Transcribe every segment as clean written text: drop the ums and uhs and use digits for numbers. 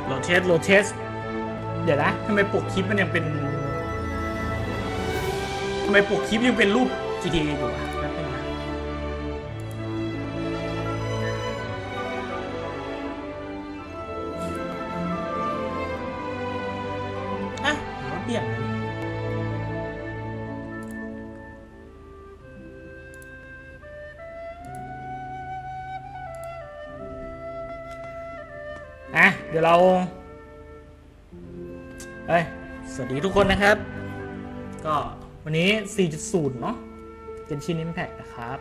โหลดเทสเดี๋ยวนะทำไมปกคลิปมันยังเป็นทำไมปกคลิปยังเป็นรูป GTA อยู่อ่ะแป๊บนึงนะอ่ะเปลี่ยนเดี๋ยวเราสวัสดีทุกคนนะครับก็วันนี้ 4.0 เนาะเป็นชิ้น Impact นะครับ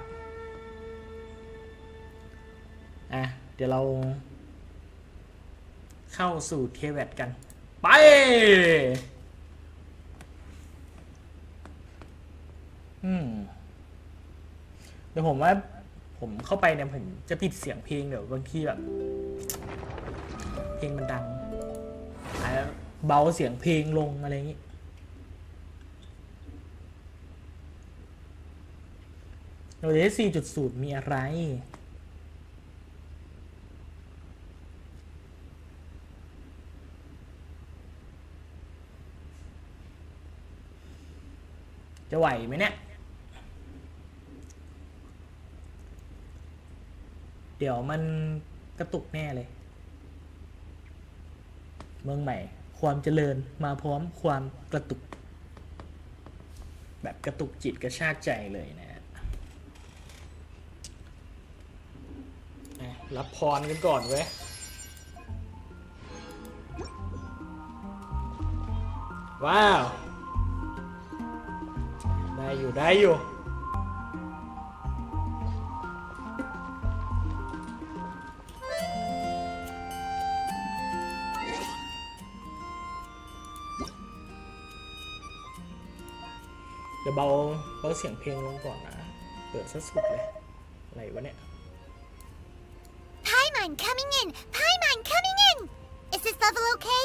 เดี๋ยวเราเข้าสู่เทเวตกันไปเดี๋ยวผมว่าผมเข้าไปเนี่ยผมจะปิดเสียงเพลงเดี๋ยวบางทีแบบเพลงมันดังเบาเสียงเพลงลงอะไรอย่างนี้โดย 4.0 มีอะไรจะไหวไหมเนี่ยเดี๋ยวมันกระตุกแน่เลยเมืองใหม่ความเจริญมาพร้อมความกระตุกแบบกระตุกจิตกระชากใจเลยนะรับพรกันก่อนเว้ยว้าวได้อยู่เดี๋ยวเบาเสียงเพลงลงก่อนนะเปิดซะสุดเลยอะไรวะเนี่ย Paimon coming in! Paimon coming in! Is this level okay?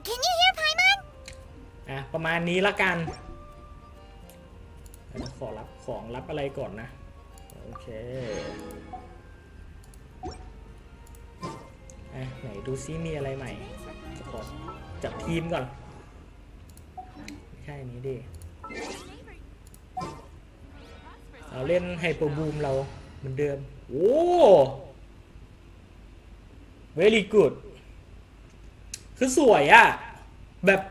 Can you hear Paimon? ประมาณนี้ละกันขอรับของรับอะไรก่อนนะโอเคไหนดูซิมีอะไรใหม่ขอจับทีมก่อนไม่ใช่นี้ดิเราเล่นไฮเปอร์บูมเราเหมือนเดิมโอ้ very good คือสวยอะแบบ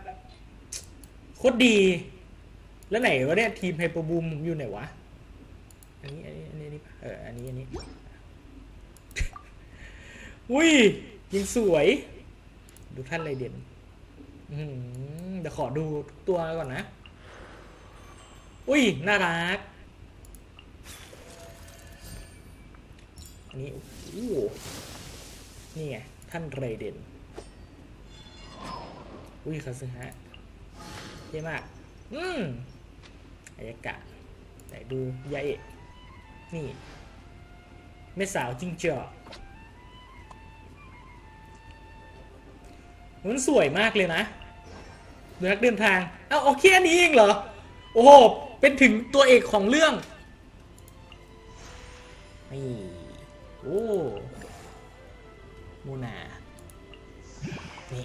โคตรดีแล้วไหนวะเนี่ยทีมไฮเปอร์บูมอยู่ไหนวะอันนี้อันนี้อุ้ยยิงสวยดูท่านไรเด่นเดี๋ยวขอดูทุกตัวก่อนนะอุ้ยน่ารักอันนี้นี่ไงท่านไรเด่นอุ้ยคาซึฮะเท่มากอายากะไหนดูยาเอะนี่แม่สาวจิ้งจอกมันสวยมากเลยนะดูนักเดินทางโอเคอันนี้เองเหรอโอ้โหเป็นถึงตัวเอกของเรื่องนี่โอ้มูนานี่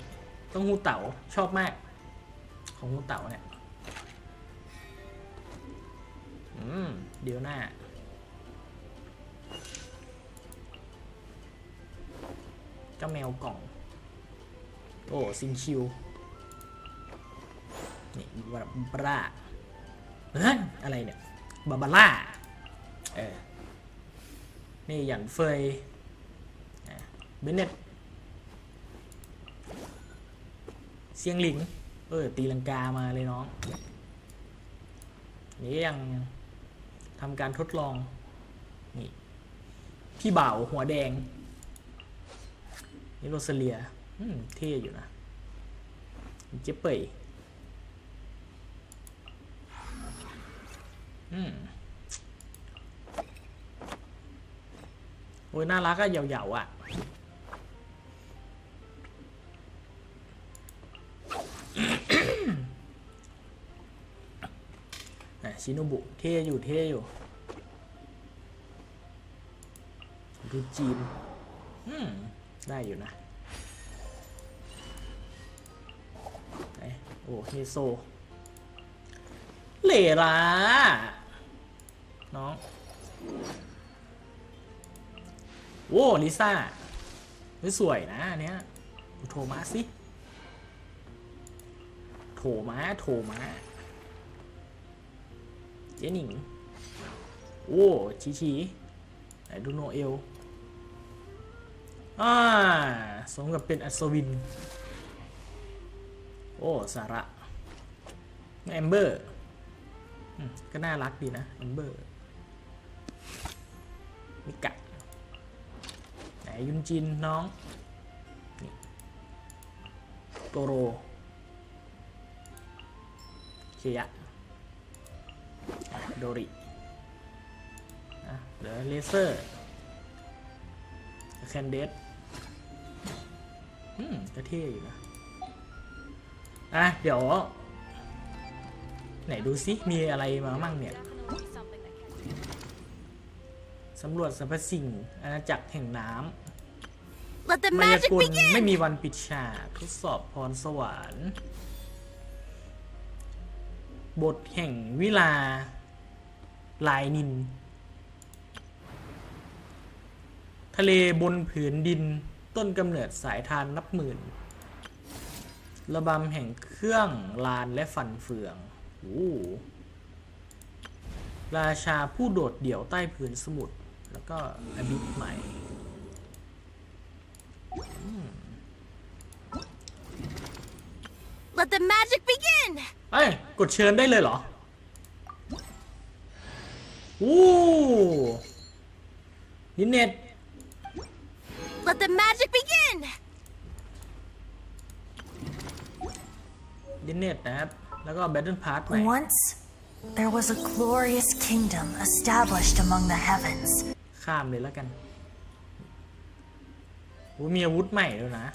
ต้องหูเต๋าชอบมากของหูเต๋าเนี่ยเดี๋ยวหน้าเจ้าแมวกล่องโอ้ซินชิวนี่บาบาร่าอะไรเนี่ยบาบาร่านี่หยันเฟยเบนเน็ตเซียงหลิงตีลังกามาเลยน้องนี่ยังทำการทดลองนี่พี่บ่าวหัวแดงนี่โรซาเลียเท่อยู่นะเจ๊เป่ยโอ้ยน่ารักอะเหยาๆอะชิโนบุเท่อยู่ดูจีนได้อยู่นะ โอ้เฮโซเหล่ละน้องโอ้ลิซ่าสวยนะอันเนี้ยโทรมาสิโทรมาเจหนิงโอ้ชีไหนดูโนเอลสมกับเป็นอัศวินโอ้สาระแอมเบอร์ก็น่ารักดีนะแอมเบอร์มิกะไหนยุนจินน้องนี่โตโรเคียะโดริเหลือเลเซอร์แคนเดสก็เท่อยู่นะเดี๋ยวไหนดูซิมีอะไรมามั่งเนี่ยสำรวจสรรพสิ่งอาณาจักรแห่งน้ำมายากลไม่มีวันปิดฉากทดสอบพรสวรรค์บทแห่งวิลาลายนินทะเลบนผืนดินต้นกำเนิดสายทานนับหมื่นระบำแห่งเครื่องลานและฟันเฟืองราชาผู้โดดเดี่ยวใต้ผืนสมุทรแล้วก็อบิสใหม่Let the magic begin กดเชิญได้เลยเหรอนิเน็ตLet the magic begin ดินเน็ตนะครับแล้วก็ Battle Pass ใหม่ Once there was a glorious kingdom established among the heavens ข้ามเลยแล้วกันมีอาวุธใหม่แล้วนะ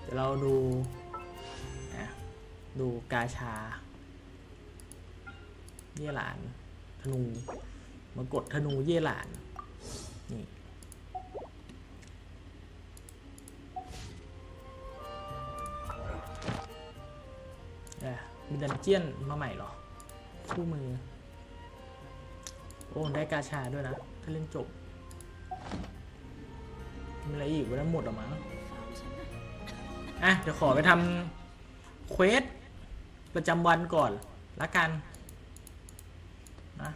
เดี๋ยวเราดูกาชาเย่หลานธนูมากดธนูเย่หลานนี่มีดันเจียนมาใหม่เหรอคู่มือโอ้ได้กาชาด้วยนะถ้าเล่นจบมีอะไรอีกวันนั้นหมดหรอมั้งเดี๋ยวขอไปทำเควสประจำวันก่อนละกันนะ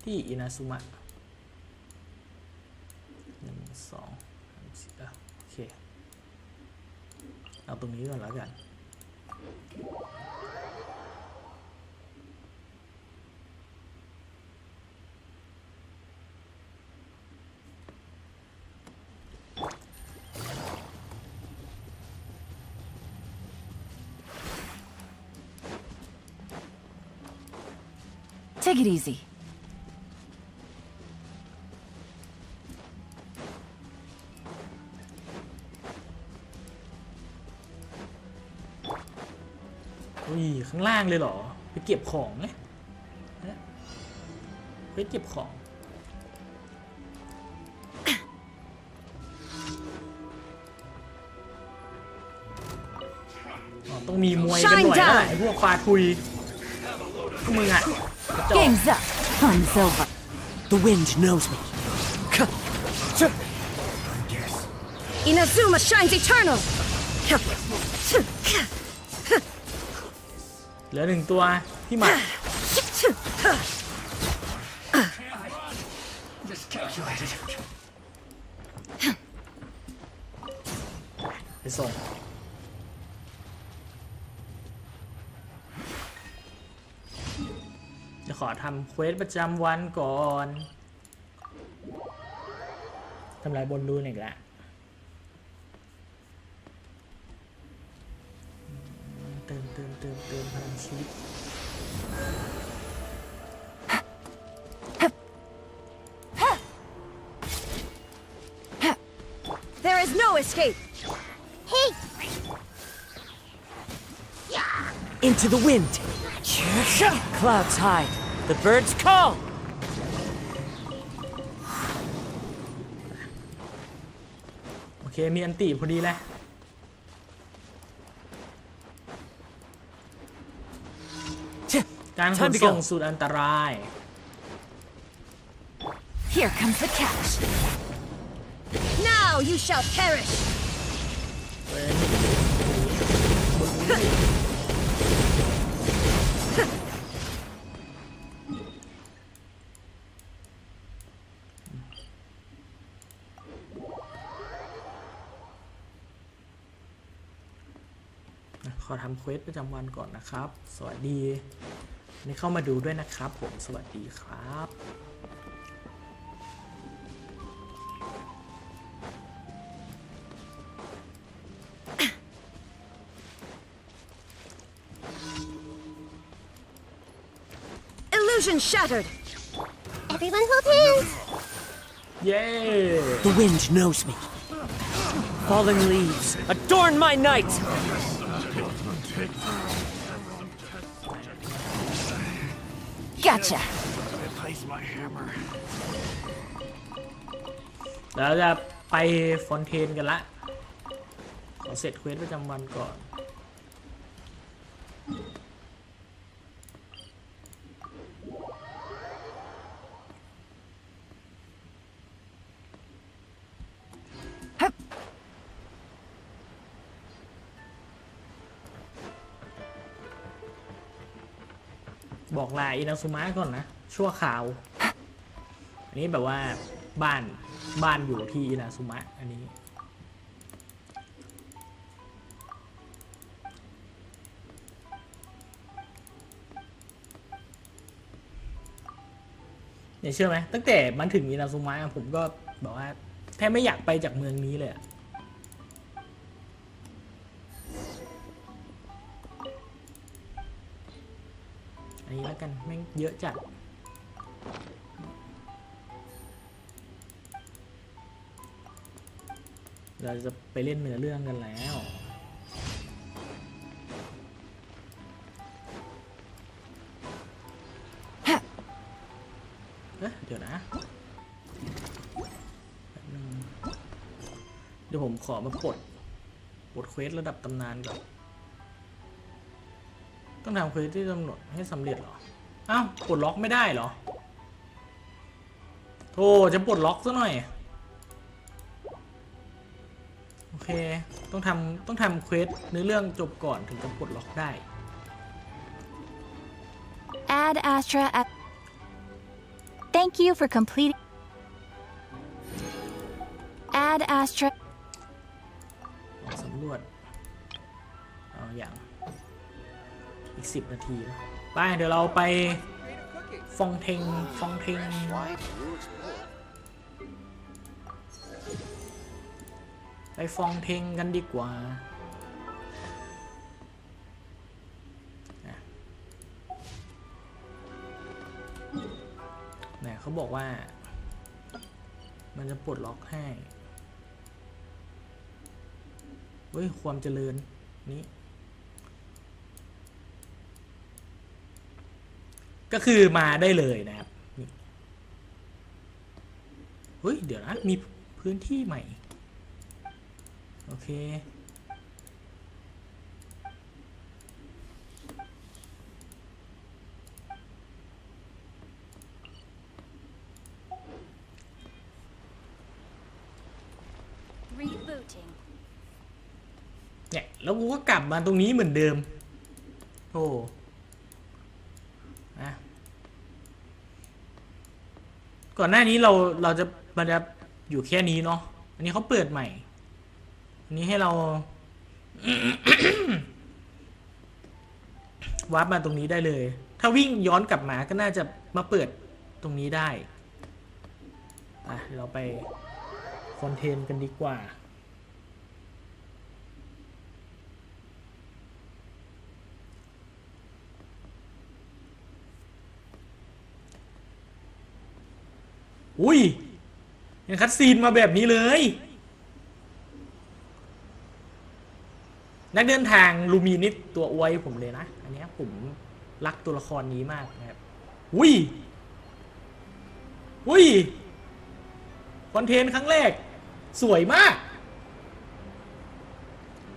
ที่อินาซุมะ1 2 3 4โอเคเอาตรงนี้ก่อนแล้วกันTake it easy. ข้างล่างเลยเหรอไปเก็บของไงไปเก็บของต้องมีมวยกันหน่อยนะไอ้พวกฟาทุยพวกมึงGame's up. Fun's over. The wind knows me. Inazuma shines eternal. เหลือ1ตัวพี่หมัดไปส่งจะขอทำเควสประจำวันก่อนทำลายบนรูนอีกแล้วเติมพลังชีวิต There is no escape. Hey Into the wind. Clouds hide. The birds call. โอเคมีอันติพอดีแหละการขนส่งสุดอันตราย Here comes the catch. Now you shall perish. ขอทำเควสประจำวันก่อนนะครับ สวัสดีนี่เข้ามาดูด้วยนะครับผมสวัสดีครับ Illusion shattered. Everyone hold hands. เย้ The wind knows me. Falling leaves adorn my night. Gotcha. เราจะไปฟอนเทนกันละขอเสร็จเควสประจำวันก่อนบอกลาอินาซุมะก่อนนะชั่วคราวอันนี้แบบว่าบ้านอยู่ที่อินาซุมะอันนี้เนี่ยเชื่อไหมตั้งแต่มันถึงอินาซุมะผมก็บอกว่าแทบไม่อยากไปจากเมืองนี้เลยอันนี้แล้วกันแม่งเยอะจัดเราจะไปเล่นเนื้อเรื่องกันแล้วเดี๋ยวนะเดี๋ยวผมขอมาปลดเควสระดับตำนานก่อนต้องทำเควสที่กำหนดให้สำเร็จเหรออ้าวปลดล็อกไม่ได้เหรอโธ่จะปลดล็อกซะหน่อยโอเคต้องทำเควสเนื้อเรื่องจบก่อนถึงจะปลดล็อกได้ Add Astra at. Thank you for completing. Add Astra. สำรวจเอาอย่างอีก10 นาทีไปเดี๋ยวเราไปฟองเทงไปฟองเทงกันดีกว่าเนี่ยเขาบอกว่ามันจะปลดล็อกให้เฮ้ยความเจริญนี้ก็คือมาได้เลยนะครับนี่เฮ้ยเดี๋ยวนะมีพื้นที่ใหม่โอเคเนี่ยแล้วกูก็กลับมาตรงนี้เหมือนเดิมโอ้นะก่อนหน้านี้เราจะอยู่แค่นี้เนาะอันนี้เขาเปิดใหม่อันนี้ให้เรา วาร์ปมาตรงนี้ได้เลยถ้าวิ่งย้อนกลับมาก็น่าจะมาเปิดตรงนี้ได้เราไปคอนเทนต์กันดีกว่าอุ้ยยังคัดซีนมาแบบนี้เลยนักเดินทางลูมินิสตัวอวยผมเลยนะอันนี้ผมรักตัวละครนี้มากนะครับ อุ้ยอุ้ยคอนเทนต์ครั้งแรกสวยมาก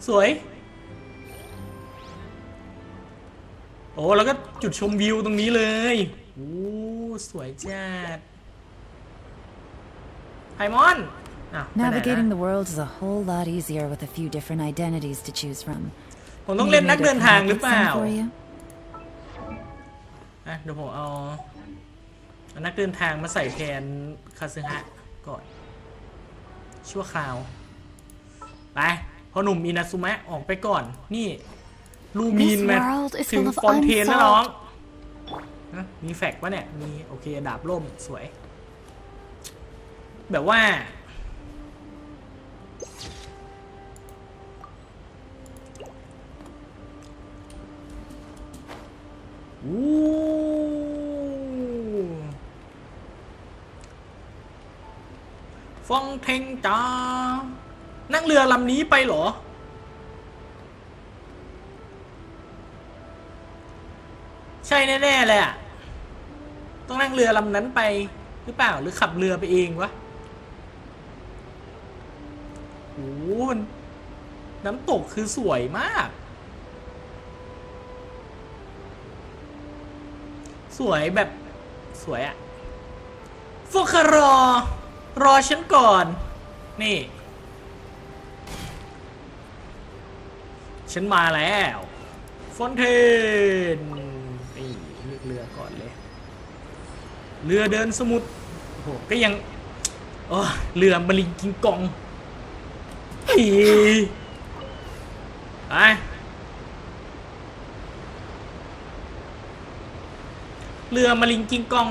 สวยโอ้แล้วก็จุดชมวิวตรงนี้เลยโอ้สวยจัดไพมอนNavigating the world is a whole lot easier with a few different identities to choose from. ผมต้องเล่นนักเดินทางหรือเปล่าเดี๋ยวผมเอานักเดินทางมาใส่แทนคาซึฮะก่อนชั่วคราวไปพอหนุ่มอินาซุมะออกไปก่อนนี่ลูมีนมาถึงฟอนเทนแล้วน้องมีแฟกวะเนี่ยมีโอเคดาบล่มสวยแบบว่าฟองเทงจ้านั่งเรือลำนี้ไปเหรอใช่แน่ๆเลยอ่ะต้องนั่งเรือลำนั้นไปหรือเปล่าหรือขับเรือไปเองวะโอ้น้ำตกคือสวยมากสวยแบบสวยอะพวกรอฉันก่อนนี่ฉันมาแล้วฟอนเทนนี่เลือกเรือก่อนเลยเรือเดินสมุทรโอ้โหก็ยังเรือมะลิงกิงกองไปเรือมะลิงกิงกอง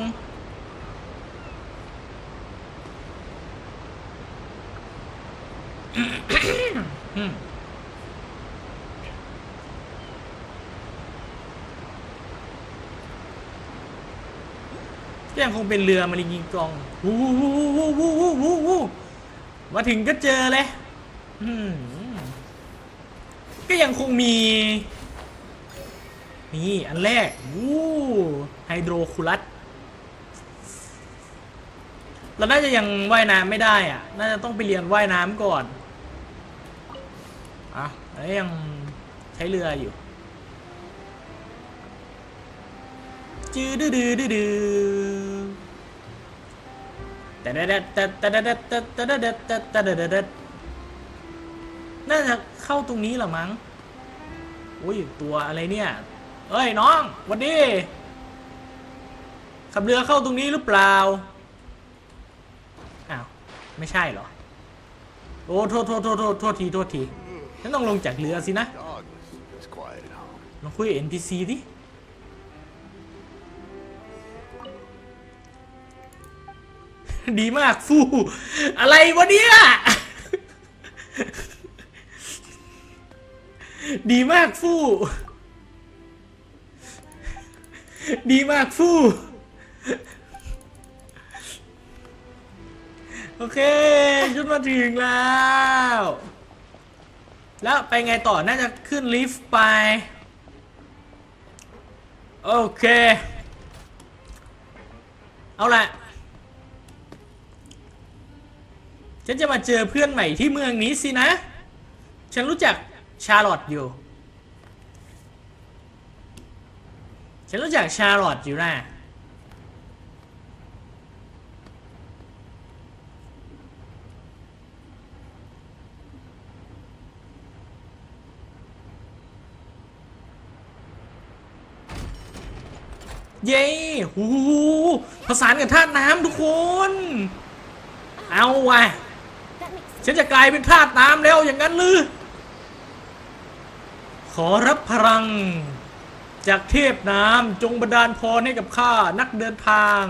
ยังคงเป็นเรือมะลิงกิงกองมาถึงก็เจอเลยก็ยังคงมีนี่อันแรกไฮโดรคูลัสเราน่าจะยังว่ายน้ำไม่ได้อ่ะน่าจะต้องไปเรียนว่ายน้ำก่อนแล้วยังใช้เรืออยู่จืดดื้อแต่น่าจะเข้าตรงนี้หรอมั้งอุ้ยตัวอะไรเนี่ยเอ้ยน้องวันนี้ขับเรือเข้าตรงนี้หรือเปล่าอ้าวไม่ใช่เหรอโอ้โทษทีฉันต้องลงจากเรือสินะลองคุยกับ NPC ดิดีมากฟูอะไรวะเนี่ยดีมากฟูดีมากฟูโอเคชุดมาถึงแล้วไปไงต่อน่าจะขึ้นลิฟต์ไปโอเคเอาละฉันจะมาเจอเพื่อนใหม่ที่เมืองนี้สินะฉันรู้จักชาร์ลอตอยู่นะเย้หูผสานกับธาตุน้ำทุกคนเอาว่ะฉันจะกลายเป็นธาตุน้ำแล้วอย่างนั้นหรือขอรับพลังจากเทพน้ำจงบันดาลพรให้กับข้านักเดินทาง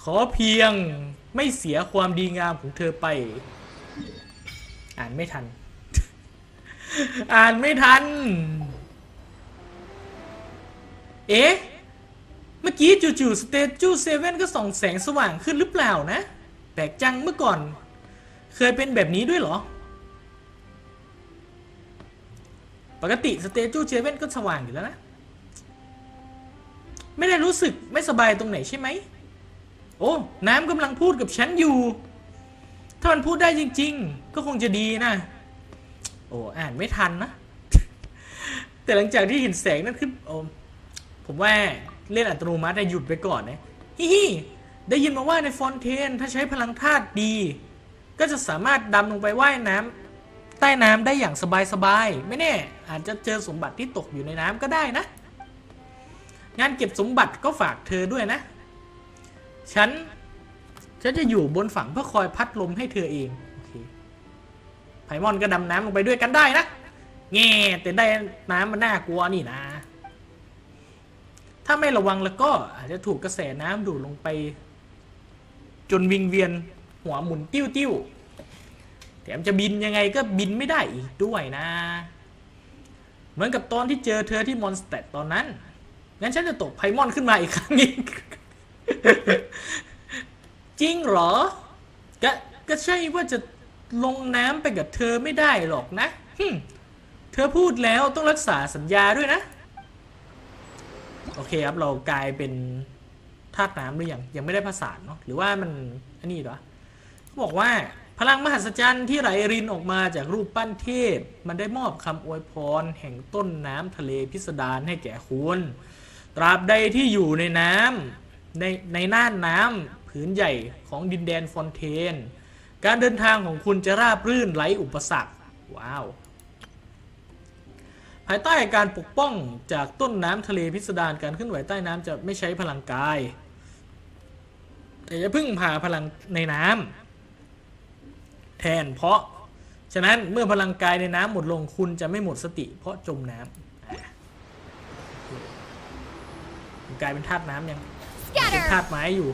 ขอเพียงไม่เสียความดีงามของเธอไปอ่านไม่ทัน เอ๊ะเมื่อกี้จู่ๆสเตจูเซเว่นก็ส่องแสงสว่างขึ้นหรือเปล่านะแปลกจังเมื่อก่อนเคยเป็นแบบนี้ด้วยเหรอปกติสเตจูเซเว่นก็สว่างอยู่แล้วนะ ไม่ได้รู้สึกไม่สบายตรงไหนใช่ไหมโอ้น้ำกำลังพูดกับฉันอยู่ถ้ามันพูดได้จริงๆก็คงจะดีนะโอ้อ่านไม่ทันนะ แต่หลังจากที่เห็นแสงนั่นคือโอ้ผมว่าเล่นอัตโนมัติหยุดไปก่อนนะฮิฮิได้ยินมาว่าในฟอนเทนถ้าใช้พลังธาตุดีก็จะสามารถดำลงไปว่ายน้ำใต้น้ำได้อย่างสบายๆไม่แน่อาจจะเจอสมบัติที่ตกอยู่ในน้ำก็ได้นะงานเก็บสมบัติก็ฝากเธอด้วยนะฉันจะอยู่บนฝั่งเพื่อคอยพัดลมให้เธอเองโอเคไพมอนก็ดำน้ำลงไปด้วยกันได้นะแง่แต่ได้น้ำมันน่ากลัวนี่นะถ้าไม่ระวังแล้วก็อาจจะถูกกระแสน้ำดูดลงไปจนวิงเวียนหัวหมุนติ้วแถมจะบินยังไงก็บินไม่ได้อีกด้วยนะเหมือนกับตอนที่เจอเธอที่มอนสเตตตอนนั้นงั้นฉันจะตกไพมอนขึ้นมาอีกครั้งอีก จริงเหรอก็ใช่ว่าจะลงน้ำไปกับเธอไม่ได้หรอกนะเธอพูดแล้วต้องรักษาสัญญาด้วยนะโอเคครับเรากลายเป็นธาตุน้ำหรือยังไม่ได้ผสานเนาะหรือว่ามันอันนี้เหรอบอกว่าพลังมหัศจรรย์ที่ไหลรินออกมาจากรูปปั้นเทพมันได้มอบคำอวยพรแห่งต้นน้ำทะเลพิสดารให้แก่คุณตราบใดที่อยู่ในน้ำในน่านน้ำผืนใหญ่ของดินแดนฟอนเทนการเดินทางของคุณจะราบรื่นไร้อุปสรรคว้าวภายใต้การปกป้องจากต้นน้ำทะเลพิสดารการเคลื่อนไหวใต้น้ำจะไม่ใช้พลังกายแต่จะพึ่งพาพลังในน้ำแทนเพราะฉะนั้นเมื่อพลังกายในน้ำหมดลงคุณจะไม่หมดสติเพราะจมน้ำกลายเป็นธาตุน้ำยังเป็นธาตุไม้อยู่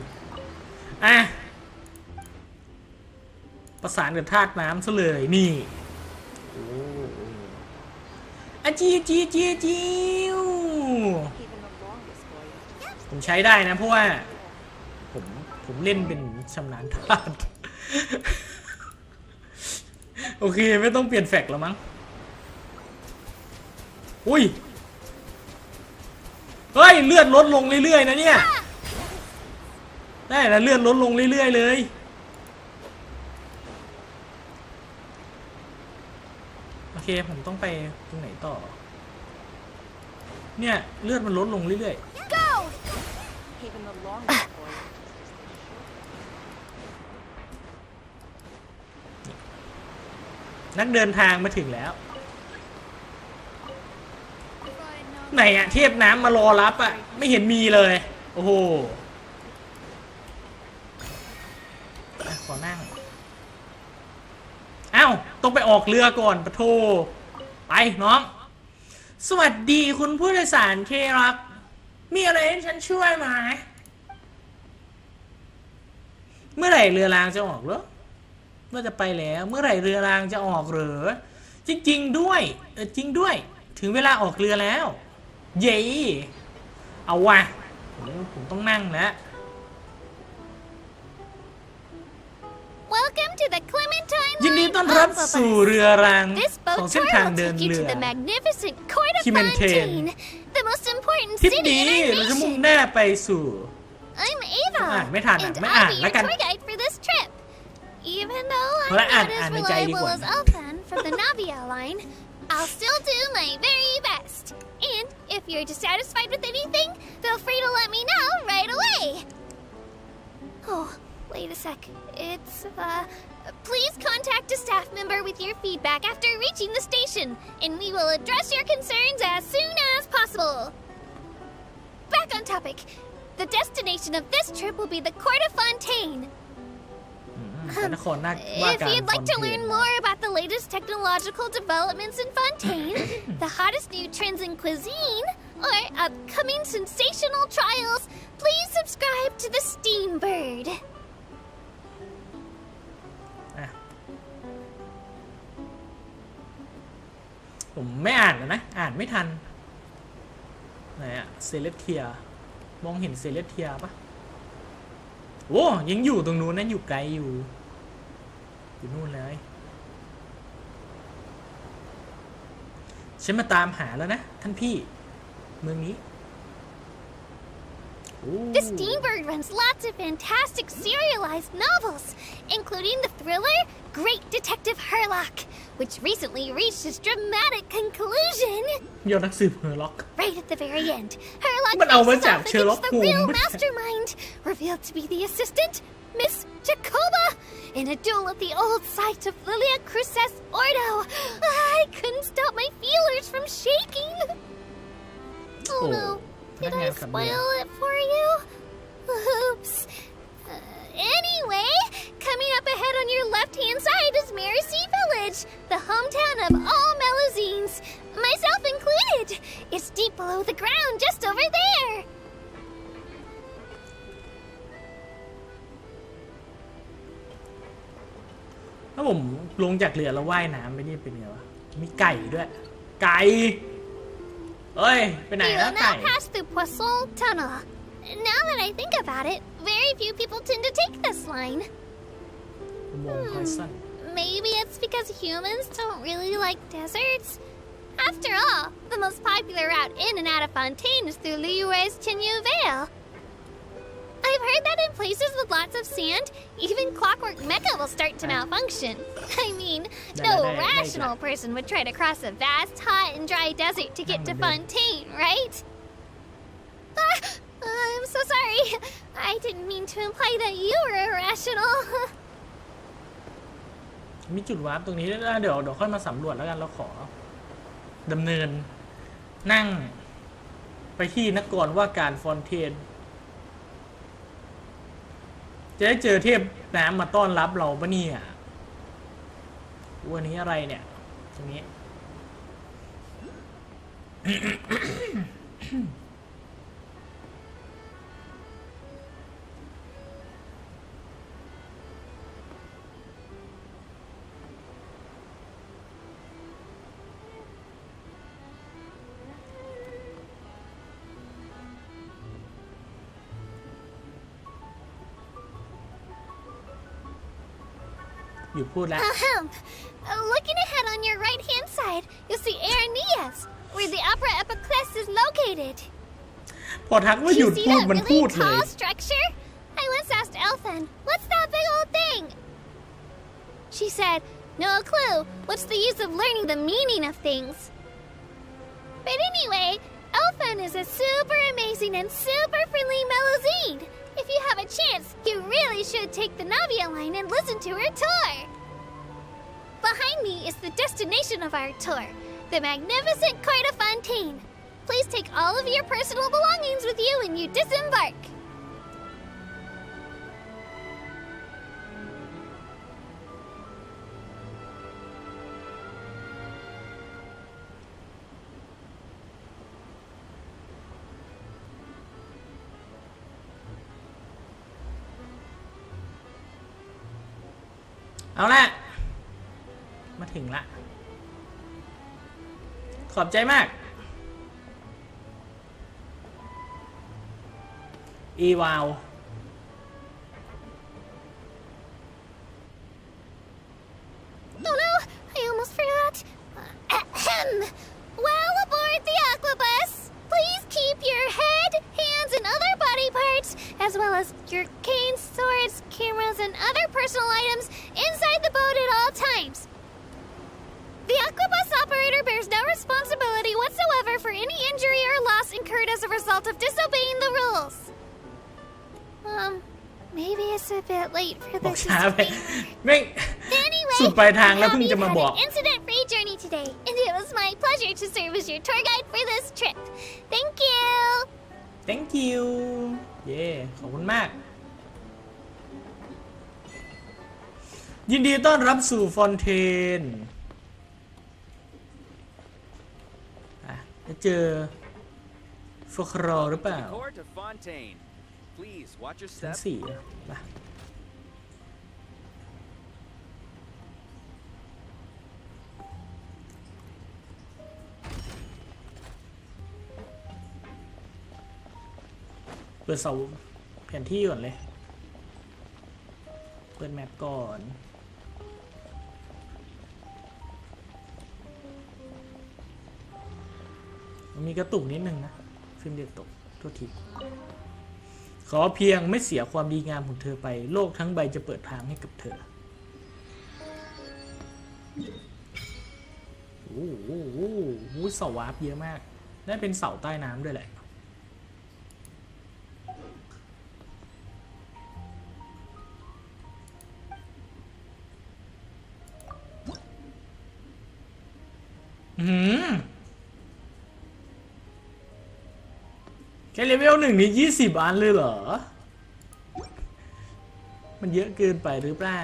ประสานกับธาตุน้ำซะเลยนี่โอ้จิวผมใช้ได้นะเพราะว่าผมเล่นเป็นชำนาญธาตุ โอเคไม่ต้องเปลี่ยนแฟกแล้วมั้งอุ้ยเฮ้ยเลือดลดลงเรื่อยๆนะเนี่ยได้นะเลือดลดลงเรื่อยๆเลยโอเคผมต้องไปตรงไหนต่อเนี่ยเลือดมันลดลงเรื่อยๆนักเดินทางมาถึงแล้วไหนอะเทพน้ำมารอรับอะไม่เห็นมีเลยโอ้โหขอนั่งอ้าวต้องไปออกเรือก่อนปะโทไปน้องสวัสดีคุณผู้โดยสารเครักมีอะไรให้ฉันช่วยไหมเมื่อไหร่เรือรางจะออกเหรอว่าจะไปแล้วเมื่อไหร่เรือรางจะออกเหรอจริงๆด้วยจริงด้วยถึงเวลาออกเรือแล้วเย้เอาว่ะผมต้องนั่งแล้ว Welcome to the Clementine ยินดี Line ต้อนรับ of สู่ Bubbles. เรือราง This ของ boat เส้น tour ทาง will เดิน take you เรื to อ the magnificent court of Clementine Fontaine, the most important ทริป city นี้ in เรา our จะมุ่ง nation. หน้าไปสู่ I'm Ava, Ah,ไม่ทัน and ไม่อ่าน I'll be แล้ว your กัน tour guide for this trip. Even though เพราะ I'm ละอ่าน not as ในใจดี reliable กว่า as Alpan from the Navia line, I'll still do my very best. And if you're dissatisfied with anything, feel free to let me know right away. Oh, wait a sec. It's, please contact a staff member with your feedback after reaching the station, and we will address your concerns as soon as possible. Back on topic. The destination of this trip will be the Court of Fontaine. นครนาว่า If การ you'd like to learn more about the latest technological developments in Fontaine, the hottest new trends in cuisine, or upcoming sensational trials, please subscribe to the Steambird. ผมไม่อ่านนะอ่านไม่ทันไหนอะเซเลสเทียมองเห็นเซเลสเทียปะโอ้ยังอยู่ตรงนู้นนะอยู่ไกลอยู่นู่นเลยฉันมาตามหาแล้วนะท่านพี่เมืองนี้ The Steambird runs lots of fantastic serialized novels, including the thriller Great Detective Herlock, which recently reached its dramatic conclusion. ยอดนักสืบเฮอร์ล็อก Right at the very end, Herlock มันเอามา faces จาก off เชอร์ล็อก against โฮ the ม real ส์ mastermind, revealed to be the assistant, Miss Jacoba, in a duel at the old site of Lilia Cruces Ordo. I couldn't stop my feelers from shaking. Oh no, did I spoil it for you? Oops. Anyway, coming up ahead on your left-hand side is Mercy Village, the hometown of all Melusines, myself included. It's deep below the ground, just over there. ถ้าผมลงจากเรือแล้วว่ายน้ำไปนี่เป็นไงวะมีไก่ด้วยไก่เอ้ยไปไหน You แล้ว will ไก่ now pass through Poisson Tunnel. Now that I think about it, very few people tend to take this line. อุโมงค์พอยซัน Maybe it's because humans don't really like deserts. After all, the most popular route in and out of Fontaine is through Liyue's Chenyu Vale. I've heard that in places with lots of sand, even clockwork mecha will start to malfunction. I mean, no rational person would try to cross a vast, hot, and dry desert to get to Fontaine, right? I'm so sorry. I didn't mean to imply that you were irrational. มีจุดวาร์ปตรงนี้แล้วเดี๋ยวค่อยมาสำรวจแล้วกันเราขอดำเนินนั่งไปที่นครว่าการฟอนเทนจะได้เจอเทพน้ำมาต้อนรับเราปะเนี่ยวันนี้อะไรเนี่ยตรงนี้ อยู่พูดแล้ว Looking ahead on your right-hand side, you'll see Aranias, where the Opera Epiclese is located. พอทักว่าหยุด See พูด that มันพู really ดเลย tall structure? I once asked Elfin, what's that big old thing? She said, no clue. What's the use of learning the meaning of things? But anyway, Elfin is a super amazing and super friendly Melusine. If you have a chance, you really should take the Navia line and listen to her tour. Behind me is the destination of our tour, the magnificent Court of Fontaine. Please take all of your personal belongings with you when you disembark.เอาละมาถึงละขอบใจมากอีวาว Oh no, I almost forgot. While aboard the Aquabus, please keep your head, hands, and other body parts, as well as your canes, swords, cameras, and other personal items inside the boat at all times. The Aquabus operator bears no responsibility whatsoever for any injury or loss incurred as a result of disobeying the rules. Maybe it's a bit late for บอก this ช้าไป disclaimer. ไม่ Anyway, สุดปลายทางแล้ว I'm เพิ่ง happy จะ you've มา had บอก an incident-free journey today, and it was my pleasure to serve as your tour guide for this trip. Thank you. thank you เย่ขอบคุณมาก ยินดีต้อนรับสู่ฟอนเทนจะเจอฟอครอหรือเปล่า Court of Fontaine. Please watch your ชั้น step. สี่ไปเปิดเสาแผนที่ก่อนเลย เปิดแมปก่อน มีกระตุกนิดนึงนะฟิล์มเด็กตกโทษที ขอเพียงไม่เสียความดีงามของเธอไปโลกทั้งใบจะเปิดทางให้กับเธอโอ้โหเสาวาร์ปเยอะมากน่าเป็นเสาใต้น้ำด้วยแหละแค่เลเวล1นี่20 อันเลยเหรอมันเยอะเกินไปหรือเปล่า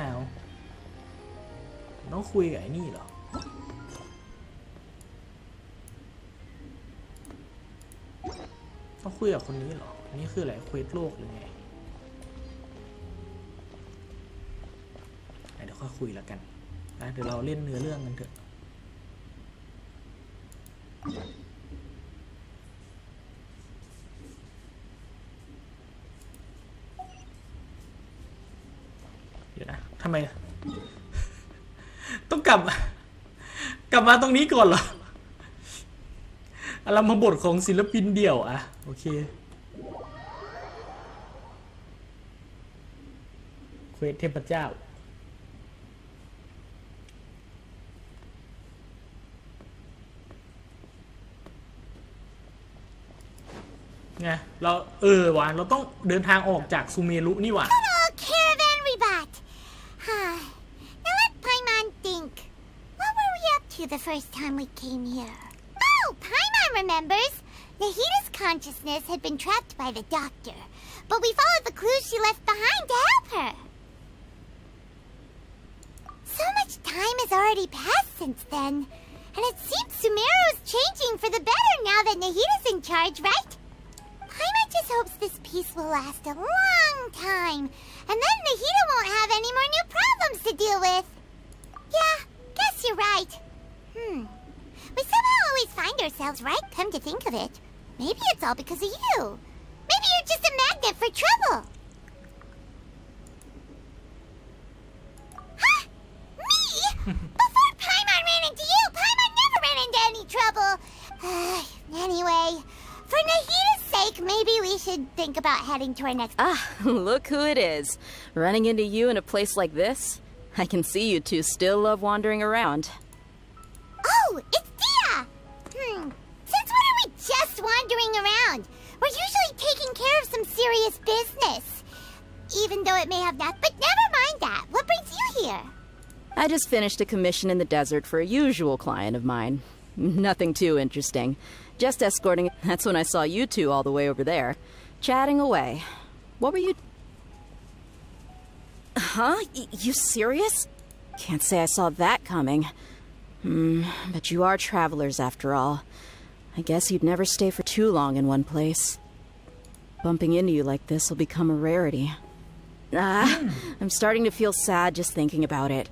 ต้องคุยกับไอ้นี่เหรอต้องคุยกับคนนี้เหรออันนี้คืออะไรเควสโลกหรือไงเดี๋ยวค่อยคุยแล้วกันนะเดี๋ยวเราเล่นเนื้อเรื่องกันเถอะเดี๋ยวนะทำไมต้องกลับมาตรงนี้ก่อนเหรออารมณ์บทของศิลปินเดี่ยวอะโอเคเควสเทพเจ้าไงเราวะเราต้องเดินทางออกจากซูเมรุนี่หว่า Oh, caravan rebat. Now let Paimon think. What were we up to the first time we came here? Oh, Paimon remembers. Nahita's consciousness had been trapped by the doctor, but we followed the clues she left behind to help her. So much time has already passed since then, and it seems Sumeru's changing for the better now that Nahita's in charge, right? Paimon just hopes this peace will last a long time, and then Nahita won't have any more new problems to deal with. Yeah, guess you're right. We somehow always find ourselves right, come to think of it. Maybe it's all because of you. Maybe you're just a magnet for trouble. Huh? Me? Before Paimon ran into you, Paimon never ran into any trouble. Anyway, for Nahita's sake, maybe we should think about heading to our next... Ah, look who it is. Running into you in a place like this? I can see you two still love wandering around. Oh, it's Dia! Since when are we just wandering around? We're usually taking care of some serious business. Even though it may have not... But never mind that. What brings you here? I just finished a commission in the desert for a usual client of mine. Nothing too interesting. Just escorting... That's when I saw you two all the way over there. Chatting away. What were you... Huh? You serious? Can't say I saw that coming. But you are travelers after all. I guess you'd never stay for too long in one place. Bumping into you like this will become a rarity. I'm starting to feel sad just thinking about it.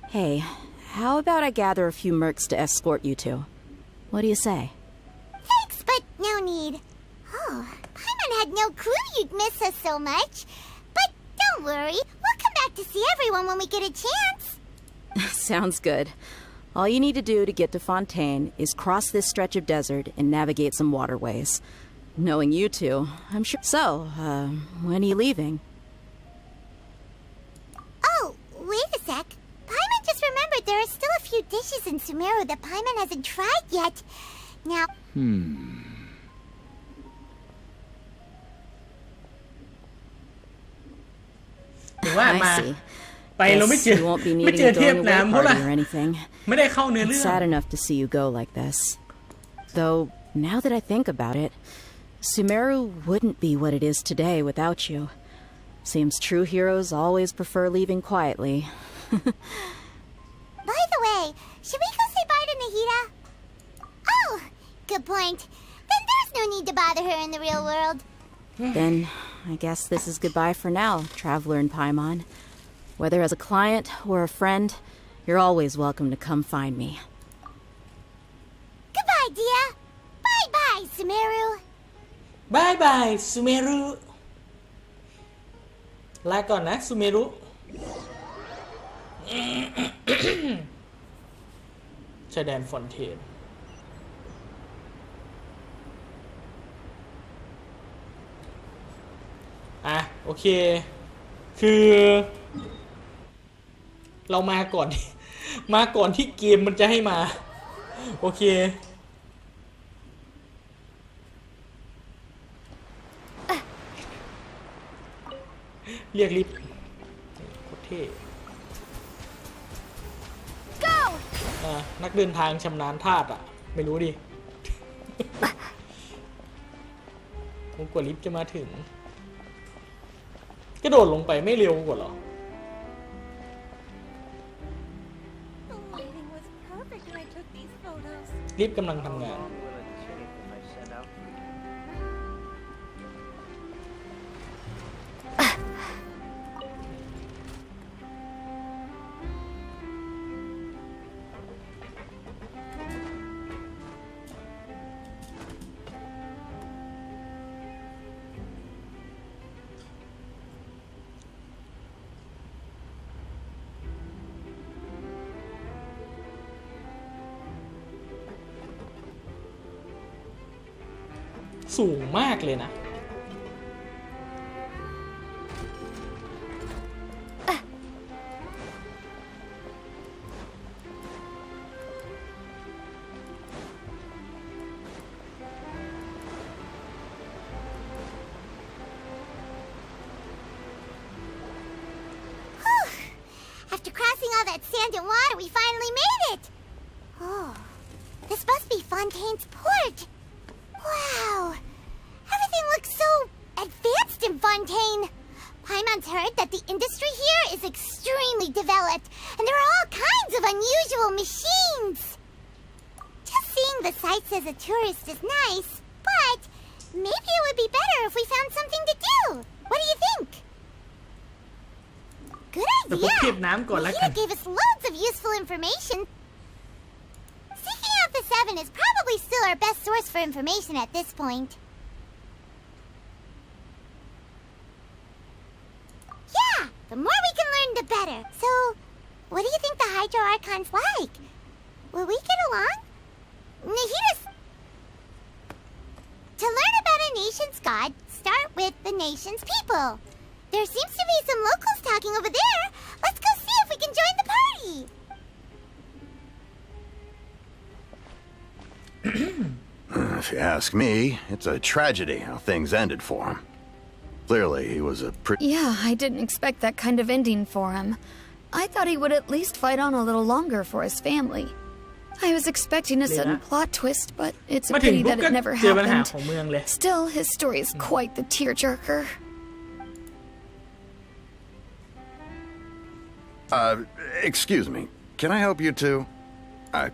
Hey, how about I gather a few mercs to escort you two? What do you say? Thanks, but no need. Oh, Paimon had no clue you'd miss us so much. But don't worry, we'll come back to see everyone when we get a chance. Sounds good. All you need to do to get to Fontaine is cross this stretch of desert and navigate some waterways. Knowing you two, I'm sure... So, when are you leaving? Oh, wait a sec. Paimon just remembered there are still a few dishes in Sumeru that Paimon hasn't tried yet. Now... ถึงว่ามา I see. ไปเราไม่ Guess เจอ you won't be ไม่ needing เจอ to เท go พ on a น้ำ work เพราะอะไร party or anything. ไม่ได้เข้าเนื้อ It's เรื่อง sad enough to see you go like this. Though, now that I think about it, Sumeru wouldn't be what it is today without you. Seems true heroes always prefer leaving quietly. By the way, should we go say bye to Nahita? Oh, good point. Then there's no need to bother her in the real world. Then, I guess this is goodbye for now, Traveler in Paimon. Whether as a client or a friend, you're always welcome to come find me. Goodbye, Dia. Bye-bye, Sumeru. บายบายซูเมรุลาก่อนนะซูเมรุชายแดนฟอนเทน โอเค คือ เรามาก่อน มาก่อนที่เกมมันจะให้มา โอเค เรียกลิฟต์โคตรเท่นักเดินทางชำนาญธาตุอ่ะ ไม่รู้ดิ ผมกว่าลิฟต์จะมาถึง กระโดดลงไปไม่เร็วกว่าหรอ The lighting was perfect when I took these photos. ลิฟต์กำลังทำงาน Will it take if I set out for you? สูงมากเลยนะ After crossing all that sand and water, we finally made it! Oh, this must be Fontaine's port. Wow, everything looks so advanced in Fontaine. Paimon's heard that the industry here is extremely developed, and there are all kinds of unusual machines. Just seeing the sights as a tourist is nice, but maybe it would be better if we found something to do. What do you think? Good แต่ผม idea. เก็บน้ำก่อนแล้วกัน Mahita gave us loads of useful information. Seeking out the Seven is probably still our best source for information at this point. Yeah, the more we can learn, the better. So, what do you think the Hydro Archon's like? Will we get along? Nahita's... To learn about a nation's god, start with the nation's people. There seems to be some locals talking over there. Let's go see if we can join the party. If you ask me, it's a tragedy how things ended for him. Clearly, he was a pretty... Yeah, I didn't expect that kind of ending for him. I thought he would at least fight on a little longer for his family. I was expecting a sudden plot twist, but it's a มาถึง pity ปุ๊บ that ก็ it never เจอปัญหา happened. ของเมืองเลย Still, his story is quite the tearjerker. Excuse me. Can I help you too? Hi.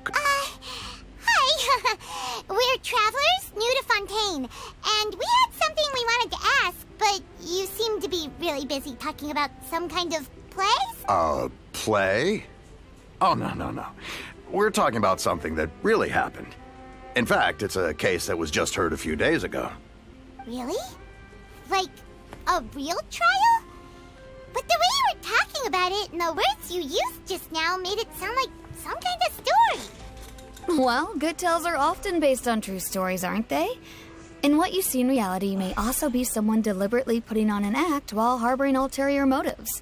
We're travelers new to Fontaine, and we had something we wanted to ask, but you seem to be really busy talking about some kind of place? Play? Oh, no. We're talking about something that really happened. In fact, it's a case that was just heard a few days ago. Really? Like, a real trial? But the way you were talking about it and the words you used just now made it sound like some kind of story. Well, good tales are often based on true stories, aren't they? And what you see in reality may also be someone deliberately putting on an act while harboring ulterior motives.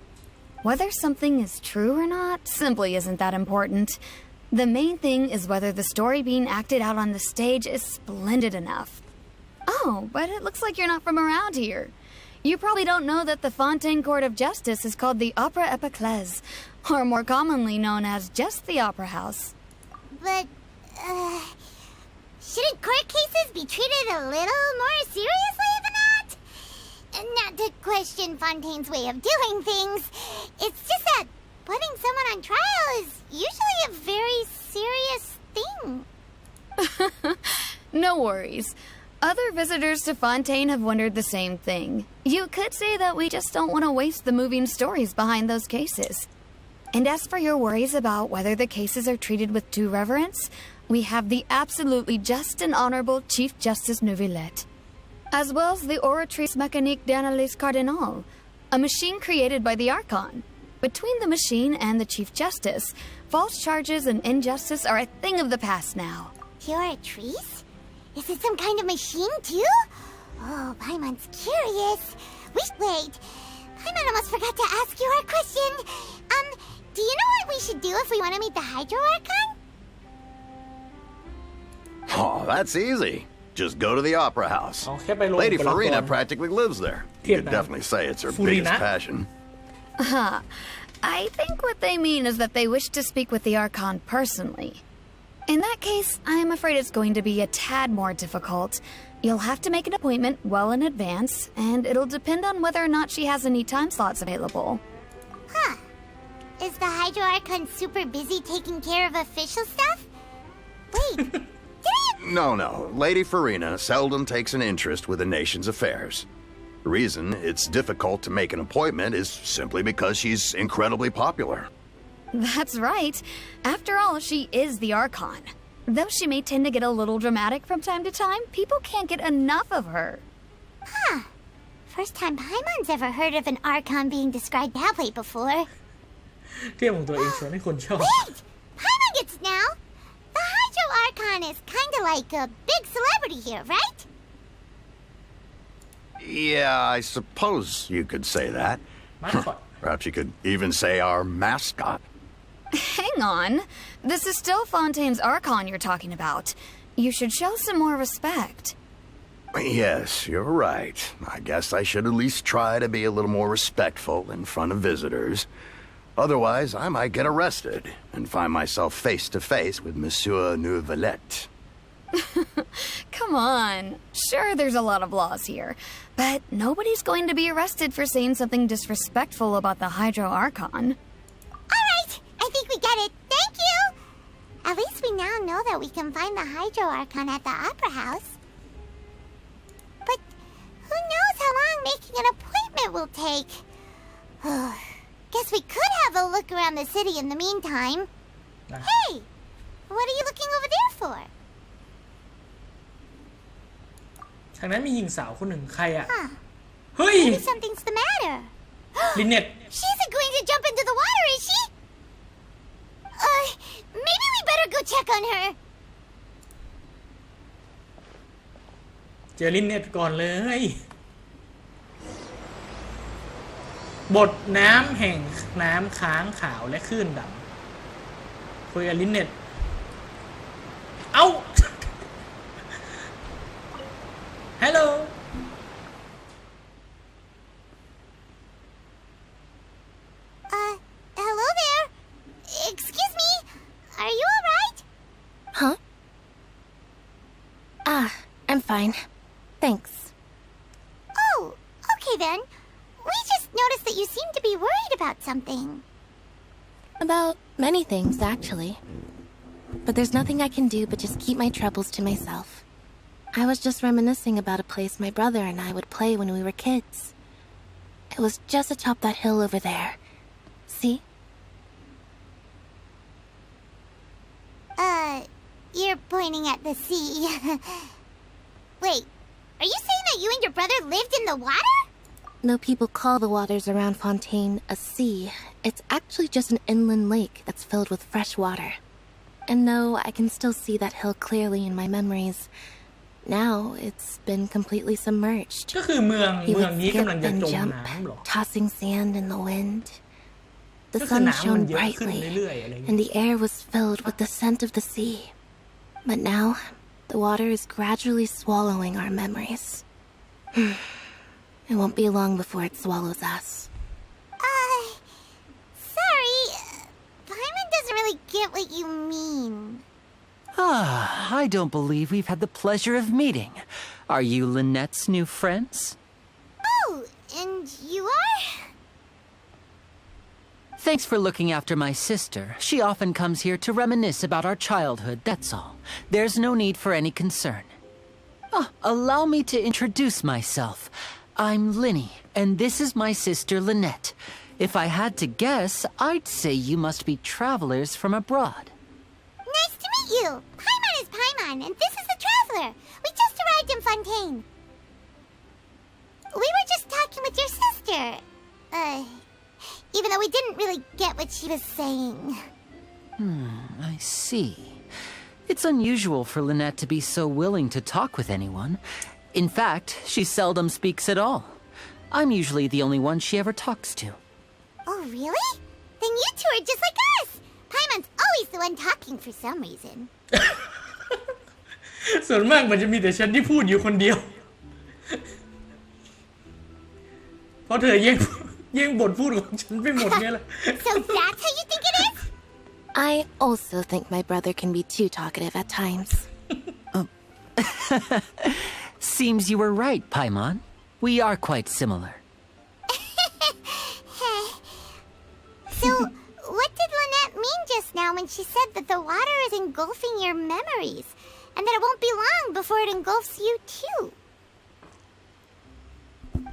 Whether something is true or not simply isn't that important. The main thing is whether the story being acted out on the stage is splendid enough. Oh, but it looks like you're not from around here. You probably don't know that the Fontaine Court of Justice is called the Opera Epiclese, or more commonly known as just the Opera House. But, shouldn't court cases be treated a little more seriously than that? Not to question Fontaine's way of doing things. It's just that putting someone on trial is usually a very serious thing. No worries. Other visitors to Fontaine have wondered the same thing. You could say that we just don't want to waste the moving stories behind those cases. And as for your worries about whether the cases are treated with due reverence, we have the absolutely just and honorable Chief Justice Neuvillette, as well as the Oratrice Mécanique d'Analyse Cardinal, a machine created by the Archon. Between the machine and the Chief Justice, false charges and injustice are a thing of the past now. Oratrice? Is it some kind of machine, too? Oh, Paimon's curious. Wait. Paimon almost forgot to ask you our question. Do you know what we should do if we want to meet the Hydro Archon? Oh, that's easy. Just go to the Opera House. เอาแค่ไปลง Lady บุคลากร Farina practically lives there. You Tiep could na. definitely say it's her Farina? biggest passion. I think what they mean is that they wish to speak with the Archon personally. In that case, I'm afraid it's going to be a tad more difficult. You'll have to make an appointment well in advance, and it'll depend on whether or not she has any time slots available. Huh. Is the Hydro Archon super busy taking care of official stuff? Wait, No. Lady Farina seldom takes an interest with the nation's affairs. The reason it's difficult to make an appointment is simply because she's incredibly popular. That's right. After all, she is the Archon. Though she may tend to get a little dramatic from time to time, people can't get enough of her. Huh. First time Paimon's ever heard of an Archon being described that way before. เทียบของตัวเองชวนให้คนชอบ Wait! Paimon gets now! The Hydro Archon is kinda like a big celebrity here, right? Yeah, I suppose you could say that. มาก่อน Perhaps you could even say our mascot. Hang on. This is still Fontaine's Archon you're talking about. You should show some more respect. Yes, you're right. I guess I should at least try to be a little more respectful in front of visitors. Otherwise, I might get arrested and find myself face to face with Monsieur Nouvelette. Come on. Sure, there's a lot of laws here, but nobody's going to be arrested for saying something disrespectful about the Hydro Archon. Alright, I think we get it. Thank you! At least we now know that we can find the Hydro Archon at the Opera House. But who knows how long making an appointment will take? Guess we could have a look around the city in the meantime. Hey! What are you looking over there for? ทางนั้นมีหญิงสาวคนหนึ่งใครอ่ะ Huh. เฮ้ย Maybe something's the matter. ลินเน็ต She isn't going to jump into the water, is she? Maybe we better go check on her. เจอลินเน็ตก่อนเลยบทน้ำแห่งน้ำค้างขาวและคลื่นดำคุยกับลินเน็ตเอ้า ฮัลโหล Hello there. Excuse me. Are you alright? Huh? I'm fine. Thanks. Oh, okay then. We just noticed that you seem to be worried about something. About many things, actually. But there's nothing I can do but just keep my troubles to myself. I was just reminiscing about a place my brother and I would play when we were kids. It was just atop that hill over there. See? You're pointing at the sea. Wait, are you saying that you and your brother lived in the water? Though people call the waters around Fontaine a sea, it's actually just an inland lake that's filled with fresh water. And though I can still see that hill clearly in my memories, now it's been completely submerged. ก็คือเมือง He นี้ would กำลัง skip จะ and จม jump, น้ำเหรอ tossing sand in the wind. The ก็คือ sun น้ำมัน shone เยอะขึ้น brightly, เรื่อยๆอะไรอย่างเงี้ย and the air was filled with the scent of the sea. But now, the water is gradually swallowing our memories. It won't be long before it swallows us. Sorry. Paimon doesn't really get what you mean. I don't believe we've had the pleasure of meeting. Are you Lynette's new friends? Oh, and you are? Thanks for looking after my sister. She often comes here to reminisce about our childhood, that's all. There's no need for any concern. Allow me to introduce myself. I'm Linny, and this is my sister Lynette. If I had to guess, I'd say you must be travelers from abroad. Nice to meet you. Paimon is Paimon, and this is the Traveler. We just arrived in Fontaine. We were just talking with your sister. Even though we didn't really get what she was saying. I see. It's unusual for Lynette to be so willing to talk with anyone. In fact, she seldom speaks at all. I'm usually the only one she ever talks to. Oh, really? Then you two are just like us. Paimon's always the one talking for some reason. ส่วนมากมันจะมีแต่ฉันที่พูดอยู่คนเดียว เพราะเธอแย่งบทพูดของฉันไปหมดเนี่ยแหละ So that's how you think it is? I also think my brother can be too talkative at times. Seems you were right, Paimon. We are quite similar. So, what did Lynette mean just now when she said that the water is engulfing your memories, and that it won't be long before it engulfs you too?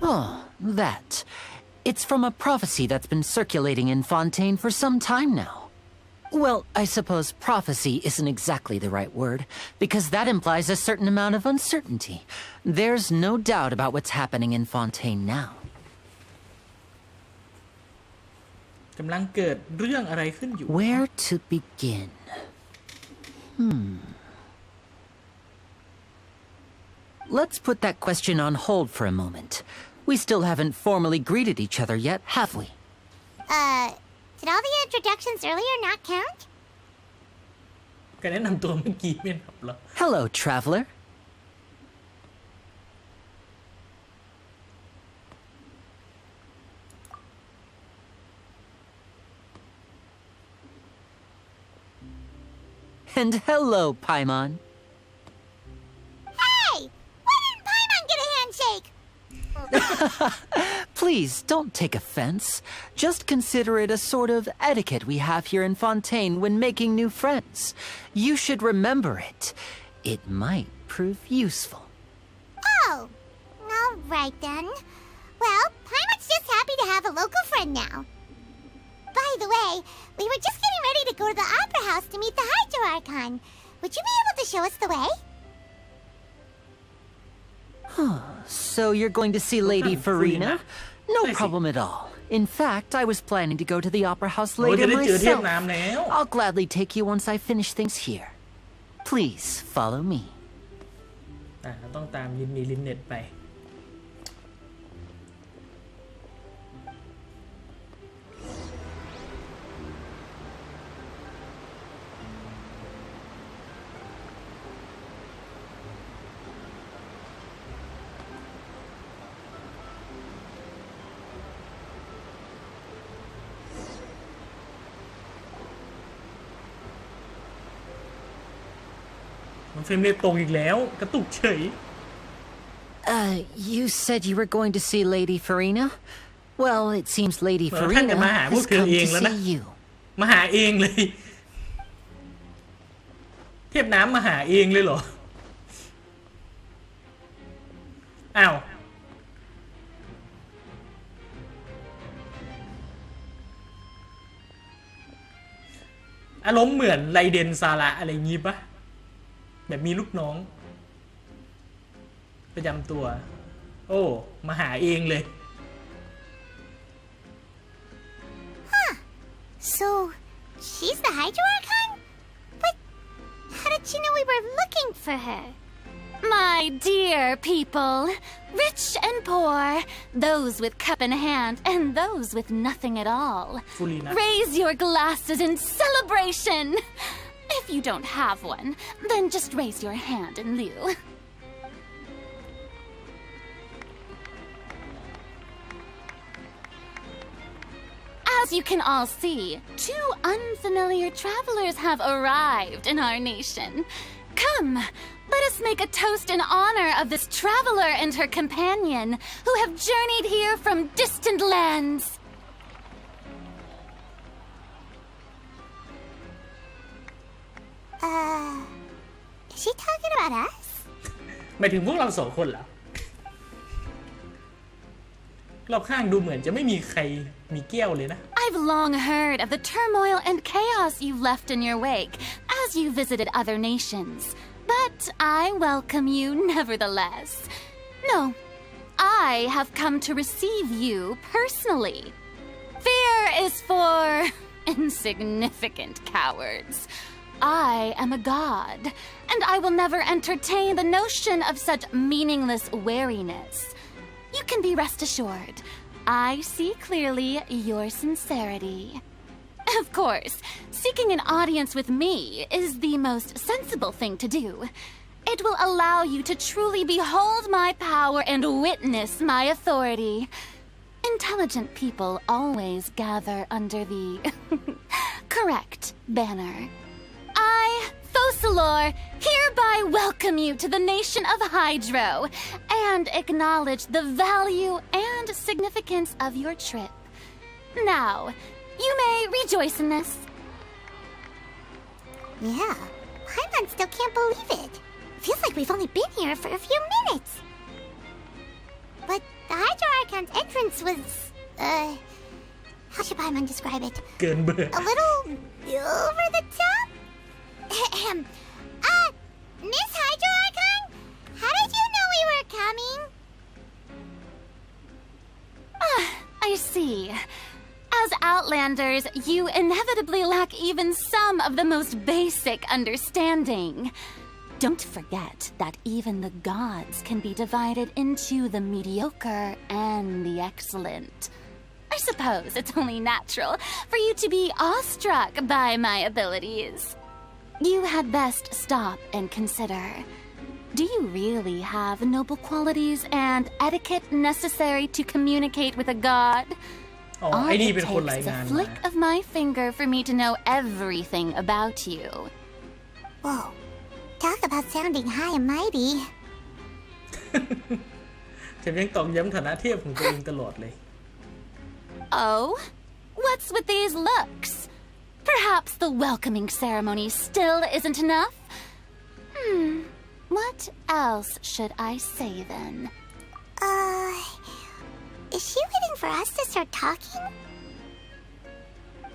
Oh, that. It's from a prophecy that's been circulating in Fontaine for some time now. Well, I suppose prophecy isn't exactly the right word, because that implies a certain amount of uncertainty. There's no doubt about what's happening in Fontaine now. กำลังเกิดเรื่องอะไรขึ้นอยู่ Where to begin? Let's put that question on hold for a moment. We still haven't formally greeted each other yet, have we? Did all the introductions earlier not count? การแนะนำตัวเมื่อกี้ไม่นับเหรอ Hello, traveler. And hello, Paimon. Hey! Why didn't Paimon get a handshake? Please, don't take offense. Just consider it a sort of etiquette we have here in Fontaine when making new friends. You should remember it. It might prove useful. Oh, all right then. Well, Paimon's just happy to have a local friend now. By the way, we were just getting ready to go to the Opera House to meet the Hydro Archon. Would you be able to show us the way? So you're going to see Lady Farina? No problem at all. In fact, I was planning to go to the Opera House โอ้ย later จะได้เจอเทพ myself. น้ำแล้ว I'll gladly take you once I finish things here. Please follow me. ต้องตามลินนีลินเน็ตไป มันเฟรมเรทตกอีกแล้วกระตุกเฉย You said you were going to see Lady Farina? Well, it seems Lady เหมือนท่านจะมา Farina หาพวก has เธอ come เอง to แล้วนะ see you. มาหาเองเลย เทพน้ำมาหาเองเลยเหรอ อ้าวอารมณ์เหมือนไรเดนซาระอะไรงี้ปะแบบมีลูกน้อง ประจำตัว โอ้มาหาเองเลย So, she's the Hydro Archon? But how did she know we were looking for her? My dear people, rich and poor, those with cup in hand and those with nothing at all, Fulina. raise your glasses in celebration. If you don't have one, then just raise your hand in lieu. As you can all see, two unfamiliar travelers have arrived in our nation. Come, let us make a toast in honor of this traveler and her companion who have journeyed here from distant lands. Is she talking about us? หมายถึงพวกเราสองคนเหรอ รอบข้างดูเหมือนจะไม่มีใครมีแก้วเลยนะ I've long heard of the turmoil and chaos you've left in your wake as you visited other nations, but I welcome you nevertheless. No, I have come to receive you personally. Fear is for insignificant cowards. I am a god, and I will never entertain the notion of such meaningless wariness. You can be rest assured. I see clearly your sincerity. Of course, seeking an audience with me is the most sensible thing to do. It will allow you to truly behold my power and witness my authority. Intelligent people always gather under the correct banner. I, Fosalor, hereby welcome you to the nation of Hydro and acknowledge the value and significance of your trip. Now, you may rejoice in this. Yeah, Paimon still can't believe it. Feels like we've only been here for a few minutes. But the Hydro Archon's entrance was, how should Paimon describe it? เกินเบื่อ A little over the top? Miss Hydro Archon? How did you know we were coming? I see. As Outlanders, you inevitably lack even some of the most basic understanding. Don't forget that even the gods can be divided into the mediocre and the excellent. I suppose it's only natural for you to be awestruck by my abilities. You had best stop and consider. Do you really have noble qualities and etiquette necessary to communicate with a god? อ๋อ All ไอ้นี่ it เป็นคนราย takes is งาน a มา flick of my finger for me to know everything about you. Whoa, talk about sounding high and mighty. ฉันยังตอกย้ำฐานะเทียบของตัวเองตลอดเลย Oh? What's with these looks? Perhaps the welcoming ceremony still isn't enough? What else should I say then? Is she waiting for us to start talking?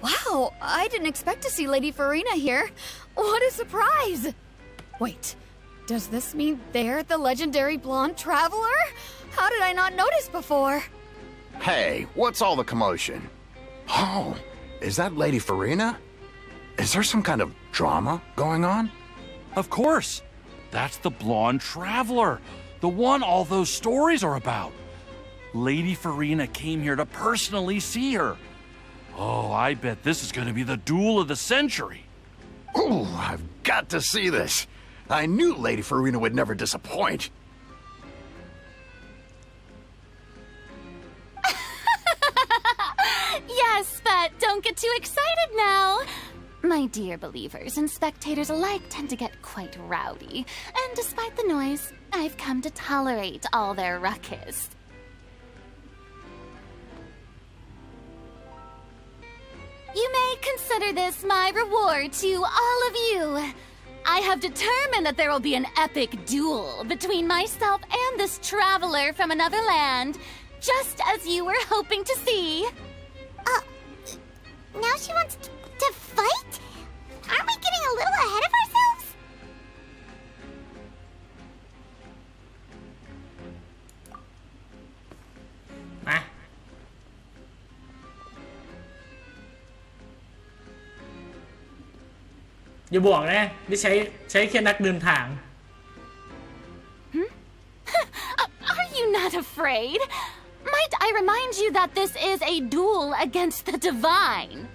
Wow, I didn't expect to see Lady Farina here. What a surprise! Wait, does this mean they're the legendary blonde traveler? How did I not notice before? Hey, what's all the commotion? Oh, is that Lady Farina? Is there some kind of drama going on? Of course. That's the blonde traveler. The one all those stories are about. Lady Farina came here to personally see her. Oh, I bet this is going to be the duel of the century. Ooh, I've got to see this. I knew Lady Farina would never disappoint. Yes, but don't get too excited now. My dear believers and spectators alike tend to get quite rowdy, and despite the noise, I've come to tolerate all their ruckus. You may consider this my reward to all of you. I have determined that there will be an epic duel between myself and this traveler from another land, just as you were hoping to see. Now she wants to fight? Aren't we getting a little ahead of ourselves? มาอย่าบอกนะนี่ใช้แค่นักเดินทาง Are you not afraid? Might I remind you that this is a duel against the divine?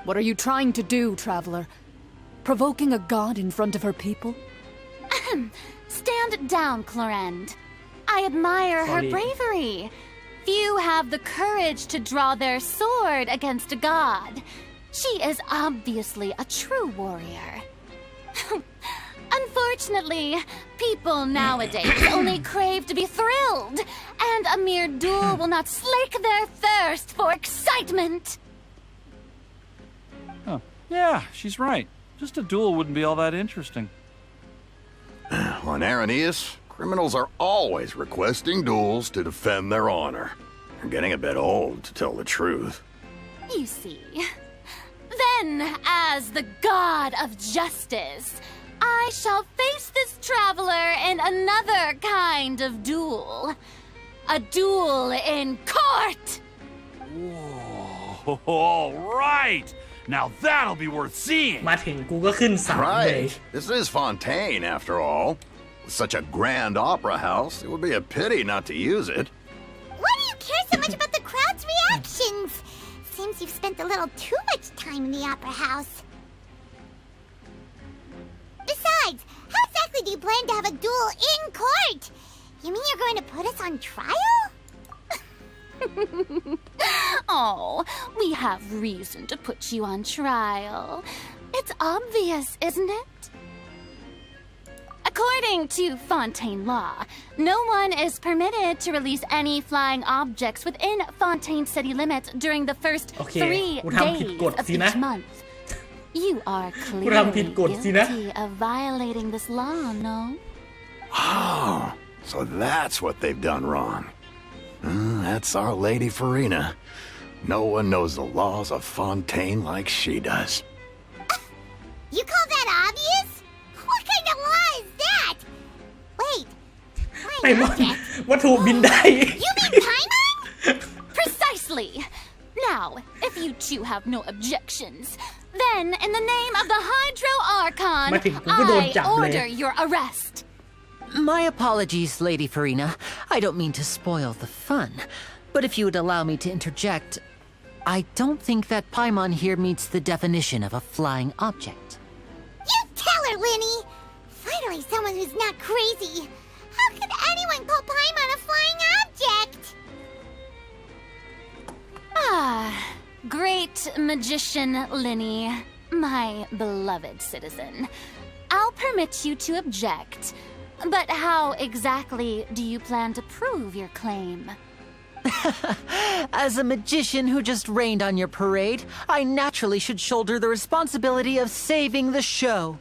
What are you trying to do, traveler? Provoking a god in front of her people? Stand down, Clorend. I admire her Sorry. bravery. Few have the courage to draw their sword against a god. She is obviously a true warrior. Unfortunately, people nowadays only crave to be thrilled, and a mere duel will not slake their thirst for excitement. Oh, yeah, she's right. Just a duel wouldn't be all that interesting. On Araneus, criminals are always requesting duels to defend their honor. They're getting a bit old, to tell the truth. You see. Then, as the god of justice, I shall face this traveler in another kind of duel. A duel in court! Whoa, all right. Now that'll be worth seeing. มาถึงกูก็ขึ้นศาลเลย Right. This is Fontaine, after all. Such a grand opera house, it would be a pity not to use it. Why do you care so much about the crowd's reactions? Seems you've spent a little too much time in the opera house. Besides, how exactly do you plan to have a duel in court? You mean you're going to put us on trial? Oh, we have reason to put you on trial. It's obvious, isn't it? According to Fontaine law, no one is permitted to release any flying objects within Fontaine city limits during the first 3 days of each month. You are clearly guilty of violating this law, no? Oh, so that's what they've done wrong. That's Our Lady Farina. No one knows the laws of Fontaine like she does. You call that obvious? What kind of law is that? Wait. Paimon วัตถุบินได้ You mean Paimon? Precisely. Now, if you two have no objections, then in the name of the Hydro Archon, I order your arrest. My apologies, Lady Farina. I don't mean to spoil the fun. But if you would allow me to interject, I don't think that Paimon here meets the definition of a flying object. You tell her, Linny! Finally someone who's not crazy. How could anyone call Paimon a flying object? Great magician Linny, my beloved citizen. I'll permit you to object. But how exactly do you plan to prove your claim? As a magician who just rained on your parade, I naturally should shoulder the responsibility of saving the show.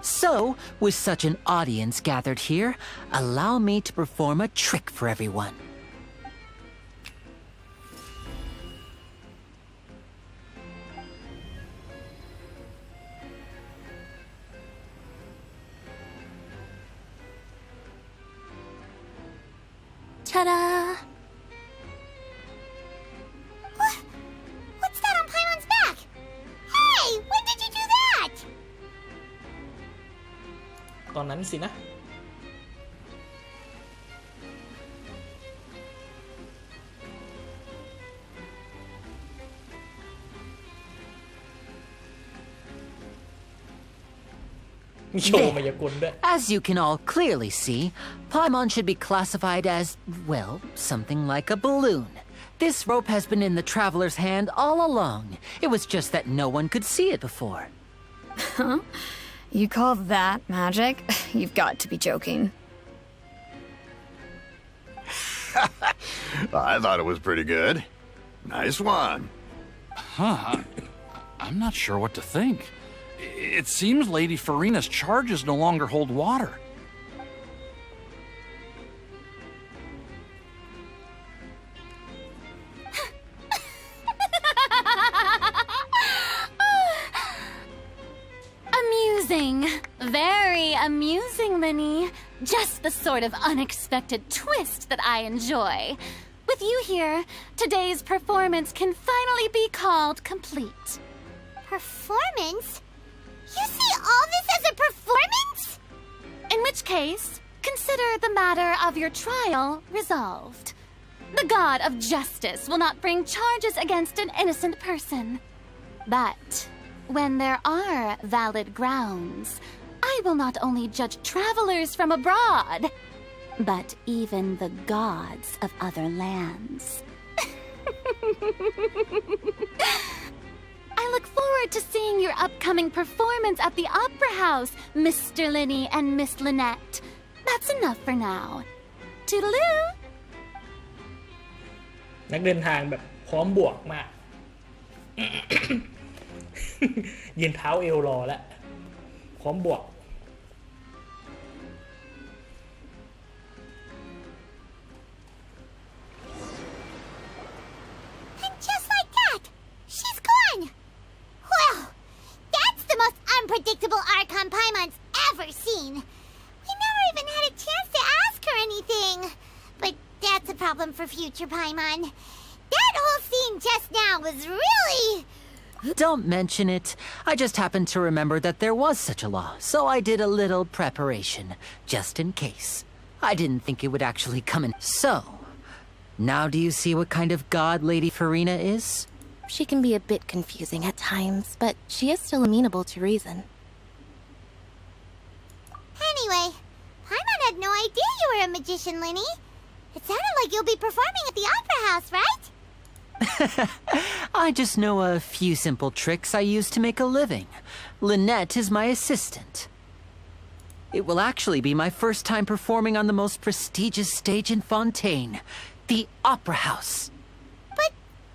So, with such an audience gathered here, allow me to perform a trick for everyone. Ta-da! What's that on Paimon's back? Hey, when did you do that? ตอนนั้นสินะ As you can all clearly see, Paimon should be classified as, well, something like a balloon. This rope has been in the traveler's hand all along. It was just that no one could see it before. Huh? You call that magic? You've got to be joking. I thought it was pretty good. Nice one. Huh. I'm not sure what to think. It seems Lady Farina's charges no longer hold water. Amusing. Very amusing, Linny. Just the sort of unexpected twist that I enjoy. With you here, today's performance can finally be called complete. Performance? You see all this as a performance? In which case, consider the matter of your trial resolved. The god of justice will not bring charges against an innocent person. But when there are valid grounds, I will not only judge travelers from abroad, but even the gods of other lands. I look forward to seeing your upcoming performance at the Opera House, Mr. Linny and Miss Lynette. That's enough for now. Toodaloo! นักเดินทางแบบพร้อมบวกมาก ยืนเท้าเอวรอแล้วพร้อมบวก And just like that, she's gone. Well, that's the most unpredictable Archon Paimon's ever seen. We never even had a chance to ask her anything. But that's a problem for future Paimon. That whole scene just now was really Don't mention it. I just happened to remember that there was such a law, so I did a little preparation, just in case. I didn't think it would actually come in. So, now do you see what kind of god Lady Farina is? She can be a bit confusing at times, but she is still amenable to reason. Anyway, Paimon had no idea you were a magician, Linny. It sounded like you'll be performing at the Opera House, right? I just know a few simple tricks I use to make a living. Lynette is my assistant. It will actually be my first time performing on the most prestigious stage in Fontaine, the Opera House. But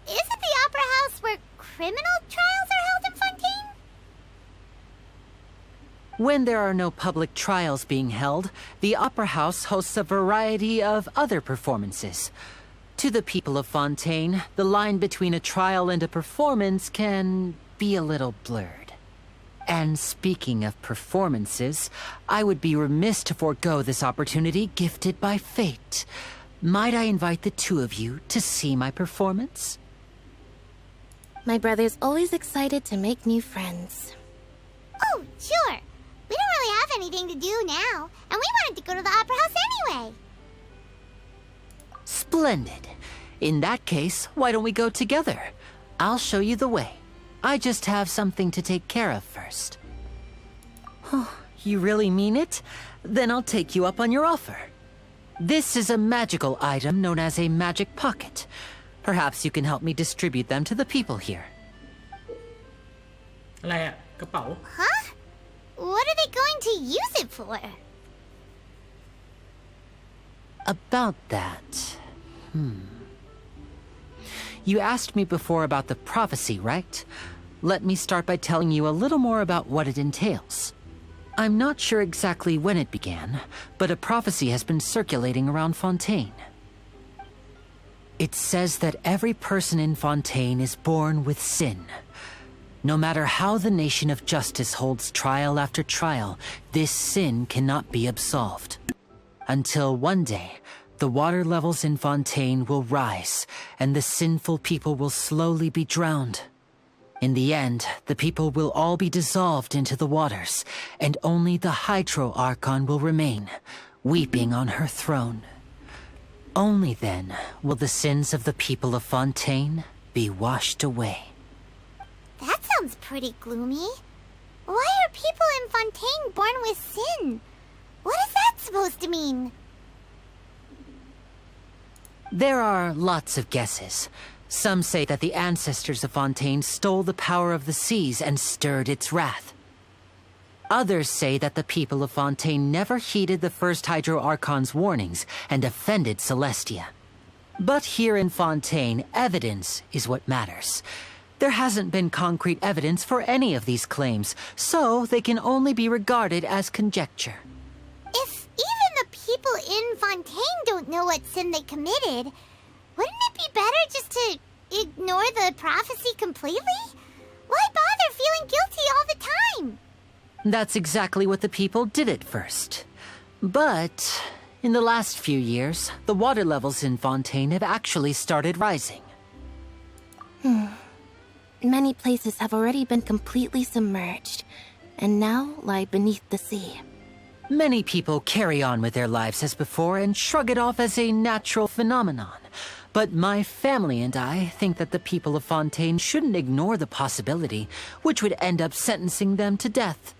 isn't the Opera House where criminal trials are held in Fontaine? When there are no public trials being held, the Opera House hosts a variety of other performances. To the people of Fontaine, the line between a trial and a performance can be a little blurred. And speaking of performances, I would be remiss to forego this opportunity gifted by fate. Might I invite the two of you to see my performance? My brother's always excited to make new friends. Oh, sure. We don't really have anything to do now, and we wanted to go to the Opera House anyway. Splendid. In that case, why don't we go together? I'll show you the way. I just have something to take care of first. Oh, you really mean it? Then I'll take you up on your offer. This is a magical item known as a magic pocket. Perhaps you can help me distribute them to the people here. อะไรอะกระเป๋า Huh? What are they going to use it for? About that... You asked me before about the prophecy, right? Let me start by telling you a little more about what it entails. I'm not sure exactly when it began, but a prophecy has been circulating around Fontaine. It says that every person in Fontaine is born with sin. No matter how the nation of justice holds trial after trial, this sin cannot be absolved. Until one day, the water levels in Fontaine will rise, and the sinful people will slowly be drowned. In the end, the people will all be dissolved into the waters, and only the Hydro Archon will remain, weeping on her throne. Only then will the sins of the people of Fontaine be washed away. That sounds pretty gloomy. Why are people in Fontaine born with sin? What is that supposed to mean? There are lots of guesses. Some say that the ancestors of Fontaine stole the power of the seas and stirred its wrath. Others say that the people of Fontaine never heeded the first Hydro Archon's warnings and offended Celestia. But here in Fontaine, evidence is what matters. There hasn't been concrete evidence for any of these claims, so they can only be regarded as conjecture. If even the people in Fontaine don't know what sin they committed, wouldn't it be better just to ignore the prophecy completely? Why bother feeling guilty all the time? That's exactly what the people did at first. But in the last few years, the water levels in Fontaine have actually started rising. Many places have already been completely submerged, and now lie beneath the sea. Many people carry on with their lives as before and shrug it off as a natural phenomenon. But my family and I think that the people of Fontaine shouldn't ignore the possibility, which would end up sentencing them to death.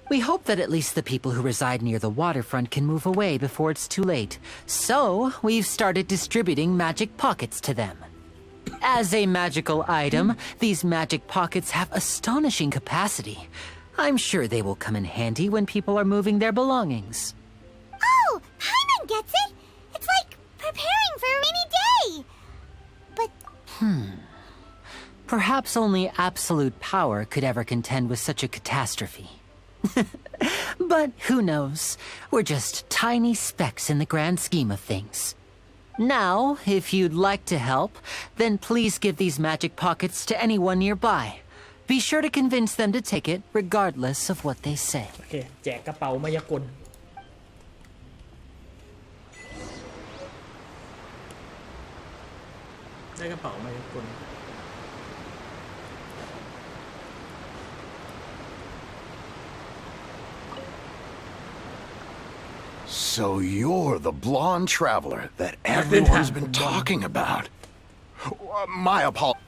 We hope that at least the people who reside near the waterfront can move away before it's too late. So, we've started distributing magic pockets to them. As a magical item, these magic pockets have astonishing capacity. I'm sure they will come in handy when people are moving their belongings. Oh, Paimon gets it! It's like preparing for a rainy day! But... Perhaps only absolute power could ever contend with such a catastrophe. But who knows? We're just tiny specks in the grand scheme of things. Now, if you'd like to help, then please give these magic pockets to anyone nearby. Be sure to convince them to take it, regardless of what they say. โอเคแจกกระเป๋ามายากลได้กระเป๋ามายากล So you're the blonde traveler that everyone's been talking about. My apologies.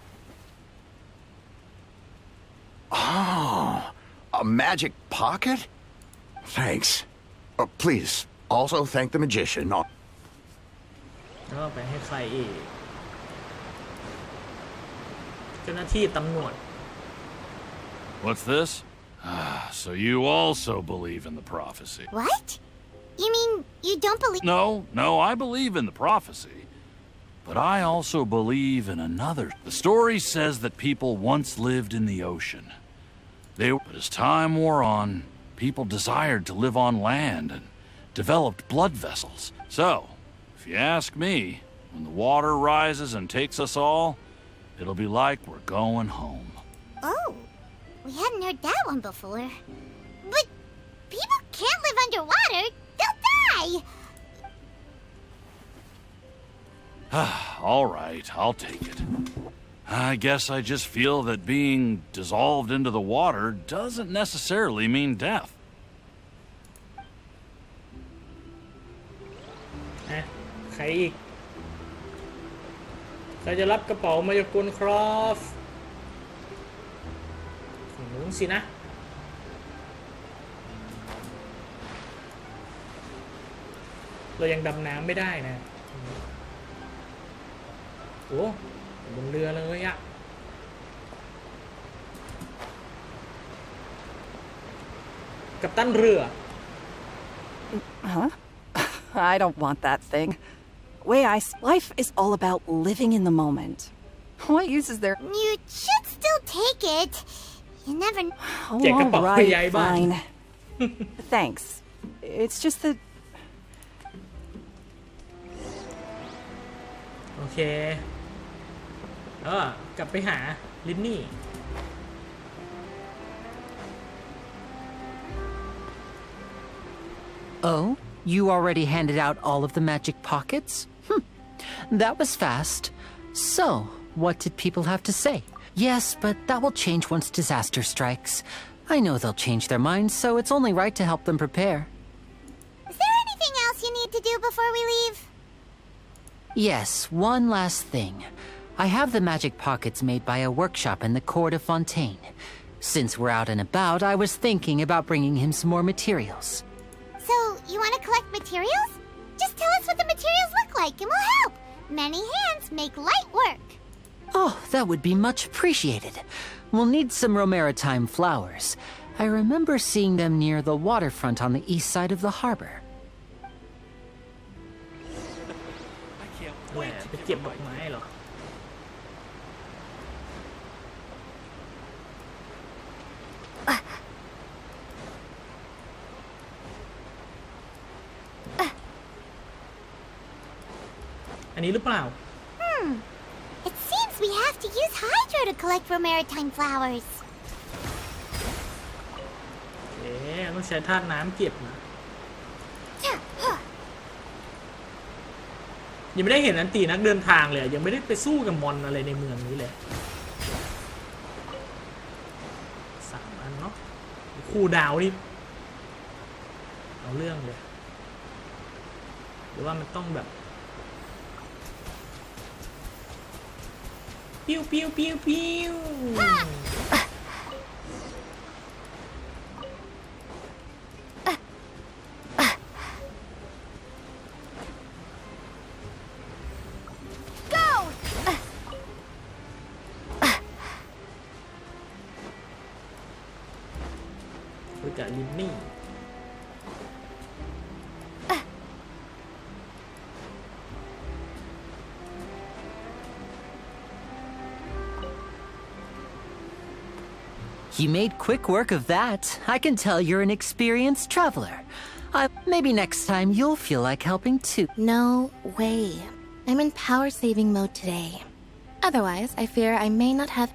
Oh, a magic pocket? Thanks. Please, also thank the magician. ก็ไปให้ใครอีกเจ้าหน้าที่ตำรวจ What's this? So you also believe in the prophecy? What? You mean you don't believe? No, I believe in the prophecy. But I also believe in another. The story says that people once lived in the ocean. But as time wore on, people desired to live on land and developed blood vessels. So, if you ask me, when the water rises and takes us all, it'll be like we're going home. Oh, we hadn't heard that one before. But people can't live underwater. They'll die. All right, I'll take it. I guess I just feel that being dissolved into the water doesn't necessarily mean death. ใครอีกใครจะรับกระเป๋ามายากลครับฝั่งนู้นสินะเรายังดำน้ำไม่ได้นะโอ้บนเรือเลยอะกัปตันเรือ Huh? I don't want that thing. Life is all about living in the moment. What use is there? You should still take it. You never. Oh, all right, fine. Thanks. It's just that. โอเคกลับไปหาลินนี่ Oh, you already handed out all of the magic pockets? That was fast. So, what did people have to say? Yes, but that will change once disaster strikes. I know they'll change their minds, so it's only right to help them prepare. Is there anything else you need to do before we leave? Yes, one last thing. I have the magic pockets made by a workshop in the court of Fontaine. Since we're out and about, I was thinking about bringing him some more materials. So, you want to collect materials? Just tell us what the materials look like and we'll help. Many hands make light work. Oh, that would be much appreciated. We'll need some Romaritime flowers. I remember seeing them near the waterfront on the east side of the harbor. แหมไปเก็บดอกไม้เหรอ อันนี้หรือเปล่า It seems we have to use Hydro to collect Romaritime flowers. ต้องใช้ธาตุน้ำเก็บนะยังไม่ได้เห็นอันตีนักเดินทางเลยยังไม่ได้ไปสู้กับมอนอะไรในเมืองนี้เลย3 อันเนาะคู่ดาวนี่เอาเรื่องเลยหรือว่ามันต้องแบบปิ้วปิ้วปิ้วปิ้วกับลินนี่ You made quick work of that. I can tell you're an experienced traveler. Maybe next time you'll feel like helping too. No way. I'm in power saving mode today. Otherwise, I fear I may not have.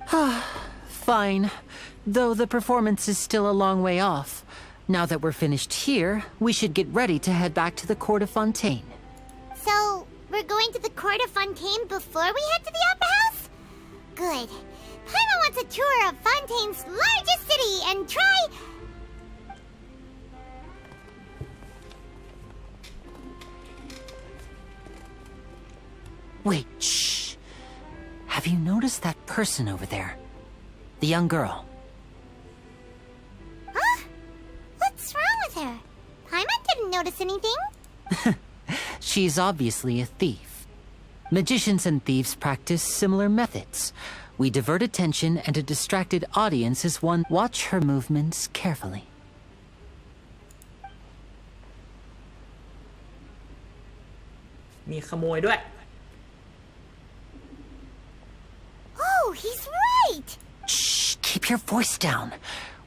Fine. Though the performance is still a long way off. Now that we're finished here, we should get ready to head back to the court of Fontaine. So, we're going to the court of Fontaine before we head to the opera house? Good. Paimon wants a tour of Fontaine's largest city and try... Wait, shh. Have you noticed that person over there? The young girl. Huh? What's wrong with her? Paimon didn't notice anything. She's obviously a thief. Magicians and thieves practice similar methods. We divert attention, and a distracted audience is one. Watch her movements carefully.มีขโมยด้วย Oh, he's right. Shh, keep your voice down.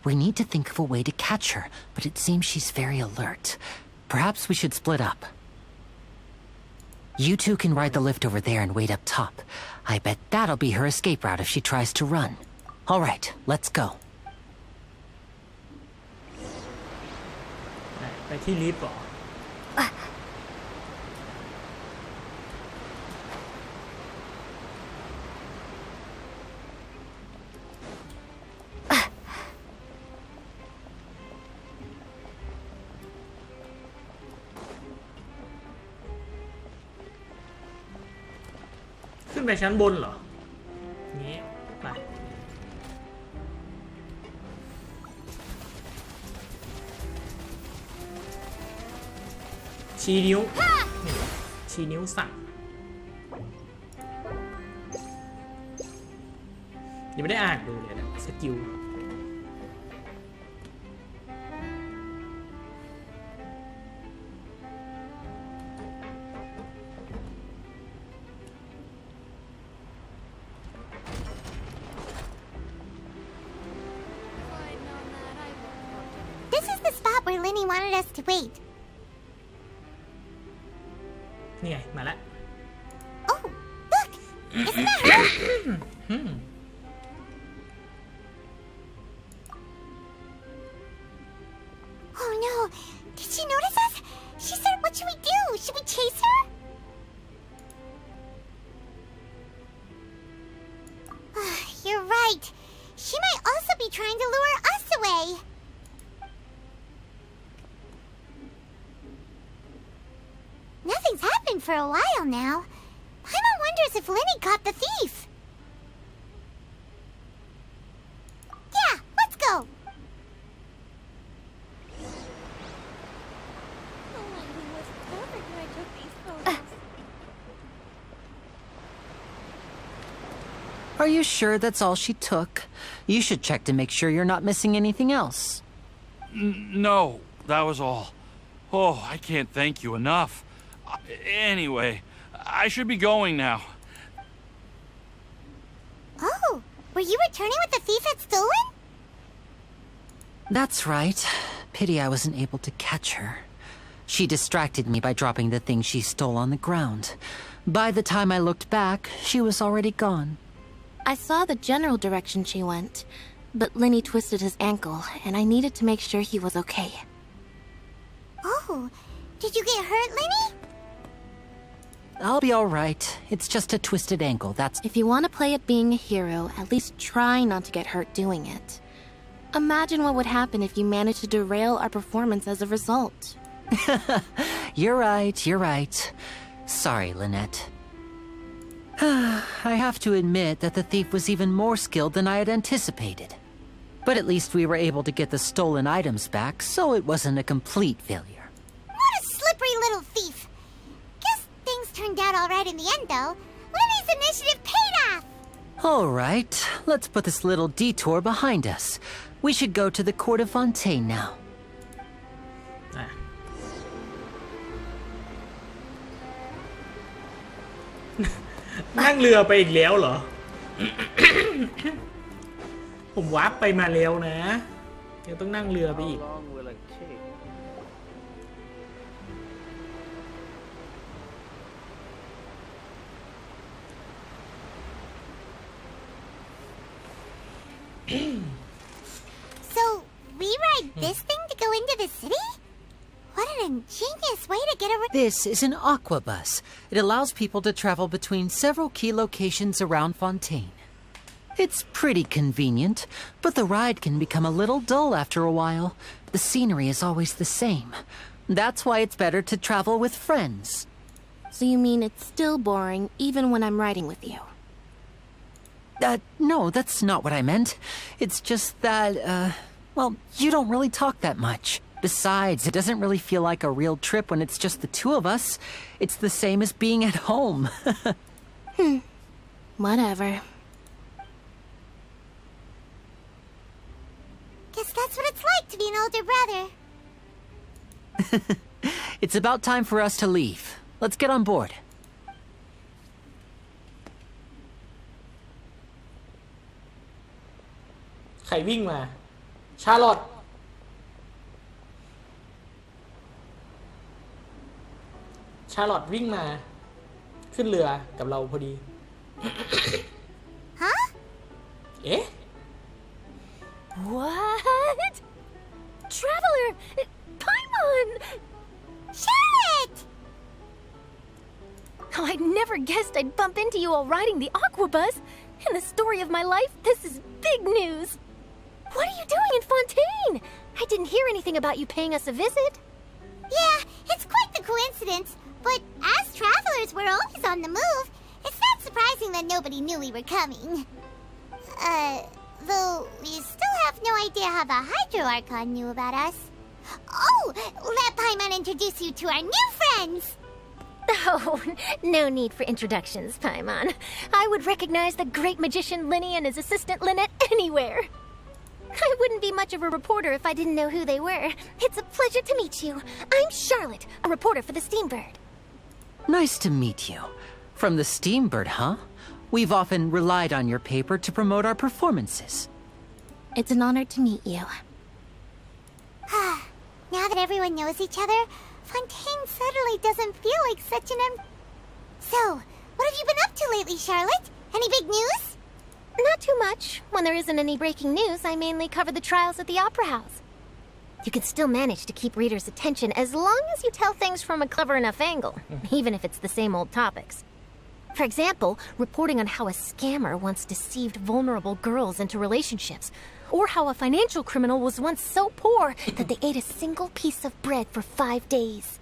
We need to think of a way to catch her, but it seems she's very alert. Perhaps we should split up. You two can ride the lift over there and wait up top. I bet that'll be her escape route if she tries to run. All right, let's go. ไปที่ลิฟต์เหรอ ขึ้นไปชั้นบนเหรอ งี้ ไป ชี้นิ้ว นี่เหรอชี้นิ้วสั่งยังไม่ได้อ่านดูเลยนะสกิล This is the spot where Linny wanted us to wait. นี่ไง มาแล้ว Oh, look! Isn't that her? Oh no! Did she notice us? She said, what should we do? Should we chase her? You're right. She might also be trying to lure us away. Nothing's happened for a while now. Paimon wonders if Linny caught the thief. Yeah, let's go. Are you sure that's all she took? You should check to make sure you're not missing anything else. No, that was all. Oh, I can't thank you enough. Anyway, I should be going now. Oh, were you returning what the thief had stolen? That's right. Pity I wasn't able to catch her. She distracted me by dropping the thing she stole on the ground. By the time I looked back, she was already gone. I saw the general direction she went, but Linny twisted his ankle, and I needed to make sure he was okay. Oh, did you get hurt, Linny? I'll be all right. It's just a twisted ankle, that's... If you want to play at being a hero, at least try not to get hurt doing it. Imagine what would happen if you managed to derail our performance as a result. You're right, you're right. Sorry, Lynette. I have to admit that the thief was even more skilled than I had anticipated. But at least we were able to get the stolen items back, so it wasn't a complete failure. What a slippery little thief! Guess things turned out all right in the end, though. Linny's initiative paid off! All right, let's put this little detour behind us. We should go to the Court of Fontaine now. นั่งเรือไปอีกแล้วเหรอ ผมวาร์ปไปมาแล้วนะยังต้องนั่งเรือไปอีก How long will it take? So, we ride this thing to go into the city? What an ingenious way to get around. This is an aqua bus. It allows people to travel between several key locations around Fontaine. It's pretty convenient, but the ride can become a little dull after a while. The scenery is always the same. That's why it's better to travel with friends. So you mean it's still boring even when I'm riding with you? No, that's not what I meant. It's just that, well, you don't really talk that much. Besides, it doesn't really feel like a real trip when it's just the two of us. It's the same as being at home. Whatever. Guess that's what it's like to be an older brother. It's about time for us to leave. Let's get on board. Khải Vinh mà. Charlotte. Charlotte วิ่งมา ขึ้นเรือกับเราพอดี Huh? เอ๊ะ What? Traveler! Paimon! Charlotte! Oh, I never guessed I'd bump into you while riding the Aquabus. In the story of my life, this is big news. What are you doing in Fontaine? I didn't hear anything about you paying us a visit. Yeah, it's quite the coincidence. But as travelers, we're always on the move. It's not surprising that nobody knew we were coming. Though we still have no idea how the Hydro Archon knew about us. Oh, let Paimon introduce you to our new friends! Oh, no need for introductions, Paimon. I would recognize the great magician Linny and his assistant Lynette anywhere. I wouldn't be much of a reporter if I didn't know who they were. It's a pleasure to meet you. I'm Charlotte, a reporter for the Steambird. Nice to meet you. From the Steambird, huh? We've often relied on your paper to promote our performances. It's an honor to meet you. Now that everyone knows each other, Fontaine suddenly doesn't feel like such an So, what have you been up to lately, Charlotte? Any big news? Not too much. When there isn't any breaking news, I mainly cover the trials at the Opera House. You can still manage to keep readers' attention as long as you tell things from a clever enough angle, even if it's the same old topics. For example, reporting on how a scammer once deceived vulnerable girls into relationships, or how a financial criminal was once so poor that they ate a single piece of bread for 5 days.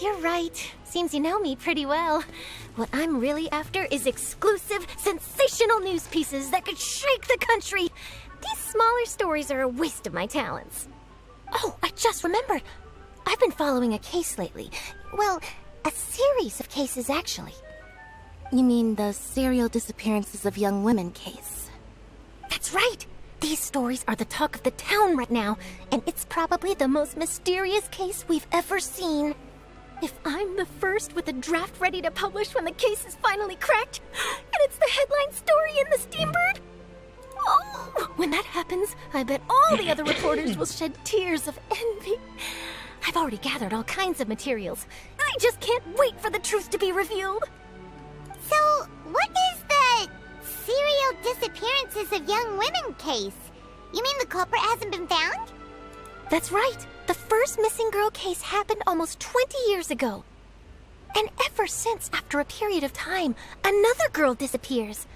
You're right. Seems you know me pretty well. What I'm really after is exclusive, sensational news pieces that could shake the country. These smaller stories are a waste of my talents. Oh, I just remembered. I've been following a case lately. Well, a series of cases, actually. You mean the serial disappearances of young women case? That's right. These stories are the talk of the town right now, and it's probably the most mysterious case we've ever seen. If I'm the first with a draft ready to publish when the case is finally cracked, and it's the headline story in the Steambird, oh, when that happens, I bet all the other reporters will shed tears of envy. I've already gathered all kinds of materials. I just can't wait for the truth to be revealed. So, what is the serial disappearances of young women case? You mean the culprit hasn't been found? That's right. The first missing girl case happened almost 20 years ago. And ever since, after a period of time, another girl disappears.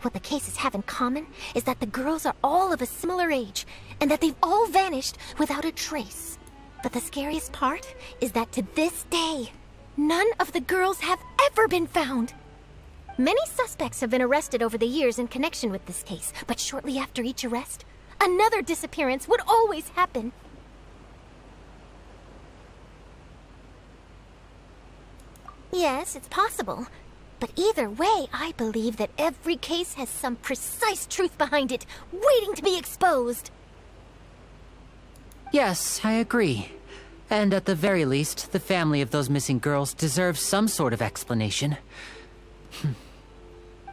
What the cases have in common is that the girls are all of a similar age, and that they've all vanished without a trace. But the scariest part is that to this day, none of the girls have ever been found. Many suspects have been arrested over the years in connection with this case, but shortly after each arrest, another disappearance would always happen. Yes, it's possible. But either way, I believe that every case has some precise truth behind it, waiting to be exposed. Yes, I agree. And at the very least, the family of those missing girls deserves some sort of explanation.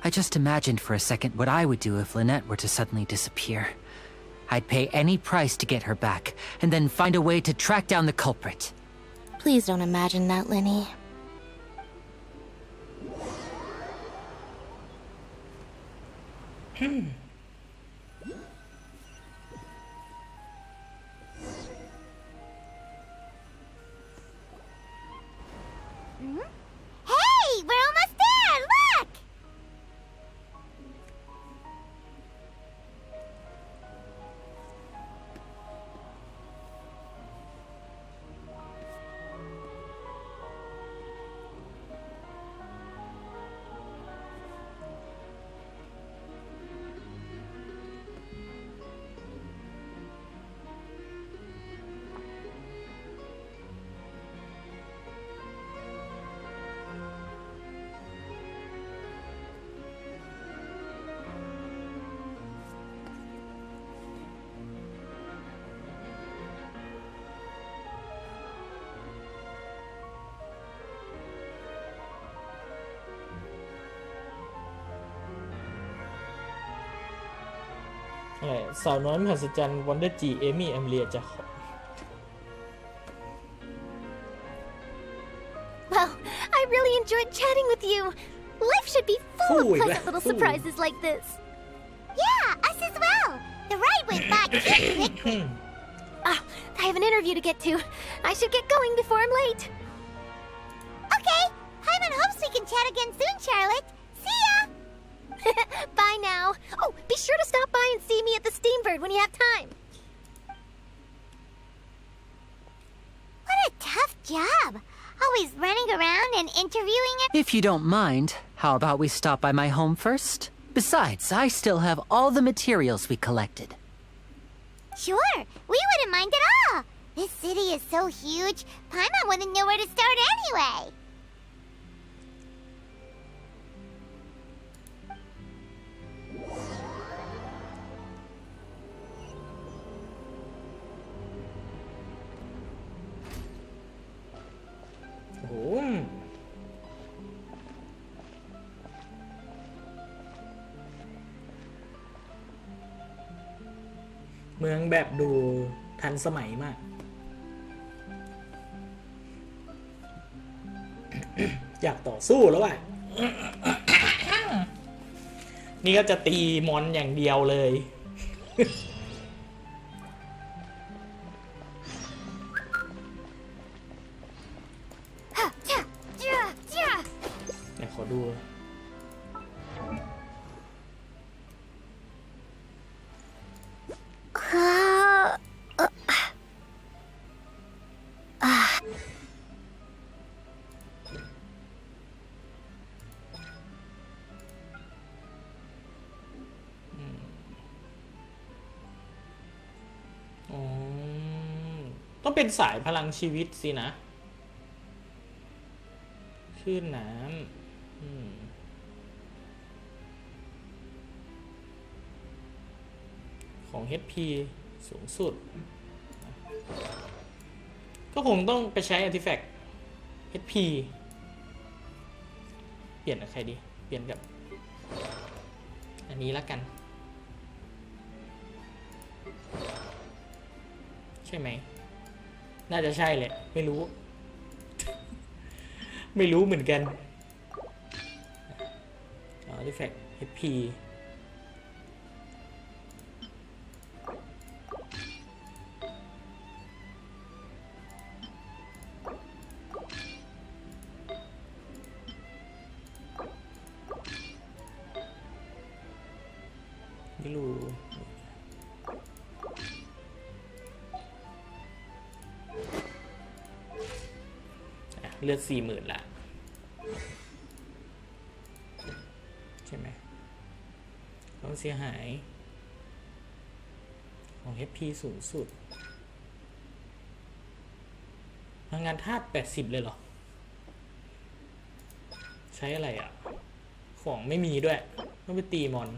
I just imagined for a second what I would do if Lynette were to suddenly disappear. I'd pay any price to get her back, and then find a way to track down the culprit. Please don't imagine that, Linny. Hey, we're almost there! Look! อะไรสาวน้อยมหัศจรรย์วันเดอร์จีเอมี่แอมเลียจะ Well, I really enjoyed chatting with you. Life should be full of pleasant little surprises like this. Yeah, us as well. The ride went by quickly. I have an interview to get to. I should get going before I'm late. Okay. Paimon hopes we can chat again soon, Charlotte. See ya. Bye now. Oh, be sure to stop by and see me at the Steambird when you have time. What a tough job. Always running around and interviewing it. If you don't mind, how about we stop by my home first? Besides, I still have all the materials we collected. Sure, we wouldn't mind at all. This city is so huge, Paimon wouldn't know where to start anyway. Oh. เมืองแบบดูทันสมัยมาก อยากต่อสู้แล้วอ่ะ นี่ก็จะตีมอนอย่างเดียวเลย เดี๋ยวขอดู ต้องเป็นสายพลังชีวิตสินะคลื่นน้ำของ HP สูงสุด ก็คงต้องไปใช้ Artifact HP เปลี่ยนกับใครดี เปลี่ยนกับ อันนี้ละกัน ใช่ไหม น่าจะใช่แหละ ไม่รู้ ไม่รู้เหมือนกัน Artifact HP ไม่รู้ เลือด40,000ละใช่ไหมความเสียหายของ HP สูงสุดพลังงานธาตุ80เลยเหรอ ใช้อะไรอ่ะ ของไม่มีด้วย ต้องไปตีมอน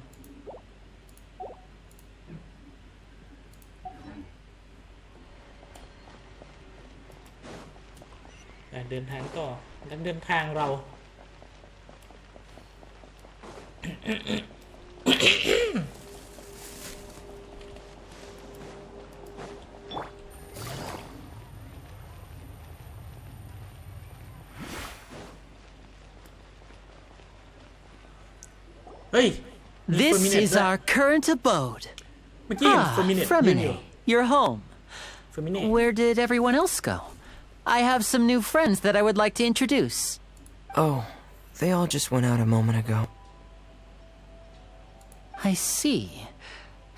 เดินทางต่อนักเดินทางเรา เฮ้ย This is our current abode. เมื่อกี้ Fremine, you're home. Where did everyone else go? I have some new friends that I would like to introduce. Oh, they all just went out a moment ago. I see.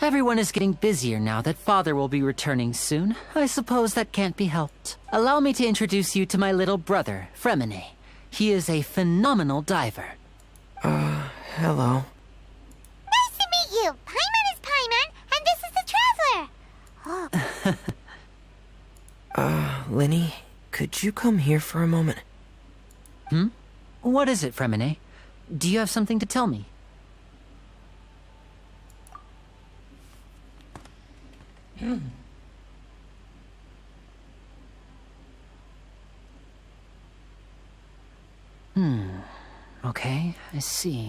Everyone is getting busier now that Father will be returning soon. I suppose that can't be helped. Allow me to introduce you to my little brother, Fremine. He is a phenomenal diver. Hello. Nice to meet you. Paimon is Paimon, and this is the Traveler. Lenny, could you come here for a moment? What is it, Fremine? Do you have something to tell me? Okay, I see.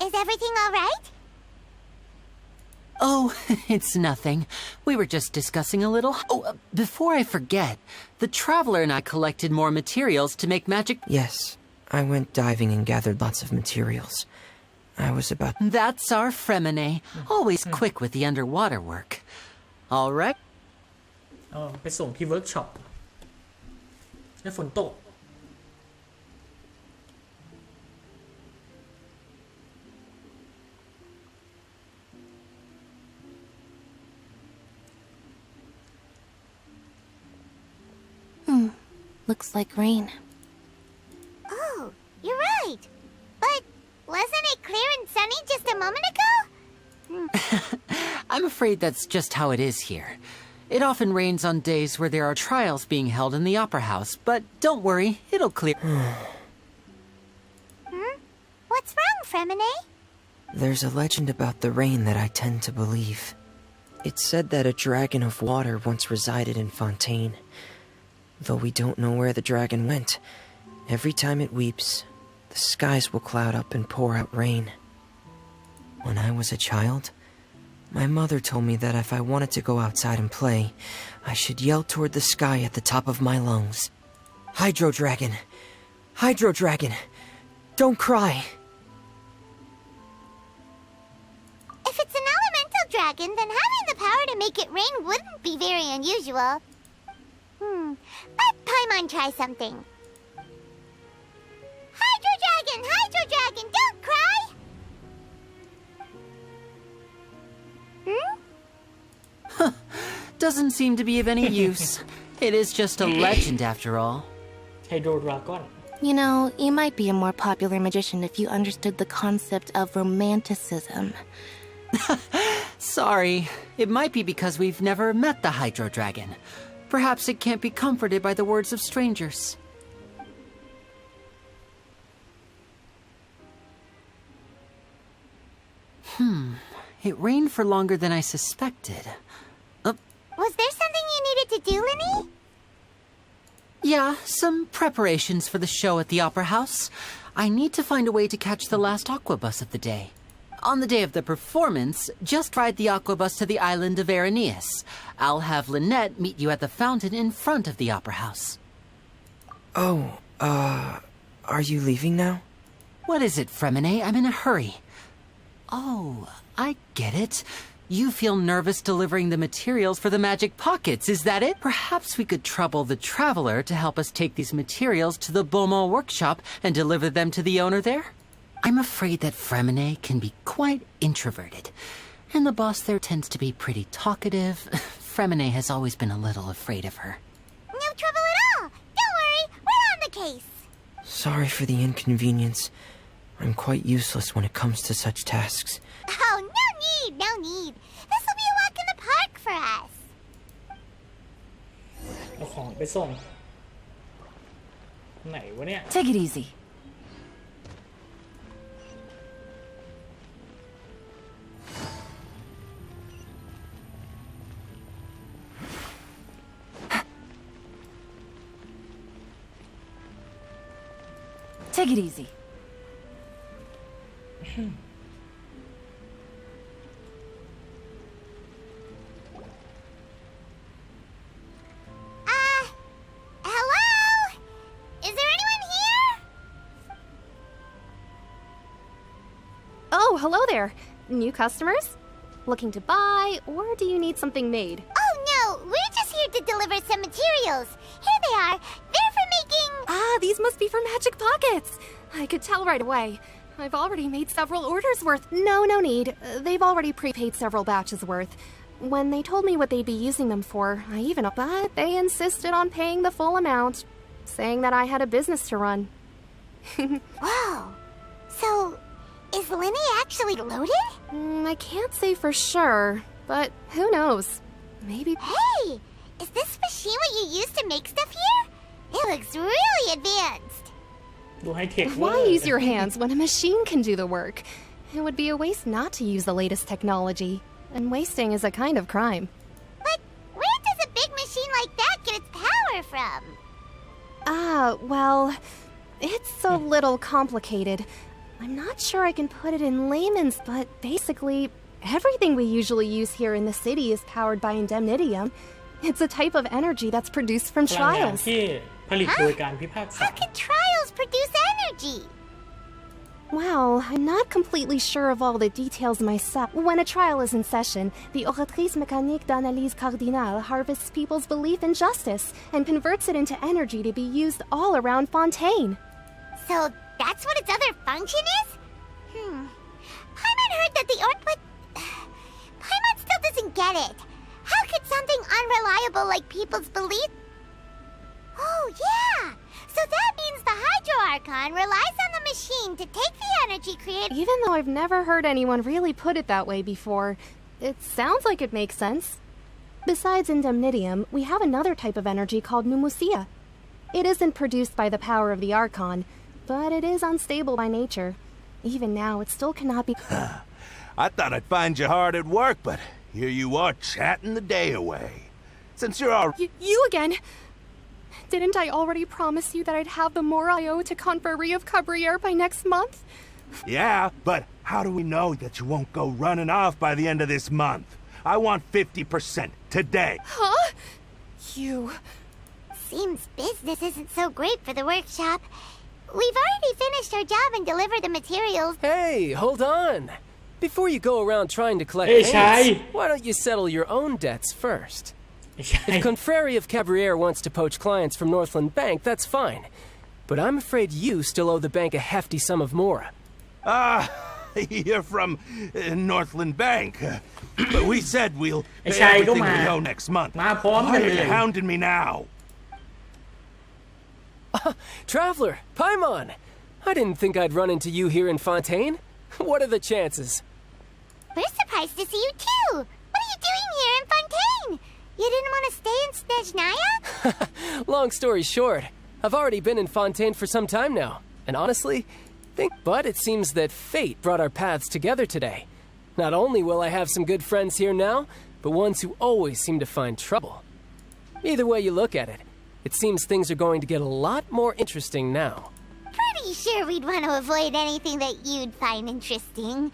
Is everything all right? Oh, it's nothing. We were just discussing a little. Oh, before I forget, the Traveler and I collected more materials to make magic. Yes, I went diving and gathered lots of materials. I was about... That's our Fremine, always quick with the underwater work. All right. ไปส่งที่เวิร์กช็อปแล้วฝนตก Looks like rain. Oh, you're right. But wasn't it clear and sunny just a moment ago? I'm afraid that's just how it is here. It often rains on days where there are trials being held in the Opera House, but don't worry, it'll clear. What's wrong, Fremine? There's a legend about the rain that I tend to believe. It's said that a dragon of water once resided in Fontaine. Though we don't know where the dragon went, every time it weeps, the skies will cloud up and pour out rain. When I was a child, my mother told me that if I wanted to go outside and play, I should yell toward the sky at the top of my lungs. Hydro Dragon! Hydro Dragon! Don't cry! If it's an elemental dragon, then having the power to make it rain wouldn't be very unusual. Let Paimon try something. Hydro Dragon, don't cry! Doesn't seem to be of any use. It is just a legend after all. Hydro Dragon. You know, you might be a more popular magician if you understood the concept of romanticism. Sorry, it might be because we've never met the Hydro Dragon. Perhaps it can't be comforted by the words of strangers. It rained for longer than I suspected. Was there something you needed to do, Linny? Yeah, some preparations for the show at the Opera House. I need to find a way to catch the last aqua bus of the day. On the day of the performance, just ride the aqua bus to the island of Araneus. I'll have Lynette meet you at the fountain in front of the Opera House. Oh, are you leaving now? What is it, Fremine? I'm in a hurry. Oh, I get it. You feel nervous delivering the materials for the magic pockets, is that it? Perhaps we could trouble the Traveler to help us take these materials to the Beaumont workshop and deliver them to the owner there? I'm afraid that Fremine can be quite introverted, and the boss there tends to be pretty talkative. Fremine has always been a little afraid of her. No trouble at all. Don't worry, we're on the case. Sorry for the inconvenience. I'm quite useless when it comes to such tasks. Oh, no need. This will be a walk in the park for us. เอาของไปส่งไหนวะเนี่ย Take it easy. Take it easy. Hello? Is there anyone here? Oh, hello there. New customers? Looking to buy, or do you need something made? Oh, no. We're just here to deliver some materials. Here they are. They're for making... Ah, these must be for Magic Pockets. I could tell right away. I've already made several orders worth. No need. They've already prepaid several batches worth. When they told me what they'd be using them for, I even... But they insisted on paying the full amount, saying that I had a business to run. Whoa. So, is Linny actually loaded? I can't say for sure, but who knows? Maybe... Hey! Is this machine what you use to make stuff here? It looks really advanced. Why use your hands when a machine can do the work? It would be a waste not to use the latest technology. And wasting is a kind of crime. But where does a big machine like that get its power from? Well, it's a little complicated. I'm not sure I can put it in layman's, but basically, Everything we usually use here in the city is powered by indemnitium. It's a type of energy that's produced from พลังงาน trials. ที่ผลิตโดยการพิพากษา How can trials produce energy? Well, I'm not completely sure of all the details myself. When a trial is in session, the Oratrice Mécanique d'Analyse Cardinale harvests people's belief in justice and converts it into energy to be used all around Fontaine. So that's what its other function is? Paimon heard that the Paimon still doesn't get it. How could something unreliable like people's belief... Oh, yeah! So that means the Hydro Archon relies on the machine to take the energy created... Even though I've never heard anyone really put it that way before, it sounds like it makes sense. Besides indemnitium, we have another type of energy called pneumosia. It isn't produced by the power of the Archon, but it is unstable by nature. Even now, it still cannot be... I thought I'd find you hard at work, but here you are chatting the day away. Since you're all... You again! Didn't I already promise you that I'd have the more I owe to Confrérie of Cabriere by next month? Yeah, but how do we know that you won't go running off by the end of this month? I want 50% today. Huh? You... Seems business isn't so great for the workshop. We've already finished our job and delivered the materials. Hey, hold on. Before you go around trying to collect Hey, payments, Shai. why don't you settle your own debts first? If Confrérie of Cabriere wants to poach clients from Northland Bank, that's fine. But I'm afraid you still owe the bank a hefty sum of mora. You're from Northland Bank. But we said we'll pay Shai, everything go we ma. owe next month. Ma, prom Whyกัน are เล you ย hounding me now? Traveler, Paimon! I didn't think I'd run into you here in Fontaine. What are the chances? We're surprised to see you too. What are you doing here in Fontaine? You didn't want to stay in Snezhnaya? Long story short, I've already been in Fontaine for some time now. And honestly, but it seems that fate brought our paths together today. Not only will I have some good friends here now, but ones who always seem to find trouble. Either way you look at it, it seems things are going to get a lot more interesting now. Pretty sure we'd want to avoid anything that you'd find interesting.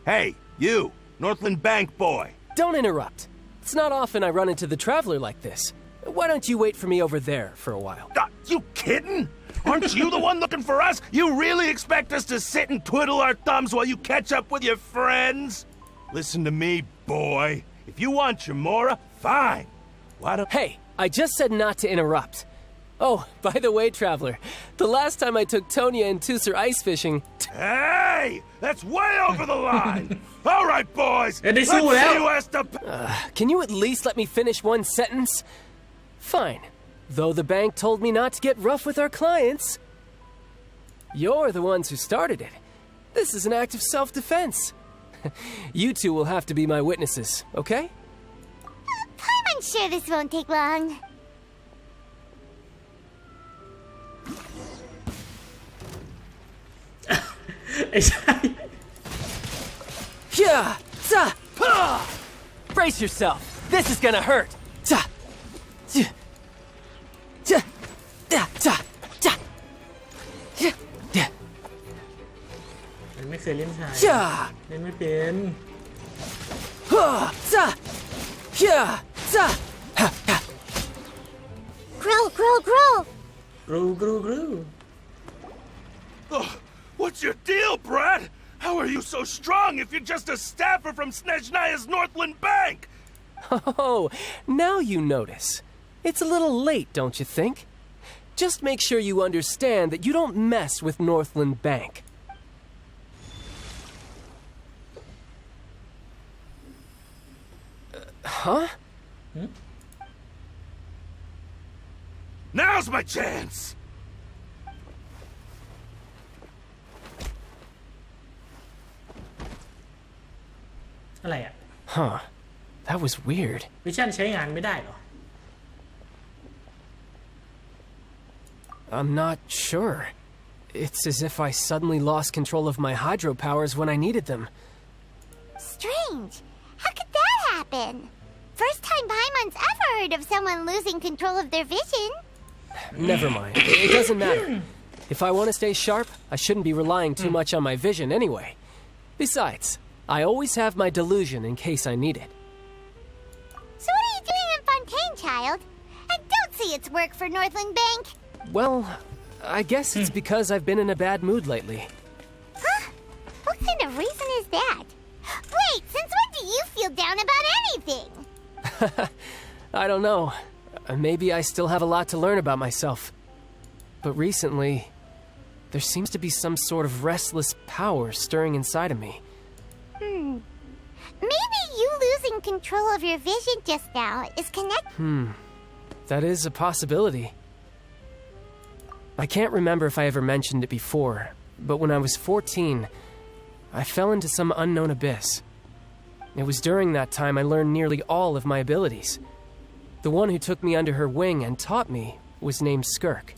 Hey, you, Northland Bank boy. Don't interrupt. It's not often I run into the Traveler like this. Why don't you wait for me over there for a while? You kidding? Aren't you the one looking for us? You really expect us to sit and twiddle our thumbs while you catch up with your friends? Listen to me, boy. If you want your mora, fine. Why don't... Hey, I just said not to interrupt. Oh, by the way, Traveler, the last time I took Tonya and Tusser ice fishing... Hey! That's way over the line! All right, boys! Let'sสู้ see แล้ว who has to... Can you at least let me finish one sentence? Fine. Though the bank told me not to get rough with our clients. You're the ones who started it. This is an act of self-defense. You two will have to be my witnesses, okay? I'm sure this won't take long. Yeah! Ta! Ha! Brace yourself. This is gonna hurt. Ta! Ta! Ta! Ta! Ta! Ta! ไม่เคยเล่นชาย Yeah! เล่นไม่เป็น Ha! Ta! Yeah! Ta! Ha! Ha! Grow, grow, grow! กรูกรูกรู What's your deal, Brad? How are you so strong if you're just a staffer from Snezhnaya's Northland Bank? Oh, now you notice. It's a little late, don't you think? Just make sure you understand that you don't mess with Northland Bank. Huh? Now's my chance! Huh. That was weird. วิชั่นใช้งานไม่ได้เหรอ I'm not sure. It's as if I suddenly lost control of my hydro powers when I needed them. Strange. How could that happen? First time Paimon's ever heard of someone losing control of their vision. Never mind. It doesn't matter. If I want to stay sharp, I shouldn't be relying too much on my vision anyway. Besides, I always have my delusion in case I need it. So what are you doing in Fontaine, child? I don't see it's work for Northland Bank. Well, I guess it's because I've been in a bad mood lately. Huh? What kind of reason is that? Wait, since when do you feel down about anything? I don't know. Maybe I still have a lot to learn about myself. But recently, there seems to be some sort of restless power stirring inside of me. Maybe you losing control of your vision just now is connected. That is a possibility. I can't remember if I ever mentioned it before, but when I was 14, I fell into some unknown abyss. It was during that time I learned nearly all of my abilities. The one who took me under her wing and taught me was named Skirk.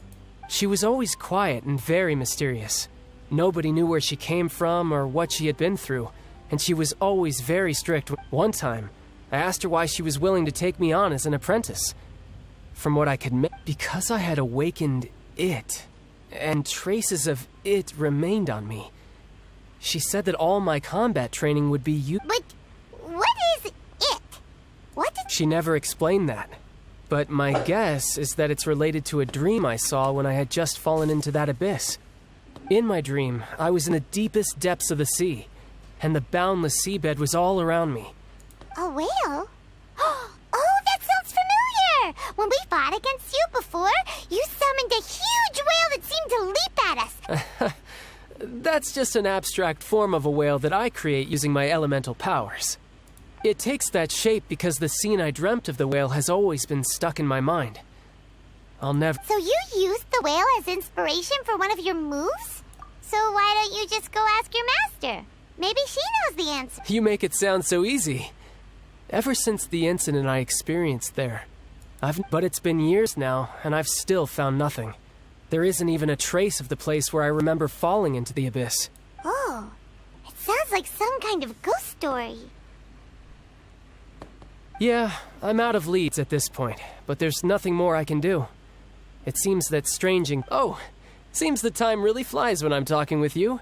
She was always quiet and very mysterious. Nobody knew where she came from or what she had been through, and she was always very strict. One time, I asked her why she was willing to take me on as an apprentice. From what I could make, because I had awakened it, and traces of it remained on me. She said that all my combat training would be But what is it? What did She never explained that. But my guess is that it's related to a dream I saw when I had just fallen into that abyss. In my dream, I was in the deepest depths of the sea, and the boundless seabed was all around me. A whale? Oh, that sounds familiar! When we fought against you before, you summoned a huge whale that seemed to leap at us. That's just an abstract form of a whale that I create using my elemental powers. It takes that shape because the scene I dreamt of the whale has always been stuck in my mind. I'll never... So you used the whale as inspiration for one of your moves? So why don't you just go ask your master? Maybe she knows the answer. You make it sound so easy. Ever since the incident I experienced there, But it's been years now, and I've still found nothing. There isn't even a trace of the place where I remember falling into the abyss. Oh, it sounds like some kind of ghost story. Yeah, I'm out of leads at this point, but there's nothing more I can do. It seems that seems the time really flies when I'm talking with you.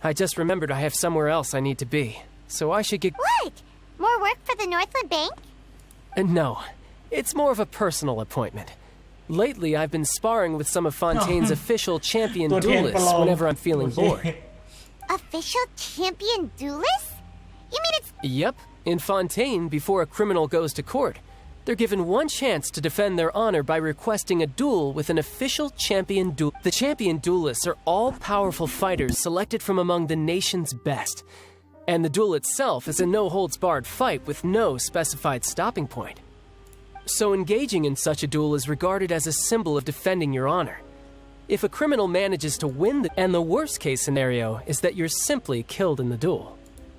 I just remembered I have somewhere else I need to be, so I should get... What? More work for the Northland Bank? No, it's more of a personal appointment. Lately, I've been sparring with some of Fontaine's official champion duelists whenever I'm feeling bored. Official champion duelists? You mean it's... Yep. In Fontaine, before a criminal goes to court, they're given one chance to defend their honor by requesting a duel with an official champion duel. The champion duelists are all-powerful fighters selected from among the nation's best. And the duel itself is a no-holds-barred fight with no specified stopping point. So engaging in such a duel is regarded as a symbol of defending your honor. If a criminal manages to win and the worst-case scenario is that you're simply killed in the duel.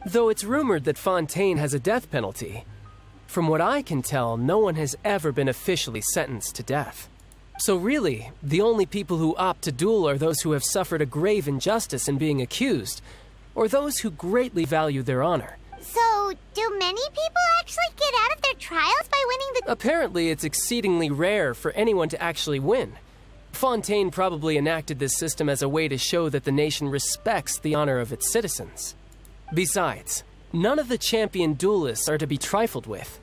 Though it's rumored that Fontaine has a death penalty, from what I can tell, no one has ever been officially sentenced to death. So really, the only people who opt to duel are those who have suffered a grave injustice in being accused, or those who greatly value their honor. So, do many people actually get out of their trials by winning the... Apparently, it's exceedingly rare for anyone to actually win. Fontaine probably enacted this system as a way to show that the nation respects the honor of its citizens. Besides, none of the champion duelists are to be trifled with,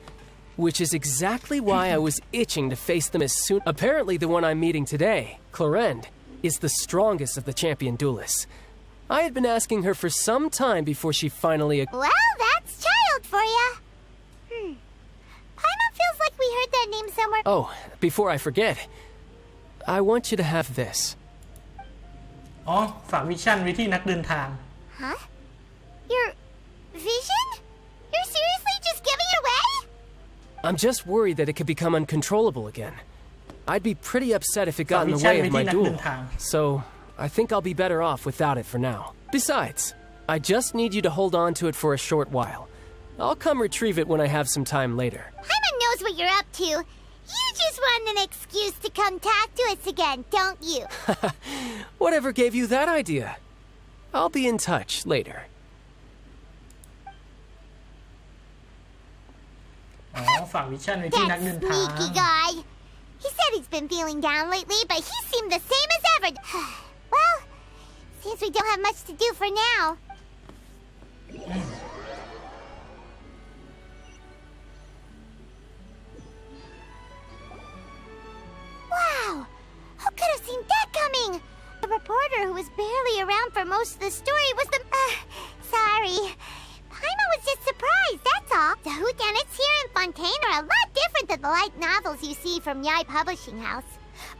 which is exactly why I was itching to face them as soon. Apparently, the one I'm meeting today, Clorinde, is the strongest of the champion duelists. I had been asking her for some time before she finally... Well, that's child for ya. Paimon feels like we heard that name somewhere. Oh, before I forget, I want you to have this. อ๋อฝากวิชั่นไว้ที่นักเดินทาง Huh? Your vision? You're seriously just giving it away? I'm just worried that it could become uncontrollable again. I'd be pretty upset if it got in the way of my duel. So, I think I'll be better off without it for now. Besides, I just need you to hold on to it for a short while. I'll come retrieve it when I have some time later. Paimon knows what you're up to. You just want an excuse to come talk to us again, don't you? Whatever gave you that idea? I'll be in touch later. อ๋อฝากวิชั่นไว้ที่นักเดินทาง Sneaky guy. He said he's been feeling down lately, but he seemed the same as ever. Well, seems we don't have much to do for now. Wow! Who could have seen that coming? The reporter who was barely around for most of the story was the... sorry. Paimon was just surprised, that's all. The whodunits here in Fontaine are a lot different than the light novels you see from Yai Publishing House.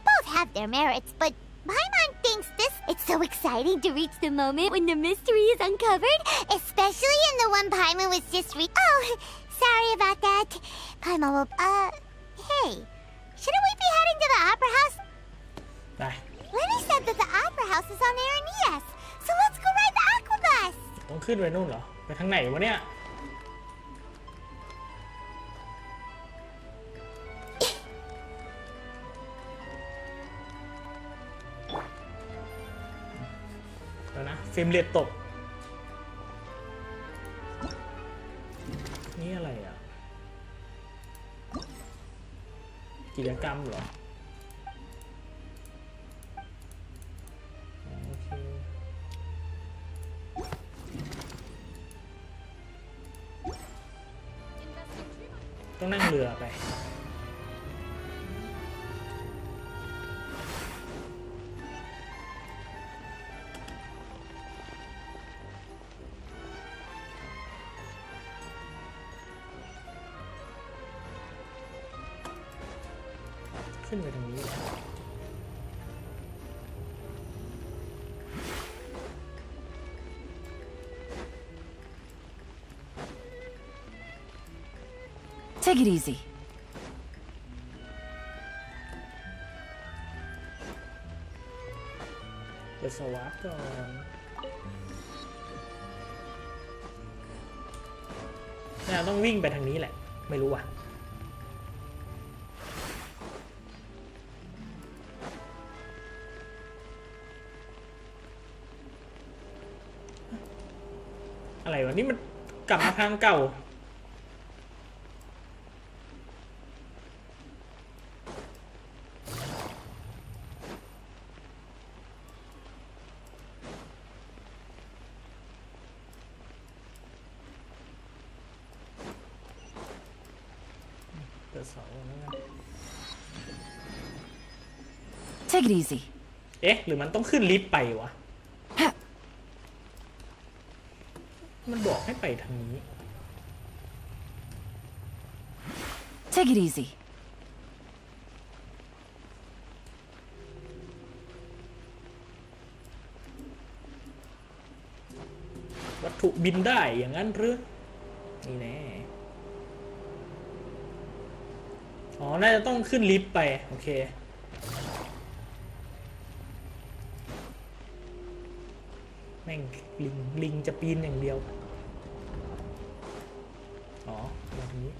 Both have their merits, but Paimon thinks this... It's so exciting to reach the moment when the mystery is uncovered, especially in the one Paimon was just Oh, sorry about that. Paimon will... hey, shouldn't we be heading to the Opera House? ไป Lenny said that the Opera House is on Aeneas, so let's go ride the Aqua Bus. ต้องขึ้นไปนู่นเหรอ ไปทางไหนวะเนี่ย แล้วนะเฟรมเรทตก นี่อะไรอ่ะ กิจกรรมเหรอ โอเค ต้องนั่งเรือไป ขึ้นไปทางนี้ Take it easy. เดี๋ยวสวาปก่อนเนี่ยต้องวิ่งไปทางนี้แหละ ไม่รู้อ่ะ อะไรวะ นี่มันกลับมาทางเก่า Take it easy. เอ๊ะ หรือมันต้องขึ้นลิฟต์ไปวะ มันบอกให้ไปทางนี้ Take it easy. วัตถุบินได้อย่างนั้นหรือ นี่แน่ อ๋อ น่าจะต้องขึ้นลิฟต์ไป โอเค แม่งลิงจะปีนอย่างเดียว อ๋อมาตรงนี้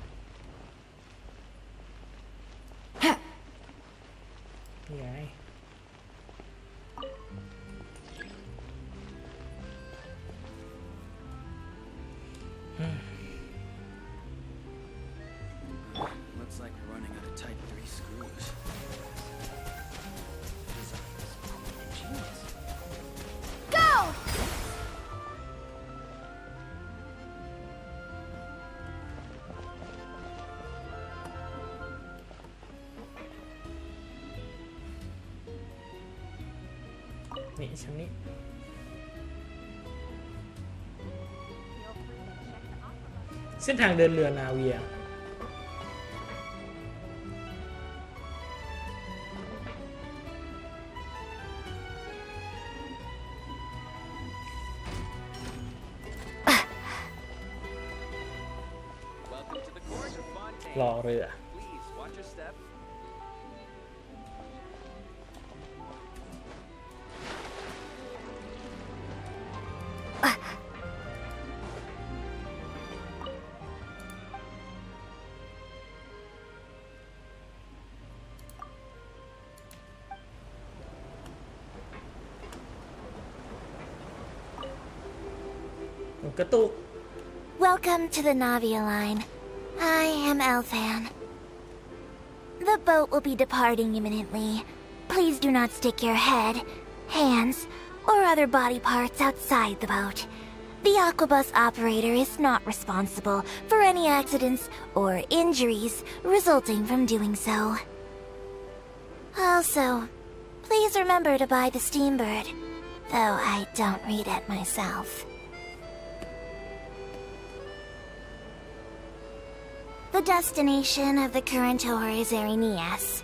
นี่ไง Looks like we're running out of type 3 screws. Go! นี่ชั้นนี้ เส้นทางเดินเรือนาเวีย Welcome to the court of Fontaine. รอเรือ Please watch your step. กระตุก Welcome to the Navia line. I am Elfan. The boat will be departing imminently. Please do not stick your head, hands, or other body parts outside the boat. The Aquabus operator is not responsible for any accidents or injuries resulting from doing so. Also, please remember to buy the Steambird, though I don't read it myself. The destination of the current tour is Erinias.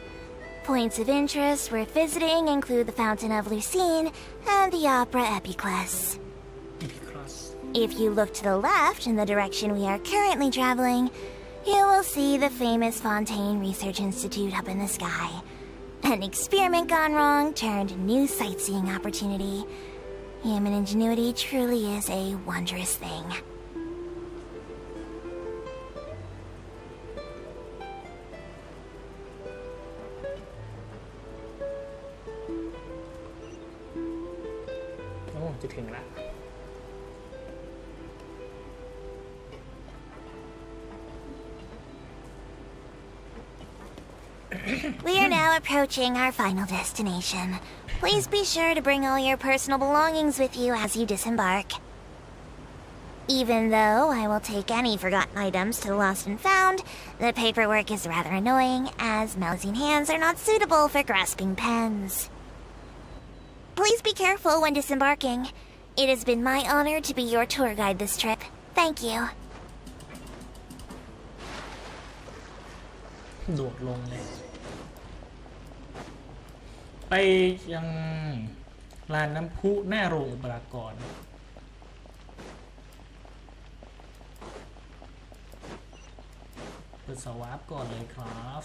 Points of interest worth visiting include the Fountain of Lucine and the Opera Epiclese. If you look to the left in the direction we are currently traveling, you will see the famous Fontaine Research Institute up in the sky. An experiment gone wrong turned new sightseeing opportunity. Human ingenuity truly is a wondrous thing. Oh, จะถึงละ We are now approaching our final destination. Please be sure to bring all your personal belongings with you as you disembark. Even though I will take any forgotten items to the lost and found, the paperwork is rather annoying, as Melusine hands are not suitable for grasping pens. Please be careful when disembarking. It has been my honor to be your tour guide this trip. Thank you. โดดลงเลย ไปยังลานน้ำพุหน้าโรงอุปกรณ์เปิดสวาปก่อนเลยครับ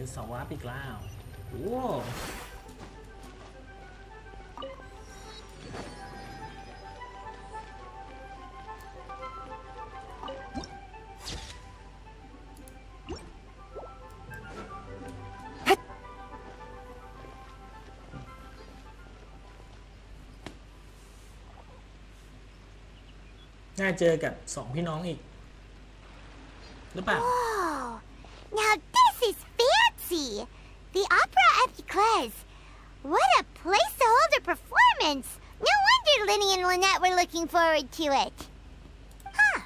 จะสวาปอีกแล้วโอ้น่าเจอกับสองพี่น้องอีกหรือเปล่า Whoa! Now this is fancy! The Opera Epiclese. What a place to hold a performance! No wonder Linny and Lynette were looking forward to it. Huh.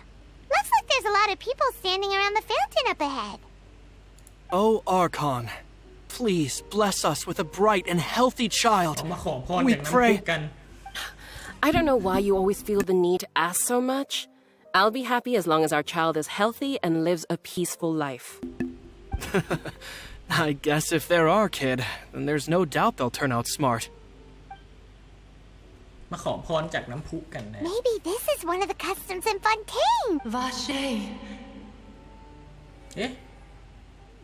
Looks like there's a lot of people standing around the fountain up ahead. Oh, Archon, please bless us with a bright and healthy child. มาขอพร We จากน้ำพุ pray. กัน I don't know why you always feel the need to ask so much. I'll be happy as long as our child is healthy and lives a peaceful life. I guess if they're our kid, then there's no doubt they'll turn out smart. มาขอพรจากน้ำพุกันนะ Maybe this is one of the customs in Fontaine. Vache. เอ๊ะ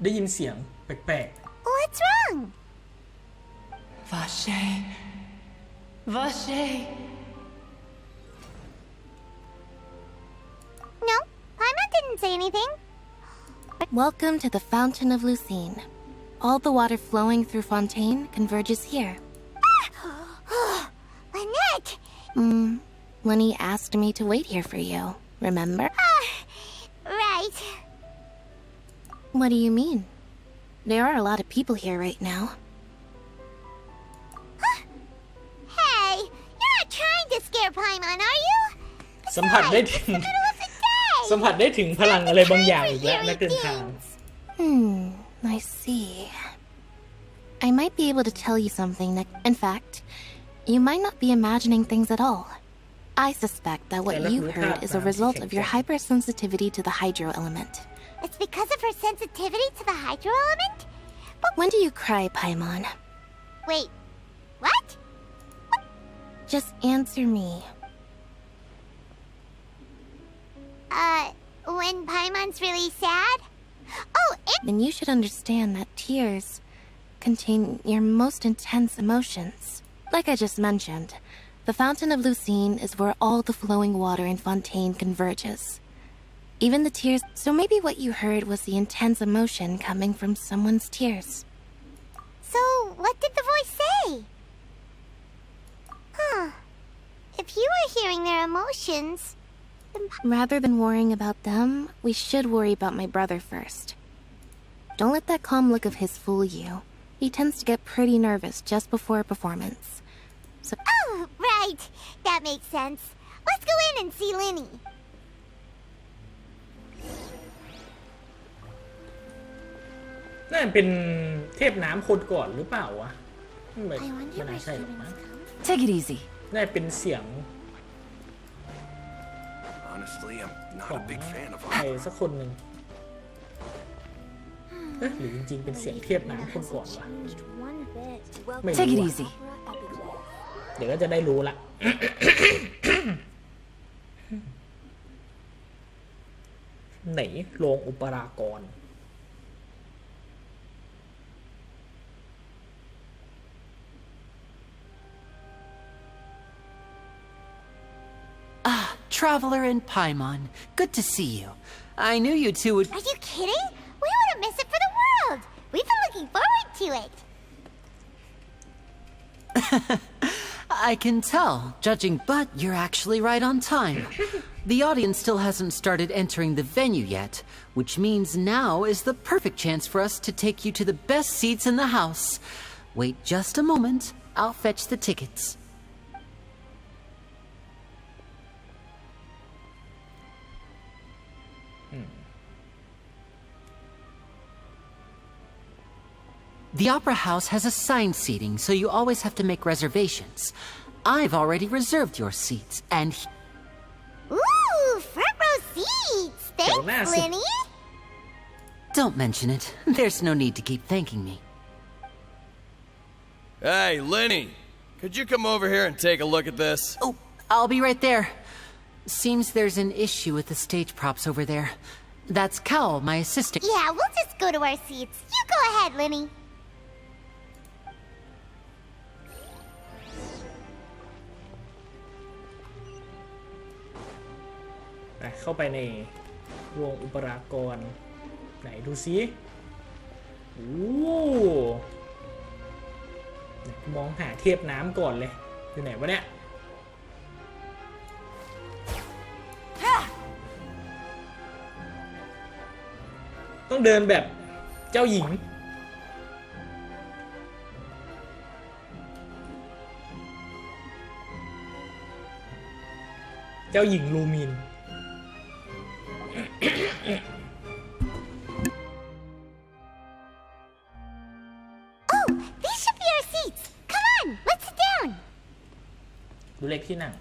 ได้ยินเสียงแปลก What's wrong? Vache. Vache. No, Paimon didn't say anything. Welcome to the Fountain of Lucine. All the water flowing through Fontaine converges here. Lynette! Lenny asked me to wait here for you, remember? Right. What do you mean? There are a lot of people here right now. Hey, you're not trying to scare Paimon, are you? ๆ สัมผัสได้ถึง สัมผัสได้ถึงพลังอะไรบางอย่างอีกแล้วนักเดินทาง I see. I might be able to tell you something that, in fact, you might not be imagining things at all. I suspect that what you heard is a result of your hypersensitivity to the hydro element. It's because of her sensitivity to the hydro element? When do you cry, Paimon? Wait, what? What Just answer me. When Paimon's really sad? Oh, Then you should understand that tears contain your most intense emotions. Like I just mentioned, the Fountain of Lucine is where all the flowing water in Fontaine converges. Even the tears. So maybe what you heard was the intense emotion coming from someone's tears. So, what did the voice say? Huh. If you were hearing their emotions, then... Rather than worrying about them, we should worry about my brother first. Don't let that calm look of his fool you. He tends to get pretty nervous just before a performance. So... Oh, right. That makes sense. Let's go in and see Linny. น่าเป็นเทพน้ำคนก่อนหรือเปล่าวะไม่น่าใช่หรอกนะ Take it easy. น่าเป็นเสียง Honestly, I'm not a big fan of ใครสักคนหนึ่งหรือจริงๆเป็นเสียงเทพน้ำคนก่อนวะไม่ Take it รู้ easy. เดี๋ยวก็จะได้รู้ละ ไหนโรงอุปรากร Traveler in Paimon, good to see you. I knew you two would... Are you kidding? We wouldn't miss it for the world. We've been looking forward to it. I can tell, judging, but you're actually right on time. The audience still hasn't started entering the venue yet, which means now is the perfect chance for us to take you to the best seats in the house. Wait just a moment. I'll fetch the tickets. The Opera House has assigned seating, so you always have to make reservations. I've already reserved your seats, and... Ooh, front row seats! Thanks, Linny! Don't mention it. There's no need to keep thanking me. Hey, Linny! Could you come over here and take a look at this? Oh, I'll be right there. Seems there's an issue with the stage props over there. That's Cal, my assistant. Yeah, we'll just go to our seats. You go ahead, Linny. Let's เข้าไปในโรงอุปรากรไหนดูซิโอ้มองหาเทพน้ำก่อนเลยอยู่ไหนวะเนี่ยต้องเดินแบบเจ้าหญิงเจ้าหญิงลูมิน Oh, these should be our seats. Come on, let's sit down. ดูเลขที่นั่ง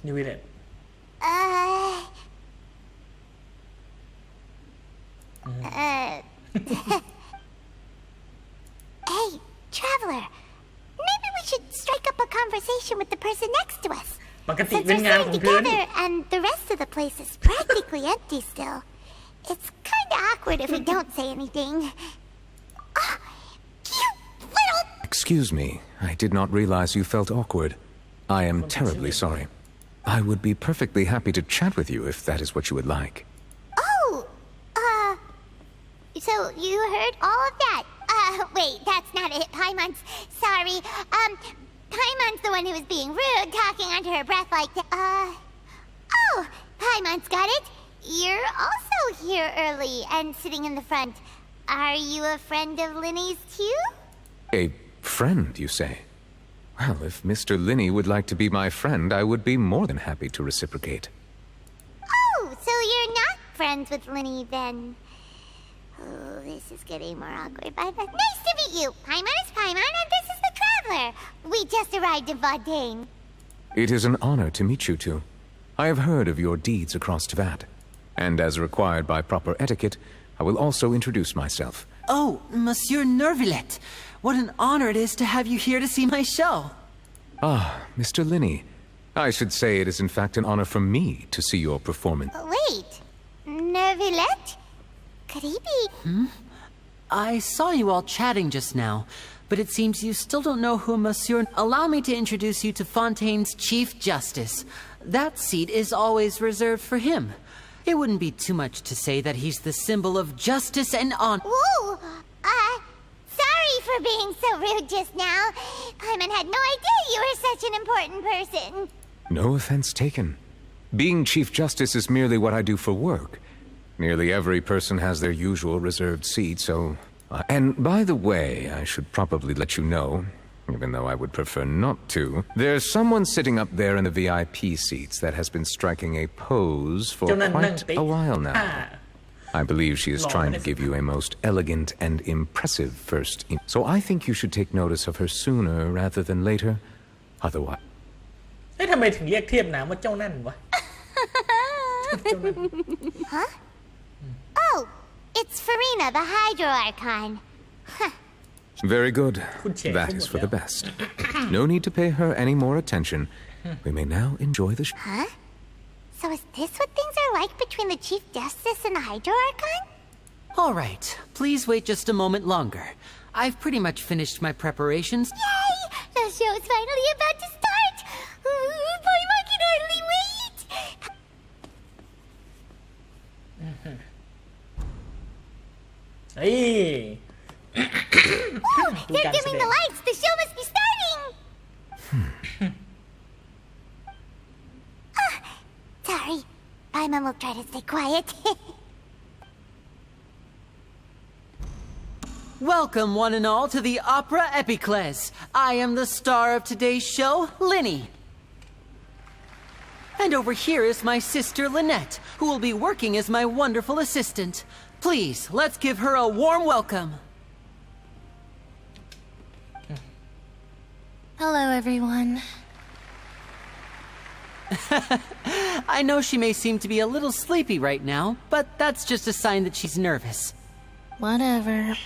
นิวิเลต Hey, traveler. Maybe we should strike up a conversation with the person next to us. ปกติ Since เป็น we're งานข sitting องเพื่อน together and the rest of the place is practically empty still. It's kind of awkward if we don't say anything. You little... Excuse me. I did not realize you felt awkward. I am terribly sorry. I would be perfectly happy to chat with you if that is what you would like. Oh, so you heard all of that? Wait, that's not it. Paimon's sorry. Paimon's the one who was being rude, talking under her breath like that. Oh, Paimon's got it. You're also here early and sitting in the front. Are you a friend of Linny's too? A friend, you say? Well, if Mr. Linny would like to be my friend, I would be more than happy to reciprocate. Oh, so you're not friends with Linny then? Oh, this is getting more awkward. Nice to meet you. Paimon is Paimon, and this is the Traveler. We just arrived in Fontaine. It is an honor to meet you two. I have heard of your deeds across Tvat, and as required by proper etiquette, I will also introduce myself. Oh, Monsieur Nervillet. What an honor it is to have you here to see my show. Ah, Mr. Linney. I should say it is in fact an honor for me to see your performance. Wait, Nervillet? Could he be? I saw you all chatting just now, but it seems you still don't know who Monsieur... Allow me to introduce you to Fontaine's Chief Justice. That seat is always reserved for him. It wouldn't be too much to say that he's the symbol of justice and honor. Whoa! Sorry for being so rude just now. Paimon had no idea you were such an important person. No offense taken. Being Chief Justice is merely what I do for work. Nearly every person has their usual reserved seat, so... and by the way, I should probably let you know, even though I would prefer not to, there's someone sitting up there in the VIP seats that has been striking a pose for quite a while now. I believe she is trying to give you a most elegant and impressive first... So I think you should take notice of her sooner rather than later, otherwise... เฮ้ยทำไมถึงเรียกเทียบน้ำว่าเจ้านั่นวะ Huh? Oh, it's Farina, the Hydro Archon. Very good. That is for the best. No need to pay her any more attention. We may now enjoy the show. Huh? So is this what things are like between the Chief Justice and the Hydro Archon? All right, please wait just a moment longer. I've pretty much finished my preparations. Yay! The show is finally about to start! Paimon can hardly wait! Hey! They're dimming the lights! The show must be starting! Sorry. Paimon will try to stay quiet. Welcome, one and all, to the Opera Epiclese. I am the star of today's show, Linny. And over here is my sister, Lynette, who will be working as my wonderful assistant. Please, let's give her a warm welcome. Hello, everyone. I know she may seem to be a little sleepy right now, but that's just a sign that she's nervous. Whatever.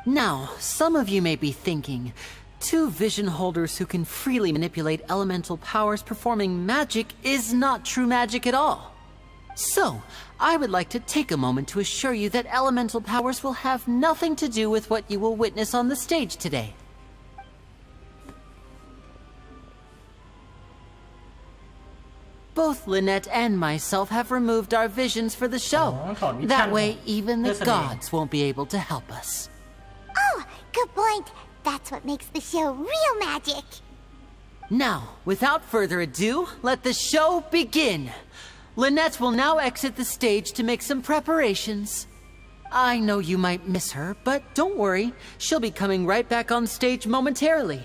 Now, some of you may be thinking, two vision holders who can freely manipulate elemental powers performing magic is not true magic at all. So, I would like to take a moment to assure you that elemental powers will have nothing to do with what you will witness on the stage today. Both Lynette and myself have removed our visions for the show. That way, even the gods won't be able to help us. Oh, good point. That's what makes the show real magic. Now, without further ado, let the show begin. Lynette will now exit the stage to make some preparations. I know you might miss her, but don't worry. She'll be coming right back on stage momentarily.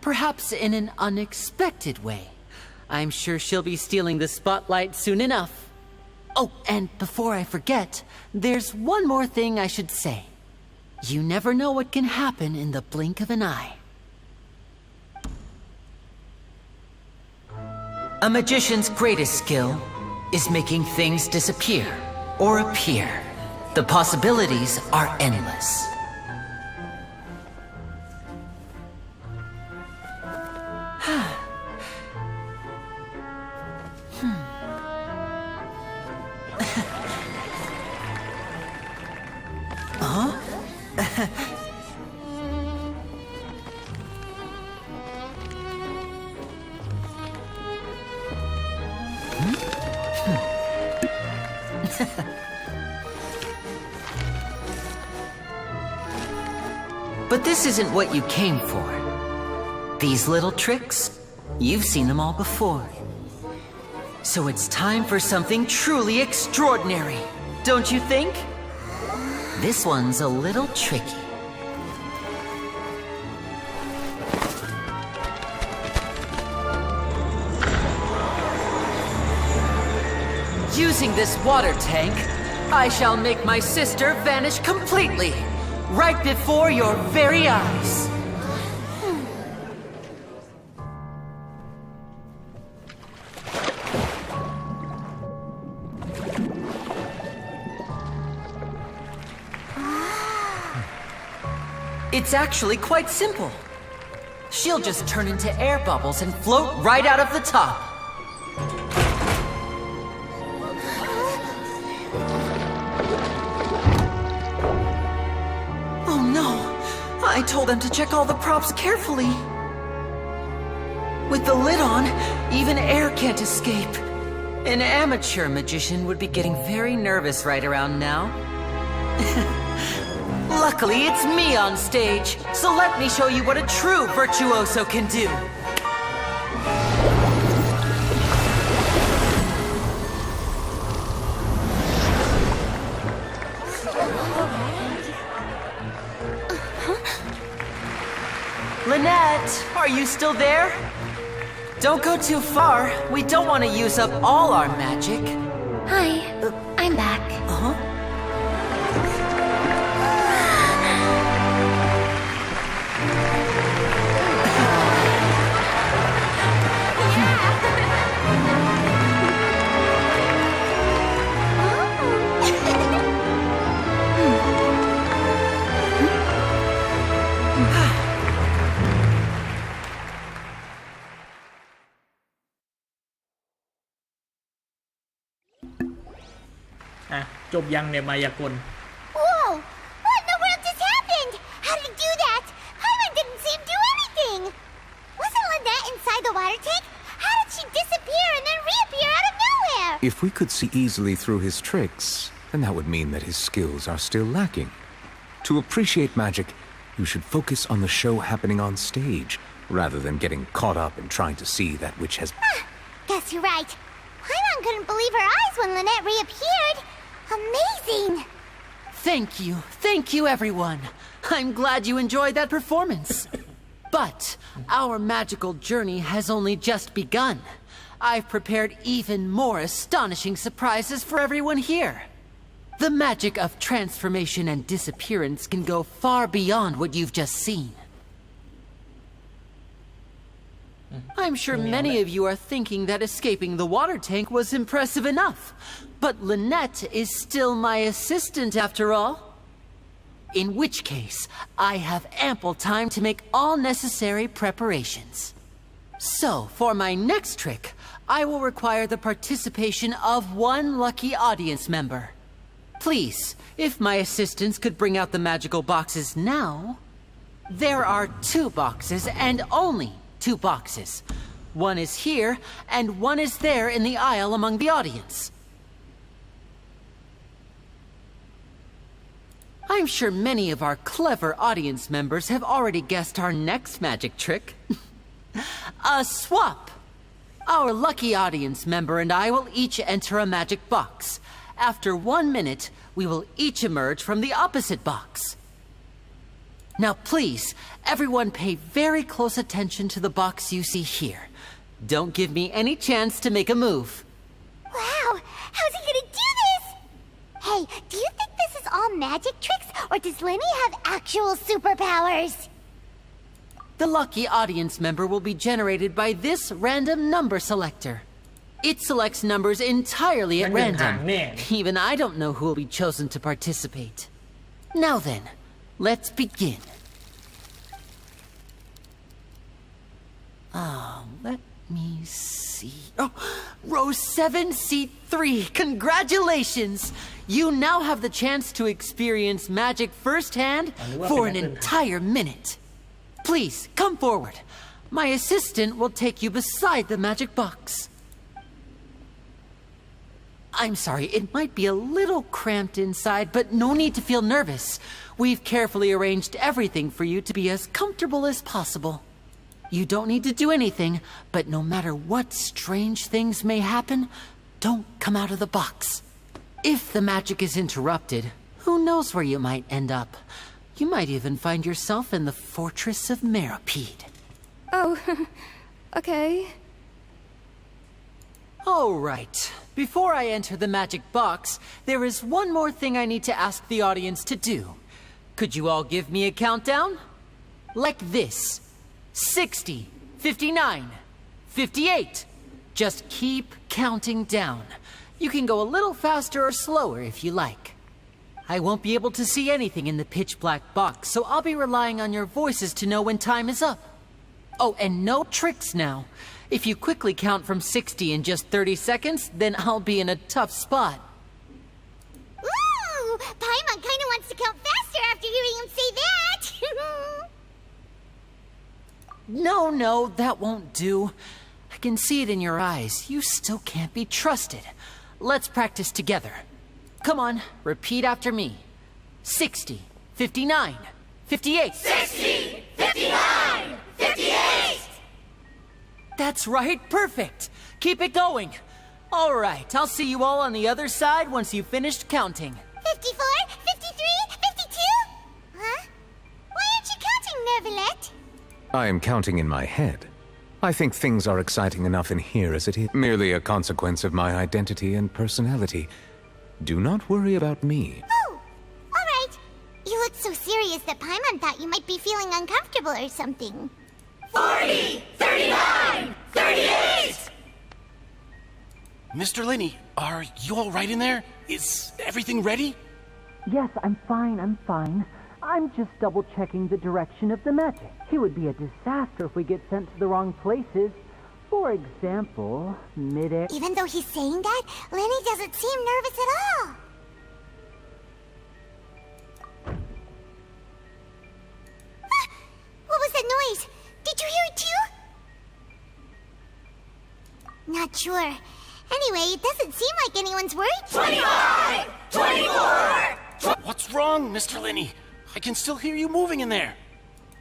Perhaps in an unexpected way. I'm sure she'll be stealing the spotlight soon enough. Oh, and before I forget, there's one more thing I should say. You never know what can happen in the blink of an eye. A magician's greatest skill is making things disappear or appear. The possibilities are endless. But this isn't what you came for. These little tricks, you've seen them all before. So it's time for something truly extraordinary, don't you think? This one's a little tricky. Using this water tank, I shall make my sister vanish completely, right before your very eyes. It's actually quite simple. She'll just turn into air bubbles and float right out of the top. Oh no! I told them to check all the props carefully. With the lid on, even air can't escape. An amateur magician would be getting very nervous right around now. Luckily, it's me on stage, so let me show you what a true virtuoso can do. Lynette, are you still there? Don't go too far. We don't want to use up all our magic. Hi, I'm back. Uh-huh.อ่ะจบยังเนี่ยมายากล Whoa! What in the world just happened? How did he do that? Hyman didn't see him do anything. Wasn't Lynette inside the water tank? How did she disappear and then reappear out of nowhere? If we could see easily through his tricks, then that would mean that his skills are still lacking. To appreciate magic, you should focus on the show happening on stage, rather than getting caught up in trying to see that which has... Guess you're right. Hyman couldn't believe her eyes when Lynette reappeared. Amazing! Thank you everyone. I'm glad you enjoyed that performance. But our magical journey has only just begun. I've prepared even more astonishing surprises for everyone here. The magic of transformation and disappearance can go far beyond what you've just seen. I'm sure many of you are thinking that escaping the water tank was impressive enough. But Lynette is still my assistant after all. In which case, I have ample time to make all necessary preparations. So, for my next trick, I will require the participation of one lucky audience member. Please, if my assistants could bring out the magical boxes now. There are 2 boxes and only 2 boxes. One is here, and one is there in the aisle among the audience. I'm sure many of our clever audience members have already guessed our next magic trick. A swap! Our lucky audience member and I will each enter a magic box. After 1 minute, we will each emerge from the opposite box. Now please, everyone pay very close attention to the box you see here. Don't give me any chance to make a move. Wow! How's he gonna do this? Hey, do you think this is all magic tricks, or does Lenny have actual superpowers? The lucky audience member will be generated by this random number selector. It selects numbers entirely at random. Even I don't know who will be chosen to participate. Now then, let's begin. Let me see. Oh, row 7, seat 3. Congratulations! You now have the chance to experience magic firsthand for an entire minute. Please, come forward. My assistant will take you beside the magic box. I'm sorry, it might be a little cramped inside, but no need to feel nervous. We've carefully arranged everything for you to be as comfortable as possible. You don't need to do anything, but no matter what strange things may happen, don't come out of the box. If the magic is interrupted, who knows where you might end up? You might even find yourself in the Fortress of Meripede. Oh, okay. All right. Before I enter the magic box, there is one more thing I need to ask the audience to do. Could you all give me a countdown? Like this. 60, 59, 58. Just keep counting down. You can go a little faster or slower if you like. I won't be able to see anything in the pitch-black box, so I'll be relying on your voices to know when time is up. Oh, and no tricks now. If you quickly count from 60 in just 30 seconds, then I'll be in a tough spot. Ooh! Paimon kinda wants to count faster after hearing him say that! No, that won't do. I can see it in your eyes. You still can't be trusted. Let's practice together. Come on, repeat after me. 60, 59, 58. 60, 59, 58! That's right, perfect. Keep it going. All right, I'll see you all on the other side once you've finished counting. 54, 53, 52? Huh? Why aren't you counting, Nervalet? I am counting in my head. I think things are exciting enough in here as it is. Merely a consequence of my identity and personality. Do not worry about me. Oh, alright. You looked so serious that Paimon thought you might be feeling uncomfortable or something. 40, 39, 38! Mr. Linney, are you all right in there? Is everything ready? Yes, I'm fine. I'm just double-checking the direction of the magic. It would be a disaster if we get sent to the wrong places. For example, mid-air... Even though he's saying that, Lenny doesn't seem nervous at all. What was that noise? Did you hear it too? Not sure. Anyway, it doesn't seem like anyone's worried. 25! 24! What's wrong, Mr. Linney? I can still hear you moving in there.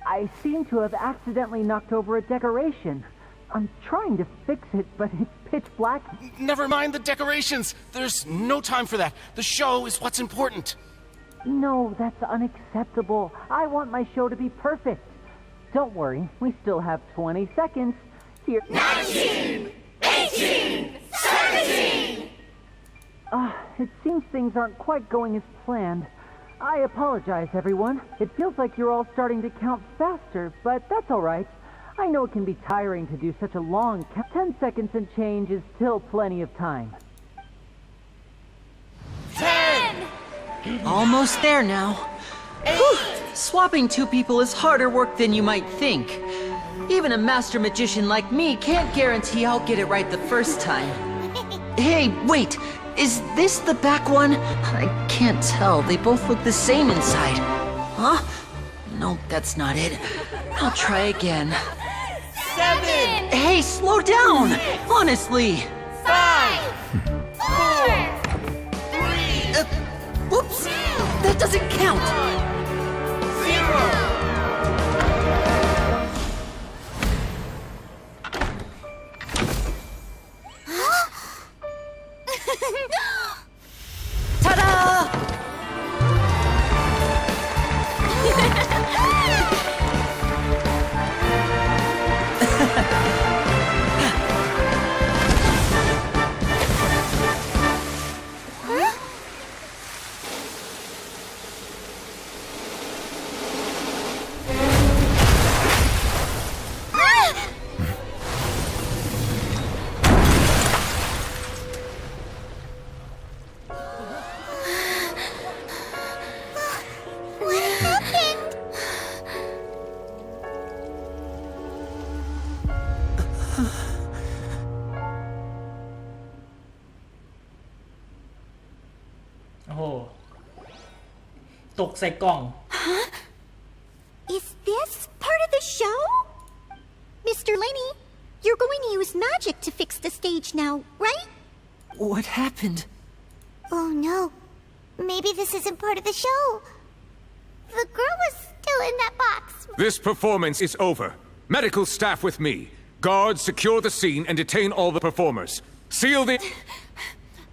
I seem to have accidentally knocked over a decoration. I'm trying to fix it, but it's pitch black. Never mind the decorations. There's no time for that. The show is what's important. No, that's unacceptable. I want my show to be perfect. Don't worry, we still have 20 seconds. Here. 19! 18! 17! It seems things aren't quite going as planned. I apologize, everyone. It feels like you're all starting to count faster, but that's all right. I know it can be tiring to do such a long count. 10 seconds and change is still plenty of time. 10! Almost there now. Whew. Swapping two people is harder work than you might think. Even a master magician like me can't guarantee I'll get it right the first time. Hey, wait! Is this the back one? I can't tell. They both look the same inside. Huh? Nope, that's not it. I'll try again. 7! Hey, slow down! Honestly! 5! 4! 3! Whoops! That doesn't count! 0! Ta-da! Huh? Is this part of the show? Mr. Lenny, you're going to use magic to fix the stage now, right? What happened? Oh no. Maybe this isn't part of the show. The girl was still in that box. This performance is over. Medical staff with me. Guards, secure the scene and detain all the performers. Seal the...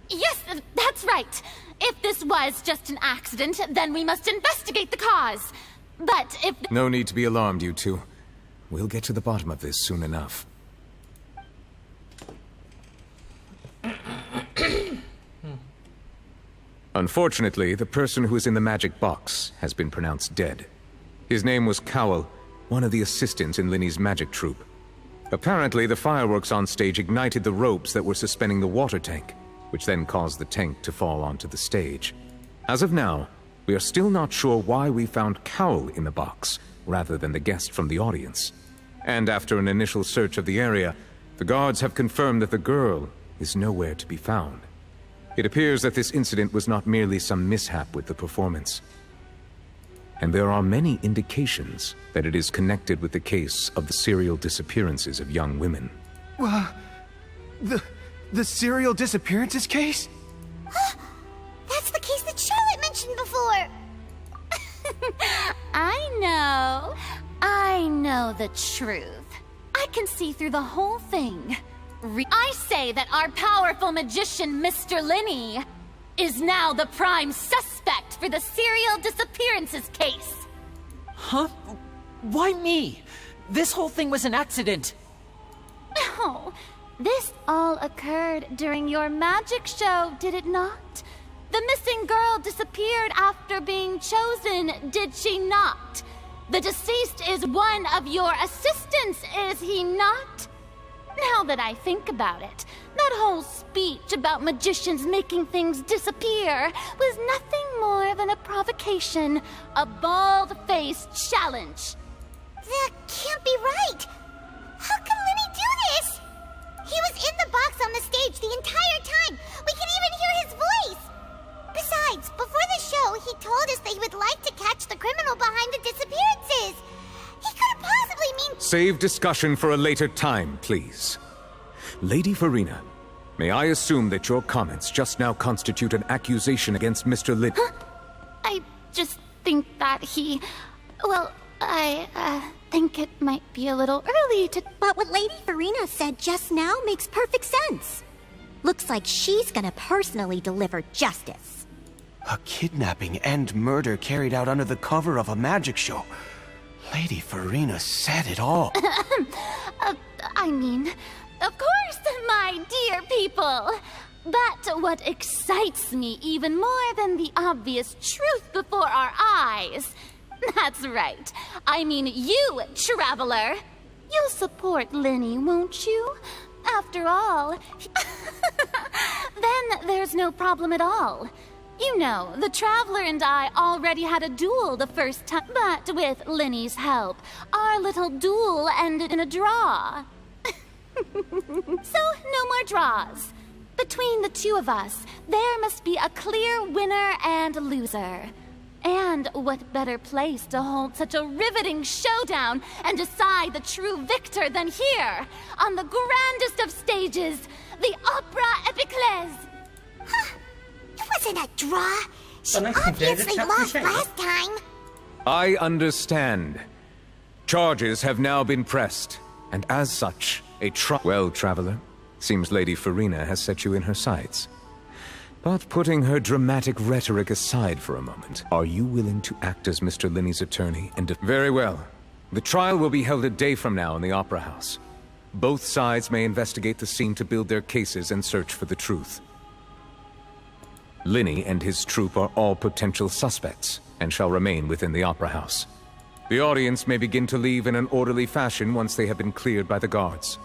Yes, that's right. If this was just an accident, then we must investigate the cause. But if... No need to be alarmed, you two. We'll get to the bottom of this soon enough. Unfortunately, the person who is in the magic box has been pronounced dead. His name was Cowell, one of the assistants in Linny's magic troupe. Apparently, the fireworks on stage ignited the ropes that were suspending the water tank, which then caused the tank to fall onto the stage. As of now, We are still not sure why we found Cowell in the box, rather than the guest from the audience. And after an initial search of the area, the guards have confirmed that the girl is nowhere to be found. It appears that this incident was not merely some mishap with the performance. And there are many indications that it is connected with the case of the serial disappearances of young women. The serial disappearances case? That's the case that Charlotte mentioned before. I know the truth. I can see through the whole thing. I say that our powerful magician, Mr. Linney, is now the prime suspect for the serial disappearances case. Huh? Why me? This whole thing was an accident. Oh, this all occurred during your magic show, did it not? The missing girl disappeared after being chosen, did she not? The deceased is one of your assistants, is he not? Now that I think about it, that whole speech about magicians making things disappear was nothing more than a provocation, a bald-faced challenge. That can't be right. How can Lenny do this? He was in the box on the stage the entire time. We could even hear his voice. Besides, before the show, he told us that he would like to catch the criminal behind the disappearances. He couldn't possibly mean... Save discussion for a later time, please. Lady Farina, may I assume that your comments just now constitute an accusation against Mr. Lin... Huh? I just think that he... Well, I think it might be a little early to... But what Lady Farina said just now makes perfect sense. Looks like she's gonna personally deliver justice. A kidnapping and murder carried out under the cover of a magic show. Lady Farina said it all. I mean, of course, my dear people. But what excites me even more than the obvious truth before our eyes... That's right. I mean you, Traveler. You'll support Lenny, won't you? After all... Then there's no problem at all. You know, the Traveler and I already had a duel the first time, but with Lenny's help, our little duel ended in a draw. So, no more draws. Between the two of us, there must be a clear winner and loser. And what better place to hold such a riveting showdown and decide the true victor than here, on the grandest of stages, the Opera Epiclese. It wasn't a draw. She obviously lost last time. I understand. Charges have now been pressed, and as such, Well, Traveler, seems Lady Farina has set you in her sights. But putting her dramatic rhetoric aside for a moment, are you willing to act as Mr. Linney's attorney and Very well. The trial will be held a day from now in the Opera House. Both sides may investigate the scene to build their cases and search for the truth. Linney and his troupe are all potential suspects, and shall remain within the Opera House. The audience may begin to leave in an orderly fashion once they have been cleared by the guards.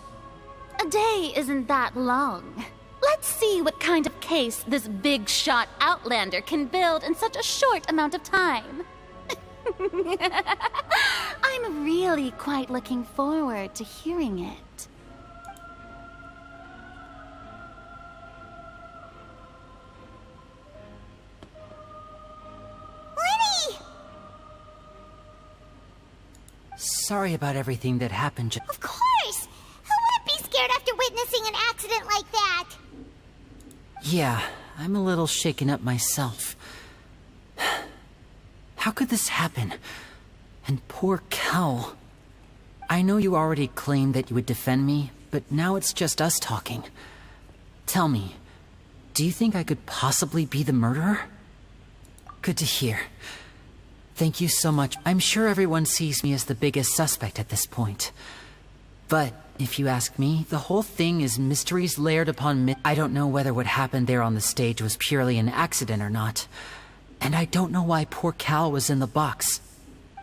A day isn't that long. Let's see what kind of case this big-shot outlander can build in such a short amount of time. I'm really quite looking forward to hearing it. Lenny! Sorry about everything that happened. Of course! Who wouldn't be scared after witnessing an accident like that? Yeah, I'm a little shaken up myself. How could this happen? And poor Cal. I know you already claimed that you would defend me, but now it's just us talking. Tell me, do you think I could possibly be the murderer? Good to hear. Thank you so much. I'm sure everyone sees me as the biggest suspect at this point. But if you ask me, the whole thing is mysteries layered upon I don't know whether what happened there on the stage was purely an accident or not. And I don't know why poor Cal was in the box.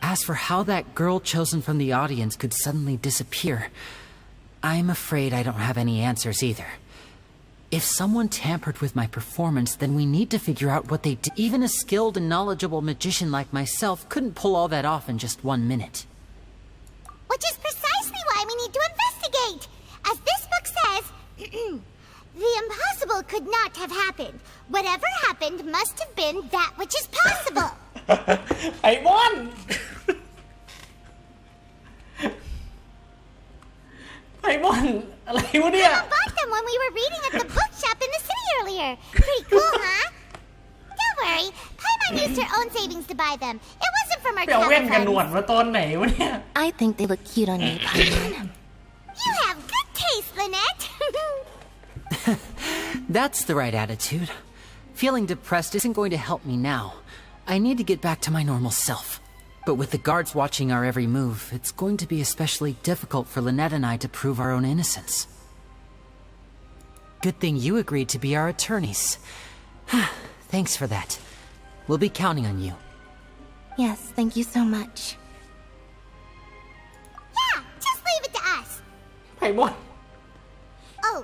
As for how that girl chosen from the audience could suddenly disappear, I'm afraid I don't have any answers either. If someone tampered with my performance, then we need to figure out what they did. Even a skilled and knowledgeable magician like myself couldn't pull all that off in just 1 minute. Which is precisely why we need to investigate. As this book says, the impossible could not have happened. Whatever happened must have been that which is possible. ไอ้บอน ไอ้บอนอะไรวะเนี่ย I bought them when we were reading at the bookshop in the city earlier. Pretty cool, huh? Don't worry, Paimon used her own savings to buy them. It wasn't from our ไปเอาแว่น travel กันหนวด funds. มาตอนไหนวะเนี่ย I think they look cute on you, Paimon. You have good taste, Lynette. That's the right attitude. Feeling depressed isn't going to help me now. I need to get back to my normal self. But with the guards watching our every move, it's going to be especially difficult for Lynette and I to prove our own innocence. Good thing you agreed to be our attorneys. Thanks for that. We'll be counting on you. Yes, thank you so much. Yeah, just leave it to us. ไอ้บอน Oh,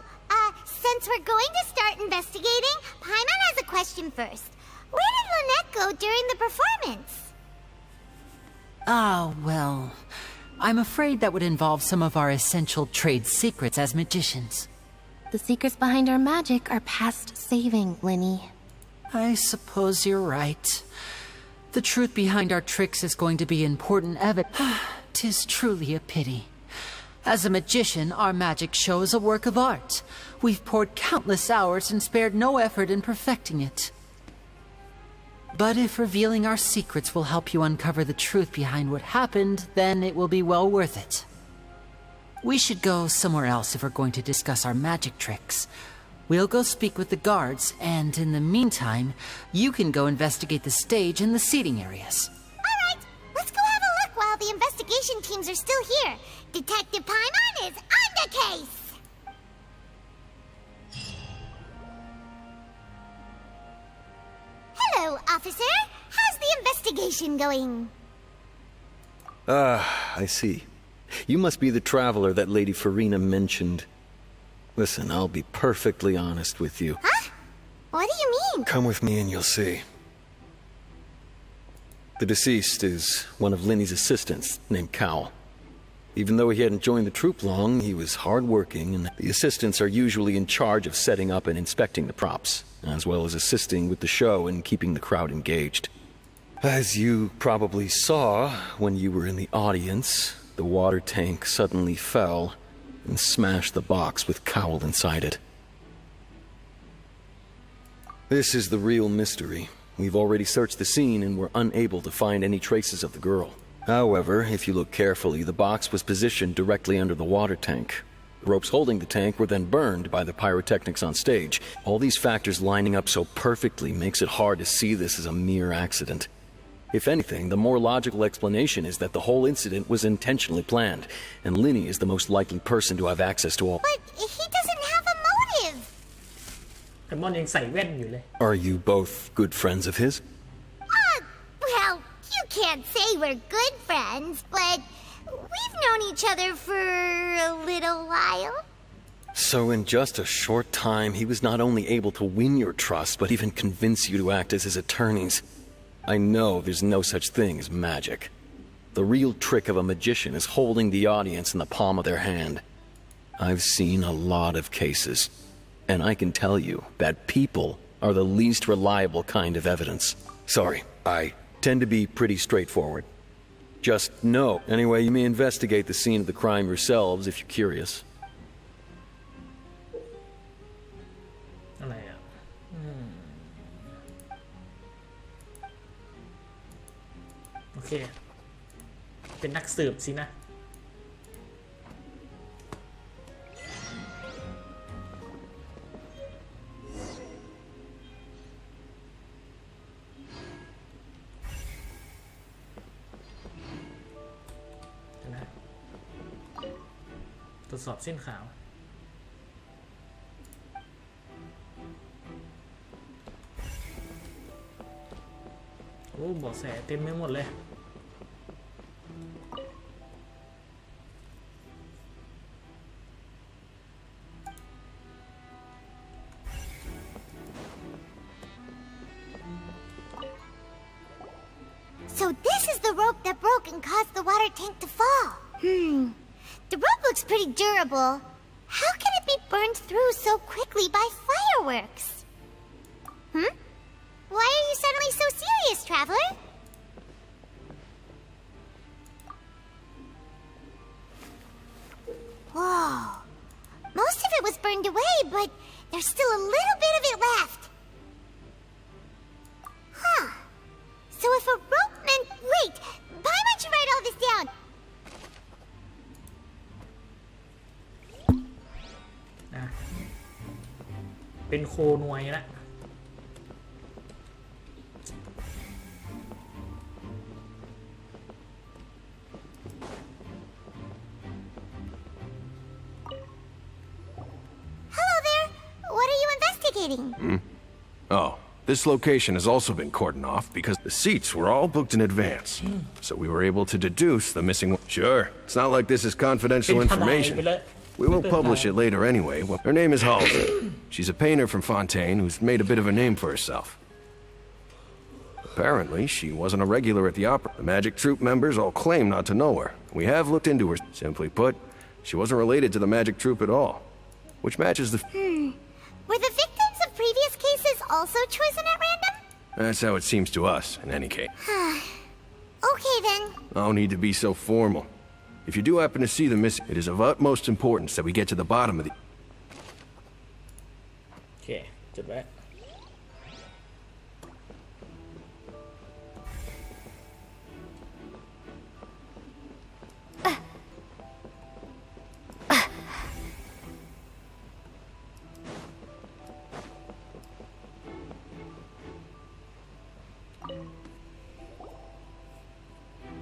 since we're going to start investigating, Paimon has a question first. Where did Lynette go during the performance? Ah, well, I'm afraid that would involve some of our essential trade secrets as magicians. The secrets behind our magic are past saving, Linny. I suppose you're right. The truth behind our tricks is going to be important evidence. 'Tis truly a pity. As a magician, our magic show is a work of art. We've poured countless hours and spared no effort in perfecting it. But if revealing our secrets will help you uncover the truth behind what happened, then it will be well worth it. We should go somewhere else if we're going to discuss our magic tricks. We'll go speak with the guards, and in the meantime, you can go investigate the stage and the seating areas. All right, let's go have a look while the investigation teams are still here. Detective Paimon is on the case. Hello, officer. How's the investigation going? I see. You must be the traveler that Lady Farina mentioned. Listen, I'll be perfectly honest with you. Huh? What do you mean? Come with me and you'll see. The deceased is one of Linny's assistants, named Cowell. Even though he hadn't joined the troupe long, he was hardworking, and the assistants are usually in charge of setting up and inspecting the props, as well as assisting with the show and keeping the crowd engaged. As you probably saw when you were in the audience, the water tank suddenly fell and smashed the box with Cowell inside it. This is the real mystery. We've already searched the scene and were unable to find any traces of the girl. However, if you look carefully, the box was positioned directly under the water tank. The ropes holding the tank were then burned by the pyrotechnics on stage. All these factors lining up so perfectly makes it hard to see this as a mere accident. If anything, the more logical explanation is that the whole incident was intentionally planned, and Linny is the most likely person to have access to all. But he doesn't have a motive. ไอ้บอนยังใส่แว่นอยู่เลย Are you both good friends of his? Well, you can't say we're good friends, but we've known each other for a little while. So in just a short time, he was not only able to win your trust, but even convince you to act as his attorneys. I know there's no such thing as magic. The real trick of a magician is holding the audience in the palm of their hand. I've seen a lot of cases, and I can tell you that people are the least reliable kind of evidence. Sorry, I tend to be pretty straightforward. Just know. Anyway, you may investigate the scene of the crime yourselves if you're curious. อะไรอ่ะโอเค เป็นนักสืบสินะ ตรวจสอบเส้นขาว โอ้เบาะแสเต็มไปหมดเลย the rope that broke and caused the water tank to fall. The rope looks pretty durable. How can it be burned through so quickly by fireworks? Why are you suddenly so serious, Traveler? Whoa. Most of it was burned away, but there's still a little bit of it left. Huh. So if a rope meant... Wait! Why would you write all this down? เป็นโคหน่วยละ Hello there. What are you investigating? Oh, this location has also been cordoned off because the seats were all booked in advance. So we were able to deduce the missing one. Sure, it's not like this is confidential information. We will publish it later anyway. Her name is Halsey. She's a painter from Fontaine who's made a bit of a name for herself. Apparently, she wasn't a regular at the opera. The Magic Troupe members all claim not to know her. We have looked into her. Simply put, she wasn't related to the Magic Troupe at all. Which matches the... Were the victims of previous cases also chosen at random? That's how it seems to us, in any case. Okay then. No need to be so formal. If you do happen to see the missing, it is of utmost importance that we get to the bottom of the... โอเคจดไว้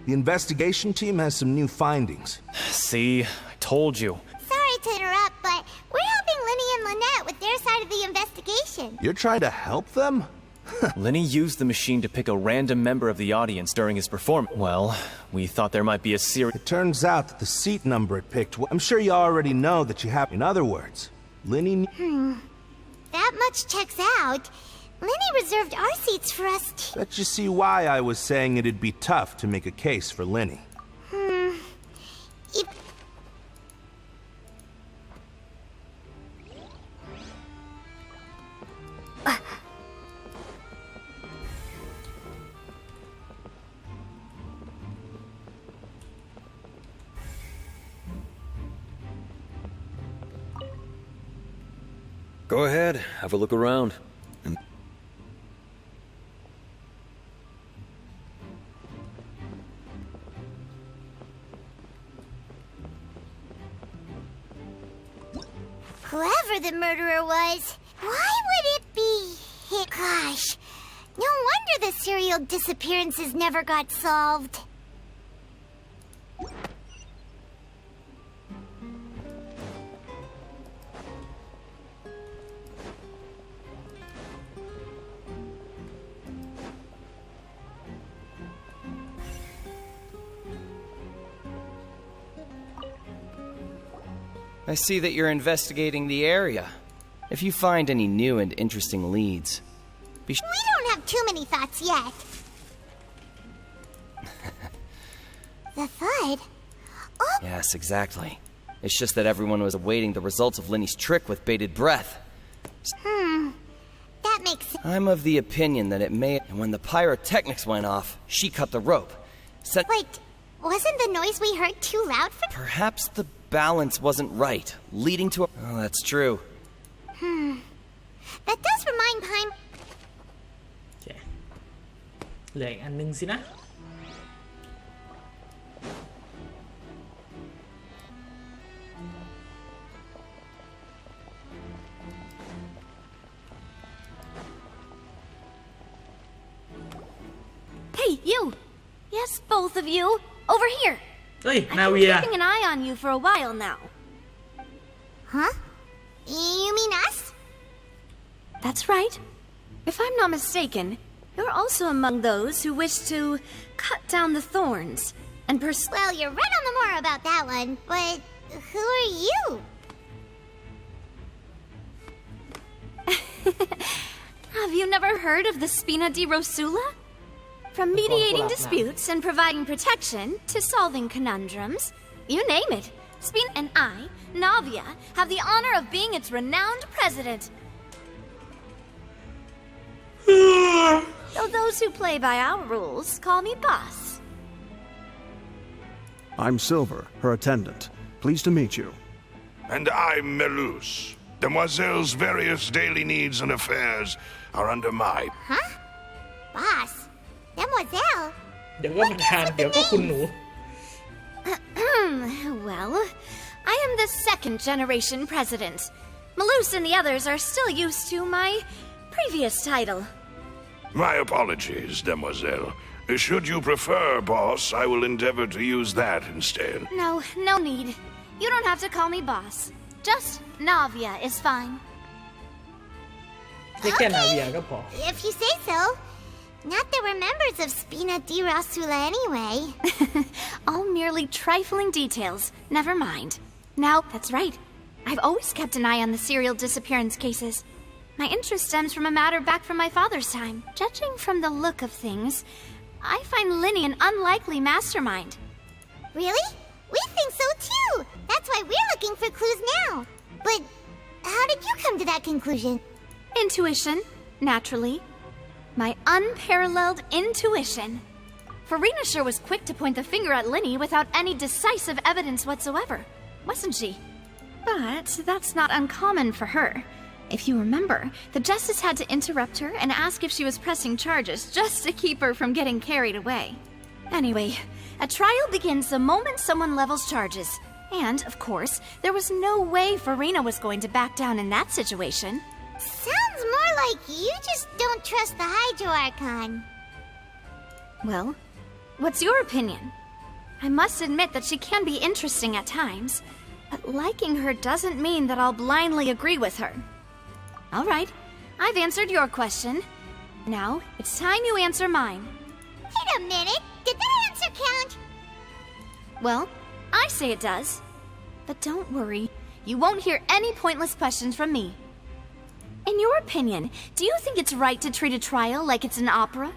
The investigation team has some new findings. See, I told you. Sorry to interrupt, but we're helping Linny and Lynette with their side of the investigation. You're trying to help them? Lenny used the machine to pick a random member of the audience during his performance. Well, we thought there might be a serious... It turns out that the seat number it picked... I'm sure you already know that you have... In other words, Linny... That much checks out. Linny reserved our seats for us to... Bet you see why I was saying it'd be tough to make a case for Linny. If... Go ahead, have a look around. Whoever the murderer was, why would it be him? Gosh, no wonder the serial disappearances never got solved. I see that you're investigating the area. If you find any new and interesting leads, be sure... We don't have too many thoughts yet. The thud? Oh! Yes, exactly. It's just that everyone was awaiting the results of Linny's trick with bated breath. That makes sense. I'm of the opinion that it may... And when the pyrotechnics went off, she cut the rope. Wait, wasn't the noise we heard too loud for... Perhaps the balance wasn't right, leading to a... Oh, that's true. That does remind Paim... โอเคเหลืออีกอันนึงสินะ Hey, you! Yes, both of you! Over here! เฮ้ย นา I've เวี been ย keeping an eye on you for a while now. Huh? You mean us? That's right. If I'm not mistaken, you're also among those who wish to cut down the thorns and pursue... Well, you're right on the more about that one, but who are you? Have you never heard of the Spina di Rosula? From mediating disputes and providing protection to solving conundrums, you name it. Spin and I, Navia, have the honor of being its renowned president. Though those who play by our rules call me boss. I'm Silver, her attendant. Pleased to meet you. And I'm Melus. Demoiselle's various daily needs and affairs are under my... Huh? Boss? Demoiselle? เดี๋ยวก็ประธานเดี๋ยวก็คุณหนู Well, I am the second generation president. Melus and the others are still used to my previous title. My apologies, Demoiselle. Should you prefer, boss, I will endeavor to use that instead. No need. You don't have to call me boss. Just Navia is fine. เรียกแค่นาเวียก็พอ If you say so. Not that we're members of Spina di Rasula anyway. All merely trifling details. Never mind. Now, that's right. I've always kept an eye on the serial disappearance cases. My interest stems from a matter back from my father's time. Judging from the look of things, I find Linny an unlikely mastermind. Really? We think so too. That's why we're looking for clues now. But how did you come to that conclusion? Intuition, naturally. My unparalleled intuition. Farina sure was quick to point the finger at Linny without any decisive evidence whatsoever, wasn't she? But that's not uncommon for her. If you remember, the justice had to interrupt her and ask if she was pressing charges just to keep her from getting carried away. Anyway, a trial begins the moment someone levels charges. And, of course, there was no way Farina was going to back down in that situation. Sounds more like you just don't trust the Hydro Archon. Well, what's your opinion? I must admit that she can be interesting at times, but liking her doesn't mean that I'll blindly agree with her. All right, I've answered your question. Now, it's time you answer mine. Wait a minute, did that answer count? Well, I say it does. But don't worry, you won't hear any pointless questions from me. In your opinion, do you think it's right to treat a trial like it's an opera?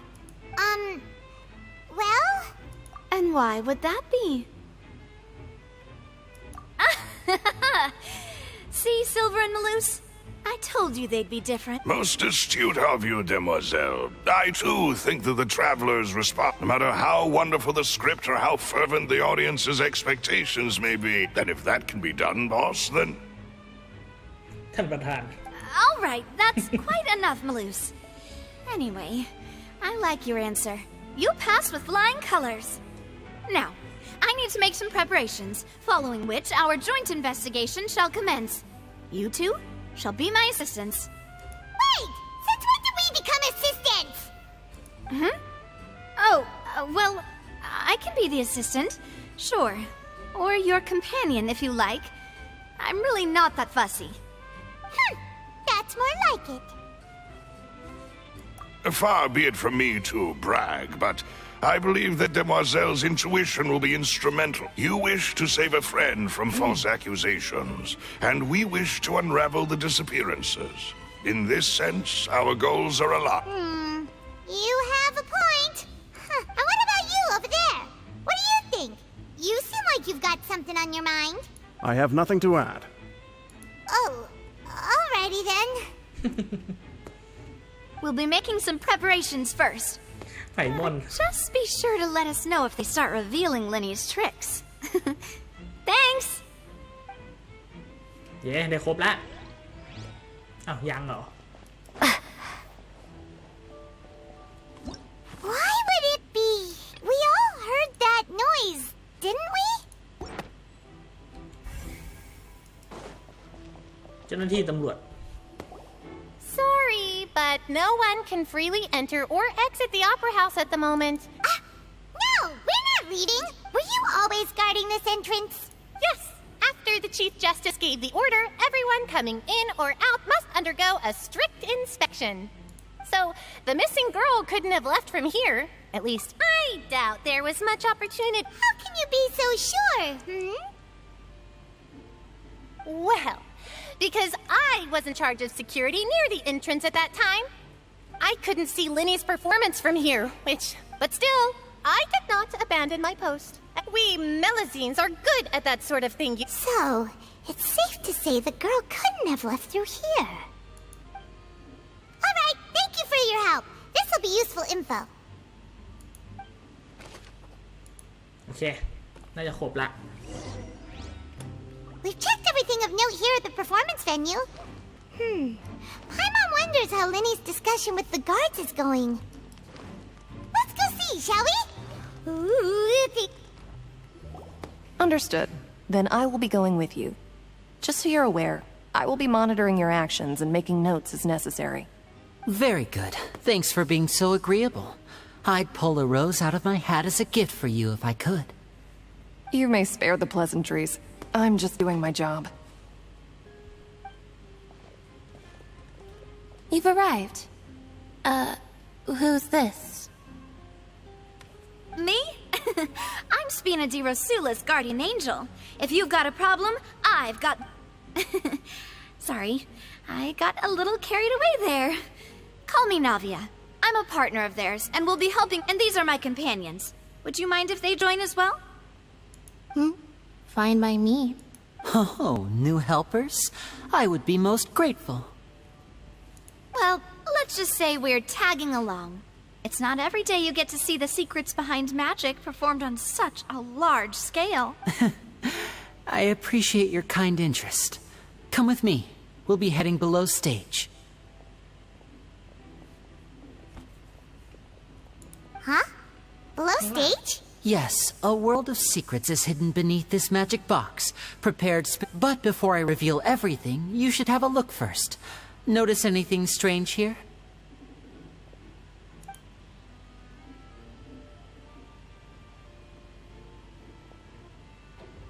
Well? And why would that be? See, Silver and Melus? I told you they'd be different. Most astute of you, Demoiselle. I, too, think that the travelers respond, no matter how wonderful the script or how fervent the audience's expectations may be. And if that can be done, boss, then... ท่านประธาน All right, that's quite enough, Melus. Anyway, I like your answer. You passed with flying colors. Now, I need to make some preparations, following which our joint investigation shall commence. You two shall be my assistants. Wait! Since when did we become assistants? Oh, well, I can be the assistant, sure. Or your companion, if you like. I'm really not that fussy. That's more like it. Far be it from me to brag, but I believe that Demoiselle's intuition will be instrumental. You wish to save a friend from false accusations, and we wish to unravel the disappearances. In this sense, our goals are aligned. You have a point. And what about you over there? What do you think? You seem like you've got something on your mind. I have nothing to add. Oh, alrighty then. We'll be making some preparations first. ไผ่มอน Just be sure to let us know if they start revealing Linny's tricks. Thanks! เย้ได้ครบแล้วอ้าวยังเหรอ Why would it be? We all heard that noise, didn't we? เจ้าหน้าที่ตำรวจ Sorry, but no one can freely enter or exit the Opera House at the moment. No, we're not leaving. Were you always guarding this entrance? Yes, after the Chief Justice gave the order, everyone coming in or out must undergo a strict inspection. So, the missing girl couldn't have left from here. At least, I doubt there was much opportunity. How can you be so sure, Well, because I was in charge of security near the entrance at that time. I couldn't see Linny's performance from here, which But still, I did not abandon my post. We Melazines are good at that sort of thing. So, it's safe to say the girl couldn't have left through here. Alright, thank you for your help. This'll be useful info. โอเค น่าจะครบละ We've checked everything of note here at the performance venue. Paimon wonders how Linny's discussion with the guards is going. Let's go see, shall we? Understood. Then I will be going with you. Just so you're aware, I will be monitoring your actions and making notes as necessary. Very good. Thanks for being so agreeable. I'd pull a rose out of my hat as a gift for you if I could. You may spare the pleasantries. I'm just doing my job. You've arrived. Who's this? Me? I'm Spina di Rosula's guardian angel. If you've got a problem, I've got... Sorry, I got a little carried away there. Call me Navia. I'm a partner of theirs, and we'll be helping, and these are my companions. Would you mind if they join as well? Fine by me. Oh, new helpers? I would be most grateful. Well, let's just say we're tagging along. It's not every day you get to see the secrets behind magic performed on such a large scale. I appreciate your kind interest. Come with me. We'll be heading below stage. Huh? Below stage? Yes, a world of secrets is hidden beneath this magic box, prepared but before I reveal everything, you should have a look first. Notice anything strange here?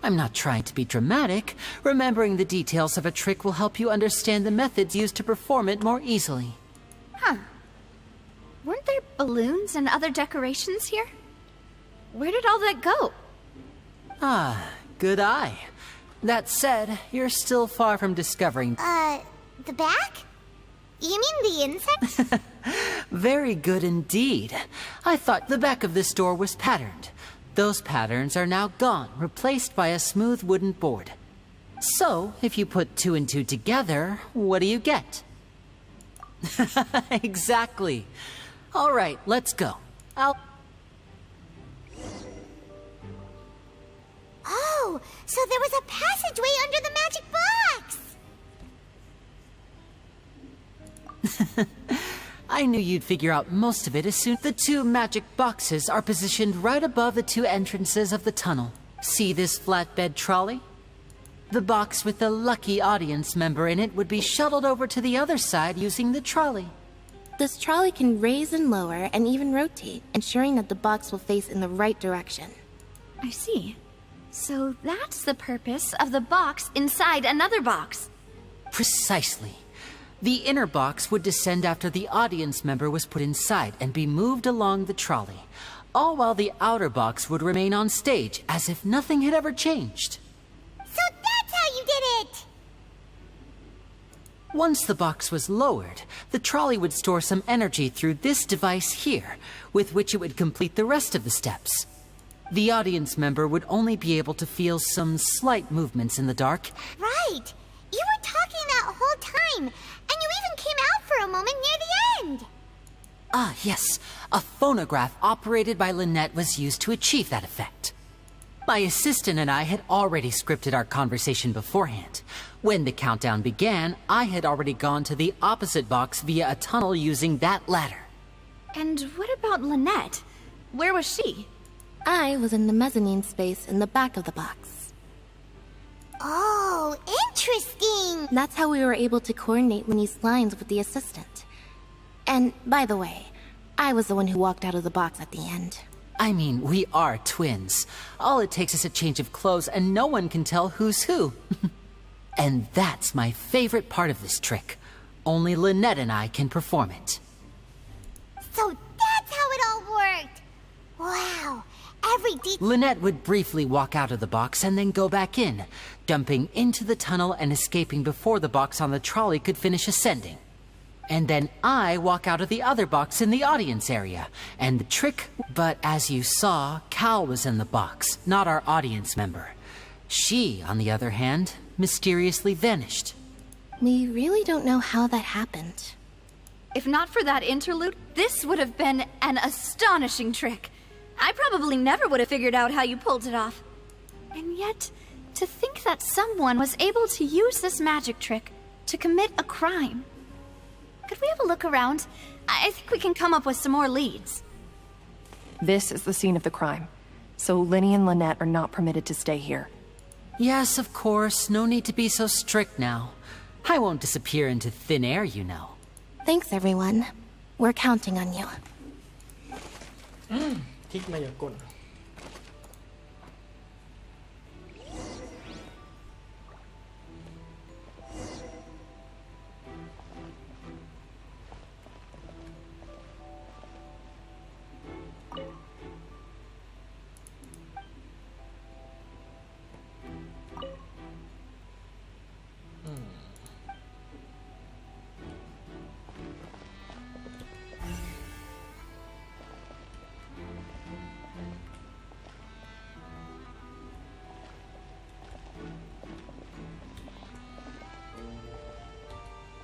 I'm not trying to be dramatic. Remembering the details of a trick will help you understand the methods used to perform it more easily. Huh. Weren't there balloons and other decorations here? Where did all that go? Ah, good eye. That said, you're still far from discovering... The back? You mean the insect? Very good indeed. I thought the back of this door was patterned. Those patterns are now gone, replaced by a smooth wooden board. So, if you put 2 and 2 together, what do you get? Exactly. All right, let's go. Oh, so there was a passageway under the magic box! I knew you'd figure out most of it as soon. The 2 magic boxes are positioned right above the 2 entrances of the tunnel. See this flatbed trolley? The box with the lucky audience member in it would be shuttled over to the other side using the trolley. This trolley can raise and lower and even rotate, ensuring that the box will face in the right direction. I see. So that's the purpose of the box inside another box. Precisely. The inner box would descend after the audience member was put inside and be moved along the trolley, all while the outer box would remain on stage as if nothing had ever changed. So that's how you did it! Once the box was lowered, the trolley would store some energy through this device here, with which it would complete the rest of the steps. The audience member would only be able to feel some slight movements in the dark. Right! You were talking that whole time, and you even came out for a moment near the end! Ah, yes. A phonograph operated by Lynette was used to achieve that effect. My assistant and I had already scripted our conversation beforehand. When the countdown began, I had already gone to the opposite box via a tunnel using that ladder. And what about Lynette? Where was she? I was in the mezzanine space in the back of the box. Oh, interesting! That's how we were able to coordinate Winnie's lines with the assistant. And, by the way, I was the one who walked out of the box at the end. I mean, we are twins. All it takes is a change of clothes and no one can tell who's who. And that's my favorite part of this trick. Only Lynette and I can perform it. So that's how it all worked! Wow, Lynette would briefly walk out of the box and then go back in, jumping into the tunnel and escaping before the box on the trolley could finish ascending. And then I walk out of the other box in the audience area. And the trick... But as you saw, Cal was in the box, not our audience member. She, on the other hand, mysteriously vanished. We really don't know how that happened. If not for that interlude, this would have been an astonishing trick. I probably never would have figured out how you pulled it off. And yet, to think that someone was able to use this magic trick to commit a crime. Could we have a look around? I think we can come up with some more leads. This is the scene of the crime, so Linny and Lynette are not permitted to stay here. Yes, of course. No need to be so strict now. I won't disappear into thin air, you know. Thanks, everyone. We're counting on you. ทิกมายากล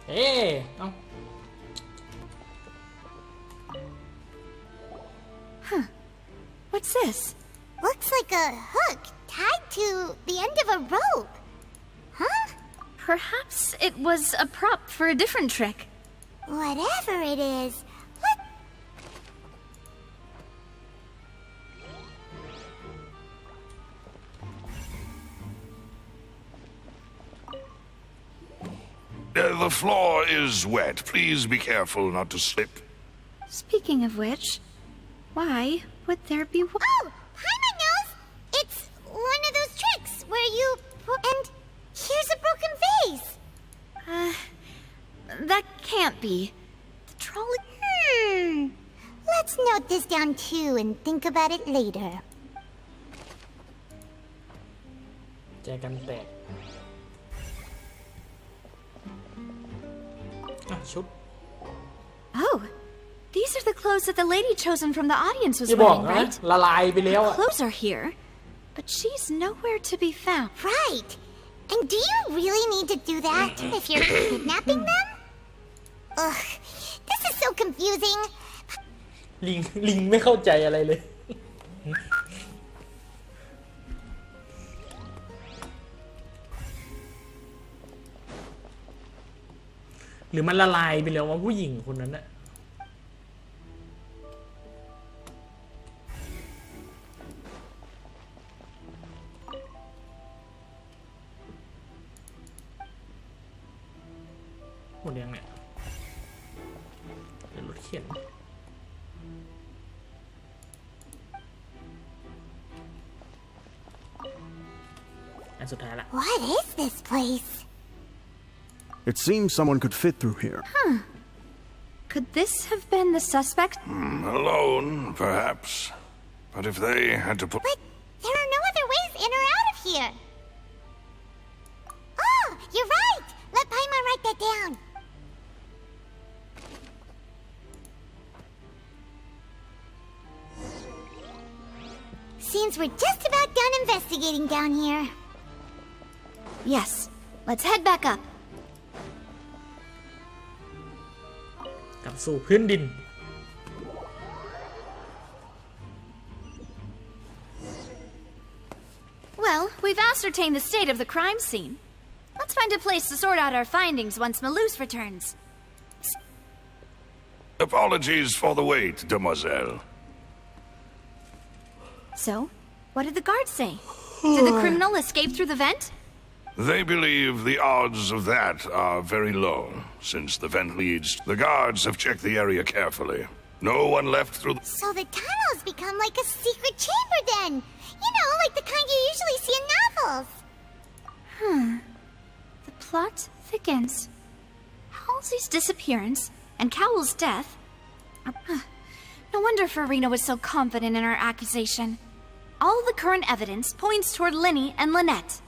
เอ๊ะเอ้า Huh. What's this? Looks like a hook tied to the end of a rope. Huh? Perhaps it was a prop for a different trick. Whatever it is, The floor is wet. Please be careful not to slip. Speaking of which, why would there be... Oh! Paimon knows! It's one of those tricks where you... And here's a broken vase! That can't be. The trolley... Let's note this down too and think about it later. แจกันแตก ชุด Oh, these are the clothes that the lady chosen from the audience was อย่าบอก wearing, นะ right? ละลายไปแล้ว The อะ clothes are here, but she's nowhere to be found. Right. And do you really need to do that if you're kidnapping them? Ugh, this is so confusing. ลิงไม่เข้าใจอะไรเลย หรือมันละลายไปแล้วว่าผู้หญิงคนนั้นอะหมดยังเนี่ยเดี๋ยวรถเข็นอันสุดท้ายละ What is this place? It seems someone could fit through here. Huh. Could this have been the suspect? Alone, perhaps. But if they had to put... But there are no other ways in or out of here. Oh, you're right. Let Paimon write that down. Seems we're just about done investigating down here. Yes. Let's head back up. กลับสู่พื้นดิน Well, we've ascertained the state of the crime scene. Let's find a place to sort out our findings once Malus returns. Apologies for the wait, demoiselle. So, what did the guards say? Did the criminal escape through the vent? They believe the odds of that are very low. Since the vent leads, the guards have checked the area carefully. No one left through the... So the tunnels become like a secret chamber then. You know, like the kind you usually see in novels. The plot thickens. Halsey's disappearance and Cowell's death... No wonder Farina was so confident in her accusation. All the current evidence points toward Linny and Lynette.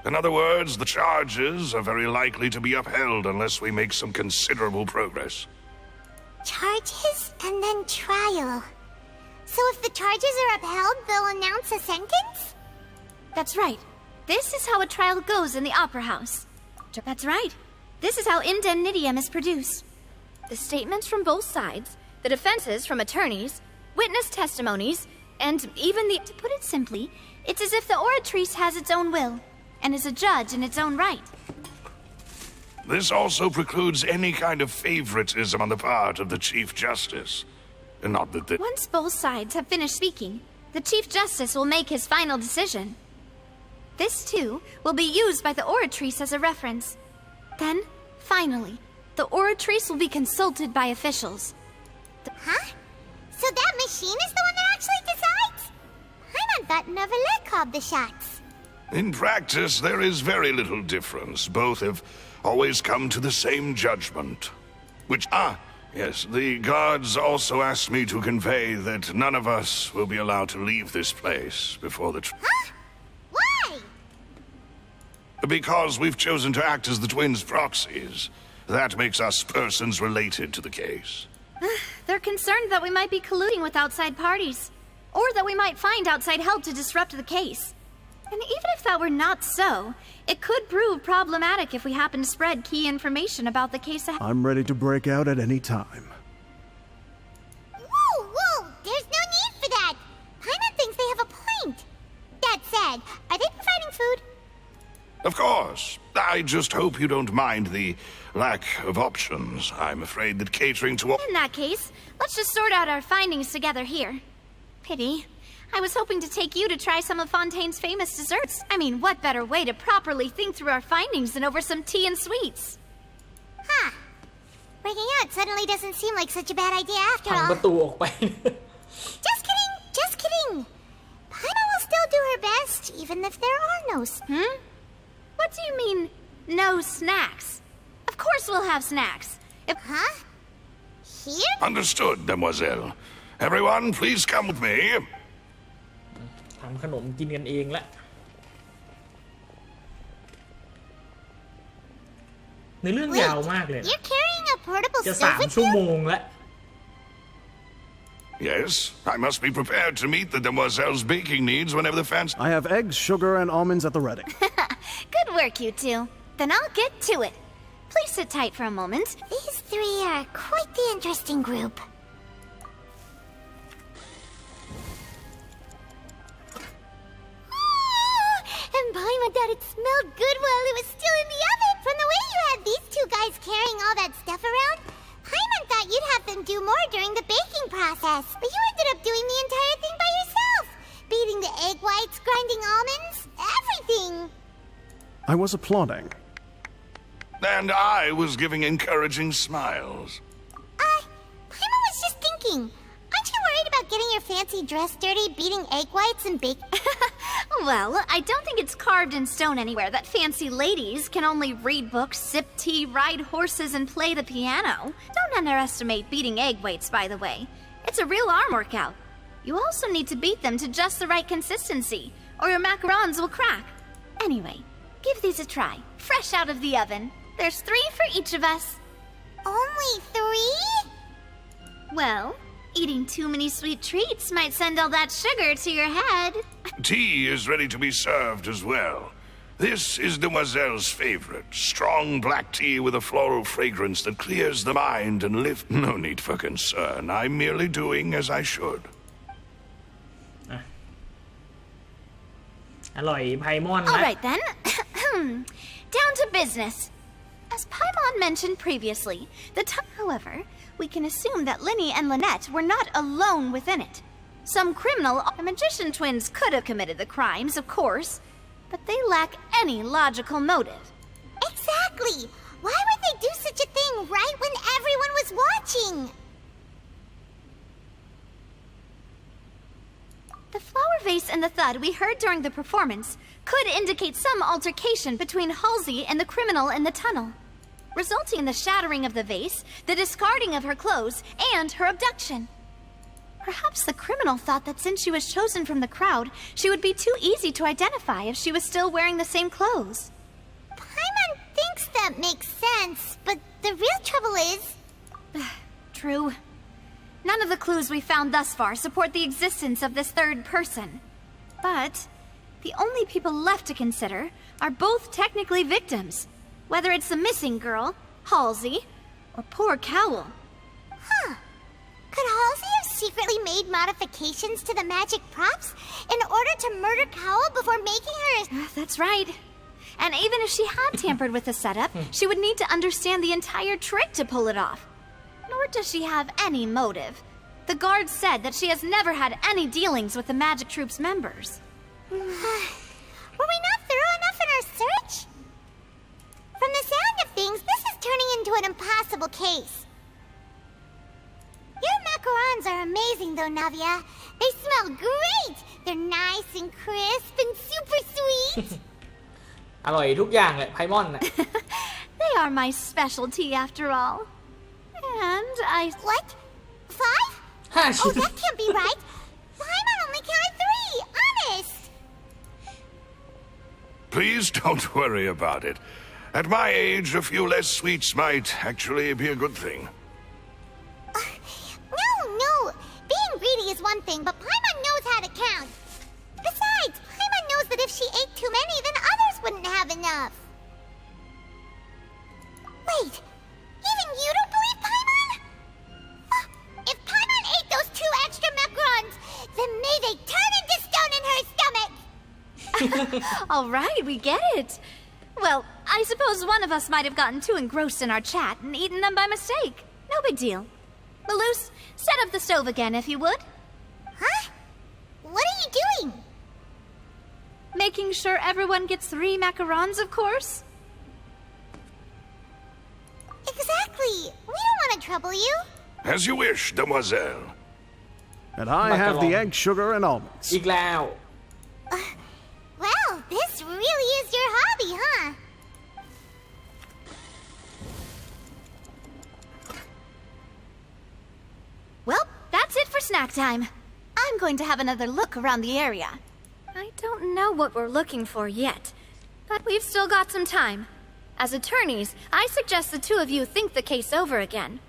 In other words, the charges are very likely to be upheld unless we make some considerable progress. Charges and then trial. So if the charges are upheld, they'll announce a sentence? That's right. This is how a trial goes in the Opera House. That's right. This is how indemnitium is produced. The statements from both sides, the defenses from attorneys, witness testimonies, and even the... To put it simply, it's as if the oratrice has its own will, and is a judge in its own right. This also precludes any kind of favoritism on the part of the Chief Justice. And not that the... Once both sides have finished speaking, the Chief Justice will make his final decision. This, too, will be used by the oratrice as a reference. Then, finally, the oratrice will be consulted by officials. Huh? So that machine is the one that actually decides? Paimon thought Neuvillette called the shots. In practice, there is very little difference. Both have always come to the same judgment. Which, yes, the guards also asked me to convey that none of us will be allowed to leave this place before the... Huh? Why? Because we've chosen to act as the twins' proxies. That makes us persons related to the case. They're concerned that we might be colluding with outside parties, or that we might find outside help to disrupt the case. And even if that were not so, it could prove problematic if we happen to spread key information about the case ahead. I'm ready to break out at any time. Whoa! There's no need for that! Paimon thinks they have a point. That said, are they providing food? Of course. I just hope you don't mind the lack of options. I'm afraid that catering to all... In that case, let's just sort out our findings together here. Pity. I was hoping to take you to try some of Fontaine's famous desserts. I mean, what better way to properly think through our findings than over some tea and sweets? Huh. Breaking out suddenly doesn't seem like such a bad idea after พัง all. ประตูออกไป Just kidding! Paimon will still do her best, even if there are no... What do you mean, no snacks? Of course we'll have snacks. Huh? Here? Understood, Demoiselle. Everyone, please come with me. ทำขนมกินกันเองละในเรื่องยาวมากเลย You're carrying a portable จะ stove 3 ชั่วโมงละ Yes, I must be prepared to meet the Demoiselle's baking needs whenever the fans... I have eggs, sugar, and almonds at the ready. Good work, you two. Then I'll get to it. Please sit tight for a moment. These three are quite the interesting group. And Paimon thought it smelled good while it was still in the oven. From the way you had these two guys carrying all that stuff around, Paimon thought you'd have them do more during the baking process. But you ended up doing the entire thing by yourself. Beating the egg whites, grinding almonds, everything. I was applauding. And I was giving encouraging smiles. Paimon was just thinking. Aren't you worried about getting your fancy dress dirty, beating egg whites and baking? Well, I don't think it's carved in stone anywhere that fancy ladies can only read books, sip tea, ride horses, and play the piano. Don't underestimate beating egg weights, by the way. It's a real arm workout. You also need to beat them to just the right consistency, or your macarons will crack. Anyway, give these a try, fresh out of the oven. There's 3 for each of us. Only 3? Well, eating too many sweet treats might send all that sugar to your head. Tea is ready to be served as well. This is Demoiselle's favorite. Strong black tea with a floral fragrance that clears the mind and lifts... No need for concern. I'm merely doing as I should. อร่อยไพมอน All นะ right then. Down to business. As Paimon mentioned previously, however, we can assume that Linny and Lynette were not alone within it. Some criminal magician twins could have committed the crimes, of course, but they lack any logical motive. Exactly! Why would they do such a thing right when everyone was watching? The flower vase and the thud we heard during the performance could indicate some altercation between Halsey and the criminal in the tunnel, resulting in the shattering of the vase, the discarding of her clothes, and her abduction. Perhaps the criminal thought that since she was chosen from the crowd, she would be too easy to identify if she was still wearing the same clothes. Paimon thinks that makes sense, but the real trouble is... True. None of the clues we found thus far support the existence of this third person. But the only people left to consider are both technically victims, whether it's the missing girl, Halsey, or poor Cowell. Huh. Could Halsey have secretly made modifications to the magic props in order to murder Cowell before making her... That's right. And even if she had tampered with the setup, she would need to understand the entire trick to pull it off. Nor does she have any motive. The guards said that she has never had any dealings with the Magic Troop's members. Were we not thorough enough in our search? From the sound of things, this is turning into an impossible case. Your macarons are amazing though, Navia. They smell great! They're nice and crisp and super sweet! อร่อยทุกอย่างแหละไพมอนน่ะ They are my specialty after all. And I... What? 5? Oh, that can't be right. Paimon only counted 3, honest. Please don't worry about it. At my age, a few less sweets might actually be a good thing. No. Being greedy is one thing, but Paimon knows how to count. Besides, Paimon knows that if she ate too many, then others wouldn't have enough. Wait, even you don't believe Paimon? If Paimon ate those 2 extra macarons, then may they turn into stone in her stomach! All right, we get it. Well, I suppose one of us might have gotten too engrossed in our chat and eaten them by mistake. No big deal. Malus, set up the stove again, if you would. Huh? What are you doing? Making sure everyone gets 3 macarons, of course. Exactly. We don't want to trouble you. As you wish, demoiselle. And I have the egg, sugar, and almonds. อีกแล้ว Well, this really is your hobby, huh? Well, that's it for snack time. I'm going to have another look around the area. I don't know what we're looking for yet, but we've still got some time. As attorneys, I suggest the 2 of you think the case over again.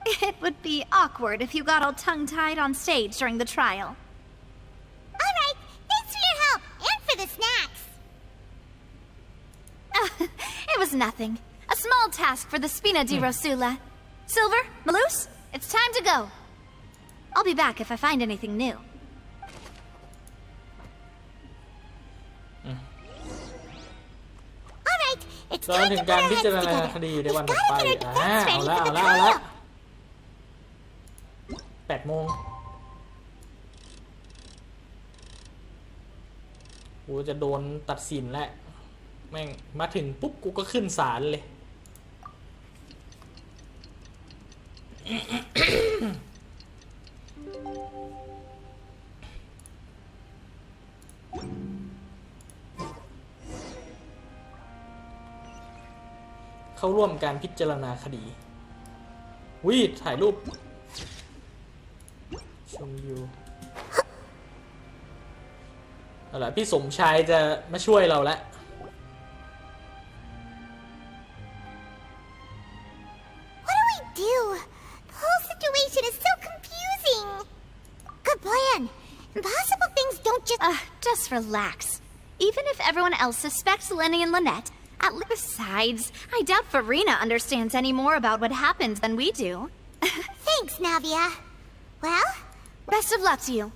It would be awkward if you got all tongue-tied on stage during the trial. All right, thanks for your help, and for the snacks. It was nothing. A small task for the Spina di Rosula. Silver, Malus, it's time to go. I'll be back if I find anything new. All right, it's ตอน time ถึ to ง put การ our พิ heads จารณา together. คดีใน We've วัน got ถัด to ไป get our defense เอา ready ละ for เอา the ละเอาละ trial. 8 โมงกูจะโดนตัดสินแล้วแม่งมาถึงปุ๊บกูก็ขึ้นศาลเลย เข้าร่วมการพิจารณาคดีวิถ่ายรูปชมวิวเอาล่ะพี่สมชายจะมาช่วยเราแล้ว What do we do? The whole situation is so confusing. Good plan. Impossible things don't Just relax. Even if everyone else suspects Lenny and Lynette, besides, I doubt Farina understands any more about what happened than we do. Thanks, Navia. Well, best of luck to you.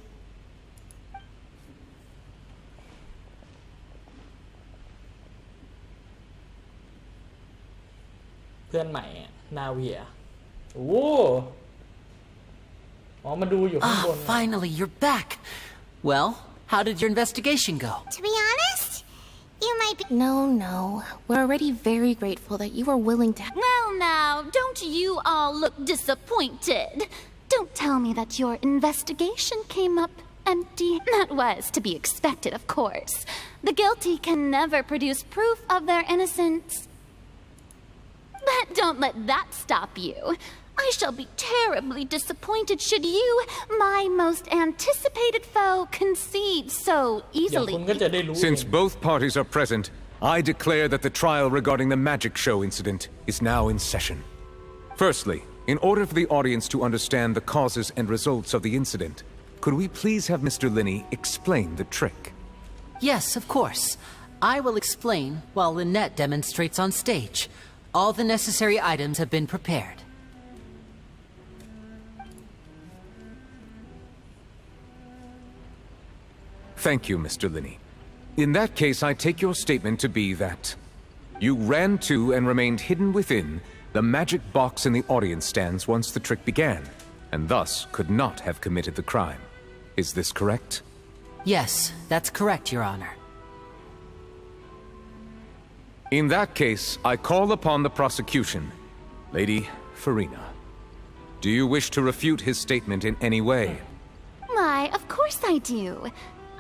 เพื่อนใหม่นาเวียโอ้อ๋อมาดูอยู่ข้างบน Finally, you're back. Well, how did your investigation go? to be honest, you might be... No. We're already very grateful that you were willing to... Well, now, don't you all look disappointed? Don't tell me that your investigation came up empty. That was to be expected, of course. The guilty can never produce proof of their innocence. But don't let that stop you. I shall be terribly disappointed should you, my most anticipated foe, concede so เดี๋ยว easily. คุณก็จะได้รู้ Since both parties are present, I declare that the trial regarding the magic show incident is now in session. Firstly, in order for the audience to understand the causes and results of the incident, could we please have Mr. Linney explain the trick? Yes, of course. I will explain while Lynette demonstrates on stage. All the necessary items have been prepared. Thank you, Mr. Linney. In that case, I take your statement to be that you ran to and remained hidden within the magic box in the audience stands once the trick began, and thus could not have committed the crime. Is this correct? Yes, that's correct, Your Honor. In that case, I call upon the prosecution. Lady Farina, do you wish to refute his statement in any way? Why, of course I do.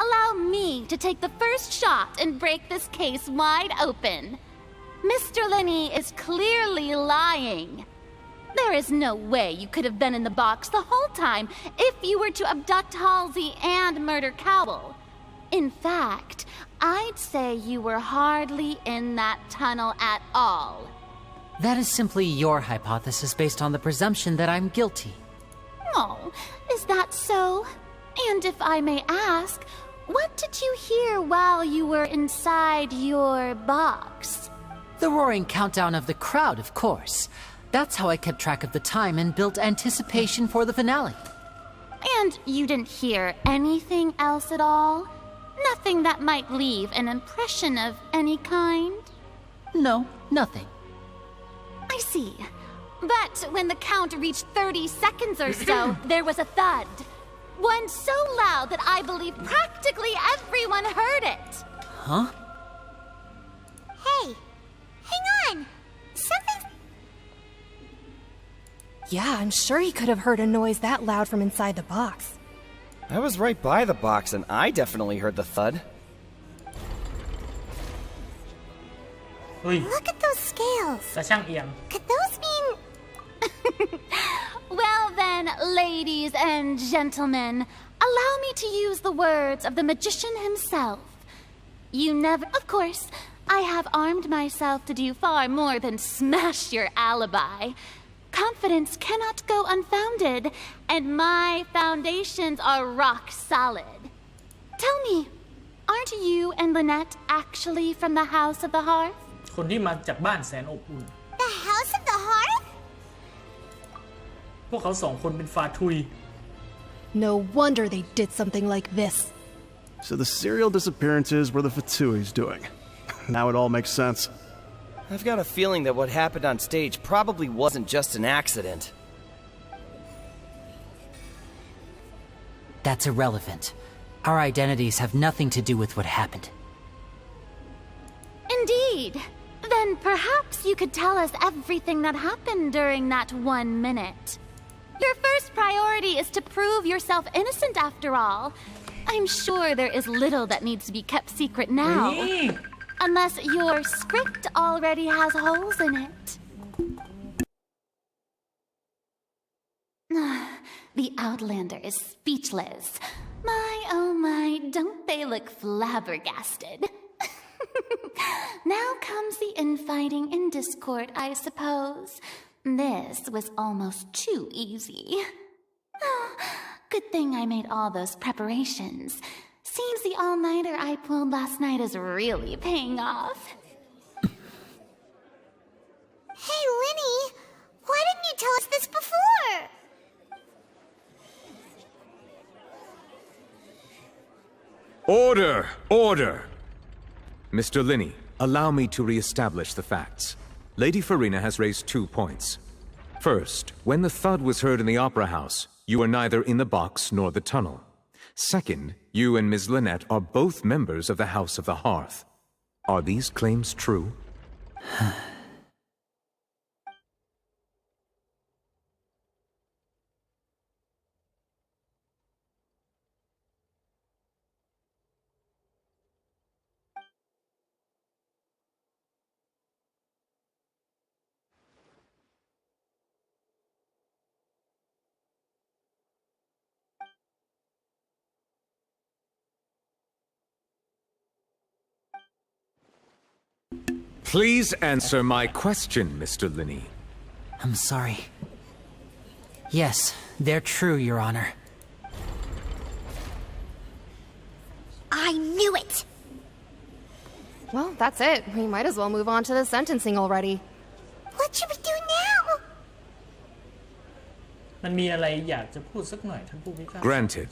Allow me to take the first shot and break this case wide open. Mr. Linney is clearly lying. There is no way you could have been in the box the whole time if you were to abduct Halsey and murder Cowell. In fact, I'd say you were hardly in that tunnel at all. That is simply your hypothesis based on the presumption that I'm guilty. Oh, is that so? And if I may ask, what did you hear while you were inside your box? The roaring countdown of the crowd, of course. That's how I kept track of the time and built anticipation for the finale. And you didn't hear anything else at all? Nothing that might leave an impression of any kind? No, nothing. I see. But when the count reached 30 seconds or so, there was a thud. One so loud that I believe practically everyone heard it. Huh? Hey, hang on. Something. Yeah, I'm sure he could have heard a noise that loud from inside the box. I was right by the box and I definitely heard the thud. Look at those scales. แต่ช่างเอียง Could those mean... Well then, ladies and gentlemen, allow me to use the words of the magician himself. You never... Of course, I have armed myself to do far more than smash your alibi. Confidence cannot go unfounded, and my foundations are rock solid. Tell me, aren't you and Lynette actually from the House of the Hearth? คนที่มาจากบ้านแสนอบอุ่น The House of the Hearth? พวกเขาสองคนเป็นฟาทุย No wonder they did something like this. So the serial disappearances were the Fatui's doing. Now it all makes sense. I've got a feeling that what happened on stage probably wasn't just an accident. That's irrelevant. Our identities have nothing to do with what happened. Indeed. Then perhaps you could tell us everything that happened during that 1 minute. Your first priority is to prove yourself innocent after all. I'm sure there is little that needs to be kept secret now. Unless your script already has holes in it. The Outlander is speechless. My, oh my, don't they look flabbergasted? Now comes the infighting and discord, I suppose. This was almost too easy. Good thing I made all those preparations. Seems the all-nighter I pulled last night is really paying off. Hey, Linny, why didn't you tell us this before? Order! Order! Mr. Linney, allow me to re-establish the facts. Lady Farina has raised 2 points. First, when the thud was heard in the Opera House, you were neither in the box nor the tunnel. Second, you and Ms. Lynette are both members of the House of the Hearth. Are these claims true? Please answer my question, Mr. Linney. I'm sorry. Yes, they're true, Your Honor. I knew it! Well, that's it. We might as well move on to the sentencing already. What should we do now? มันมีอะไรอยากจะพูดสักหน่อยท่านผู้พิพากษา Granted.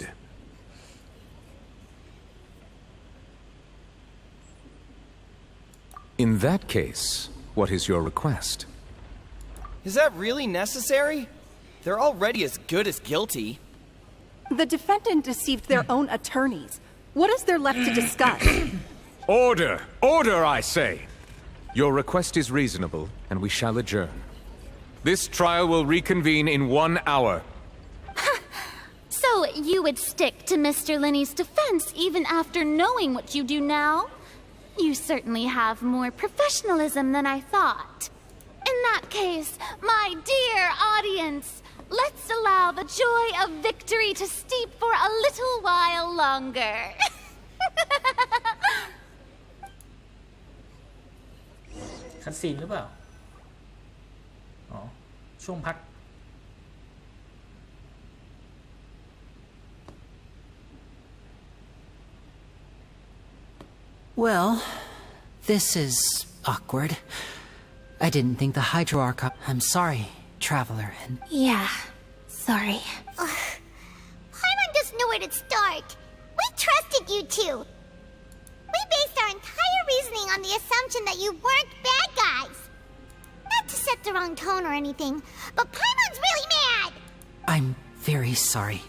In that case, what is your request? Is that really necessary? They're already as good as guilty. The defendant deceived their own attorneys. What is there left to discuss? Order! Order, I say! Your request is reasonable, and we shall adjourn. This trial will reconvene in 1 hour. So you would stick to Mr. Linney's defense even after knowing what you do now? You certainly have more professionalism than I thought. In that case, my dear audience, let's allow the joy of victory to steep for a little while longer. คัดซีนหรือเปล่า อ๋อ ช่วงพัก Well, this is awkward. I didn't think the Hydroarch up. I'm sorry, Traveler, and... Yeah, sorry. Paimon doesn't know where to start. We trusted you two. We based our entire reasoning on the assumption that you weren't bad guys. Not to set the wrong tone or anything, but Paimon's really mad! I'm very sorry.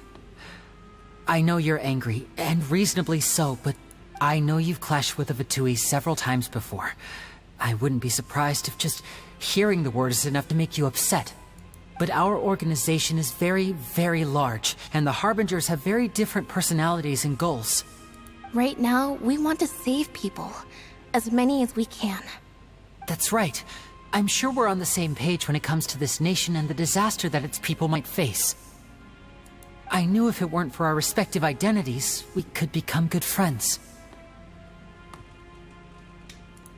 I know you're angry, and reasonably so, but I know you've clashed with the Vitui several times before. I wouldn't be surprised if just hearing the word is enough to make you upset. But our organization is very, very large, and the Harbingers have very different personalities and goals. Right now, we want to save people. As many as we can. That's right. I'm sure we're on the same page when it comes to this nation and the disaster that its people might face. I knew if it weren't for our respective identities, we could become good friends.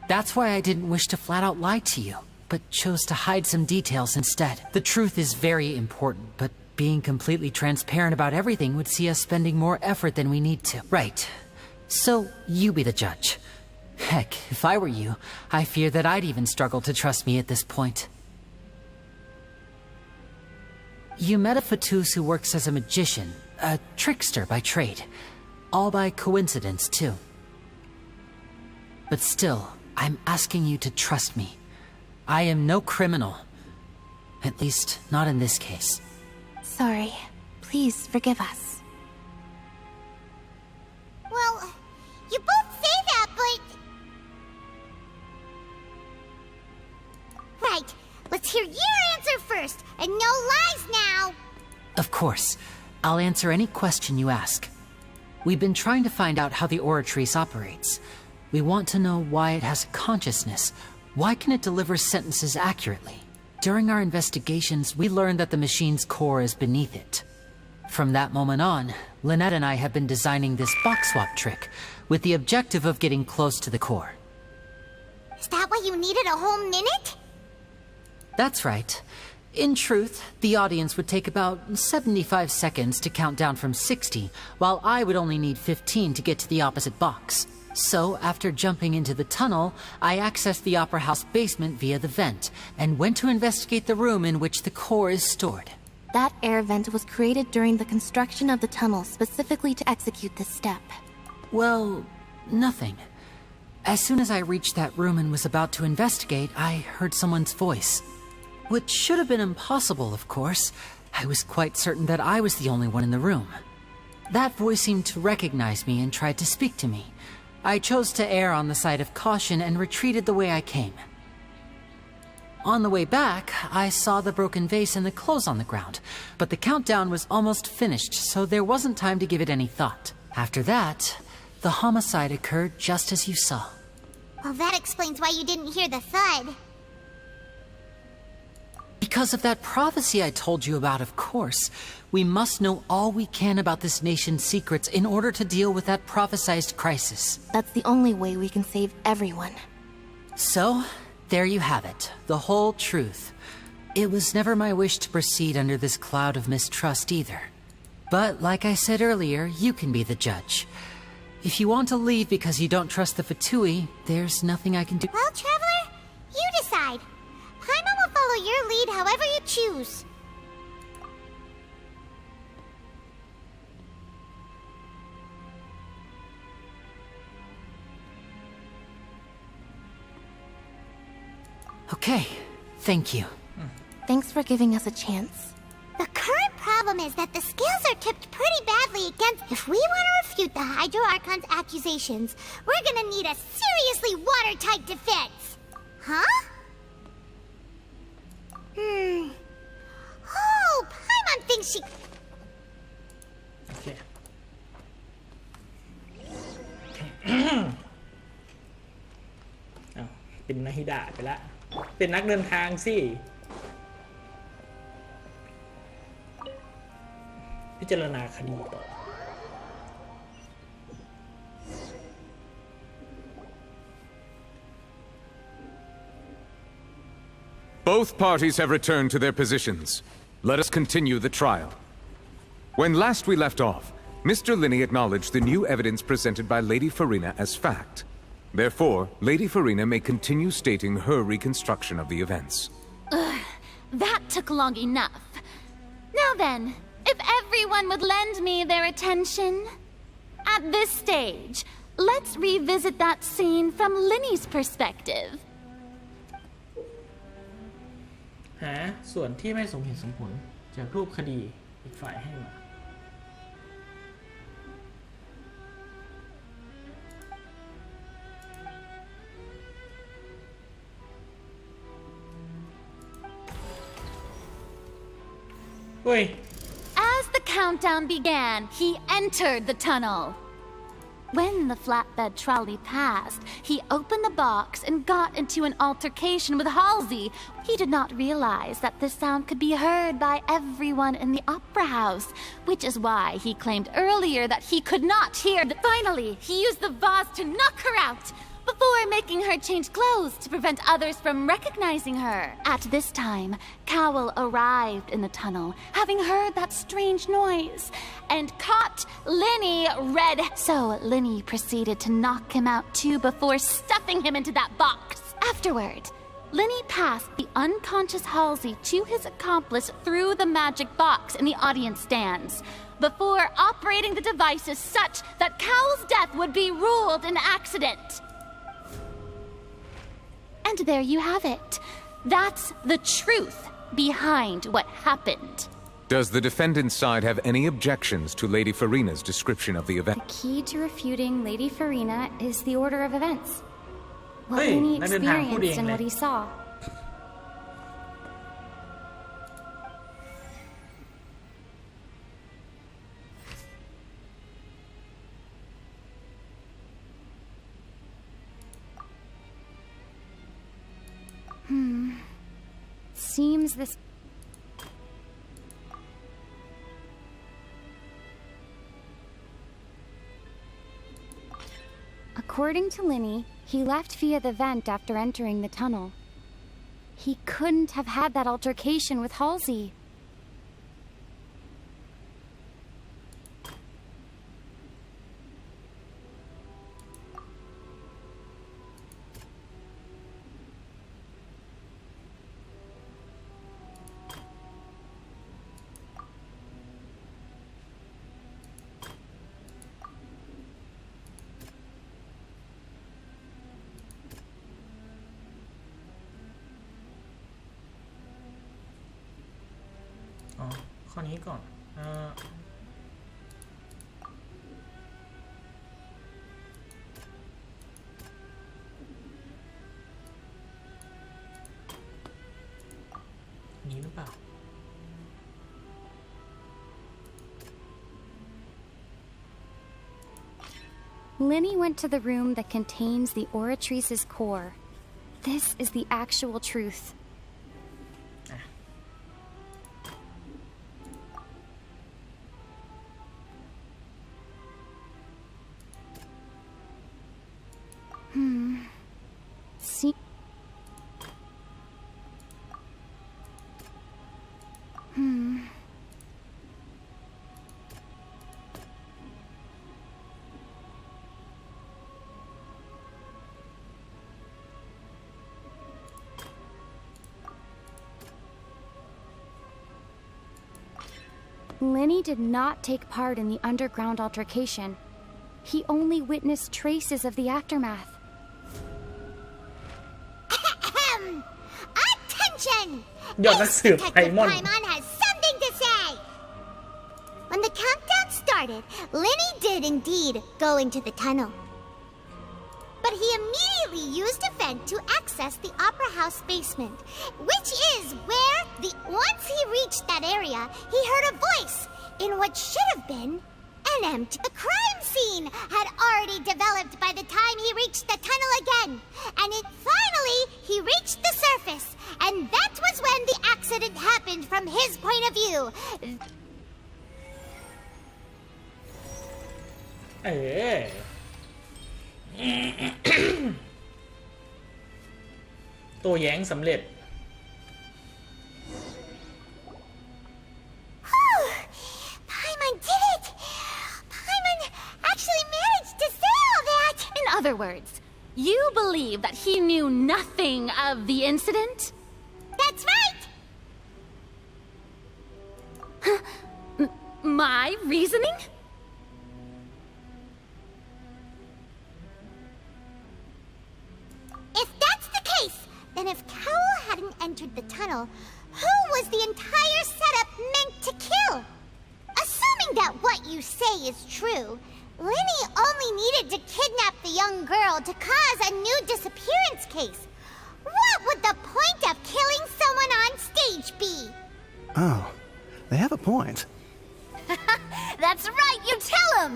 That's why I didn't wish to flat out lie to you, but chose to hide some details instead. The truth is very important, but being completely transparent about everything would see us spending more effort than we need to. Right. So, you be the judge. Heck, if I were you, I fear that I'd even struggle to trust me at this point. You met a Fatus who works as a magician, a trickster by trade. All by coincidence, too. But still, I'm asking you to trust me. I am no criminal. At least, not in this case. Sorry. Please forgive us. Well, you both say that, but... Right. Let's hear your answer first, and no lies now! Of course. I'll answer any question you ask. We've been trying to find out how the Oratrice operates. We want to know why it has a consciousness. Why can it deliver sentences accurately? During our investigations, we learned that the machine's core is beneath it. From that moment on, Lynette and I have been designing this box swap trick, with the objective of getting close to the core. Is that why you needed a whole minute? That's right. In truth, the audience would take about 75 seconds to count down from 60, while I would only need 15 to get to the opposite box. So, after jumping into the tunnel, I accessed the Opera House basement via the vent, and went to investigate the room in which the core is stored. That air vent was created during the construction of the tunnel specifically to execute this step. Well, nothing. As soon as I reached that room and was about to investigate, I heard someone's voice. Which should have been impossible, of course. I was quite certain that I was the only one in the room. That voice seemed to recognize me and tried to speak to me. I chose to err on the side of caution and retreated the way I came. On the way back, I saw the broken vase and the clothes on the ground, but the countdown was almost finished, so there wasn't time to give it any thought. After that, the homicide occurred just as you saw. Well, that explains why you didn't hear the thud. Because of that prophecy I told you about, of course. We must know all we can about this nation's secrets in order to deal with that prophesized crisis. That's the only way we can save everyone. So, there you have it. The whole truth. It was never my wish to proceed under this cloud of mistrust either. But, like I said earlier, you can be the judge. If you want to leave because you don't trust the Fatui, there's nothing I can do. Well, Traveler, you decide. Paimon will follow your lead however you choose. Okay, thank you. Thanks for giving us a chance. The current problem is that the scales are tipped pretty badly against... If we want to refute the Hydro Archon's accusations, we're gonna need a seriously watertight defense. Huh? Oh, Paimon thinks she... โอเค อ้าวเป็นนาฮิดะไปละ เป็นนักเดินทางสิ พิจารณาคดีต่อ Both parties have returned to their positions. Let us continue the trial. When last we left off, Mr. Linney acknowledged the new evidence presented by Lady Farina as fact. Therefore, Lady Farina may continue stating her reconstruction of the events. Ugh, that took long enough. Now then, if everyone would lend me their attention. At this stage, let's revisit that scene from Linney's perspective. หาส่วนที่ไม่สมเหตุสมผลจากรูปคดีอีกฝ่ายให้มา เฮ้ย As the countdown began, he entered the tunnel. When the flatbed trolley passed, he opened the box and got into an altercation with Halsey. He did not realize that this sound could be heard by everyone in the opera house, which is why he claimed earlier that he could not hear. Finally, he used the vase to knock her out, before making her change clothes to prevent others from recognizing her. At this time, Cowell arrived in the tunnel, having heard that strange noise, and caught Linny red. So Linny proceeded to knock him out too before stuffing him into that box. Afterward, Linny passed the unconscious Halsey to his accomplice through the magic box in the audience stands, before operating the devices such that Cowell's death would be ruled an accident. And there you have it. That's the truth behind what happened. Does the defendant's side have any objections to Lady Farina's description of the event? The key to refuting Lady Farina is the order of events. What Hey, Linny นั่นเดินทางพูดเอง experienced and เลย what he saw. Seems this... According to Linny, he left via the vent after entering the tunnel. He couldn't have had that altercation with Halsey.อ๋อ ข้อนี้ก่อน นี้หรือเปล่า Linny went to the room that contains the Oratrice's core. This is the actual truth. See, Lenny did not take part in the underground altercation. He only witnessed traces of the aftermath. Attention! ยอดนักสืบไพมอน Paimon has something to say! When the countdown started, Lenny did indeed go into the tunnel. But he immediately used a vent to access the Opera House basement, which is where, once he reached that area, he heard a voice in what should have been an empty... The crime scene had already developed by the time he reached the tunnel again, and finally, he reached the surface, and that was when the accident happened from his point of view. ตัวแย้งสำเร็จ Paimon did it! Paimon actually managed to say all that! In other words, you believe that he knew nothing of the incident? That's right! My reasoning? If that's the case, then if Cowell hadn't entered the tunnel, who was the entire setup meant to kill? Assuming that what you say is true, Lenny only needed to kidnap the young girl to cause a new disappearance case. What would the point of killing someone on stage be? Oh, they have a point. That's right, you tell him!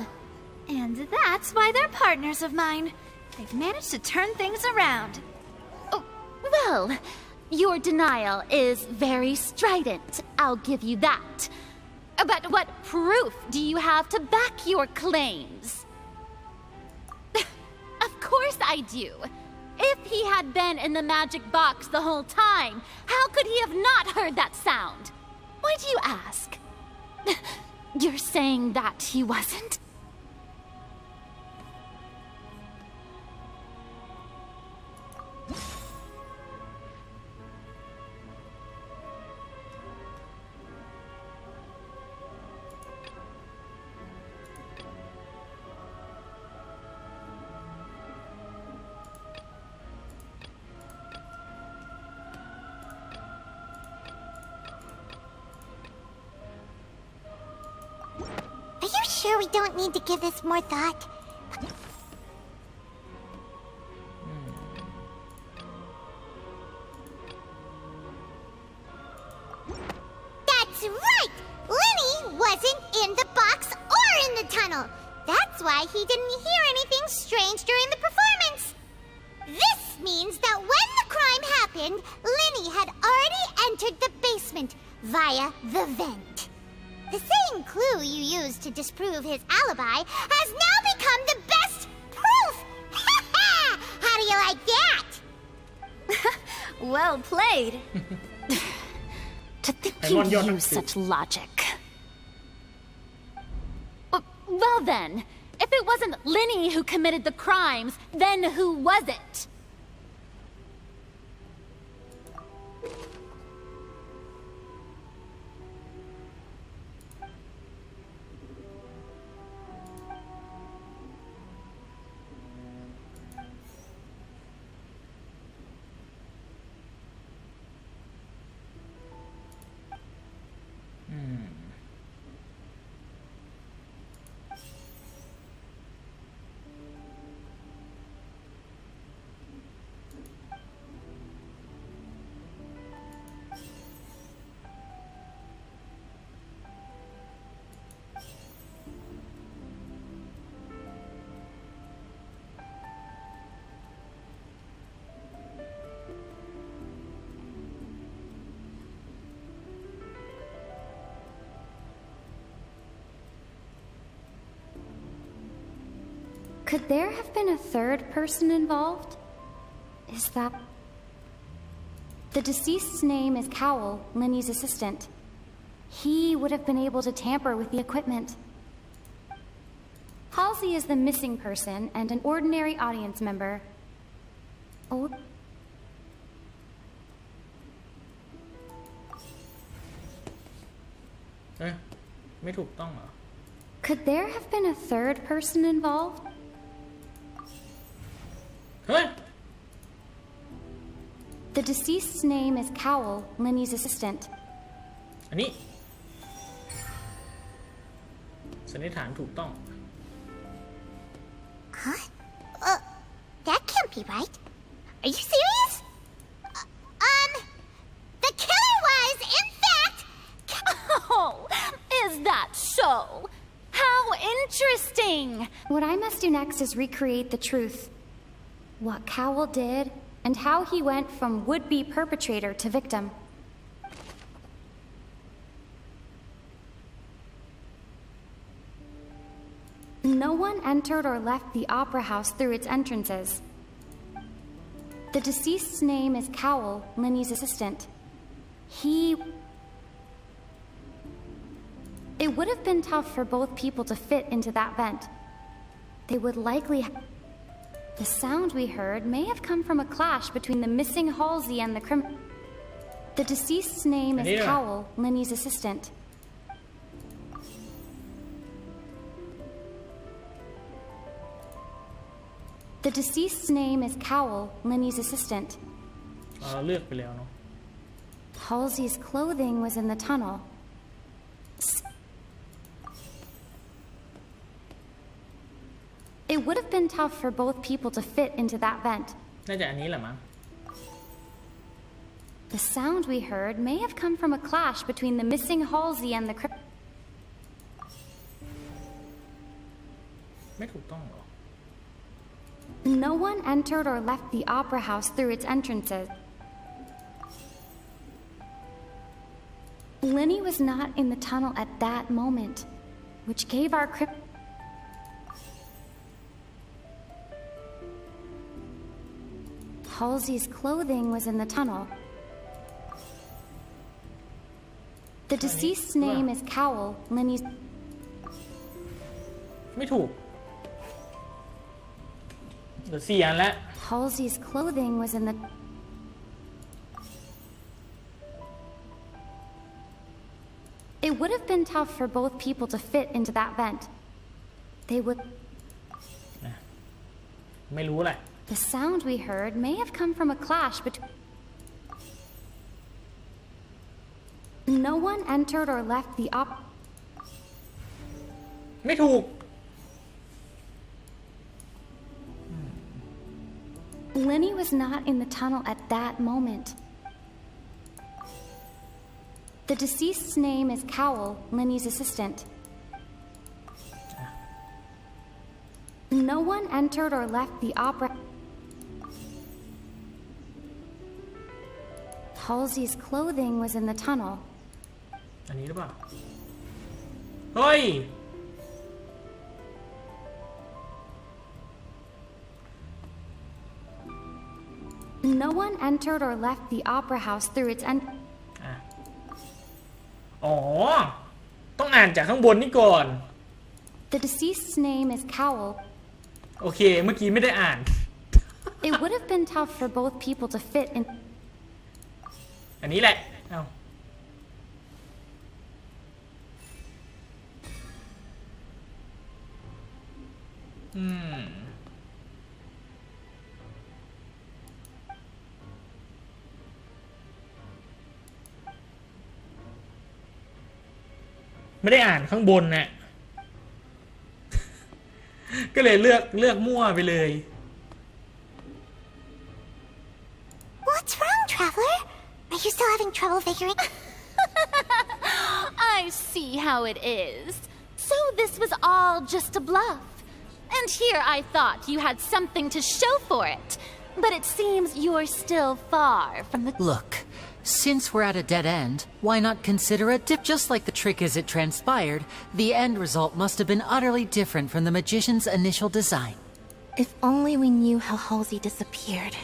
And that's why they're partners of mine. They've managed to turn things around. Oh, well, your denial is very strident, I'll give you that. But what proof do you have to back your claims? Of course I do. If he had been in the magic box the whole time, how could he have not heard that sound? Why do you ask? You're saying that he wasn't? Are you sure we don't need to give this more thought? That's right! Lenny wasn't in the box or in the tunnel. That's why he didn't hear anything strange during the performance. This means that when the crime happened, Lenny had already entered the basement via the vent. The same clue you used to disprove his alibi has now become the best proof! How do you like that? Well played. To think you'd use such logic. Well then, if it wasn't Lenny who committed the crimes, then who was it? Could there have been a third person involved? Is that... The deceased's name is Cowell, Lenny's assistant. He would have been able to tamper with the equipment. Halsey is the missing person and an ordinary audience member. Oh... ไม่ถูกต้องเหรอ Could there have been a third person involved? เฮ้ย The deceased's name is Cowell, Linny's assistant. อันนี้สันนิษฐานถูกต้อง Huh? That can't be right. Are you serious? The killer was, in fact... Oh, is that so? How interesting! What I must do next is recreate the truth. What Cowell did, and how he went from would-be perpetrator to victim. No one entered or left the opera house through its entrances. The deceased's name is Cowell, Linny's assistant. It would have been tough for both people to fit into that vent. They would likely... The sound we heard may have come from a clash between the missing Halsey and the The deceased's name is Cowell, Linny's assistant. The deceased's name is Cowell, Linny's assistant. เลือกไปแล้วเนาะ Halsey's clothing was in the tunnel. It would have been tough for both people to fit into that vent. น่าจะอันนี้แหละมั้ง The sound we heard may have come from a clash between the missing Halsey and the ไม่ถูกต้องหรอ No one entered or left the opera house through its entrances. Linny was not in the tunnel at that moment, which gave our Halsey's clothing was in the tunnel. The deceased's name is Cowell, Linny's... ไม่ถูกเดี๋ยว4 อันแล้ว Halsey's clothing was in the... It would have been tough for both people to fit into that vent. They would... ไม่รู้แหละ The sound we heard may have come from a clash between... No one entered or left the opera... ไม่ถูก Linny was not in the tunnel at that moment. The deceased's name is Cowell, Linny's assistant. No one entered or left the opera... Halsey's clothing was in the tunnel. อันนี้หรือเปล่า เฮ้ย No one entered or left the opera house through its end. อ๋อ ต้องอ่านจากข้างบนนี่ก่อน The deceased's name is Cowell. โอเค เมื่อกี้ไม่ได้อ่าน It would have been tough for both people to fit in. อันนี้แหละ เอาไม่ได้อ่านข้างบนน่ะ ก็เลยเลือกมั่วไปเลย What's wrong, Traveler? Are you still having trouble figuring? I see how it is. So this was all just a bluff. And here I thought you had something to show for it. But it seems you're still far from the... Look, since we're at a dead end, why not consider a dip? Just like the trick as it transpired, the end result must have been utterly different from the magician's initial design. If only we knew how Halsey disappeared.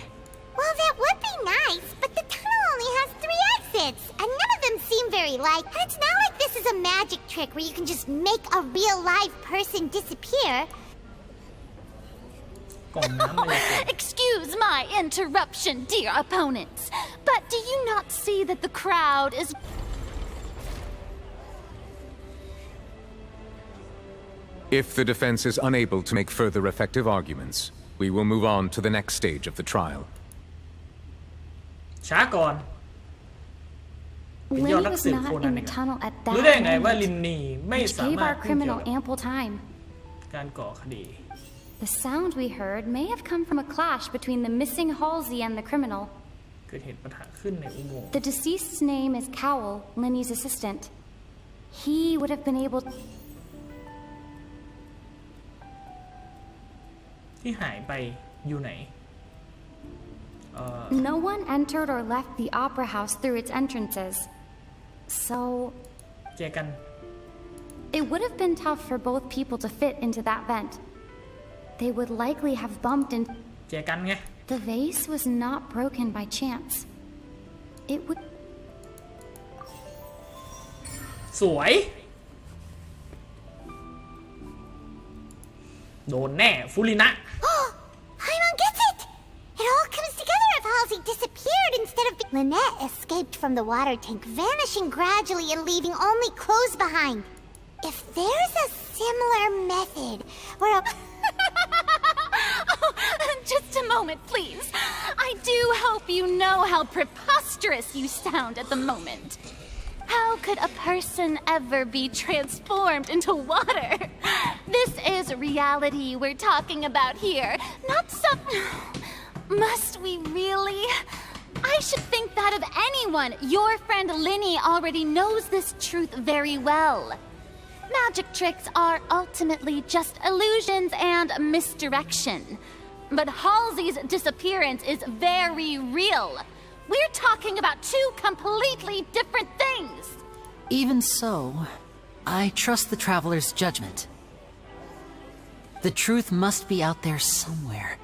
Well, that would be nice, but the tunnel only has 3 exits, and none of them seem very like... And it's not like this is a magic trick where you can just make a real live person disappear. Excuse my interruption, dear opponents, but do you not see that the crowd is... If the defense is unable to make further effective arguments, we will move on to the next stage of the trial. ช้าก่อน Lenny was not in the tunnel at that รู้ได้ไงว่า moment, ลินนี่ไม่ which สา gave มารถ our ยุ่งเกี่ยว criminal กับ ample time. การก่อคดี The sound we heard may have come from a clash between the missing Halsey and the criminal. เกิดเหตุปัญหาขึ้นในอุโมงค์ The deceased's name is Cowell, Lenny's assistant. He would have been able ที่หายไปอยู่ไหน No one entered or left the opera house through its entrances. So เจอกัน it would have been tough for both people to fit into that vent. They would likely have bumped into เจอกันไง The vase was not broken by chance. It would สวย โดนแน่ฟูรินะ Paimon gets it! It all comes together if Halsey disappeared instead of... Lynette escaped from the water tank, vanishing gradually and leaving only clothes behind. If there's a similar method where a... Just a moment, please. I do hope you know how preposterous you sound at the moment. How could a person ever be transformed into water? This is reality we're talking about here, not some... Must we really? I should think that of anyone. Your friend Linny already knows this truth very well. Magic tricks are ultimately just illusions and misdirection. But Halsey's disappearance is very real. We're talking about two completely different things. Even so, I trust the traveler's judgment. The truth must be out there somewhere.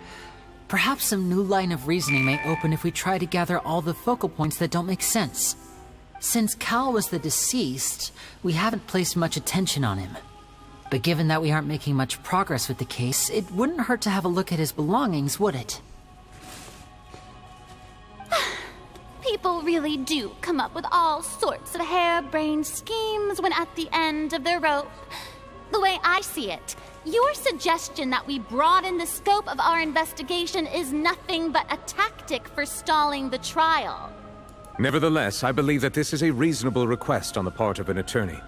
Perhaps some new line of reasoning may open if we try to gather all the focal points that don't make sense. Since Cal was the deceased, we haven't placed much attention on him. But given that we aren't making much progress with the case, it wouldn't hurt to have a look at his belongings, would it? People really do come up with all sorts of harebrained schemes when at the end of their rope. The way I see it, your suggestion that we broaden the scope of our investigation is nothing but a tactic for stalling the trial. Nevertheless, I believe that this is a reasonable request on the part of an attorney.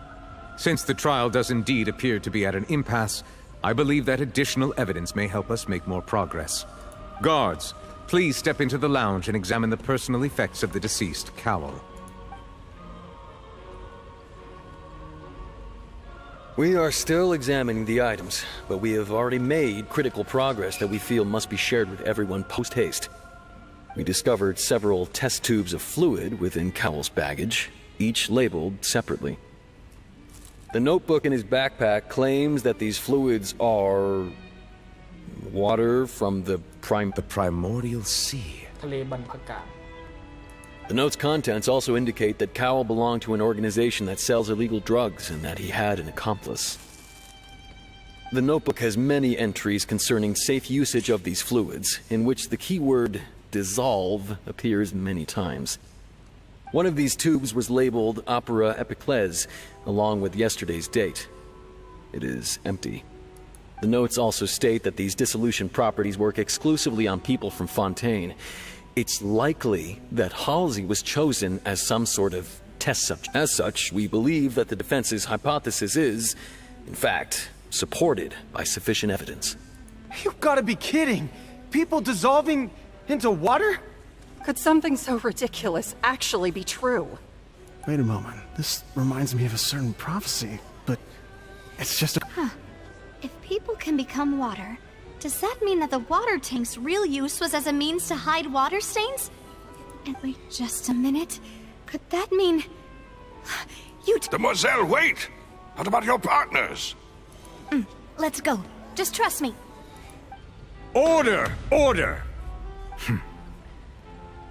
Since the trial does indeed appear to be at an impasse, I believe that additional evidence may help us make more progress. Guards, please step into the lounge and examine the personal effects of the deceased Cowell. We are still examining the items, but we have already made critical progress that we feel must be shared with everyone post-haste. We discovered several test tubes of fluid within Cowell's baggage, each labeled separately. The notebook in his backpack claims that these fluids are... water from the primordial sea. ทะเลบรรพกา The note's contents also indicate that Cowell belonged to an organization that sells illegal drugs and that he had an accomplice. The notebook has many entries concerning safe usage of these fluids, in which the keyword dissolve appears many times. One of these tubes was labeled Opera Epiclese, along with yesterday's date. It is empty. The notes also state that these dissolution properties work exclusively on people from Fontaine. It's likely that Halsey was chosen as some sort of test subject. As such, we believe that the defense's hypothesis is, in fact, supported by sufficient evidence. You've got to be kidding! People dissolving into water? Could something so ridiculous actually be true? Wait a moment. This reminds me of a certain prophecy, but it's just a... Huh. If people can become water, does that mean that the water tank's real use was as a means to hide water stains? And wait just a minute. Could that mean... you... Demoiselle, wait! What about your partners? Let's go. Just trust me. Order! Order!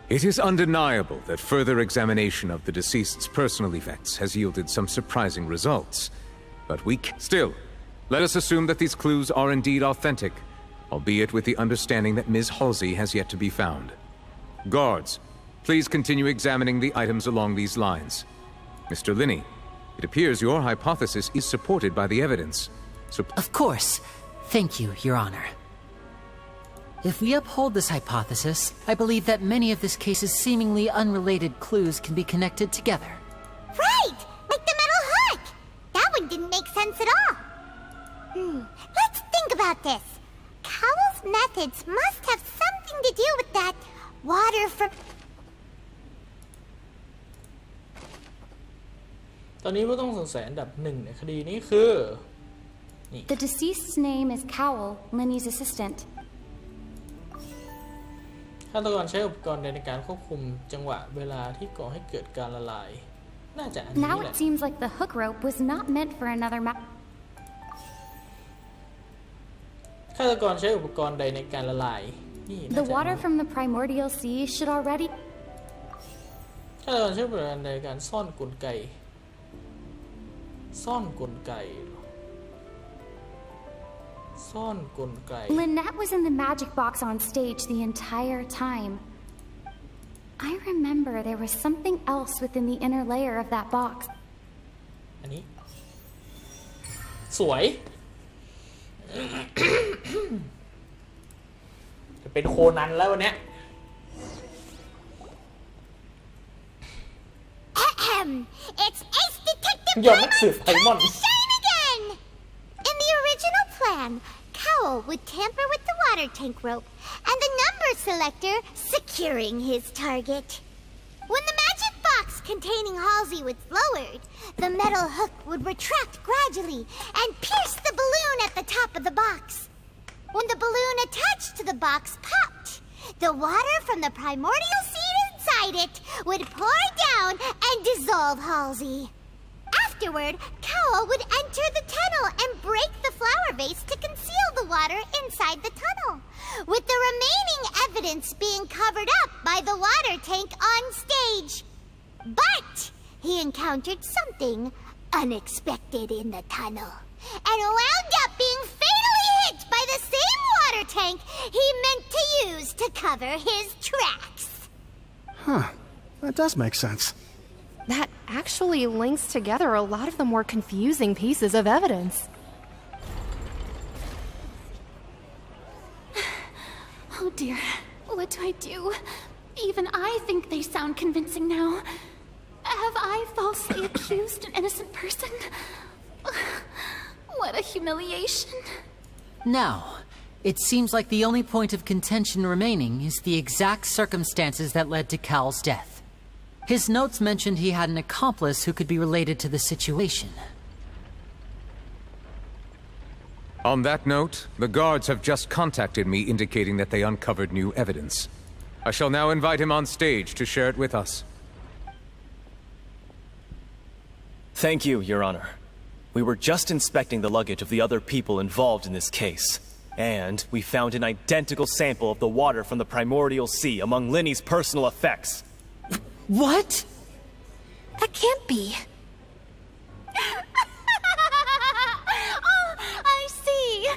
It is undeniable that further examination of the deceased's personal effects has yielded some surprising results. But still, let us assume that these clues are indeed authentic, albeit with the understanding that Ms. Halsey has yet to be found. Guards, please continue examining the items along these lines. Mr. Linney, it appears your hypothesis is supported by the evidence. So... Of course. Thank you, Your Honor. If we uphold this hypothesis, I believe that many of this case's seemingly unrelated clues can be connected together. Right! Like the metal hook! That one didn't make sense at all. Let's think about this. Cowell's methods must have something to do with that water from... ตอนนี้ผู้ต้องสงสัยอันดับหนึ่งในคดีนี้คือ The deceased's name is Cowell, Linny's assistant. ฆาตกรใช้อุปกรณ์ในการควบคุมจังหวะเวลาที่ก่อให้เกิดการละลายน่าจะอันนี้แหละ Now it seems like the hook rope was not meant for another ฆาตกรใช้อุปกรณ์ใดในการละลายนี่ The water from the primordial sea should already ฆาตกรใช้อุปกรณ์ในการซ่อนกลไกLynette was in the magic box on stage the entire time. I remember there was something else within the inner layer of that box. อันนี้สวย จะเป็นโคนันแล้ววันเนี้ย It's Ace Detective ยอดนักสืบไพมอน Shine again! In the original plan, Cowell would tamper with the water tank rope and the number selector securing his target. When the magic box containing Halsey was lowered, the metal hook would retract gradually and pierce the balloon at the top of the box. When the balloon attached to the box popped, the water from the primordial seed inside it would pour down and dissolve Halsey. Afterward, Cowell would enter the tunnel and break the flower vase to conceal the water inside the tunnel, with the remaining evidence being covered up by the water tank on stage. But he encountered something unexpected in the tunnel, and wound up being fatally hit by the same water tank he meant to use to cover his tracks. Huh. That does make sense. That actually links together a lot of the more confusing pieces of evidence. Oh dear, what do I do? Even I think they sound convincing now. Have I falsely accused an innocent person? What a humiliation. Now, it seems like the only point of contention remaining is the exact circumstances that led to Cal's death. His notes mentioned he had an accomplice who could be related to the situation. On that note, the guards have just contacted me indicating that they uncovered new evidence. I shall now invite him on stage to share it with us. Thank you, Your Honor. We were just inspecting the luggage of the other people involved in this case, and we found an identical sample of the water from the primordial sea among Linny's personal effects. What? That can't be. Oh, I see.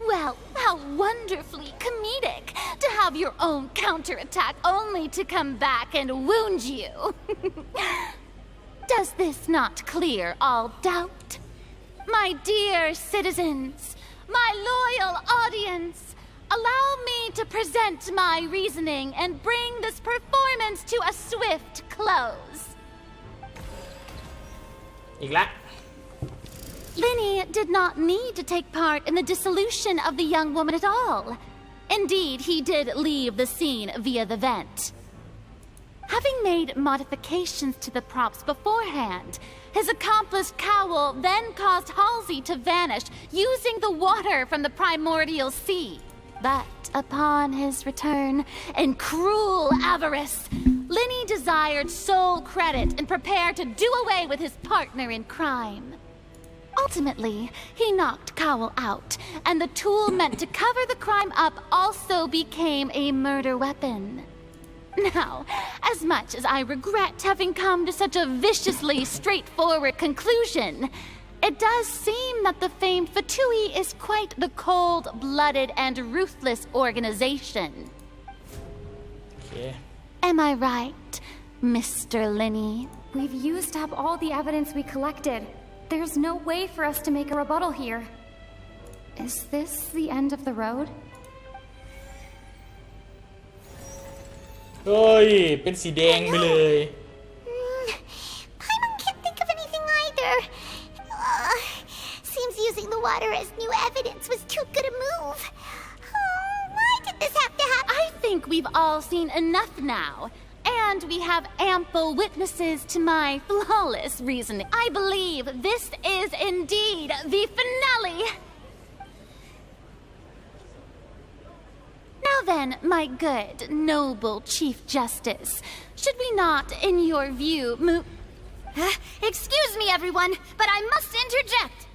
Well, how wonderfully comedic to have your own counterattack only to come back and wound you. Does this not clear all doubt? My dear citizens, my loyal audience, allow me to present my reasoning and bring this performance to a swift close. อีกแล้ว Linny did not need to take part in the dissolution of the young woman at all. Indeed, he did leave the scene via the vent. Having made modifications to the props beforehand, his accomplice Cowell then caused Halsey to vanish using the water from the primordial sea. But upon his return, in cruel avarice, Linny desired sole credit and prepared to do away with his partner in crime. Ultimately, he knocked Cowell out, and the tool meant to cover the crime up also became a murder weapon. Now, as much as I regret having come to such a viciously straightforward conclusion, it does seem that the famed Fatui is quite the cold-blooded and ruthless organization. Okay. Am I right, Mr. Linny? We've used up all the evidence we collected. There's no way for us to make a rebuttal here. Is this the end of the road? เฮ้ยเป็นสีแดงไปเลย Paimon can't think of anything either. Seems using the water as new evidence was too good a move. Why did this have to happen? I think we've all seen enough now. And we have ample witnesses to my flawless reasoning. I believe this is indeed the finale. Now then, my good, noble Chief Justice, should we not, in your view, move... Excuse me, everyone, but I must interject.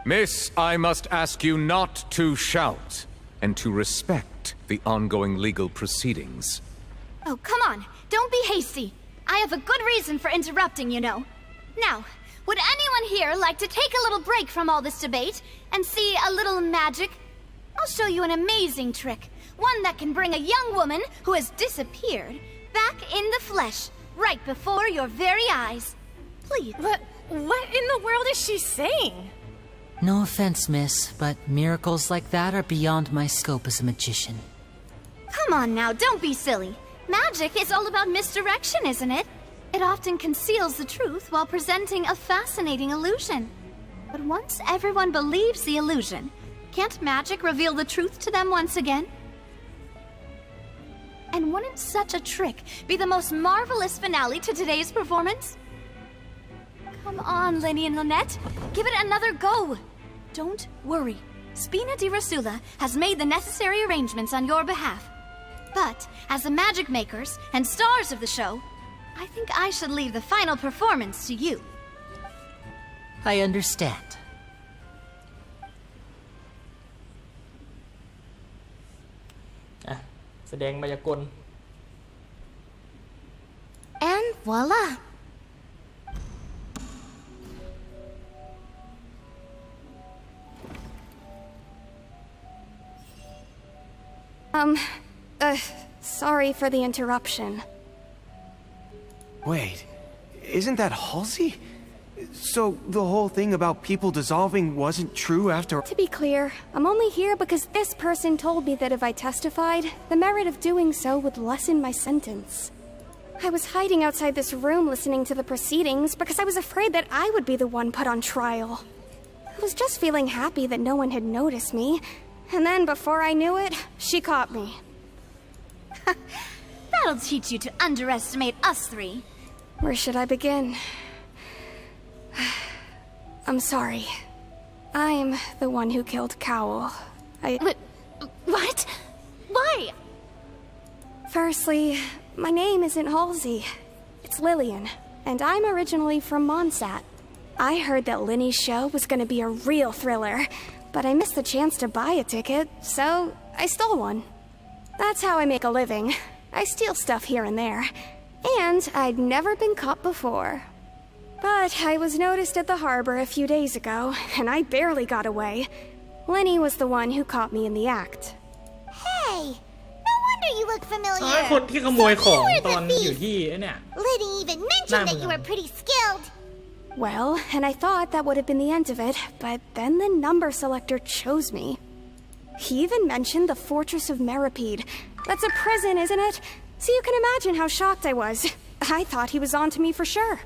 Miss, I must ask you not to shout, and to respect the ongoing legal proceedings. Oh, come on. Don't be hasty. I have a good reason for interrupting, you know. Now, would anyone here like to take a little break from all this debate and see a little magic? I'll show you an amazing trick. One that can bring a young woman who has disappeared back in the flesh, right before your very eyes. Please. What in the world is she saying? No offense, miss, but miracles like that are beyond my scope as a magician. Come on now, don't be silly. Magic is all about misdirection, isn't it? It often conceals the truth while presenting a fascinating illusion. But once everyone believes the illusion, can't magic reveal the truth to them once again? And wouldn't such a trick be the most marvelous finale to today's performance? Come on, Linny and Lynette. Give it another go. Don't worry. Spina di Rasula has made the necessary arrangements on your behalf. But, as the magic makers and stars of the show, I think I should leave the final performance to you. I understand. แสดงมายากล And voila! Sorry for the interruption. Wait, isn't that Halsey? So the whole thing about people dissolving wasn't true after— To be clear, I'm only here because this person told me that if I testified, the merit of doing so would lessen my sentence. I was hiding outside this room listening to the proceedings because I was afraid that I would be the one put on trial. I was just feeling happy that no one had noticed me, and then before I knew it, she caught me. That'll teach you to underestimate us three. Where should I begin? I'm sorry. I'm the one who killed Cowell. What? Why? Firstly, my name isn't Halsey. It's Lillian, and I'm originally from Monsat. I heard that Linny's show was gonna be a real thriller, but I missed the chance to buy a ticket, so I stole one. That's how I make a living. I steal stuff here and there. And I'd never been caught before. But I was noticed at the harbor a few days ago, and I barely got away. Linny was the one who caught me in the act. Hey, no wonder you look familiar. คนที่ขโมยของตอนอยู่ที่เนี่ย Liddy even mentioned that you were pretty skilled. Well, and I thought that would have been the end of it, but then the number selector chose me. He even mentioned the Fortress of Meripede. That's a prison, isn't it? So you can imagine how shocked I was. I thought he was on to me for sure.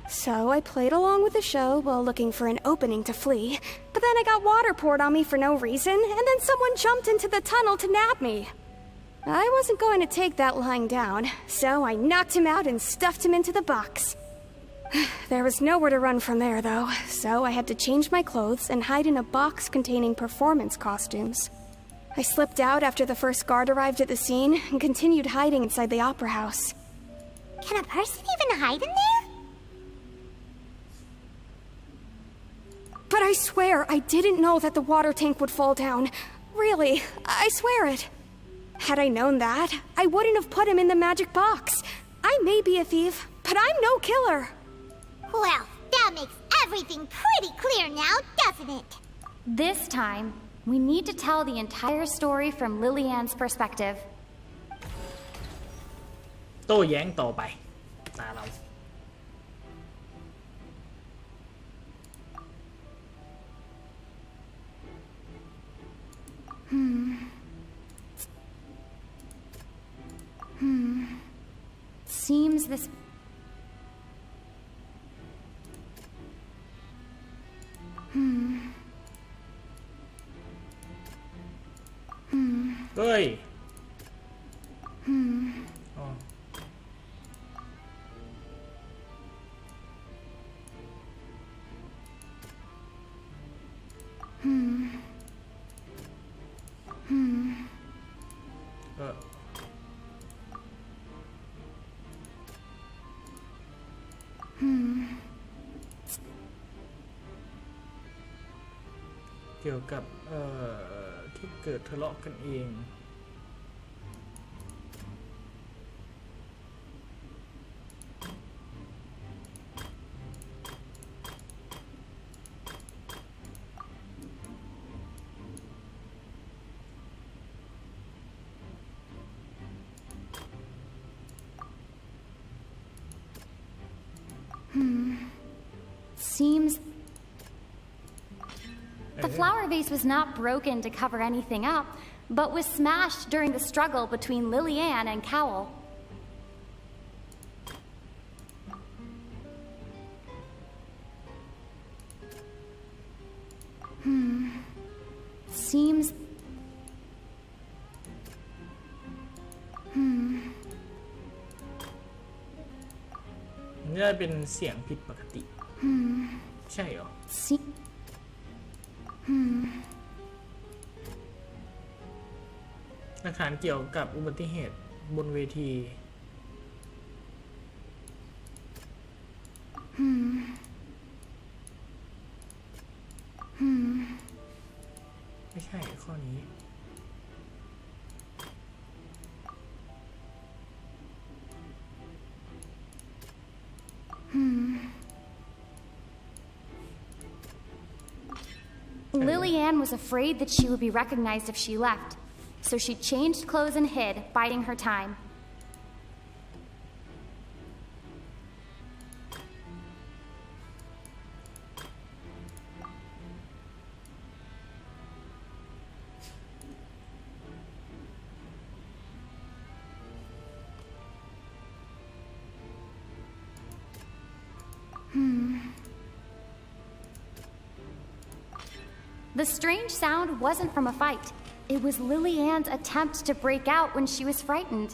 So I played along with the show while looking for an opening to flee, but then I got water poured on me for no reason, and then someone jumped into the tunnel to nab me. I wasn't going to take that lying down, so I knocked him out and stuffed him into the box. There was nowhere to run from there, though, so I had to change my clothes and hide in a box containing performance costumes. I slipped out after the first guard arrived at the scene and continued hiding inside the opera house. Can a person even hide in there? But I swear, I didn't know that the water tank would fall down. Really, I swear it. Had I known that, I wouldn't have put him in the magic box. I may be a thief, but I'm no killer. Well, that makes everything pretty clear now, doesn't it? This time, we need to tell the entire story from Lillian's perspective. โต้แย้งต่อไปตาเรา seems this... เฮ้ยอ๋อ เกี่ยวกับที่เกิดทะเลาะกันเองSeems... The flower vase was not broken to cover anything up, but was smashed during the struggle between Lillian and Cowell. Seems... นี่จะเป็นเสียงผิดปกติใช่เหรอหลักฐานเกี่ยวกับอุบัติเหตุบนเวทีไม่ใช่ข้อนี้ Lillian was afraid that she would be recognized if she left, so she changed clothes and hid, biding her time. The strange sound wasn't from a fight. It was Lillian's attempt to break out when she was frightened.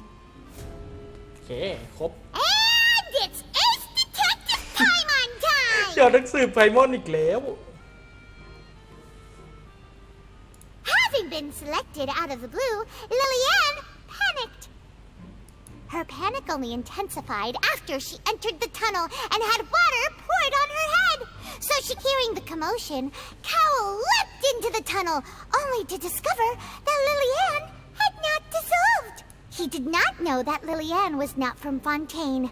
Okay, ครบ And it's Ace Detective time on time! เดี๋ยวนักสืบไพมอนอีกแล้ว Having been selected out of the blue, Lillian panicked. Her panic only intensified after she entered the tunnel and had water poured on her head. So hearing the commotion, Cowell leapt into the tunnel, only to discover that Lillian had not dissolved. He did not know that Lillian was not from Fontaine,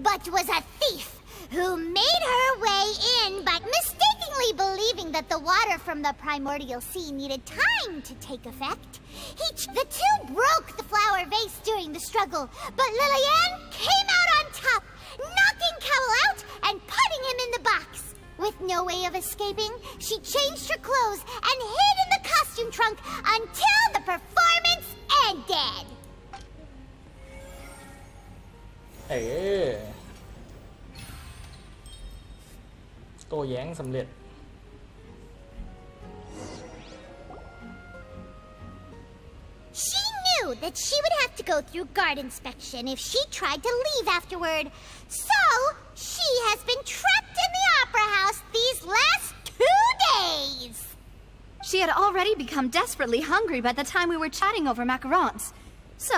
but was a thief who made her way in, but mistakenly believing that the water from the primordial sea needed time to take effect. The two broke the flower vase during the struggle, but Lillian came out on top, knocking Cowell out and putting him in the box. With no way of escaping, she changed her clothes and hid in the costume trunk until the performance ended. โต้แย้งสำเร็จ She knew that she would have to go through guard inspection if she tried to leave afterward. So, she has been trapped in the opera house these last 2 days. She had already become desperately hungry by the time we were chatting over macarons. So,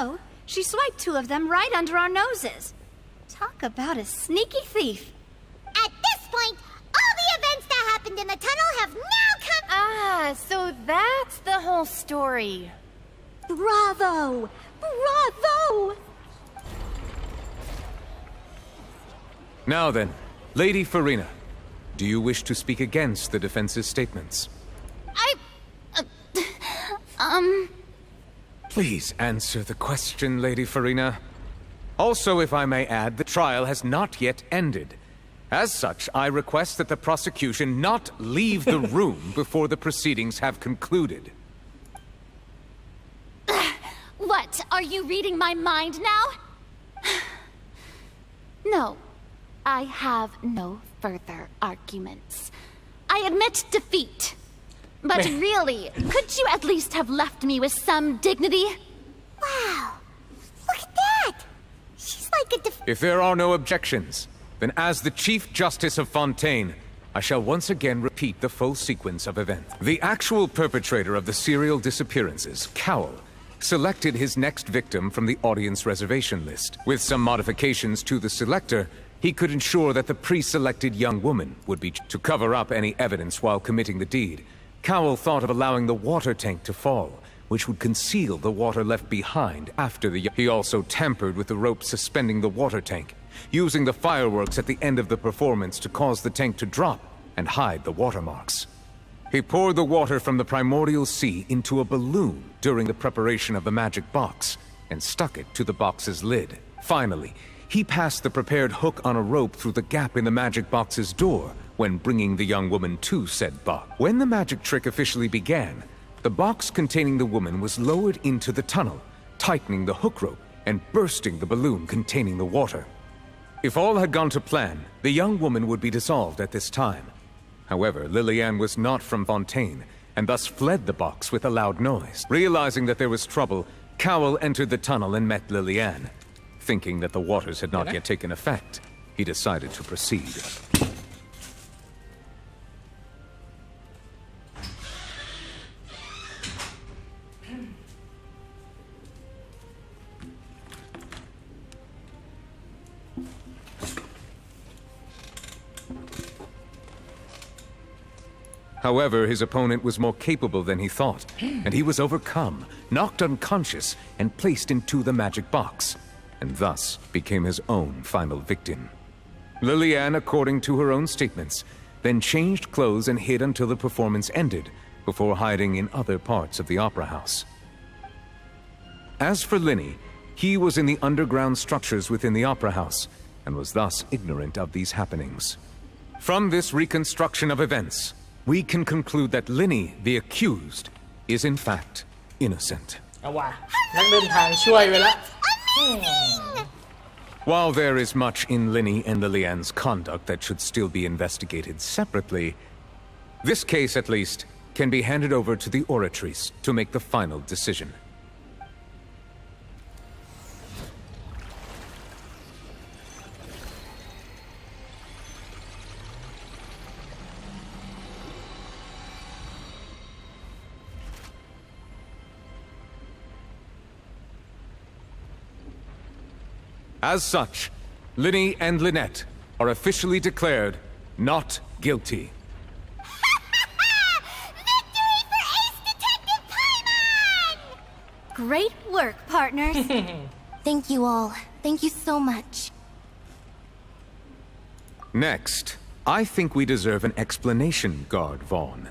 she swiped 2 of them right under our noses. Talk about a sneaky thief. At this point, all the events that happened in the tunnel have now come... Ah, so that's the whole story. Bravo! Bravo! Now then, Lady Farina, do you wish to speak against the defense's statements? Please answer the question, Lady Farina. Also, if I may add, the trial has not yet ended. As such, I request that the prosecution not leave the room before the proceedings have concluded. What? Are you reading my mind now? No, I have no further arguments. I admit defeat. But really, could you at least have left me with some dignity? Wow. Look at that. She's like a If there are no objections, then as the Chief Justice of Fontaine, I shall once again repeat the full sequence of events. The actual perpetrator of the serial disappearances, Cowell, selected his next victim from the audience reservation list. With some modifications to the selector, he could ensure that the pre-selected young woman would be to cover up any evidence while committing the deed. Cowell thought of allowing the water tank to fall, which would conceal the water left behind after the... He also tampered with the rope suspending the water tank, using the fireworks at the end of the performance to cause the tank to drop and hide the watermarks. He poured the water from the primordial sea into a balloon during the preparation of the magic box and stuck it to the box's lid. Finally, he passed the prepared hook on a rope through the gap in the magic box's door when bringing the young woman to said box. When the magic trick officially began, the box containing the woman was lowered into the tunnel, tightening the hook rope and bursting the balloon containing the water. If all had gone to plan, the young woman would be dissolved at this time. However, Lillian was not from Fontaine, and thus fled the box with a loud noise. Realizing that there was trouble, Cowell entered the tunnel and met Lillian. Thinking that the waters had not yet taken effect, he decided to proceed. However, his opponent was more capable than he thought, and he was overcome, knocked unconscious, and placed into the magic box, and thus became his own final victim. Lillian, according to her own statements, then changed clothes and hid until the performance ended, before hiding in other parts of the opera house. As for Linny, he was in the underground structures within the opera house, and was thus ignorant of these happenings. From this reconstruction of events, we can conclude that Linny, the accused, is in fact innocent. While there is much in Linny and Lillian's conduct that should still be investigated separately, this case, at least, can be handed over to the Oratrice to make the final decision. As such, Linny and Lynette are officially declared not guilty. Great work, partners. Thank you all. Thank you so much. Next, I think we deserve an explanation, Guard Vaughn.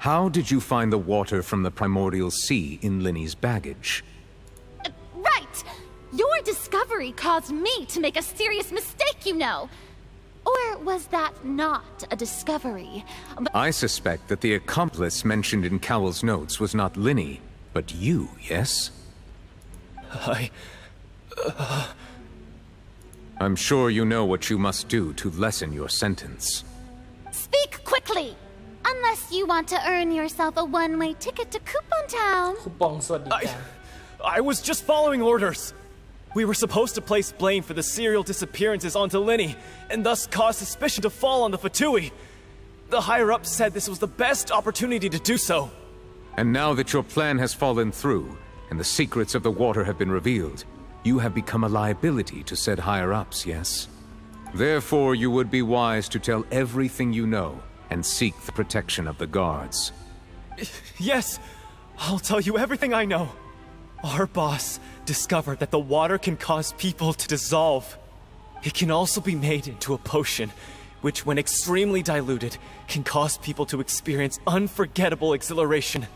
How did you find the water from the primordial sea in Linny's baggage? Right! Your discovery caused me to make a serious mistake, you know. Or was that not a discovery? I suspect that the accomplice mentioned in Cowell's notes was not Linny, but you, yes? I'm sure you know what you must do to lessen your sentence. Speak quickly! Unless you want to earn yourself a one-way ticket to Coupon Town. I was just following orders. We were supposed to place blame for the serial disappearances onto Linny, and thus cause suspicion to fall on the Fatui. The higher-ups said this was the best opportunity to do so. And now that your plan has fallen through, and the secrets of the water have been revealed, you have become a liability to said higher-ups, yes? Therefore, you would be wise to tell everything you know, and seek the protection of the guards. Yes, I'll tell you everything I know. Our boss discovered that the water can cause people to dissolve. It can also be made into a potion, which when extremely diluted, can cause people to experience unforgettable exhilaration.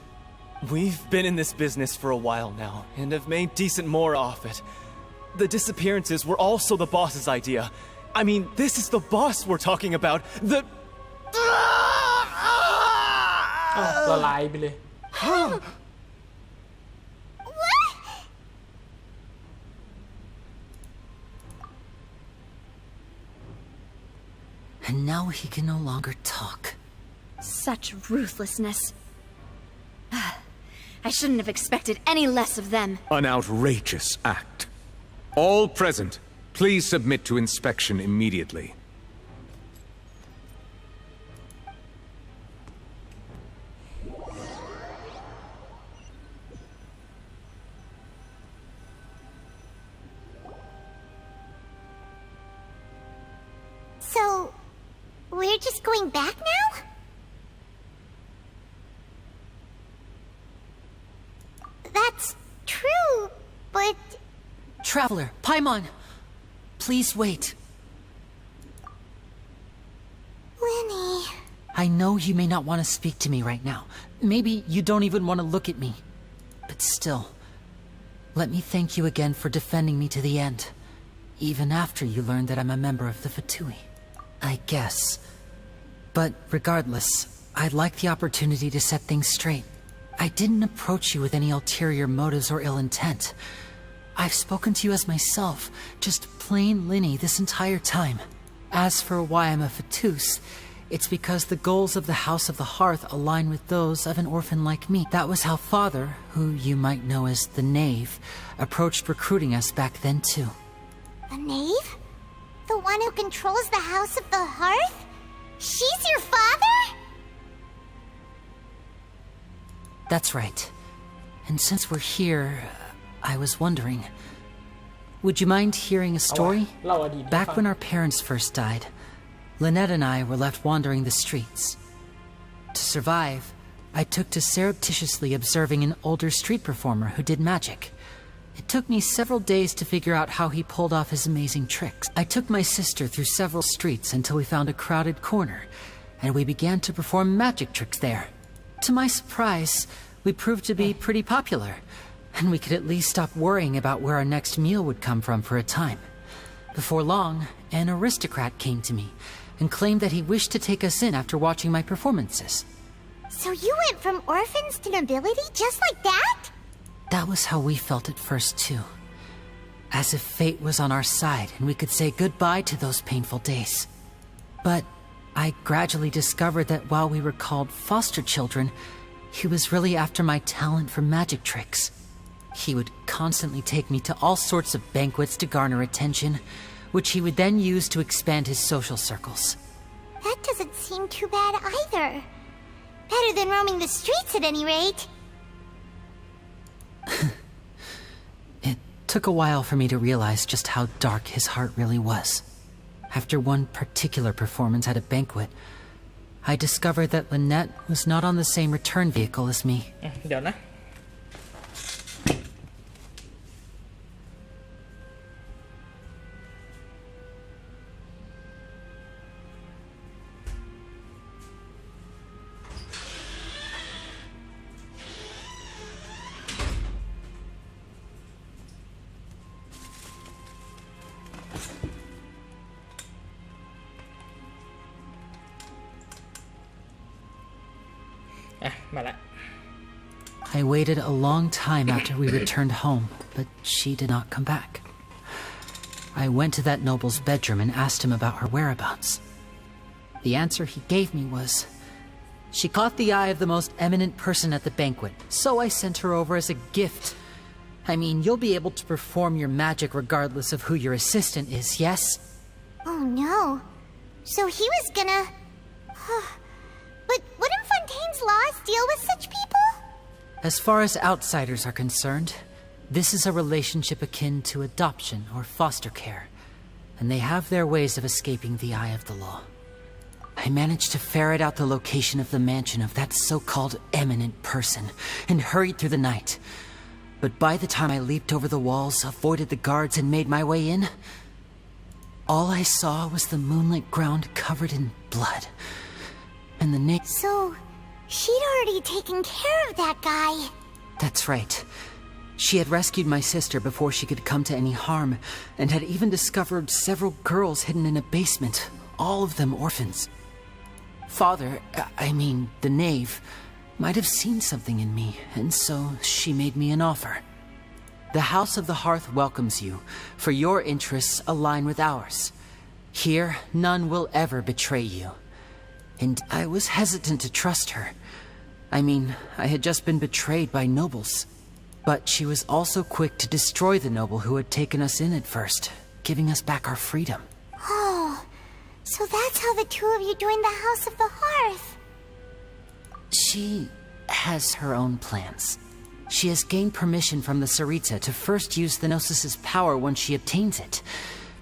We've been in this business for a while now, and have made decent more off it. The disappearances were also the boss's idea. I mean, this is the boss we're talking about. The... And now he can no longer talk. Such ruthlessness. I shouldn't have expected any less of them. An outrageous act. All present, please submit to inspection immediately. So, we're just going back now? That's true, but... Traveler, Paimon! Please wait. Lenny... I know you may not want to speak to me right now. Maybe you don't even want to look at me. But still, let me thank you again for defending me to the end. Even after you learned that I'm a member of the Fatui. I guess. But regardless, I'd like the opportunity to set things straight. I didn't approach you with any ulterior motives or ill intent. I've spoken to you as myself, just plain Linny this entire time. As for why I'm a Fatus, it's because the goals of the House of the Hearth align with those of an orphan like me. That was how Father, who you might know as the Knave, approached recruiting us back then too. The Knave? The one who controls the House of the Hearth? She's your father? That's right. And since we're here, I was wondering, would you mind hearing a story? Back when our parents first died, Lynette and I were left wandering the streets. To survive, I took to surreptitiously observing an older street performer who did magic. It took me several days to figure out how he pulled off his amazing tricks. I took my sister through several streets until we found a crowded corner, and we began to perform magic tricks there. To my surprise, we proved to be pretty popular, and we could at least stop worrying about where our next meal would come from for a time. Before long, an aristocrat came to me and claimed that he wished to take us in after watching my performances. So you went from orphans to nobility just like that? That was how we felt at first, too. As if fate was on our side and we could say goodbye to those painful days. But I gradually discovered that while we were called foster children, he was really after my talent for magic tricks. He would constantly take me to all sorts of banquets to garner attention, which he would then use to expand his social circles. That doesn't seem too bad either. Better than roaming the streets at any rate. It took a while for me to realize just how dark his heart really was. After one particular performance at a banquet, I discovered that Lynette was not on the same return vehicle as me. เดี๋ยวนะ มาละ I waited a long time after we returned home, but she did not come back. I went to that noble's bedroom and asked him about her whereabouts. The answer he gave me was, she caught the eye of the most eminent person at the banquet, so I sent her over as a gift. I mean, you'll be able to perform your magic regardless of who your assistant is, yes? Oh no. So he was gonna... But wouldn't Fontaine's laws deal with such people? As far as outsiders are concerned, this is a relationship akin to adoption or foster care, and they have their ways of escaping the eye of the law. I managed to ferret out the location of the mansion of that so-called eminent person and hurried through the night. But by the time I leaped over the walls, avoided the guards, and made my way in, all I saw was the moonlit ground covered in blood. And the So, she'd already taken care of that guy. That's right. She had rescued my sister before she could come to any harm, and had even discovered several girls hidden in a basement, all of them orphans. Father, the Knave, might have seen something in me, and so she made me an offer. The House of the Hearth welcomes you, for your interests align with ours. Here, none will ever betray you. And I was hesitant to trust her. I mean, I had just been betrayed by nobles. But she was also quick to destroy the noble who had taken us in at first, giving us back our freedom. Oh, so that's how the two of you joined the House of the Hearth. She has her own plans. She has gained permission from the Tsaritsa to first use the Gnosis's power once she obtains it.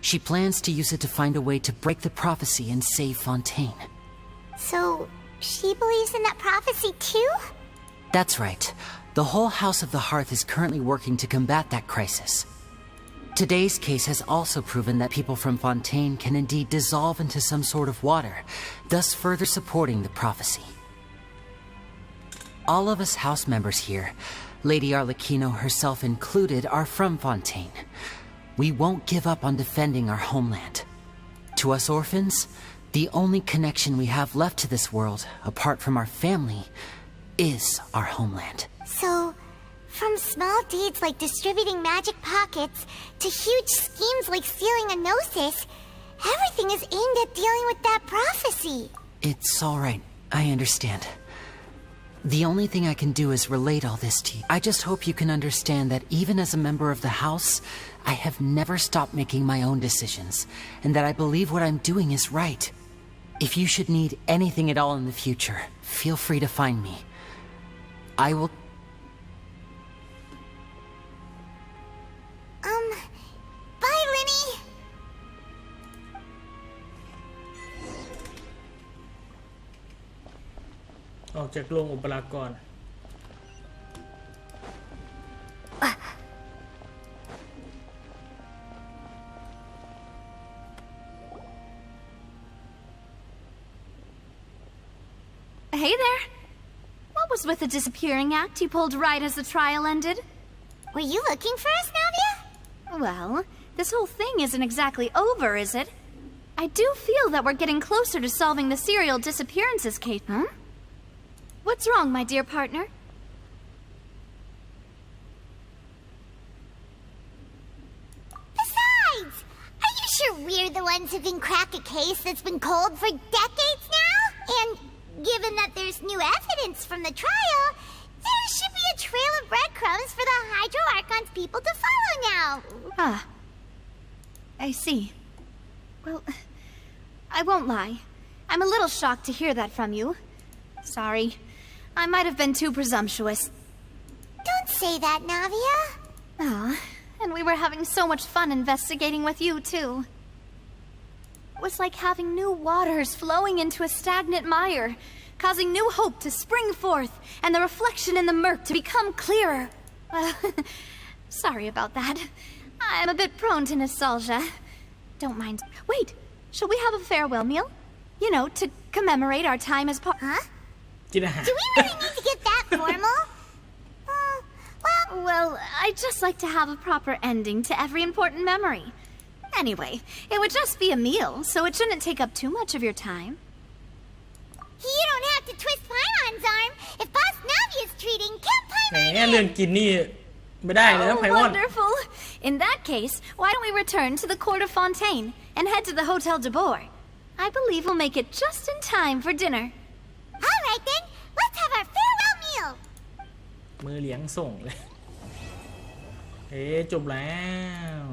She plans to use it to find a way to break the prophecy and save Fontaine. So, she believes in that prophecy too? That's right. The whole House of the Hearth is currently working to combat that crisis. Today's case has also proven that people from Fontaine can indeed dissolve into some sort of water, thus further supporting the prophecy. All of us house members here, Lady Arlecchino herself included, are from Fontaine. We won't give up on defending our homeland. To us orphans, the only connection we have left to this world, apart from our family, is our homeland. So, from small deeds like distributing magic pockets to huge schemes like stealing a Gnosis, everything is aimed at dealing with that prophecy. It's all right. I understand. The only thing I can do is relate all this to you. I just hope you can understand that even as a member of the House, I have never stopped making my own decisions, and that I believe what I'm doing is right. If you should need anything at all in the future, feel free to find me. I will... Bye, Linny!ออกจากโรงอุปรากร Hey there. What was with the disappearing act you pulled right as the trial ended? Were you looking for us, Navia? Well, this whole thing isn't exactly over, is it? I do feel that we're getting closer to solving the serial disappearances case. Huh? What's wrong, my dear partner? Besides, are you sure we're the ones who can crack a case that's been cold for decades now? And given that there's new evidence from the trial, there should be a trail of breadcrumbs for the Hydro Archon's people to follow now. Ah. I see. Well, I won't lie. I'm a little shocked to hear that from you. Sorry. I might have been too presumptuous. Don't say that, Navia. Ah, and we were having so much fun investigating with you, too. It was like having new waters flowing into a stagnant mire, causing new hope to spring forth, and the reflection in the murk to become clearer. Sorry about that. I'm a bit prone to nostalgia. Don't mind. Wait, shall we have a farewell meal? You know, to commemorate our time as part... Huh? Do we really need to get that formal? Well, I'd just like to have a proper ending to every important memory. Anyway, it would just be a meal, so it shouldn't take up too much of your time. You don't have to twist Paimon's arm. If Boss Navia's treating, count แหม Paimon เรื่องกินนี่ไม่ได้เลยนะไพมอน Wonderful. In that case, why don't we return to the court of Fontaine and head to the Hotel de Boer? I believe we'll make it just in time for dinner. All right then, let's have our farewell meal. มือเลี้ยงส่งเลย จบแล้ว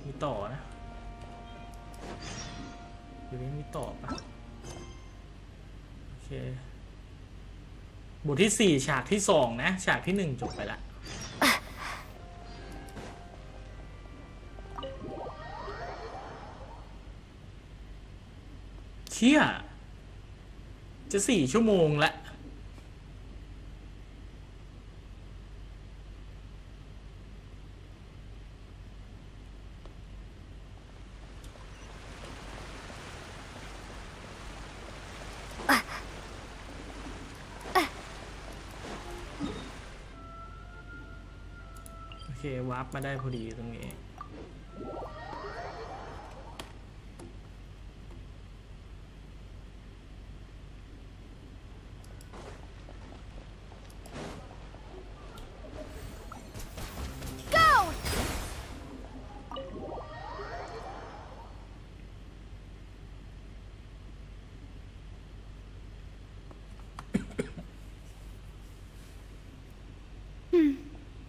มีต่อนะอยู่นี้มีต่อปะโอเคบทที่ 4 ฉากที่ 2 นะ ฉากที่ 1 จบไปละเชี่ยจะ4 ชั่วโมงละโอเควาร์ปมาได้พอดีตรงนี้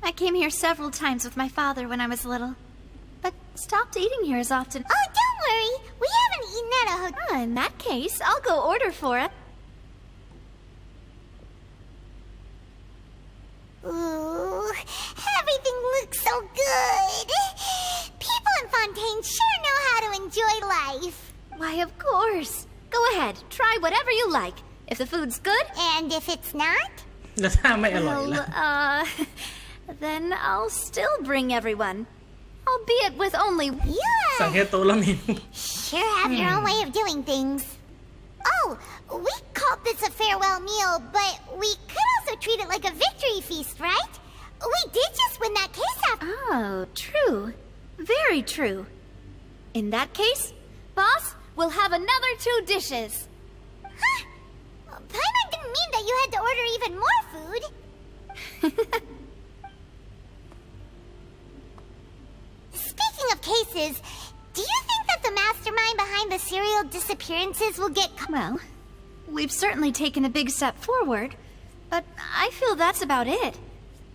I came here several times with my father when I was little, but stopped eating here as often. Oh, don't worry. We haven't eaten at a hotel. Oh, in that case, I'll go order for it. Ooh, everything looks so good. People in Fontaine sure know how to enjoy life. Why, of course. Go ahead, try whatever you like. If the food's good. And if it's not? แล้วถ้าไม่อร่อยล่ะ Then I'll still bring everyone. Albeit with only... สั่งแค่โต๊ะละเมนู Sure have your own way of doing things. Oh, we called this a farewell meal, but we could also treat it like a victory feast, right? We did just win that case after. Oh, true. Very true. In that case, boss, we'll have another 2 dishes. Huh? Paimon didn't mean that you had to order even more food. Speaking of cases, do you think that the mastermind behind the serial disappearances will get... Well, we've certainly taken a big step forward, but I feel that's about it.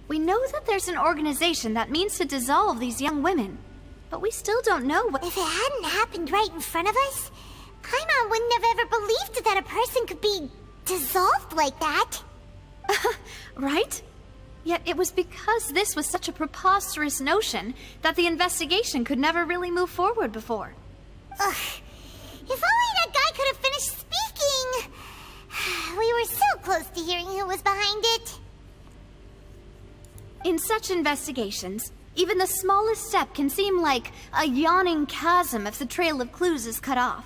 We know that there's an organization that means to dissolve these young women, but we still don't know what... If it hadn't happened right in front of us, Paimon wouldn't have ever believed that a person could be dissolved like that. Right? Yet it was because this was such a preposterous notion that the investigation could never really move forward before. Ugh. If only that guy could have finished speaking. We were so close to hearing who was behind it. In such investigations, even the smallest step can seem like a yawning chasm if the trail of clues is cut off.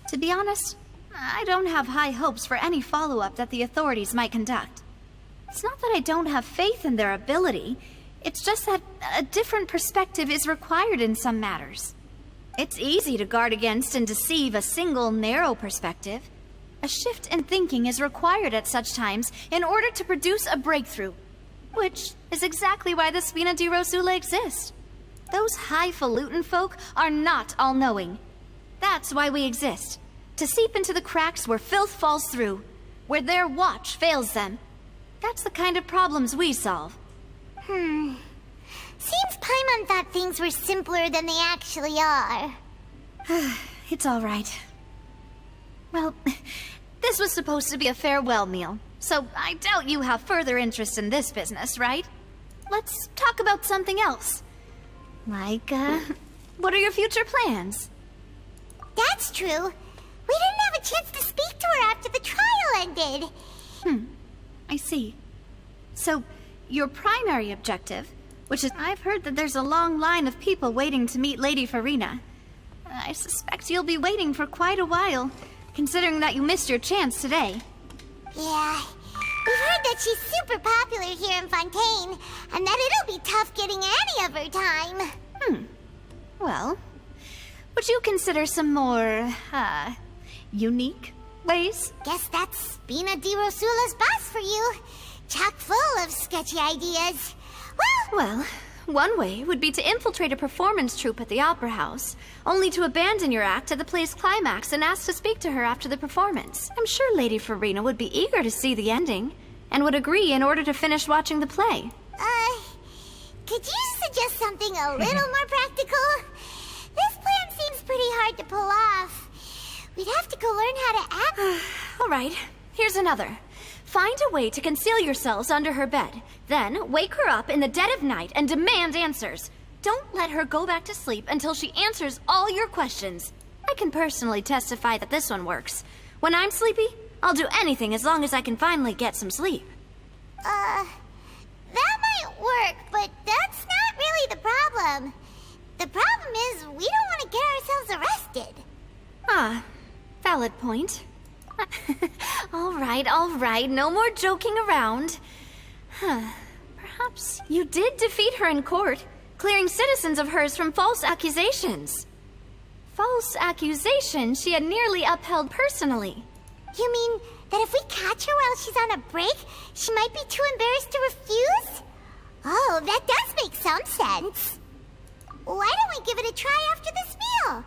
To be honest, I don't have high hopes for any follow-up that the authorities might conduct. It's not that I don't have faith in their ability, it's just that a different perspective is required in some matters. It's easy to guard against and deceive a single narrow perspective. A shift in thinking is required at such times in order to produce a breakthrough, which is exactly why the Spina di Rosula exist. Those highfalutin folk are not all-knowing. That's why we exist. To seep into the cracks where filth falls through, where their watch fails them. That's the kind of problems we solve. Seems Paimon thought things were simpler than they actually are. It's all right. Well, this was supposed to be a farewell meal, so I doubt you have further interest in this business, right? Let's talk about something else. Like, what are your future plans? That's true. We didn't have a chance to speak to her after the trial ended. I see. So, your primary objective, which is I've heard that there's a long line of people waiting to meet Lady Farina. I suspect you'll be waiting for quite a while, considering that you missed your chance today. Yeah, we've heard that she's super popular here in Fontaine, and that it'll be tough getting any of her time. Well, would you consider some more, unique ways? Guess that's Spina di Rosula's boss for you. Chock full of sketchy ideas. Well, one way would be to infiltrate a performance troupe at the Opera House, only to abandon your act at the play's climax and ask to speak to her after the performance. I'm sure Lady Farina would be eager to see the ending, and would agree in order to finish watching the play. Could you suggest something a little more practical? This plan seems pretty hard to pull off. We'd have to go learn how to act. All right, here's another. Find a way to conceal yourselves under her bed. Then wake her up in the dead of night and demand answers. Don't let her go back to sleep until she answers all your questions. I can personally testify that this one works. When I'm sleepy, I'll do anything as long as I can finally get some sleep. That might work, but that's not really the problem. The problem is we don't want to get ourselves arrested. Valid point. All right, no more joking around. Perhaps you did defeat her in court, clearing citizens of hers from false accusations. False accusations she had nearly upheld personally. You mean that if we catch her while she's on a break, she might be too embarrassed to refuse? Oh, that does make some sense. Why don't we give it a try after this meal?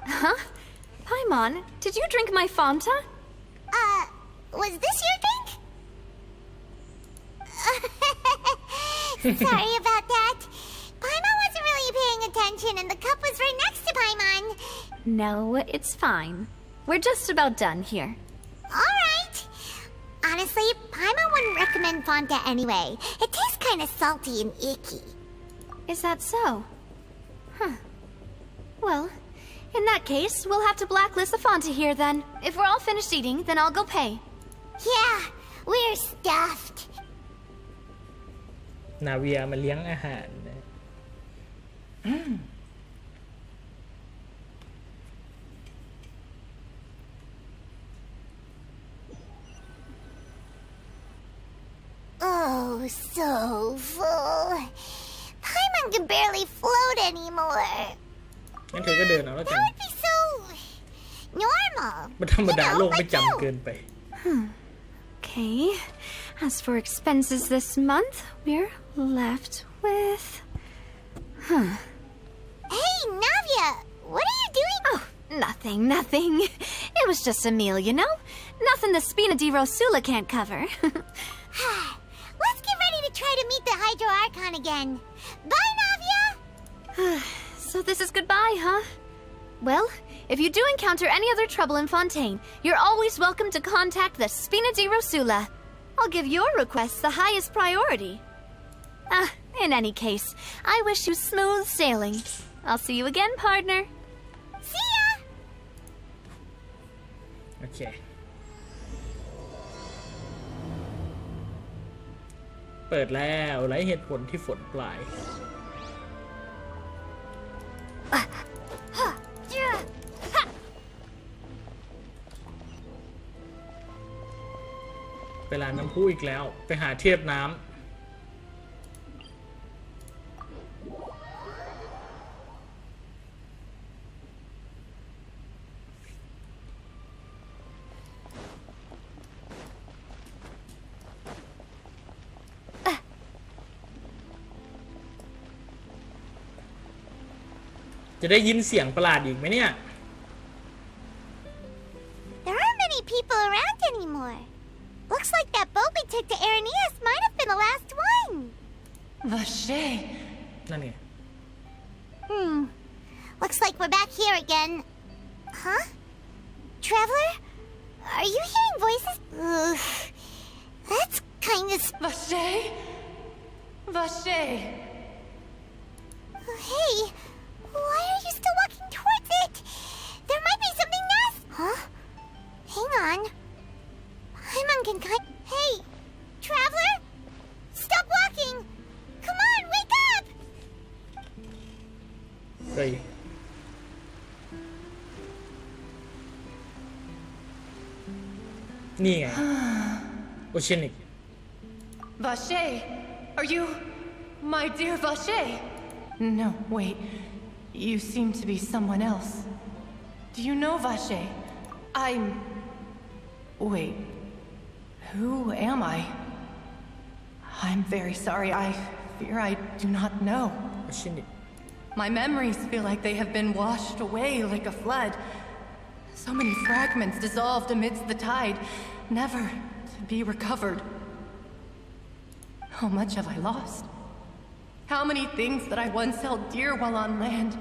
Paimon, did you drink my Fanta? Was this your drink? Sorry about that. fountain and the cup was right next to Paimon. No, it's fine. We're just about done here. Alright. Honestly, Paimon wouldn't recommend Fonta anyway. It tastes kind of salty and icky. Is that so? Huh. Well, in that case, we'll have to blacklist the Fonta here then. If we're all finished eating, then I'll go pay. Yeah, we're stuffed. นาเวียมาเลี้ยงอาหารนะ Oh, so full. Paimon can barely float anymore. งั้นเธอก็เดินเอาแล้วกัน That would be so normal. มันธรรมดาโลกไม่จำเกินไป Okay. As for expenses this month, we're left with... Hey, Navia! What are you doing? Oh, nothing. It was just a meal, you know? Nothing the Spina di Rosula can't cover. Let's get ready to try to meet the Hydro Archon again. Bye, Navia! So this is goodbye, huh? Well, if you do encounter any other trouble in Fontaine, you're always welcome to contact the Spina di Rosula. I'll give your requests the highest priority. In any case, I wish you smooth sailing. I'll see you again, partner. See ya! โอเค เปิดแล้วไร้เหตุผลที่ฝนปลาย ไปร้านน้ำพุอีกแล้ว ไปหาเทียบน้ำ จะได้ยินเสียงประหลาดอีกไหมเนี่ย There aren't many people around anymore. Looks like that boat we took to Araneas might have been the last one. Vache. นั่นไง Looks like we're back here again. Huh? Traveler? Are you hearing voices? Ugh. That's kind of... Vache? Vache. Hey, why are you still walking towards it? There might be something nasty. Huh? Hang on. Paimon can kind... Hey, Traveler? Stop walking! Come on, wake up! เฮ้ย นี่ไง โอเชียนิก Vache, are you... my dear Vache? No, wait. You seem to be someone else. Do you know Vache? I'm... Wait. Who am I? I'm very sorry. I fear I do not know. โอเชียนิก My memories feel like they have been washed away like a flood. So many fragments dissolved amidst the tide, never to be recovered. How much have I lost? How many things that I once held dear while on land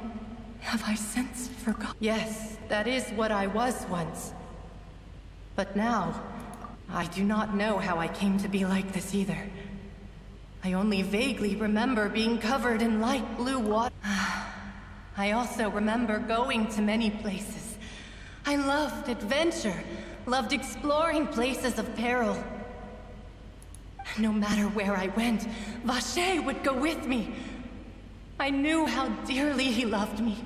have I since forgotten? Yes, that is what I was once. But now, I do not know how I came to be like this either. I only vaguely remember being covered in light blue water. I also remember going to many places. I loved adventure, loved exploring places of peril. No matter where I went, Vache would go with me. I knew how dearly he loved me,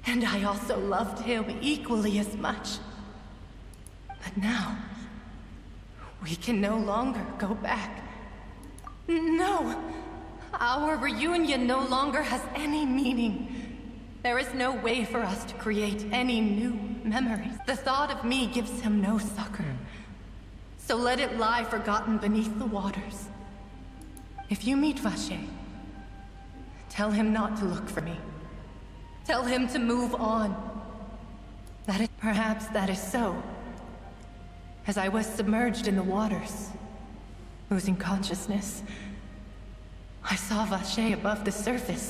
and I also loved him equally as much. But now, we can no longer go back. No! Our reunion no longer has any meaning. There is no way for us to create any new memories. The thought of me gives him no succor. So let it lie forgotten beneath the waters. If you meet Vache, tell him not to look for me. Tell him to move on. Perhaps that is so. As I was submerged in the waters, losing consciousness, I saw Vache above the surface.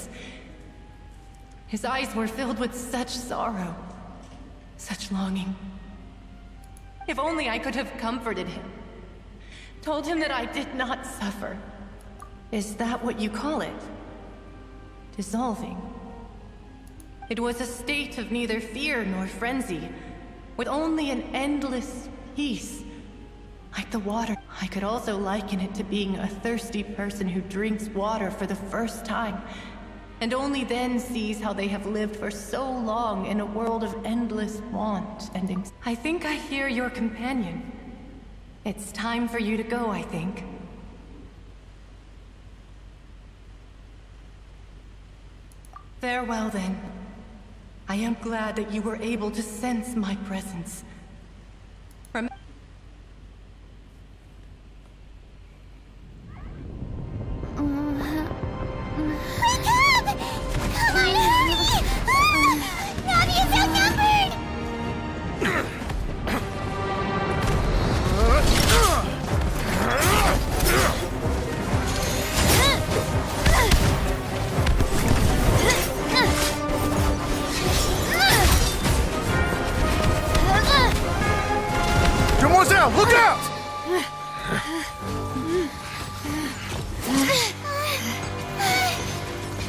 His eyes were filled with such sorrow, such longing. If only I could have comforted him, told him that I did not suffer. Is that what you call it? Dissolving. It was a state of neither fear nor frenzy, with only an endless peace, like the water. I could also liken it to being a thirsty person who drinks water for the first time, and only then sees how they have lived for so long in a world of endless want and I think I hear your companion. It's time for you to go, I think. Farewell, then. I am glad that you were able to sense my presence. Demoiselle, look out!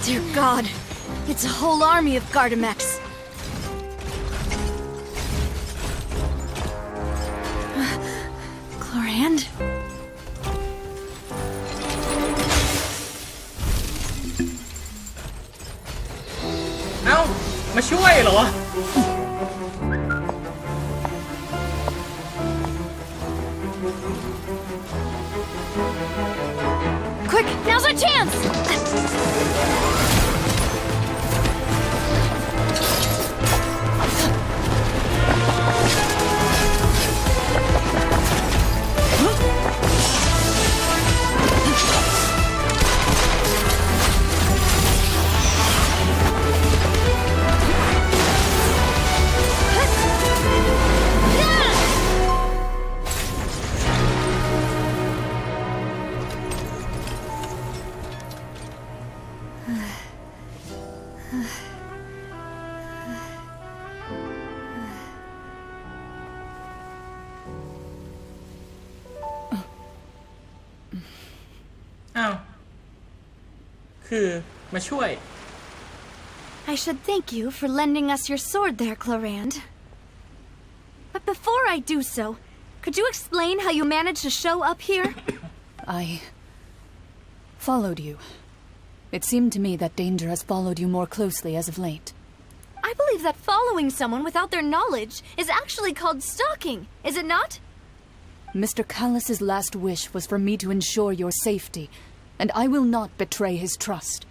Dear God, it's a whole army of Gardamex. Chlorand? เอ้ามาช่วยเหรอ Quick, now's our chance! I should thank you for lending us your sword there, Chlorand. But before I do so, could you explain how you managed to show up here? I followed you. It seemed to me that danger has followed you more closely as of late. I believe that following someone without their knowledge is actually called stalking, is it not? Mr. Callus's last wish was for me to ensure your safety, and I will not betray his trust.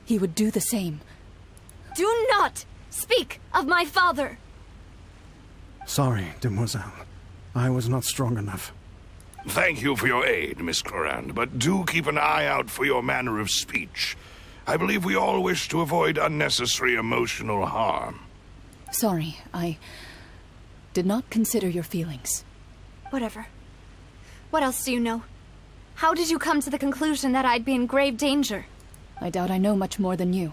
He would do the same. Do not speak of my father! Sorry, Demoiselle. I was not strong enough. Thank you for your aid, Miss Clorand, but do keep an eye out for your manner of speech. I believe we all wish to avoid unnecessary emotional harm. Sorry, I did not consider your feelings. Whatever. What else do you know? How did you come to the conclusion that I'd be in grave danger? I doubt I know much more than you,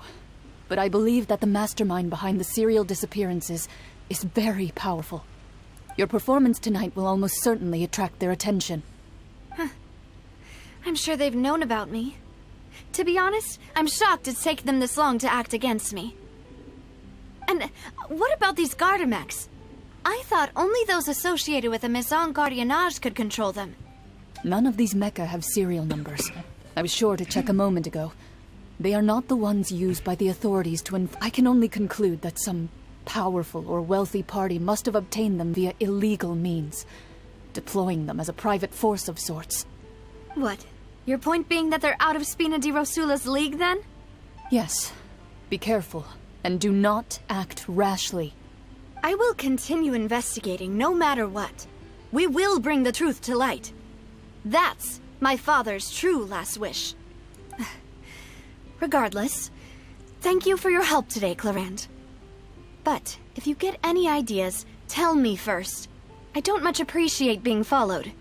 but I believe that the mastermind behind the serial disappearances is very powerful. Your performance tonight will almost certainly attract their attention. Huh. I'm sure they've known about me. To be honest, I'm shocked it's taken them this long to act against me. And what about these Gardamex? I thought only those associated with the Maison Gardiennage could control them. None of these mecha have serial numbers. I was sure to check a moment ago. They are not the ones used by the authorities to I can only conclude that some powerful or wealthy party must have obtained them via illegal means, deploying them as a private force of sorts. What? Your point being that they're out of Spina di Rosula's league, then? Yes. Be careful, and do not act rashly. I will continue investigating no matter what. We will bring the truth to light. That's my father's true last wish. Regardless, thank you for your help today, Clorand. But if you get any ideas, tell me first. I don't much appreciate being followed.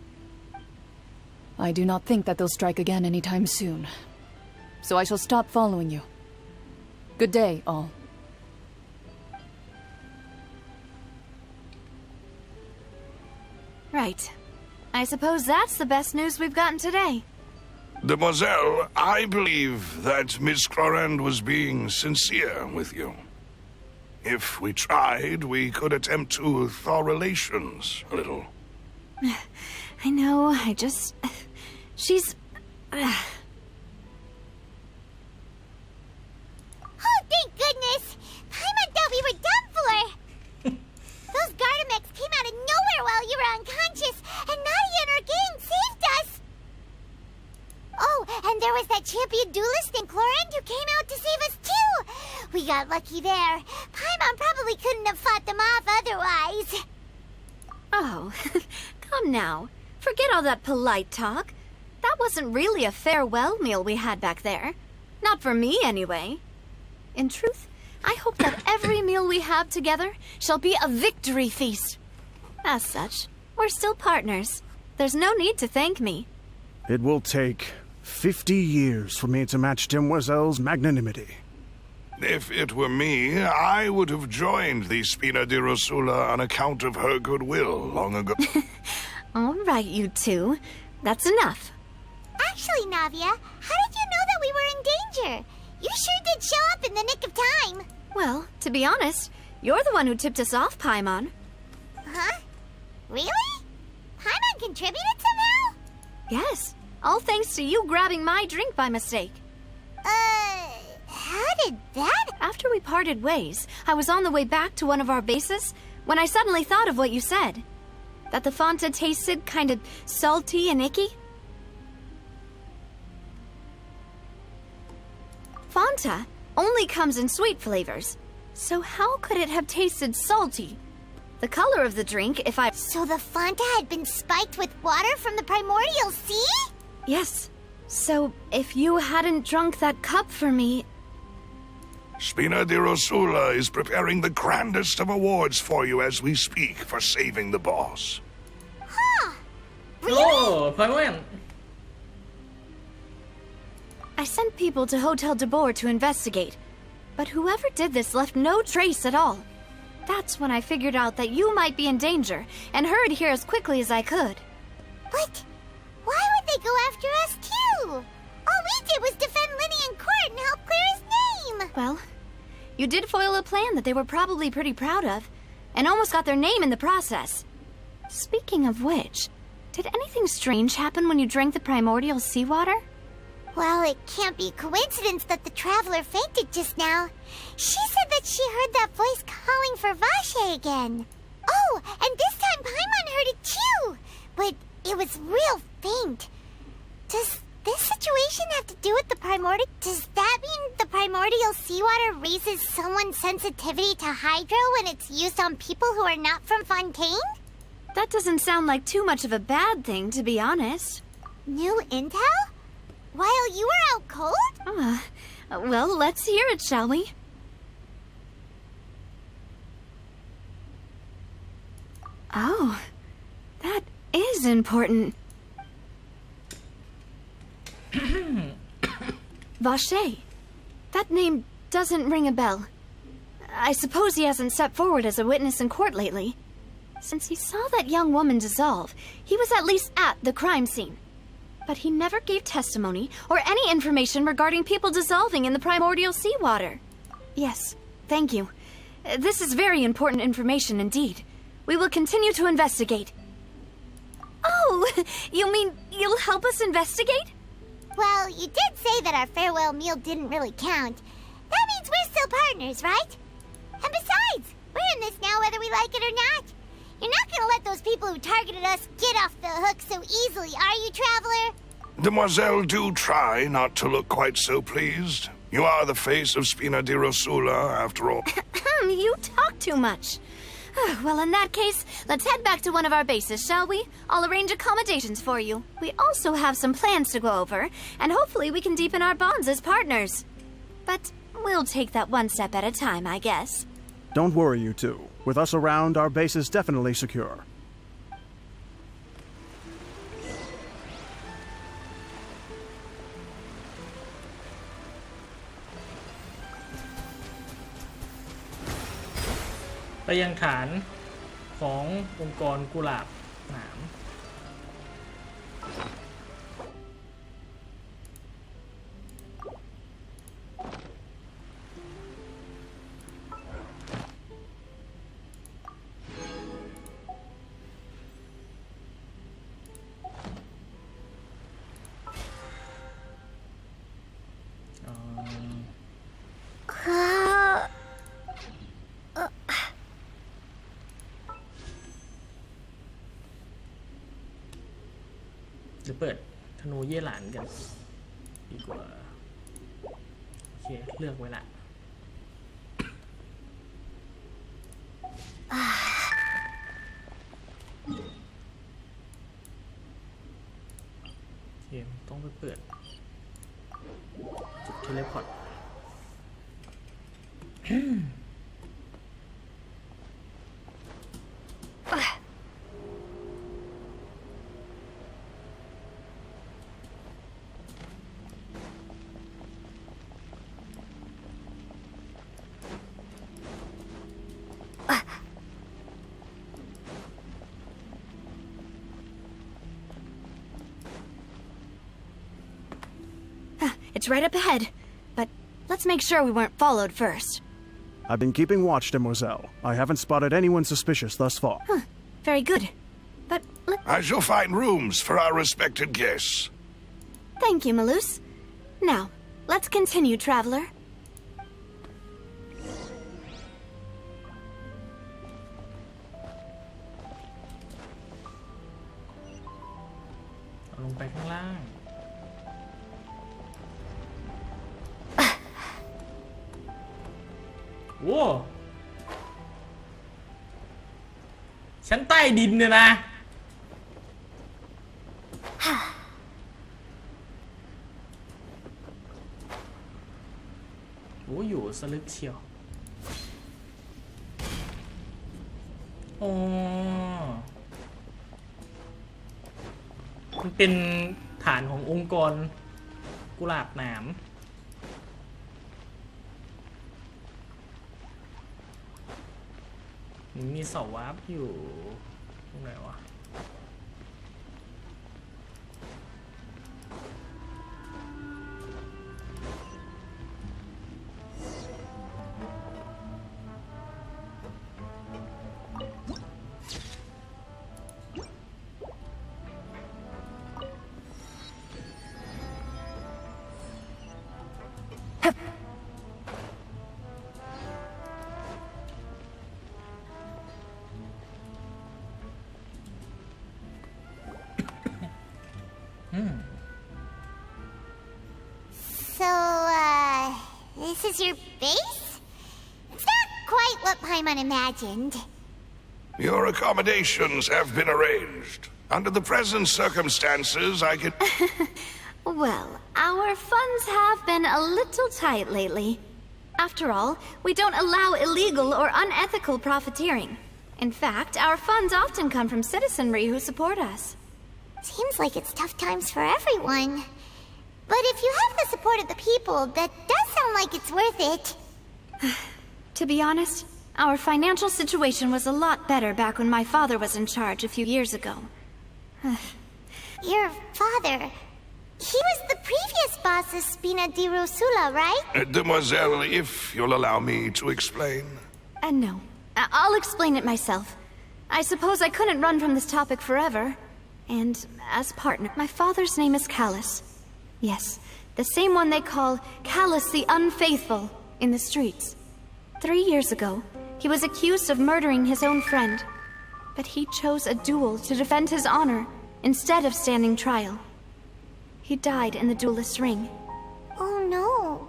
I do not think that they'll strike again anytime soon. So I shall stop following you. Good day, all. Right. I suppose that's the best news we've gotten today. Demoiselle, I believe that Miss Clorand was being sincere with you. If we tried, we could attempt to thaw relations a little. I know, she's... Oh, thank goodness! Paimon thought we were done for! Those Gardamex came out of nowhere while you were unconscious, and Nadia and her gang saved us! Oh, and there was that champion duelist named Clorand who came out to save us too! We got lucky there. Paimon probably couldn't have fought them off otherwise. Oh, come now. Forget all that polite talk. That wasn't really a farewell meal we had back there. Not for me, anyway. In truth, I hope that every meal we have together shall be a victory feast. As such, we're still partners. There's no need to thank me. It will take 50 years for me to match Demoiselle's magnanimity. If it were me, I would have joined the Spina di Rosula on account of her goodwill long ago. All right, you two. That's enough. Actually, Navia, how did you know that we were in danger? You sure did show up in the nick of time. Well, to be honest, you're the one who tipped us off, Paimon. Huh? Really? Paimon contributed somehow? Yes, all thanks to you grabbing my drink by mistake. How did that... After we parted ways, I was on the way back to one of our bases when I suddenly thought of what you said. That the Fanta tasted kind of salty and icky. Fanta only comes in sweet flavors, so how could it have tasted salty? The color of the drink, if I... So the Fanta had been spiked with water from the primordial sea? Yes. So, if you hadn't drunk that cup for me... Spina di Rosula is preparing the grandest of awards for you as we speak for saving the boss. Huh? Really? Oh, Paimon. I sent people to Hotel de Boer to investigate, but whoever did this left no trace at all. That's when I figured out that you might be in danger and hurried here as quickly as I could. But why would they go after us too? All we did was defend Linny in court and help clear his name. Well, you did foil a plan that they were probably pretty proud of, and almost got their name in the process. Speaking of which, did anything strange happen when you drank the primordial seawater? Well, it can't be a coincidence that the traveler fainted just now. She said that she heard that voice calling for Vache again. Oh, and this time Paimon heard it too, but it was real faint. Does this situation have to do with the primordial? Does that mean the primordial seawater raises someone's sensitivity to hydro when it's used on people who are not from Fontaine? That doesn't sound like too much of a bad thing, to be honest. New intel? While you were out cold? Well, let's hear it, shall we? Oh, that is important. Vache. That name doesn't ring a bell. I suppose he hasn't stepped forward as a witness in court lately. Since he saw that young woman dissolve, he was at least at the crime scene. But he never gave testimony or any information regarding people dissolving in the primordial seawater. Yes, thank you. This is very important information indeed. We will continue to investigate. Oh, you mean you'll help us investigate? Well, you did say that our farewell meal didn't really count. That means we're still partners, right? And besides, we're in this now whether we like it or not. You're not gonna let those people who targeted us get off the hook so easily, are you, Traveler? Demoiselle, do try not to look quite so pleased. You are the face of Spina di Rosula, after all. You talk too much. Well, in that case, let's head back to one of our bases, shall we? I'll arrange accommodations for you. We also have some plans to go over, and hopefully we can deepen our bonds as partners. But we'll take that one step at a time, I guess. Don't worry, you two. With us around, our base is definitely secure.ไปยังฐานขององค์กรกุหลาบ หนามหรือเปิดธนูเย่หลานกันดีกว่าโอเคเลือกไว้ละโอเคต้องไปเปิดจุดเทเลพอร์ตIt's right up ahead, but let's make sure we weren't followed first. I've been keeping watch, Demoiselle. I haven't spotted anyone suspicious thus far. Very good. But I shall find rooms for our respected guests. Thank you, Malus. Now, let's continue, traveler. เอาลงไปข้างล่าง โว้ชั้นใต้ดินเนี่ยนะโอ้อยู่สลึกเชียวอ๋อมันเป็นฐานขององค์กรกุหลาบหนามมีเสาวาร์ปอยู่ตรงไหนวะSo, this is your base? It's not quite what Paimon imagined. Your accommodations have been arranged. Under the present circumstances, I can... Well, our funds have been a little tight lately. After all, we don't allow illegal or unethical profiteering. In fact, our funds often come from citizenry who support us. Seems like it's tough times for everyone. But if you have the support of the people, that does sound like it's worth it. To be honest, our financial situation was a lot better back when my father was in charge a few years ago. Your father... He was the previous boss of Spina di Rosula, right? Demoiselle, if you'll allow me to explain. No. I'll explain it myself. I suppose I couldn't run from this topic forever. And as partner, my father's name is Callus. Yes, the same one they call Callus the Unfaithful in the streets. 3 years ago, he was accused of murdering his own friend. But he chose a duel to defend his honor instead of standing trial. He died in the duelist's ring. Oh no.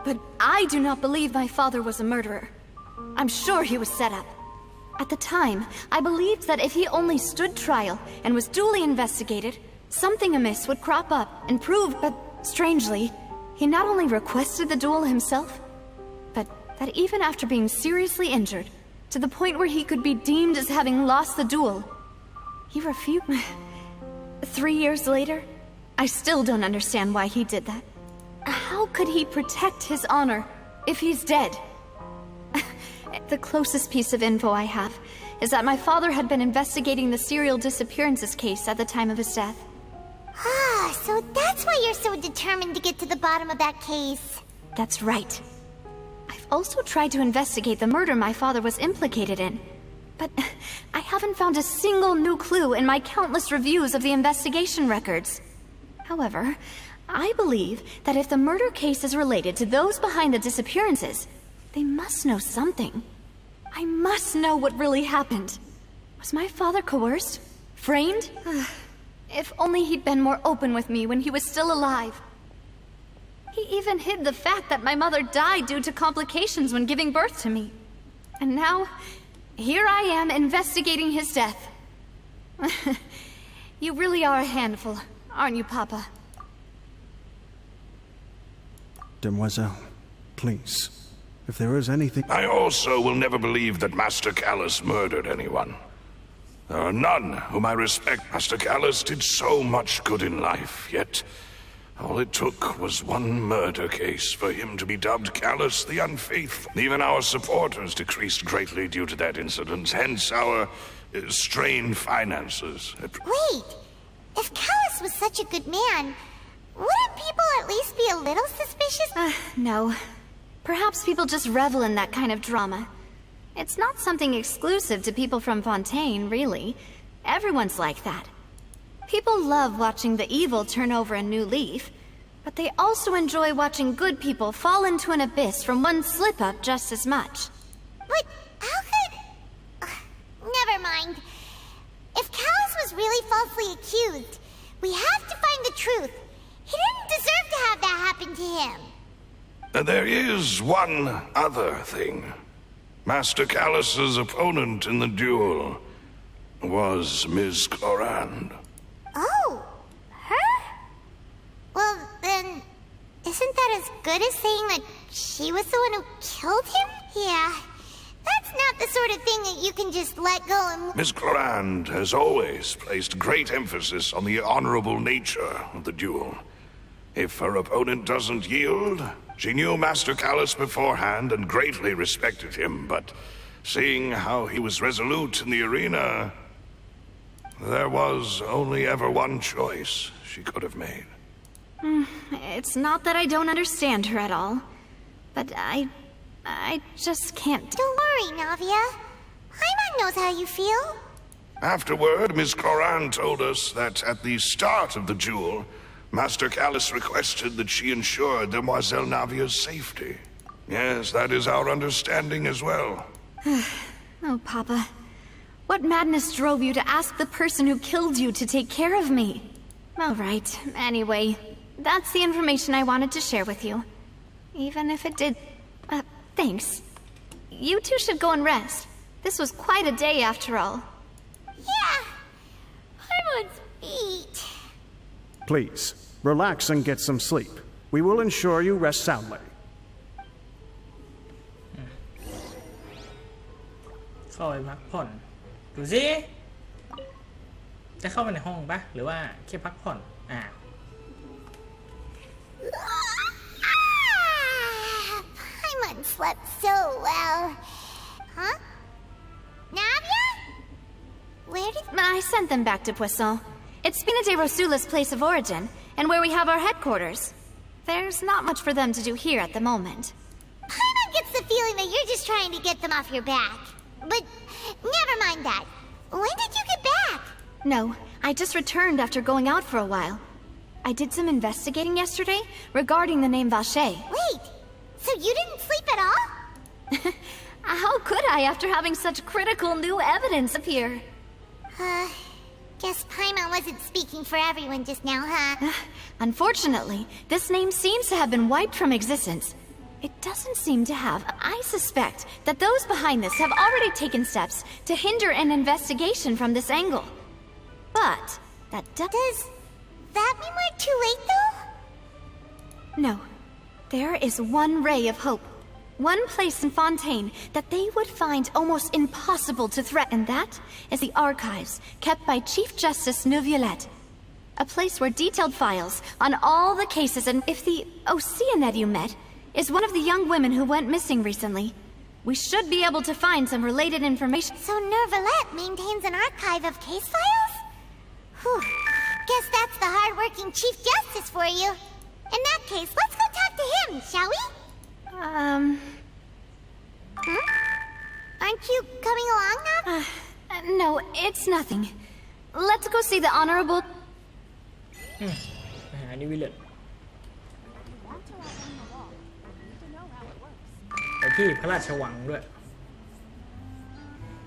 But I do not believe my father was a murderer. I'm sure he was set up. At the time, I believed that if he only stood trial and was duly investigated, something amiss would crop up and prove, but strangely, he not only requested the duel himself, but that even after being seriously injured, to the point where he could be deemed as having lost the duel, he refused. 3 years later, I still don't understand why he did that. How could he protect his honor if he's dead? The closest piece of info I have is that my father had been investigating the serial disappearances case at the time of his death. Ah, so that's why you're so determined to get to the bottom of that case. That's right. I've also tried to investigate the murder my father was implicated in, but I haven't found a single new clue in my countless reviews of the investigation records. However, I believe that if the murder case is related to those behind the disappearances, they must know something. I must know what really happened. Was my father coerced? Framed? If only he'd been more open with me when he was still alive. He even hid the fact that my mother died due to complications when giving birth to me. And now, here I am investigating his death. You really are a handful, aren't you, Papa? Demoiselle, please. If there is anything... I also will never believe that Master Callus murdered anyone. There are none whom I respect. Master Callus did so much good in life, yet all it took was one murder case for him to be dubbed Callus the Unfaithful. Even our supporters decreased greatly due to that incident, hence our strained finances. Wait, if Callus was such a good man, wouldn't people at least be a little suspicious? No. Perhaps people just revel in that kind of drama. It's not something exclusive to people from Fontaine, really. Everyone's like that. People love watching the evil turn over a new leaf, but they also enjoy watching good people fall into an abyss from one slip-up just as much. But how could... never mind. If Callus was really falsely accused, we have to find the truth. He didn't deserve to have that happen to him. There is one other thing. Master Callus's opponent in the duel was Ms. Clorand. Oh, her? Well, then, isn't that as good as saying that she was the one who killed him? Yeah, that's not the sort of thing that you can just let go and... Ms. Clorand has always placed great emphasis on the honorable nature of the duel. If her opponent doesn't yield, she knew Master Callus beforehand and greatly respected him, but seeing how he was resolute in the arena, there was only ever one choice she could have made. It's not that I don't understand her at all, but I just can't... Don't worry, Navia. Paimon knows how you feel. Afterward, Ms. Clorand told us that at the start of the duel, Master Callus requested that she ensure Demoiselle Navia's safety. Yes, that is our understanding as well. Oh, Papa. What madness drove you to ask the person who killed you to take care of me? All right, anyway, that's the information I wanted to share with you. Even if it did... thanks. You two should go and rest. This was quite a day after all. Yeah, Paimon's beat. Please, relax and get some sleep. We will ensure you rest soundly. เข้าไปพักผ่อนดูสิจะเข้าไปในห้องปะหรือว่าแค่พักผ่อนPaimon slept so well. Huh? Navia? Where did... I sent them back to Poisson. It's Spina de Rosula's place of origin, and where we have our headquarters. There's not much for them to do here at the moment. Paimon gets the feeling that you're just trying to get them off your back. But never mind that. When did you get back? No, I just returned after going out for a while. I did some investigating yesterday regarding the name Vacher. Wait, so you didn't sleep at all? How could I after having such critical new evidence appear? Guess Paimon wasn't speaking for everyone just now, huh? Unfortunately, this name seems to have been wiped from existence. It doesn't seem to have. I suspect that those behind this have already taken steps to hinder an investigation from this angle. But that does that mean we're too late, though? No. There is one ray of hope. One place in Fontaine that they would find almost impossible to threaten. That is the archives kept by Chief Justice Neuvillette. A place where detailed files on all the cases, and if the Oceanid you met is one of the young women who went missing recently, We should be able to find some related information. So Nervalette maintains an archive of case files? Whew. Guess that's the hard-working Chief Justice for you. In that case, let's go talk to him, shall we? Aren't you coming along now? No, it's nothing. Let's go see the Honorable... ไปหานิวิเลตไปที่พระราชวังด้วย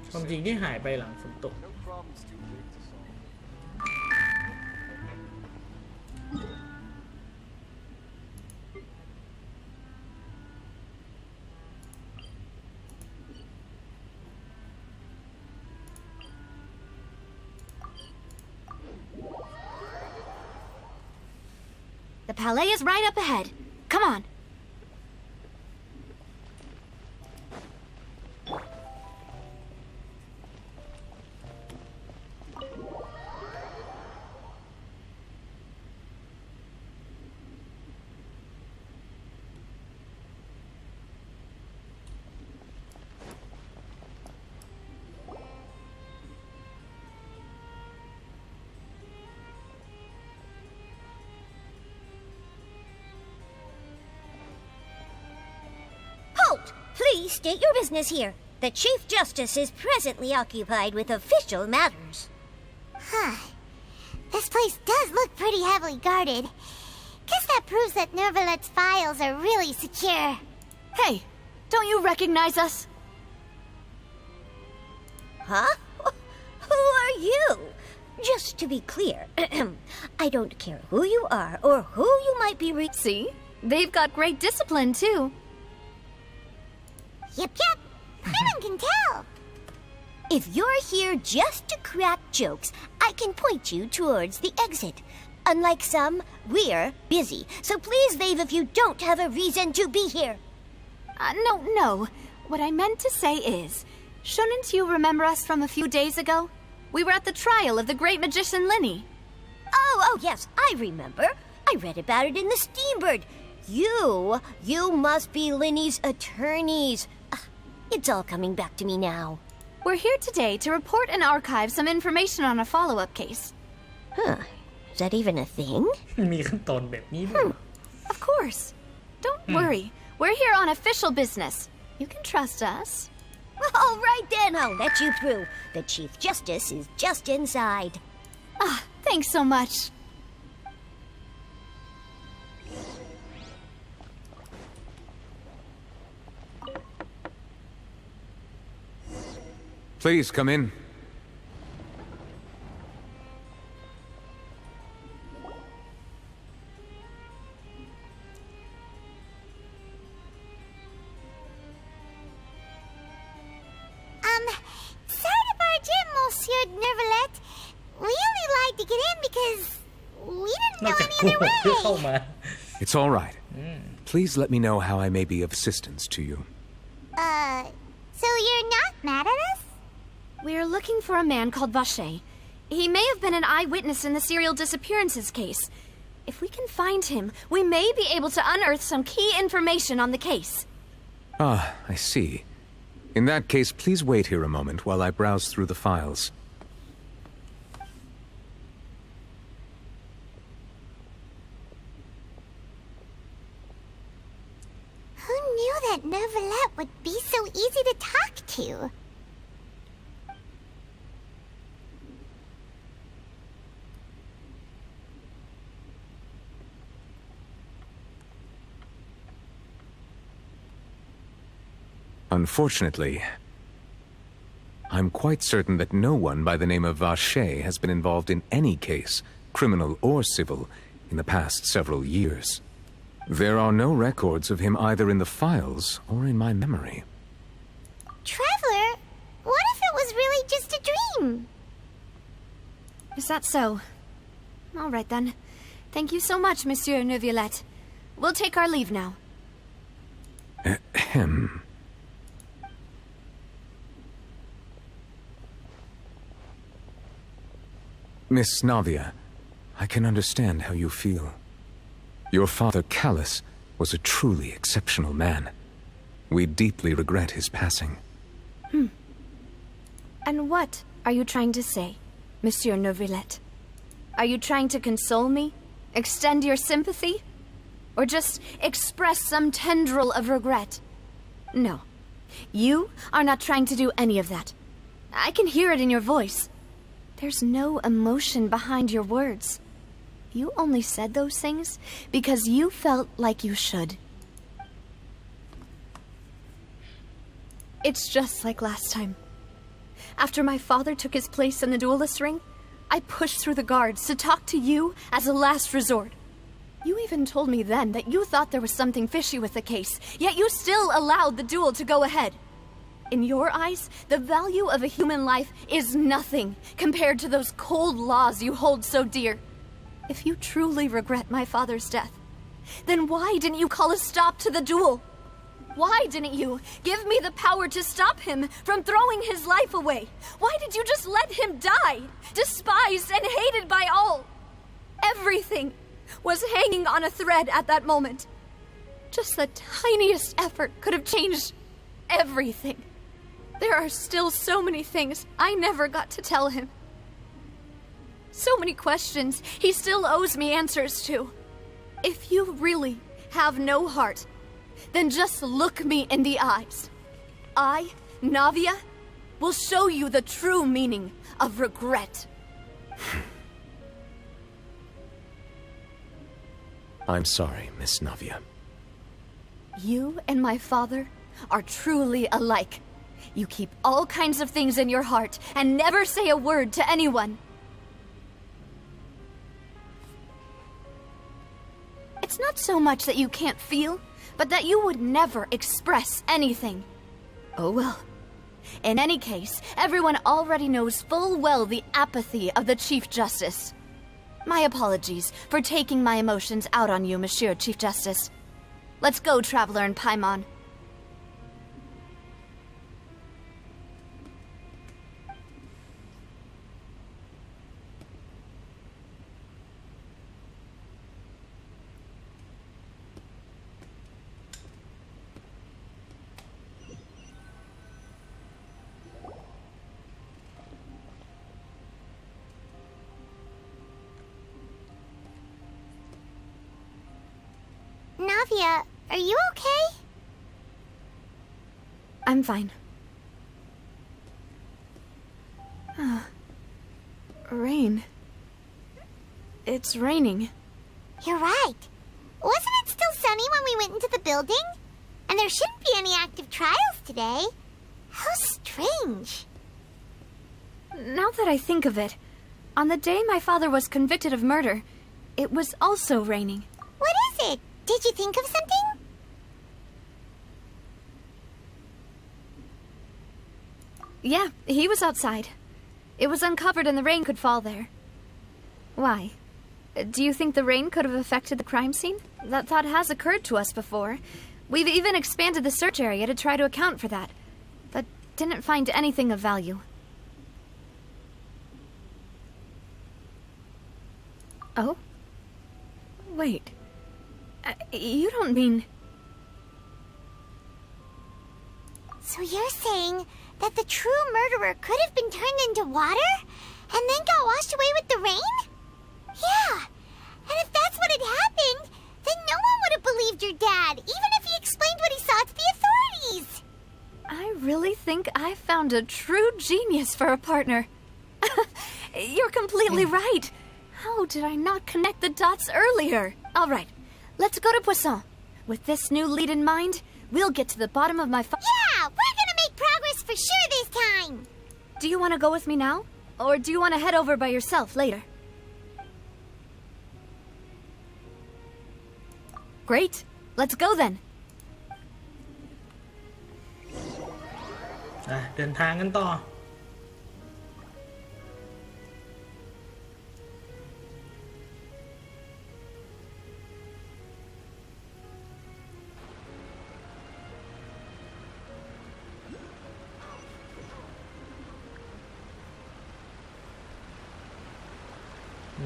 ความจริงที่หายไปหลังฝนตก The palais is right up ahead. Come on. Please state your business here. The Chief Justice is presently occupied with official matters. Huh. This place does look pretty heavily guarded. Guess that proves that Nervalette's files are really secure. Hey, don't you recognize us? Huh? Who are you? Just to be clear, I don't care who you are or who you might be See? They've got great discipline, too. Yep. Anyone can tell. If you're here just to crack jokes, I can point you towards the exit. Unlike some, we're busy, so please leave if you don't have a reason to be here. No. What I meant to say is, shouldn't you remember us from a few days ago? We were at the trial of the great magician Linny. Oh, yes, I remember. I read about it in the Steambird. You must be Linny's attorneys. It's all coming back to me now. We're here today to report and archive some information on a follow-up case. Huh. Is that even a thing? มีขั้นตอนแบบนี้ด้วย Of course. Don't worry. We're here on official business. You can trust us. All right then, I'll let you through. The Chief Justice is just inside. Thanks so much. Please come in. Sorry to barge in, Monsieur Nervalette. We only lied to get in because we didn't know any other way. It's all right. Please let me know how I may be of assistance to you. So you're not mad at us? We're looking for a man called Vacher. He may have been an eyewitness in the serial disappearances case. If we can find him, we may be able to unearth some key information on the case. Ah, I see. In that case, please wait here a moment while I browse through the files. Who knew that Nervalette would be so easy to talk to? Unfortunately, I'm quite certain that no one by the name of Vacher has been involved in any case, criminal or civil, in the past several years. There are no records of him either in the files or in my memory. Traveler, what if it was really just a dream? Is that so? All right then. Thank you so much, Monsieur Neuvillette. We'll take our leave now. Ahem. Miss Navia, I can understand how you feel. Your father, Callus, was a truly exceptional man. We deeply regret his passing. And what are you trying to say, Monsieur Neuvillette? Are you trying to console me? Extend your sympathy? Or just express some tendril of regret? No. You are not trying to do any of that. I can hear it in your voice. There's no emotion behind your words. You only said those things because you felt like you should. It's just like last time. After my father took his place in the duelist ring, I pushed through the guards to talk to you as a last resort. You even told me then that you thought there was something fishy with the case, yet you still allowed the duel to go ahead. In your eyes, the value of a human life is nothing compared to those cold laws you hold so dear. If you truly regret my father's death, then why didn't you call a stop to the duel? Why didn't you give me the power to stop him from throwing his life away? Why did you just let him die, despised and hated by all? Everything was hanging on a thread at that moment. Just the tiniest effort could have changed everything. There are still so many things I never got to tell him. So many questions he still owes me answers to. If you really have no heart, then just look me in the eyes. I, Navia, will show you the true meaning of regret. I'm sorry, Miss Navia. You and my father are truly alike. You keep all kinds of things in your heart and never say a word to anyone. It's not so much that you can't feel, but that you would never express anything. Oh well. In any case, everyone already knows full well the apathy of the Chief Justice. My apologies for taking my emotions out on you, Monsieur Chief Justice. Let's go, Traveler and Paimon. Navia, are you okay? I'm fine. Rain. It's raining. You're right. Wasn't it still sunny when we went into the building? And there shouldn't be any active trials today. How strange. Now that I think of it, on the day my father was convicted of murder, it was also raining. What is it? Did you think of something? Yeah, he was outside. It was uncovered and the rain could fall there. Why? Do you think the rain could have affected the crime scene? That thought has occurred to us before. We've even expanded the search area to try to account for that, but didn't find anything of value. Oh? Wait. You don't mean... So you're saying that the true murderer could have been turned into water and then got washed away with the rain? Yeah, and if that's what had happened, then no one would have believed your dad, even if he explained what he saw to the authorities. I really think I found a true genius for a partner. You're completely right. How did I not connect the dots earlier? All right, let's go to Poisson. With this new lead in mind, we'll get to the bottom of my Yeah, we're gonna make progress for sure this time. Do you want to go with me now? Or do you want to head over by yourself later? Great. Let's go then. เดินทางกันต่อ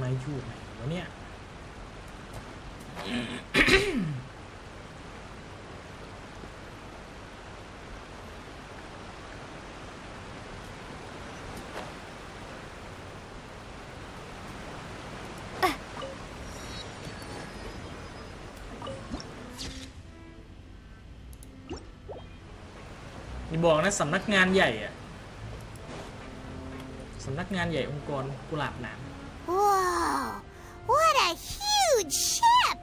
มาอยู่ไหนวะเนี่ย อ อย่าบอกนะสำนักงานใหญ่อะสำนักงานใหญ่องค์กรกุหลาบหนาม Whoa! What a huge ship!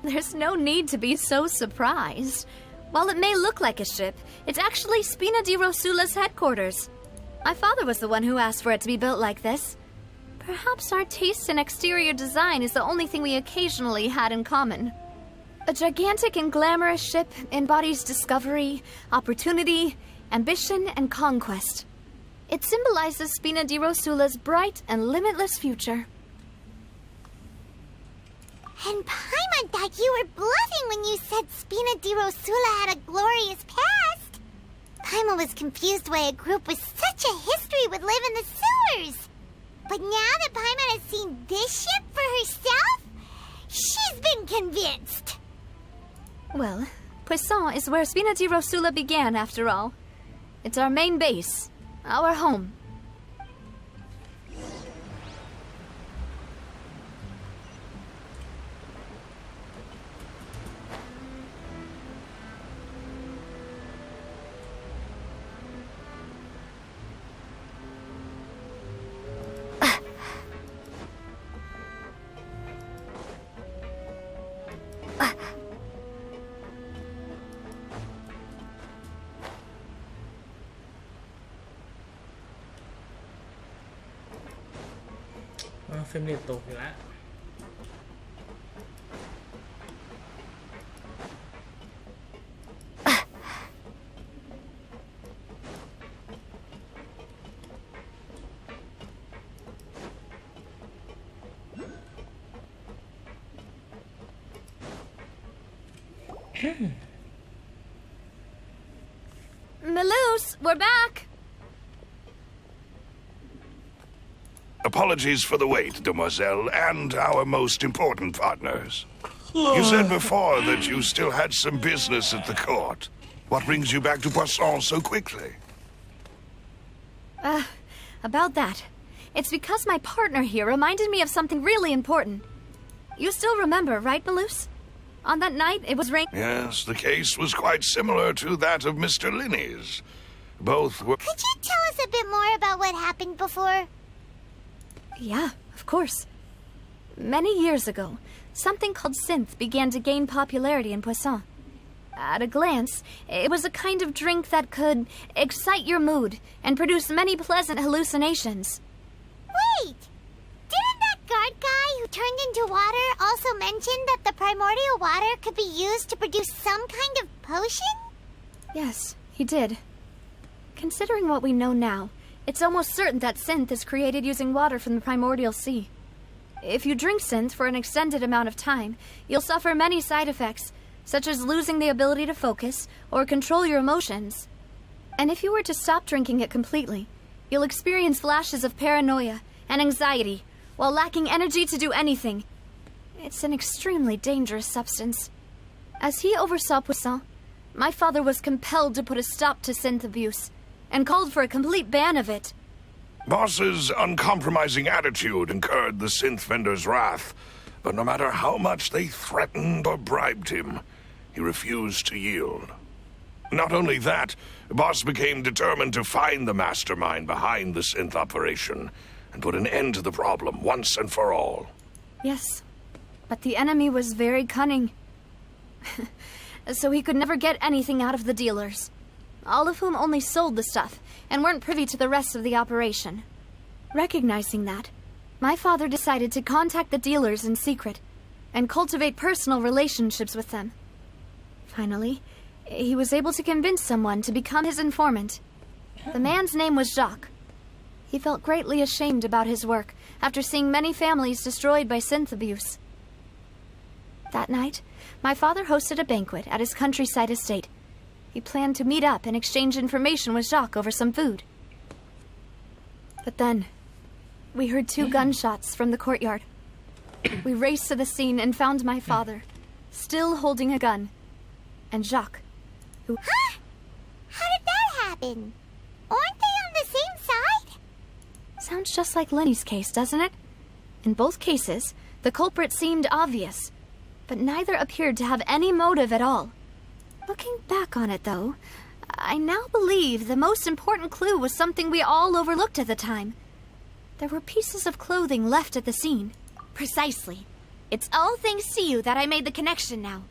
There's no need to be so surprised. While it may look like a ship, it's actually Spina di Rosula's headquarters. My father was the one who asked for it to be built like this. Perhaps our taste in exterior design is the only thing we occasionally had in common. A gigantic and glamorous ship embodies discovery, opportunity, ambition, and conquest. It symbolizes Spina di Rosula's bright and limitless future. And Paimon thought you were bluffing when you said Spina di Rosula had a glorious past. Paimon was confused why a group with such a history would live in the sewers. But now that Paimon has seen this ship for herself, she's been convinced. Well, Poisson is where Spina di Rosula began, after all. It's our main base, our home.เฟรมเรทตกอยู่แล้วMelus, we're back! Apologies for the wait, demoiselle, and our most important partners. You said before that you still had some business at the court. What brings you back to Poisson so quickly? About that. It's because my partner here reminded me of something really important. You still remember, right, Melus? On that night, it was raining. Yes, the case was quite similar to that of Mr. Linney's. Both were... Could you tell us a bit more about what happened before? Yeah, of course. Many years ago, something called synth began to gain popularity in Poisson. At a glance, it was a kind of drink that could excite your mood and produce many pleasant hallucinations. Wait! Didn't that guard guy who turned into water also mention that the primordial water could be used to produce some kind of potion? Yes, he did. Considering what we know now, it's almost certain that synth is created using water from the primordial sea. If you drink synth for an extended amount of time, you'll suffer many side effects, such as losing the ability to focus or control your emotions. And if you were to stop drinking it completely, you'll experience flashes of paranoia and anxiety while lacking energy to do anything. It's an extremely dangerous substance. As he oversaw Poisson, my father was compelled to put a stop to synth abuse and called for a complete ban of it. Boss's uncompromising attitude incurred the synth vendor's wrath, but no matter how much they threatened or bribed him, he refused to yield. Not only that, Boss became determined to find the mastermind behind the synth operation and put an end to the problem once and for all. Yes, but the enemy was very cunning. So he could never get anything out of the dealers, all of whom only sold the stuff and weren't privy to the rest of the operation. Recognizing that, my father decided to contact the dealers in secret and cultivate personal relationships with them. Finally, he was able to convince someone to become his informant. The man's name was Jacques. He felt greatly ashamed about his work after seeing many families destroyed by synth abuse. That night, my father hosted a banquet at his countryside estate. He planned to meet up and exchange information with Jacques over some food. But then, we heard 2 gunshots from the courtyard. We raced to the scene and found my father, still holding a gun, and Jacques, who... Huh? How did that happen? Aren't they on the same side? Sounds just like Lenny's case, doesn't it? In both cases, the culprit seemed obvious, but neither appeared to have any motive at all. Looking back on it, though, I now believe the most important clue was something we all overlooked at the time. There were pieces of clothing left at the scene. Precisely. It's all thanks to you that I made the connection now.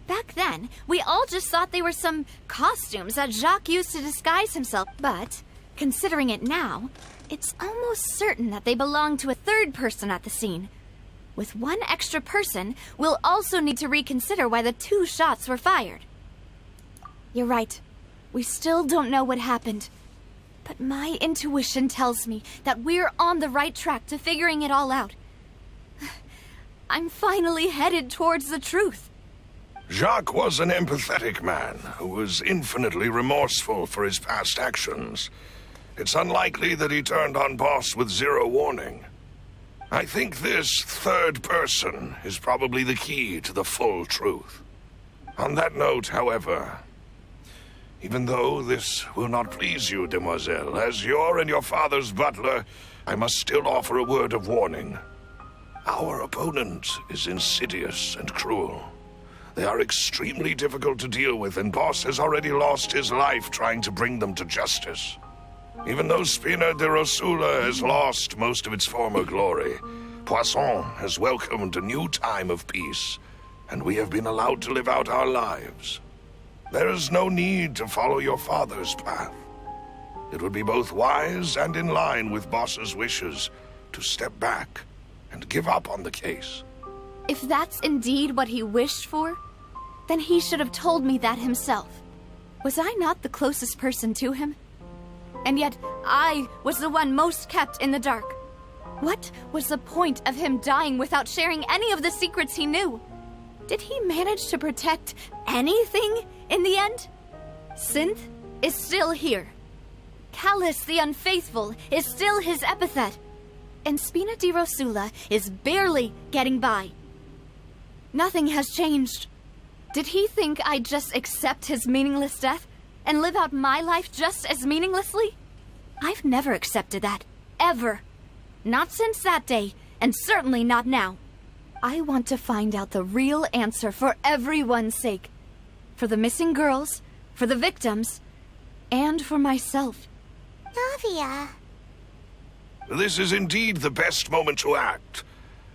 Back then, we all just thought they were some costumes that Jacques used to disguise himself. But, considering it now, it's almost certain that they belong to a third person at the scene. With one extra person, we'll also need to reconsider why the 2 shots were fired. You're right. We still don't know what happened. But my intuition tells me that we're on the right track to figuring it all out. I'm finally headed towards the truth. Jacques was an empathetic man who was infinitely remorseful for his past actions. It's unlikely that he turned on Boss with 0 warning. I think this third person is probably the key to the full truth. On that note, however, even though this will not please you, demoiselle, as your and your father's butler, I must still offer a word of warning. Our opponent is insidious and cruel. They are extremely difficult to deal with, and Boss has already lost his life trying to bring them to justice. Even though Spina de Rosula has lost most of its former glory, Poisson has welcomed a new time of peace, and we have been allowed to live out our lives. There is no need to follow your father's path. It would be both wise and in line with Boss's wishes to step back and give up on the case. If that's indeed what he wished for, then he should have told me that himself. Was I not the closest person to him? And yet, I was the one most kept in the dark. What was the point of him dying without sharing any of the secrets he knew? Did he manage to protect anything in the end? Synth is still here. Callus the Unfaithful is still his epithet. And Spina di Rosula is barely getting by. Nothing has changed. Did he think I'd just accept his meaningless death and live out my life just as meaninglessly? I've never accepted that. Ever. Not since that day, and certainly not now. I want to find out the real answer for everyone's sake. For the missing girls, for the victims, and for myself. Navia. This is indeed the best moment to act.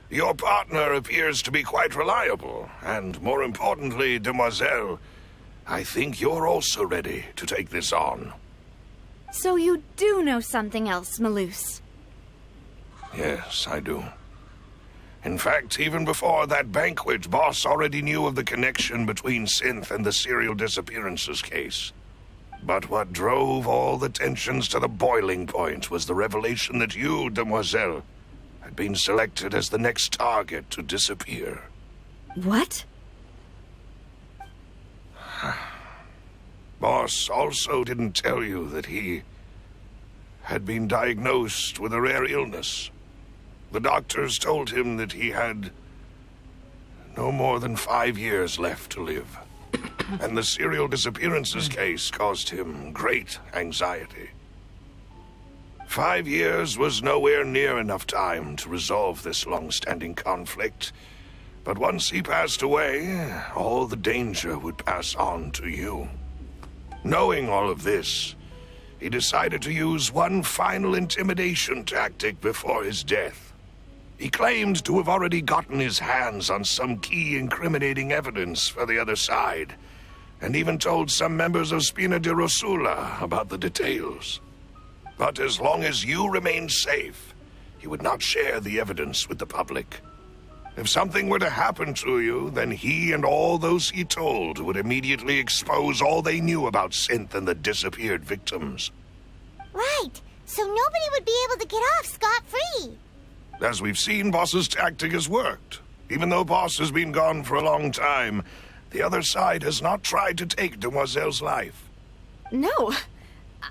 Your partner appears to be quite reliable, and more importantly, demoiselle, I think you're also ready to take this on. So you do know something else, Malouse? Yes, I do. In fact, even before that banquet, Boss already knew of the connection between Synth and the serial disappearances case. But what drove all the tensions to the boiling point was the revelation that you, demoiselle, had been selected as the next target to disappear. What? Boss also didn't tell you that he had been diagnosed with a rare illness. The doctors told him that he had no more than 5 years left to live. And the serial disappearances case caused him great anxiety. 5 years was nowhere near enough time to resolve this long-standing conflict. But once he passed away, all the danger would pass on to you. Knowing all of this, he decided to use one final intimidation tactic before his death. He claimed to have already gotten his hands on some key incriminating evidence for the other side, and even told some members of Spina de Rosula about the details. But as long as you remained safe, he would not share the evidence with the public. If something were to happen to you, then he and all those he told would immediately expose all they knew about Synth and the disappeared victims. Right, so nobody would be able to get off scot-free. As we've seen, Boss's tactic has worked. Even though Boss has been gone for a long time, the other side has not tried to take Demoiselle's life. No,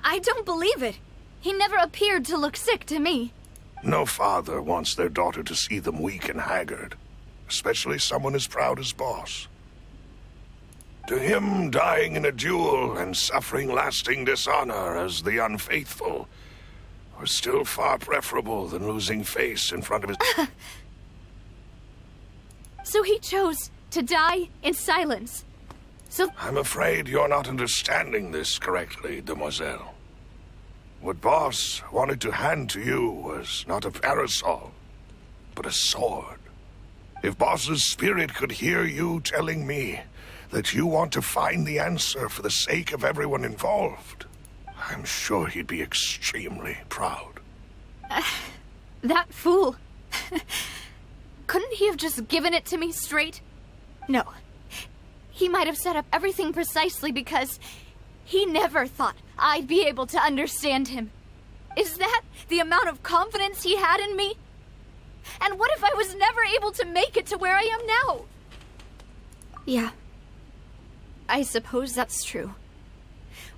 I don't believe it. He never appeared to look sick to me. No father wants their daughter to see them weak and haggard, especially someone as proud as Boss. To him, dying in a duel and suffering lasting dishonor as the unfaithful was still far preferable than losing face in front of his... So he chose to die in silence. So... I'm afraid you're not understanding this correctly, demoiselle. What Boss wanted to hand to you was not a parasol, but a sword. If Boss's spirit could hear you telling me that you want to find the answer for the sake of everyone involved, I'm sure he'd be extremely proud. That fool. Couldn't he have just given it to me straight? No. He might have set up everything precisely because he never thought I'd be able to understand him. Is that the amount of confidence he had in me? And what if I was never able to make it to where I am now? Yeah. I suppose that's true.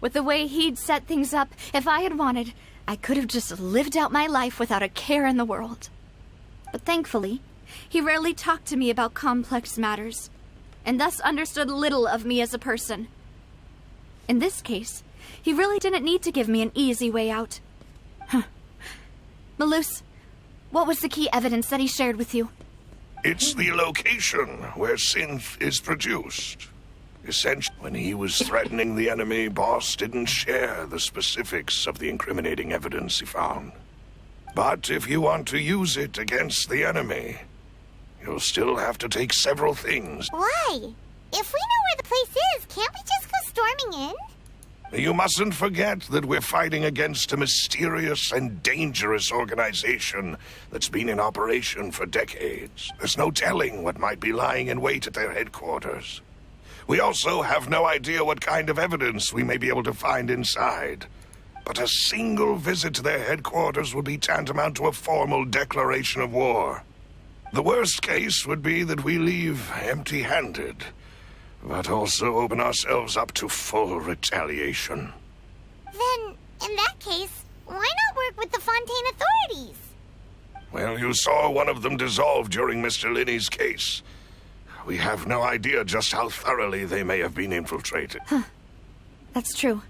With the way he'd set things up, if I had wanted, I could have just lived out my life without a care in the world. But thankfully, he rarely talked to me about complex matters, and thus understood little of me as a person. In this case, he really didn't need to give me an easy way out. Malus, what was the key evidence that he shared with you? It's the location where synth is produced. Essentially, when he was threatening the enemy, Boss didn't share the specifics of the incriminating evidence he found. But if you want to use it against the enemy, you'll still have to take several things. Why? If we know where the place is, can't we just go storming in? You mustn't forget that we're fighting against a mysterious and dangerous organization that's been in operation for decades. There's no telling what might be lying in wait at their headquarters. We also have no idea what kind of evidence we may be able to find inside. But a single visit to their headquarters would be tantamount to a formal declaration of war. The worst case would be that we leave empty-handed, but also open ourselves up to full retaliation. Then, in that case, why not work with the Fontaine authorities? Well, you saw one of them dissolve during Mr. Linney's case. We have no idea just how thoroughly they may have been infiltrated. Huh. That's true.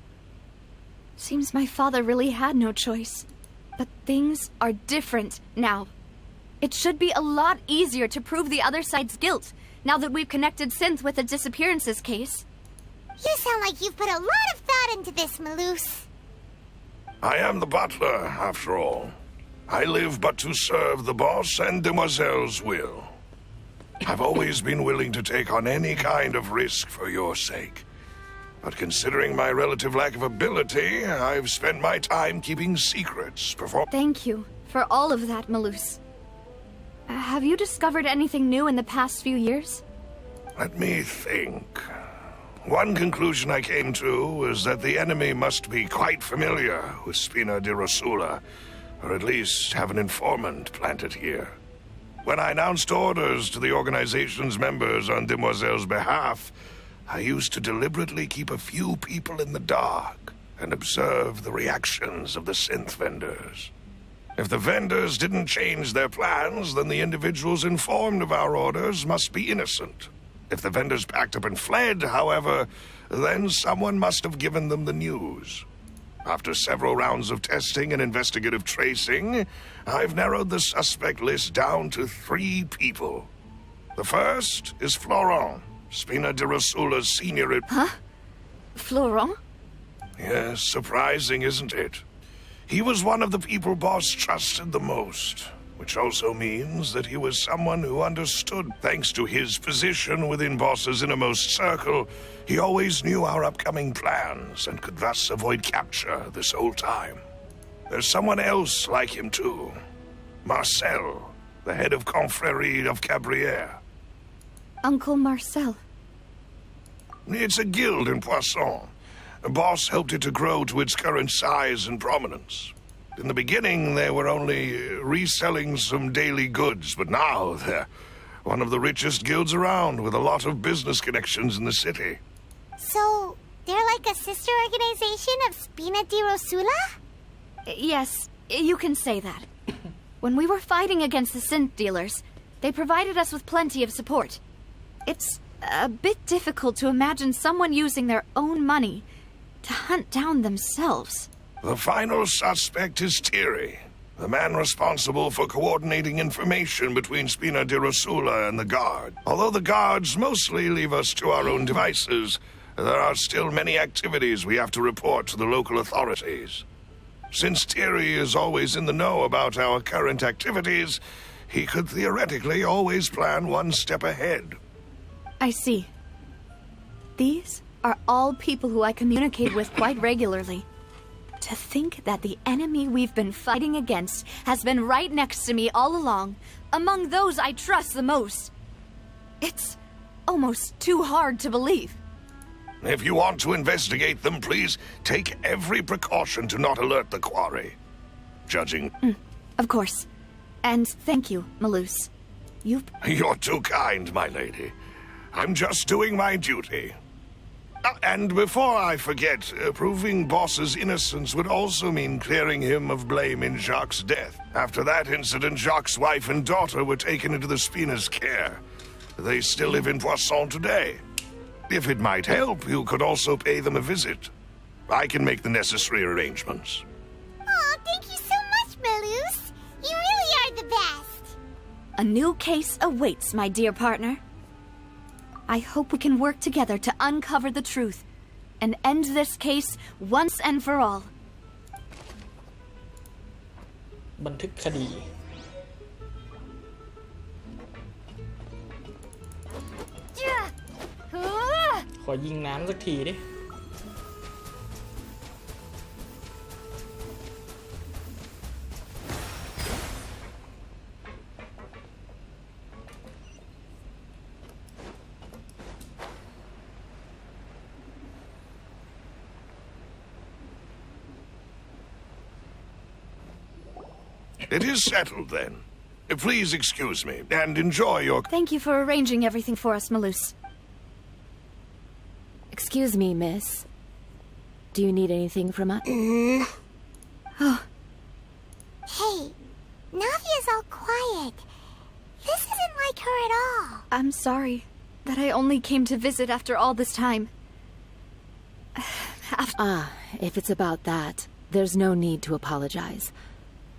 Seems my father really had no choice. But things are different now. It should be a lot easier to prove the other side's guilt, now that we've connected Synth with the disappearances case. You sound like you've put a lot of thought into this, Malus. I am the butler, after all. I live but to serve the boss and Demoiselle's will. I've always been willing to take on any kind of risk for your sake. But considering my relative lack of ability, I've spent my time keeping secrets before... Thank you for all of that, Malus. Have you discovered anything new in the past few years? Let me think. One conclusion I came to was that the enemy must be quite familiar with Spina di Rosula, or at least have an informant planted here. When I announced orders to the organization's members on Demoiselle's behalf, I used to deliberately keep a few people in the dark and observe the reactions of the synth vendors. If the vendors didn't change their plans, then the individuals informed of our orders must be innocent. If the vendors packed up and fled, however, then someone must have given them the news. After several rounds of testing and investigative tracing, I've narrowed the suspect list down to 3 people. The first is Florent, Spina di Rosula's senior... Huh? Florent? Yes, surprising, isn't it? He was one of the people Boss trusted the most, which also means that he was someone who understood. Thanks to his position within Boss's innermost circle, he always knew our upcoming plans and could thus avoid capture this whole time. There's someone else like him too. Marcel, the head of Confrérie of Cabrières. Uncle Marcel. It's a guild in Poisson. Boss helped it to grow to its current size and prominence. In the beginning, they were only reselling some daily goods, but now they're one of the richest guilds around, with a lot of business connections in the city. So, they're like a sister organization of Spina di Rosula? Yes, you can say that. When we were fighting against the synth dealers, they provided us with plenty of support. It's a bit difficult to imagine someone using their own money to hunt down themselves. The final suspect is Thierry, the man responsible for coordinating information between Spina di Rosula and the Guard. Although the Guards mostly leave us to our own devices, there are still many activities we have to report to the local authorities. Since Thierry is always in the know about our current activities, he could theoretically always plan one step ahead. I see. These are all people who I communicate with quite regularly. To think that the enemy we've been fighting against has been right next to me all along, among those I trust the most. It's almost too hard to believe. If you want to investigate them, please take every precaution to not alert the quarry. Judging... Of course. And thank you, Malus. You're too kind, my lady. I'm just doing my duty. And before I forget, proving Boss's innocence would also mean clearing him of blame in Jacques' death. After that incident, Jacques' wife and daughter were taken into the Spina's care. They still live in Poisson today. If it might help, you could also pay them a visit. I can make the necessary arrangements. Oh, thank you so much, Malus. You really are the best. A new case awaits, my dear partner. I hope we can work together to uncover the truth and end this case once and for all. บันทึกคดี ขอยิงน้ำสักทีดิ It is settled, then. Please excuse me, and enjoy your... Thank you for arranging everything for us, Malus. Excuse me, miss. Do you need anything from us? Oh. Hey, Navia's all quiet. This isn't like her at all. I'm sorry that I only came to visit after all this time. If it's about that, there's no need to apologize.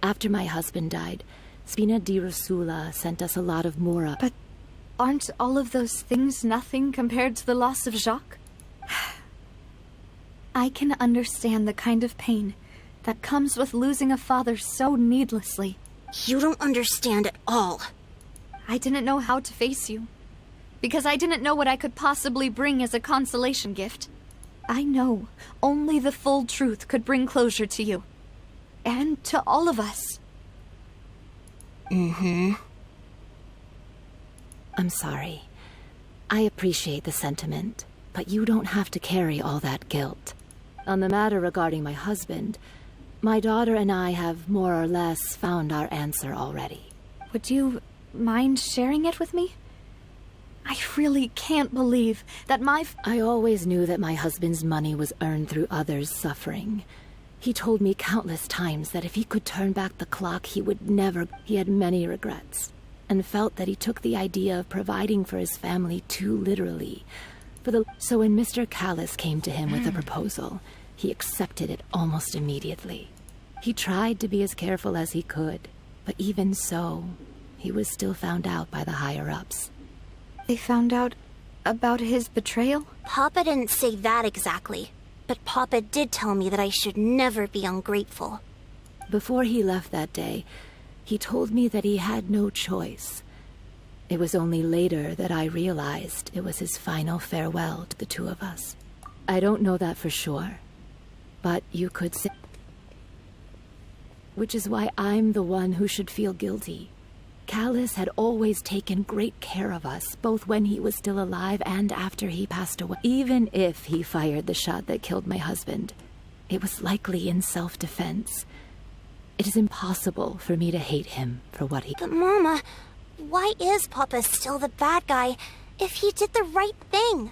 After my husband died, Spina di Rosula sent us a lot of mora. But aren't all of those things nothing compared to the loss of Jacques? I can understand the kind of pain that comes with losing a father so needlessly. You don't understand at all. I didn't know how to face you, because I didn't know what I could possibly bring as a consolation gift. I know only the full truth could bring closure to you. And to all of us. I'm sorry. I appreciate the sentiment, but you don't have to carry all that guilt. On the matter regarding my husband, my daughter and I have more or less found our answer already. Would you mind sharing it with me? I really can't believe that I always knew that my husband's money was earned through others' suffering. He told me countless times that if he could turn back the clock, he would never... He had many regrets, and felt that he took the idea of providing for his family too literally. So when Mr. Callis came to him with a proposal, he accepted it almost immediately. He tried to be as careful as he could, but even so, he was still found out by the higher-ups. They found out about his betrayal? Papa didn't say that exactly. But Papa did tell me that I should never be ungrateful. Before he left that day, he told me that he had no choice. It was only later that I realized it was his final farewell to the two of us. I don't know that for sure, but you could say... Which is why I'm the one who should feel guilty. Callis had always taken great care of us, both when he was still alive and after he passed away. Even if he fired the shot that killed my husband, it was likely in self-defense. It is impossible for me to hate him for what he... But Mama, why is Papa still the bad guy if he did the right thing?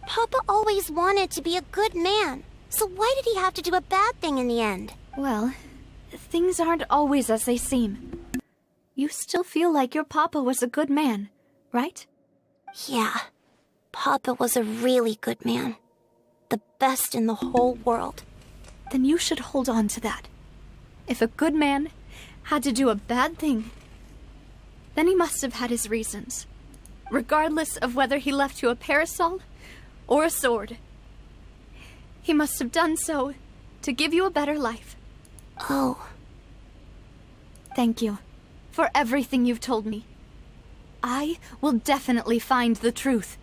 Papa always wanted to be a good man, so why did he have to do a bad thing in the end? Well, things aren't always as they seem. You still feel like your Papa was a good man, right? Yeah. Papa was a really good man. The best in the whole world. Then you should hold on to that. If a good man had to do a bad thing, then he must have had his reasons. Regardless of whether he left you a parasol or a sword. He must have done so to give you a better life. Oh. Thank you for everything you've told me. I will definitely find the truth.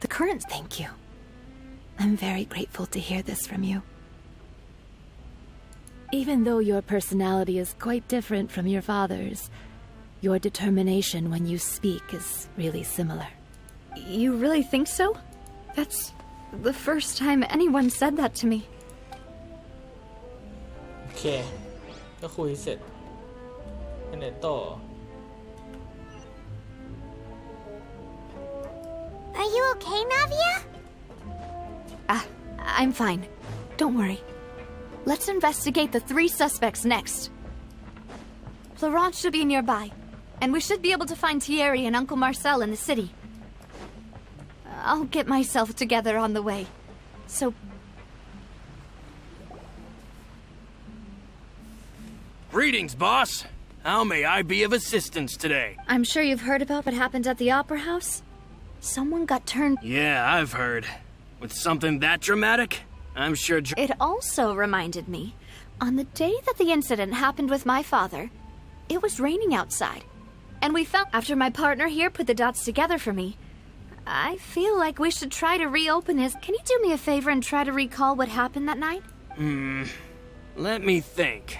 The current thank you. I'm very grateful to hear this from you. Even though your personality is quite different from your father's, your determination when you speak is really similar. You really think so? That's the first time anyone said that to me. โอเคก็คุยเสร็จไปไหนต่อ Are you okay, Navia? I'm fine. Don't worry. Let's investigate the 3 suspects next. Florence should be nearby, and we should be able to find Thierry and Uncle Marcel in the city. I'll get myself together on the way. So... Greetings, boss. How may I be of assistance today? I'm sure you've heard about what happened at the Opera House? Someone got turned... Yeah, I've heard. With something that dramatic? I'm sure... It also reminded me, on the day that the incident happened with my father, it was raining outside. And we found... After my partner here put the dots together for me, I feel like we should try to reopen his... Can you do me a favor and try to recall what happened that night? Let me think.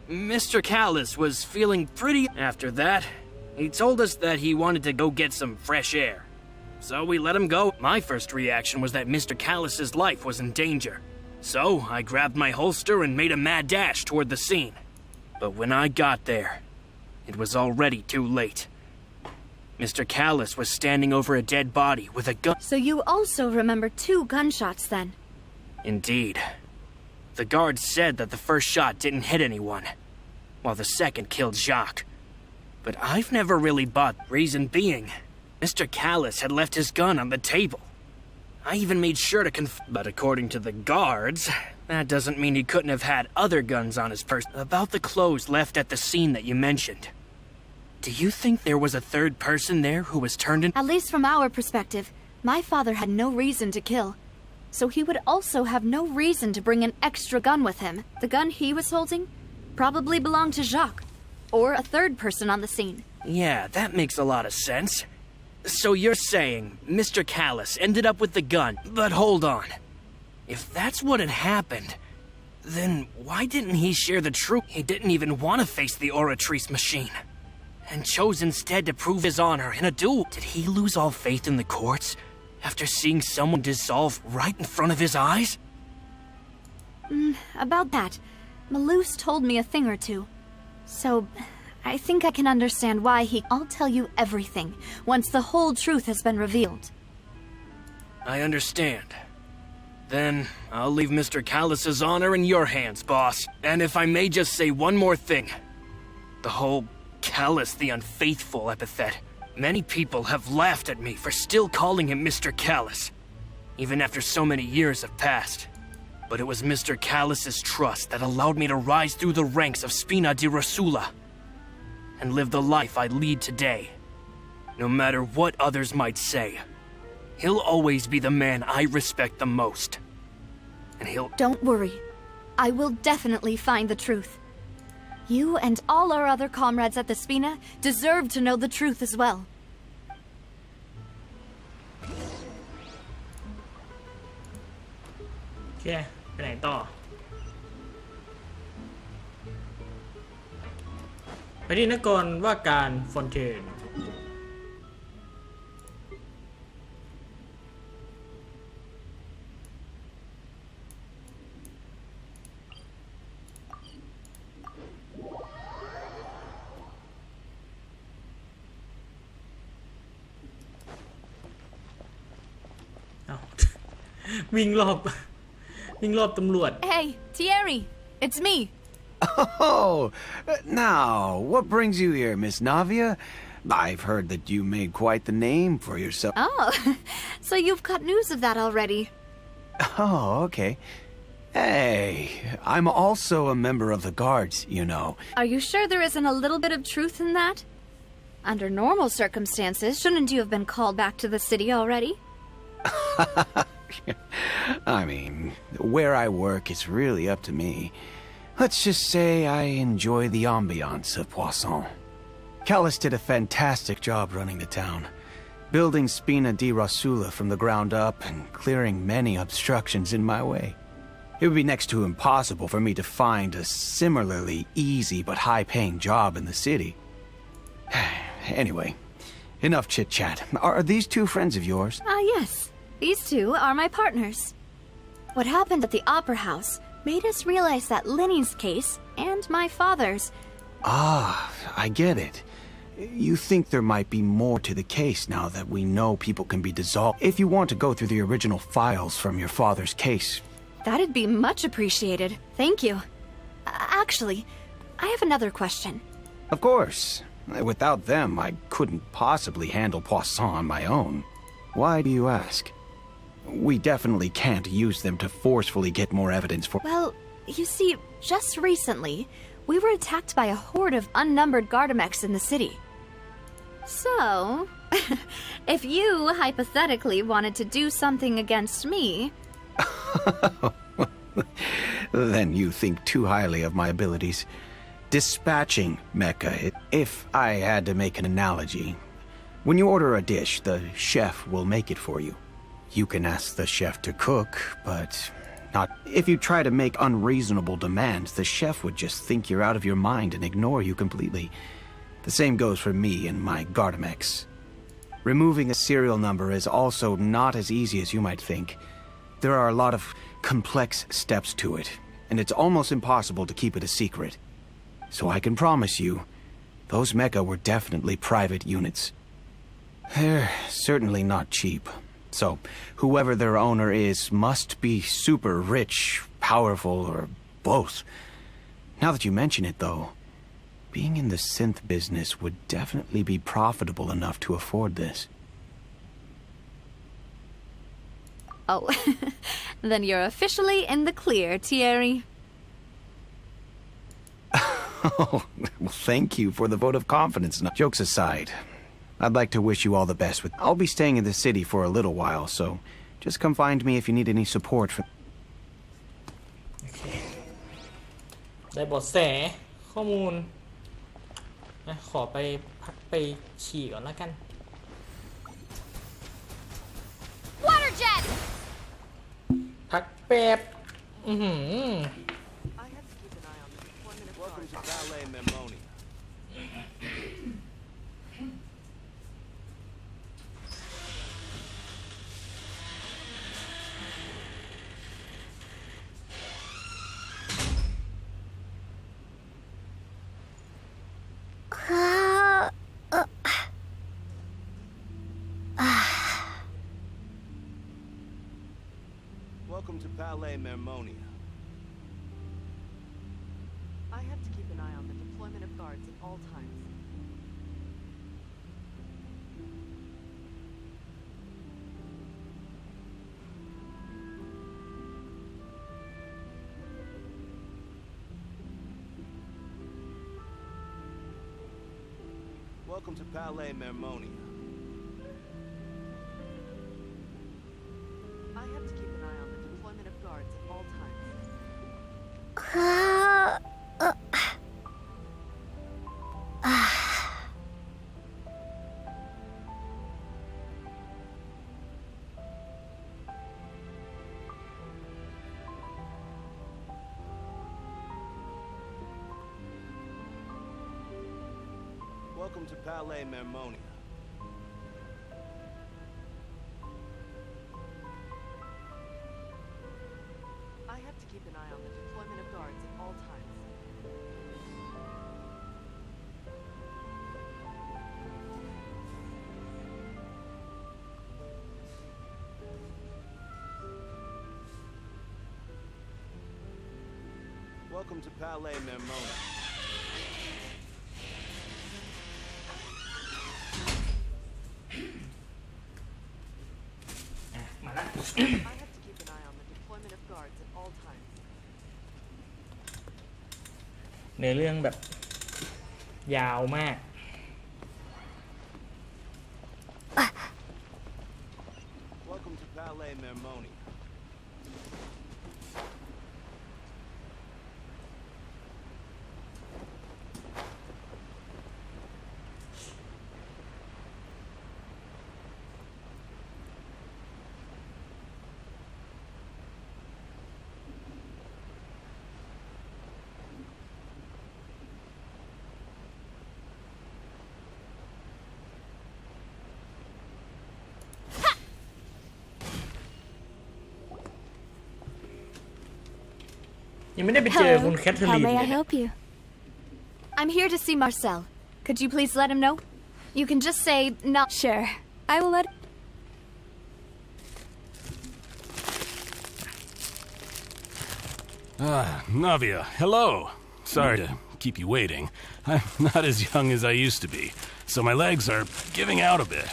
Mr. Callis was feeling pretty... After that, he told us that he wanted to go get some fresh air. So we let him go. My first reaction was that Mr. Callis's life was in danger. So I grabbed my holster and made a mad dash toward the scene. But when I got there, it was already too late. Mr. Callis was standing over a dead body with a gun. So you also remember 2 gunshots then? Indeed. The guards said that the first shot didn't hit anyone, while the second killed Jacques. But I've never really bought, reason being, Mr. Callis had left his gun on the table. I even made sure to but according to the guards, that doesn't mean he couldn't have had other guns on his person. About the clothes left at the scene that you mentioned. Do you think there was a third person there who was turned in? At least from our perspective, my father had no reason to kill. So he would also have no reason to bring an extra gun with him. The gun he was holding probably belonged to Jacques, or a third person on the scene. Yeah, that makes a lot of sense. So you're saying Mr. Callis ended up with the gun, but hold on. If that's what had happened, then why didn't he share the truth? He didn't even want to face the Oratrice machine, and chose instead to prove his honor in a duel. Did he lose all faith in the courts after seeing someone dissolve right in front of his eyes? About that, Malouse told me a thing or two. So, I think I can understand why I'll tell you everything, once the whole truth has been revealed. I understand. Then, I'll leave Mr. Callis's honor in your hands, boss. And if I may just say one more thing. The whole Callis the Unfaithful epithet. Many people have laughed at me for still calling him Mr. Callis, even after so many years have passed. But it was Mr. Callis's trust that allowed me to rise through the ranks of Spina di Rosula and live the life I lead today. No matter what others might say, he'll always be the man I respect the most. And he'll... Don't worry. I will definitely find the truth. You and all our other comrades at the Spina deserve to know the truth as well. โอเคไปไหนต่อไปที่นครว่าการฟอนเทนวิ่งรอบตำรวจ Hey, Thierry, it's me. Oh, now, what brings you here, Miss Navia? I've heard that you made quite the name for yourself. Oh, so you've got news of that already. Oh, okay. Hey, I'm also a member of the guards, you know. Are you sure there isn't a little bit of truth in that? Under normal circumstances, shouldn't you have been called back to the city already? I mean, where I work is really up to me. Let's just say I enjoy the ambiance of Poisson. Callus did a fantastic job running the town, building Spina di Rosula from the ground up and clearing many obstructions in my way. It would be next to impossible for me to find a similarly easy but high-paying job in the city. Anyway, enough chit-chat. Are these two friends of yours? Yes. These two are my partners. What happened at the Opera House made us realize that Linny's case and my father's... Ah, I get it. You think there might be more to the case now that we know people can be dissolved. If you want to go through the original files from your father's case... That'd be much appreciated. Thank you. Actually, I have another question. Of course. Without them, I couldn't possibly handle Poisson on my own. Why do you ask? We definitely can't use them to forcefully get more evidence for... Well, you see, just recently, we were attacked by a horde of unnumbered Gardamex in the city. So, if you hypothetically wanted to do something against me... Then you think too highly of my abilities. Dispatching Mecha, if I had to make an analogy. When you order a dish, the chef will make it for you. You can ask the chef to cook, but not... If you try to make unreasonable demands, the chef would just think you're out of your mind and ignore you completely. The same goes for me and my Gardamex. Removing a serial number is also not as easy as you might think. There are a lot of complex steps to it, and it's almost impossible to keep it a secret. So I can promise you, those mecha were definitely private units. They're certainly not cheap. So, whoever their owner is must be super rich, powerful, or both. Now that you mention it, though, being in the synth business would definitely be profitable enough to afford this. Oh, then you're officially in the clear, Thierry. Oh, well, thank you for the vote of confidence. Jokes aside, I'd like to wish you all the best with... I'll be staying in the city for a little while, so just come find me if you need any support from... ได้เบาะแสข้อมูลนะขอไปพักไปฉี่ก่อนแล้วกัน Water jet! พักแป๊บWelcome to Ballet Memonia. Welcome to Ballet Memonia. I have to keep an eye on the deployment of guards at all times. Welcome to Ballet Memonia. I have to keep an eye on the deployment of guards at all times. Welcome to Ballet Memonia. I have to keep an eye on the deployment of guards at all times. Welcome to Ballet Memonia. I have to keep an eye on the deployment of guards at all times. ในเรื่องแบบยาวมาก Welcome to Ballet Memonia. ยังไม่ได้ไปเจอคุณ Hello. แคทเธอ How รีน may เล I ยเนี่ย help you? I'm here to see Marcel. Could you please let him know? You can just say not sure. I will let. Navia, hello. Sorry to keep you waiting. I'm not as young as I used to be, so my legs are giving out a bit.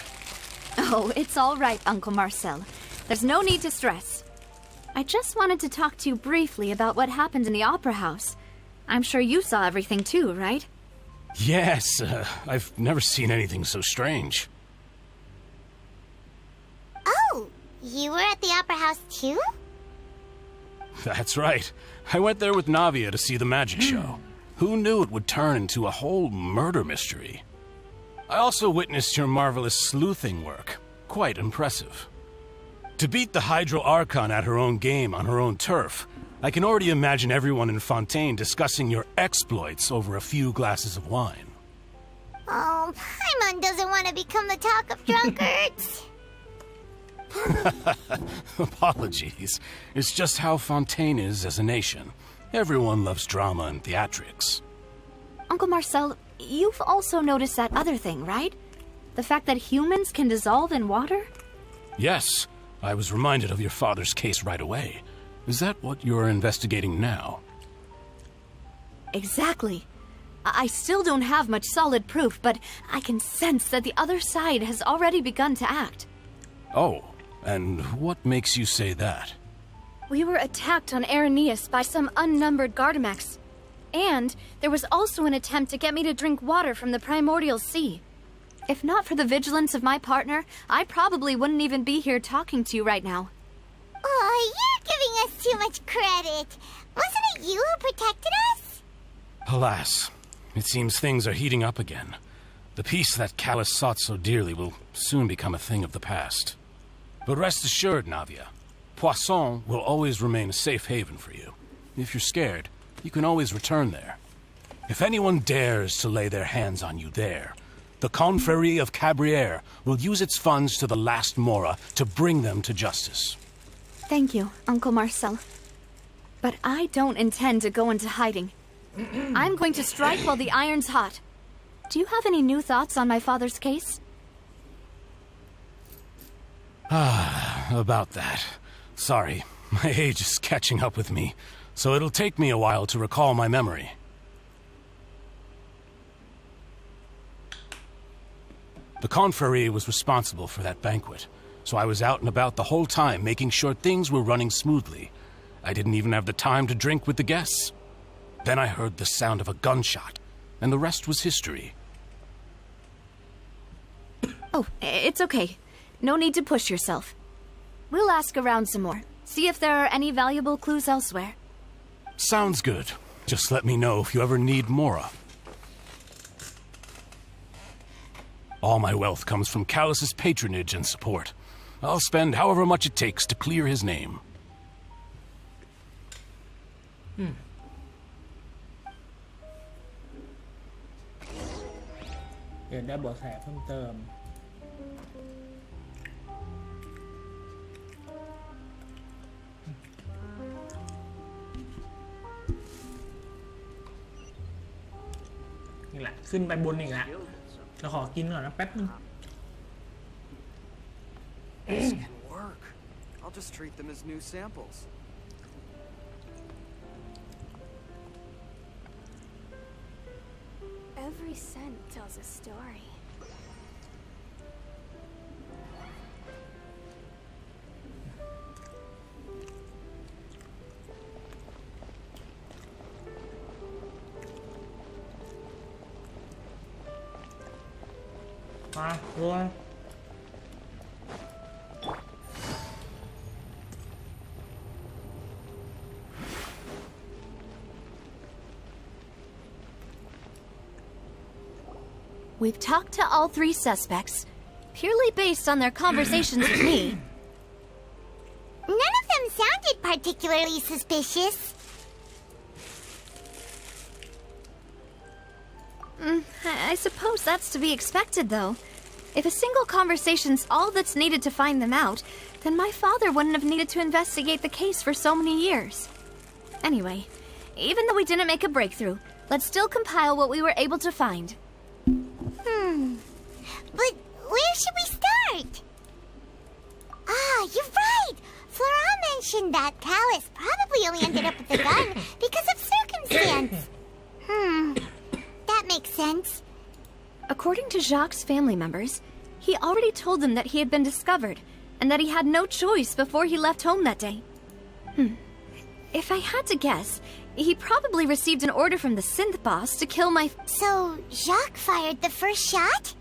Oh, it's all right, Uncle Marcel. There's no need to stress. I just wanted to talk to you briefly about what happened in the Opera House. I'm sure you saw everything too, right? Yes, I've never seen anything so strange. Oh, you were at the Opera House too? That's right. I went there with Navia to see the magic show. Who knew it would turn into a whole murder mystery? I also witnessed your marvelous sleuthing work. Quite impressive. To beat the Hydro Archon at her own game on her own turf, I can already imagine everyone in Fontaine discussing your exploits over a few glasses of wine. Oh, Paimon doesn't want to become the talk of drunkards. Apologies. It's just how Fontaine is as a nation. Everyone loves drama and theatrics. Uncle Marcel, you've also noticed that other thing, right? The fact that humans can dissolve in water? Yes, I was reminded of your father's case right away. Is that what you're investigating now? Exactly. I still don't have much solid proof, but I can sense that the other side has already begun to act. Oh, and what makes you say that? We were attacked on Araneus by some unnumbered Gardamex. And there was also an attempt to get me to drink water from the primordial sea. If not for the vigilance of my partner, I probably wouldn't even be here talking to you right now. Oh, you're giving us too much credit. Wasn't it you who protected us? Alas, it seems things are heating up again. The peace that Callus sought so dearly will soon become a thing of the past. But rest assured, Navia, Poisson will always remain a safe haven for you. If you're scared, you can always return there. If anyone dares to lay their hands on you there, the Confrérie of Cabrières will use its funds to the last Mora to bring them to justice. Thank you, Uncle Marcel. But I don't intend to go into hiding. I'm going to strike while the iron's hot. Do you have any new thoughts on my father's case? About that. Sorry, my age is catching up with me, so it'll take me a while to recall my memory. The Confrérie was responsible for that banquet, so I was out and about the whole time making sure things were running smoothly. I didn't even have the time to drink with the guests. Then I heard the sound of a gunshot, and the rest was history. Oh, it's okay. No need to push yourself. We'll ask around some more. See if there are any valuable clues elsewhere. Sounds good. Just let me know if you ever need Mora. All my wealth comes from Callus's patronage and support. I'll spend however much it takes to clear his name. เดี๋ยวได้เบาะแสเพิ่มเติม นี่แหละ ขึ้นไปบนอีกแล้วเราขอกินก่อนนะแป๊บนึง This can work. I'll just treat them as new samples. Every scent tells a story. We've talked to all three suspects, purely based on their conversations with me. None of them sounded particularly suspicious. I suppose that's to be expected, though. If a single conversation's all that's needed to find them out, then my father wouldn't have needed to investigate the case for so many years. Anyway, even though we didn't make a breakthrough, let's still compile what we were able to find. But where should we start? Ah, you're right! Flora mentioned that Callus probably only ended up with the gun because of circumstance. That makes sense. According to Jacques' family members, he already told them that he had been discovered, and that he had no choice before he left home that day. If I had to guess, he probably received an order from the synth boss to kill my... So, Jacques fired the first shot?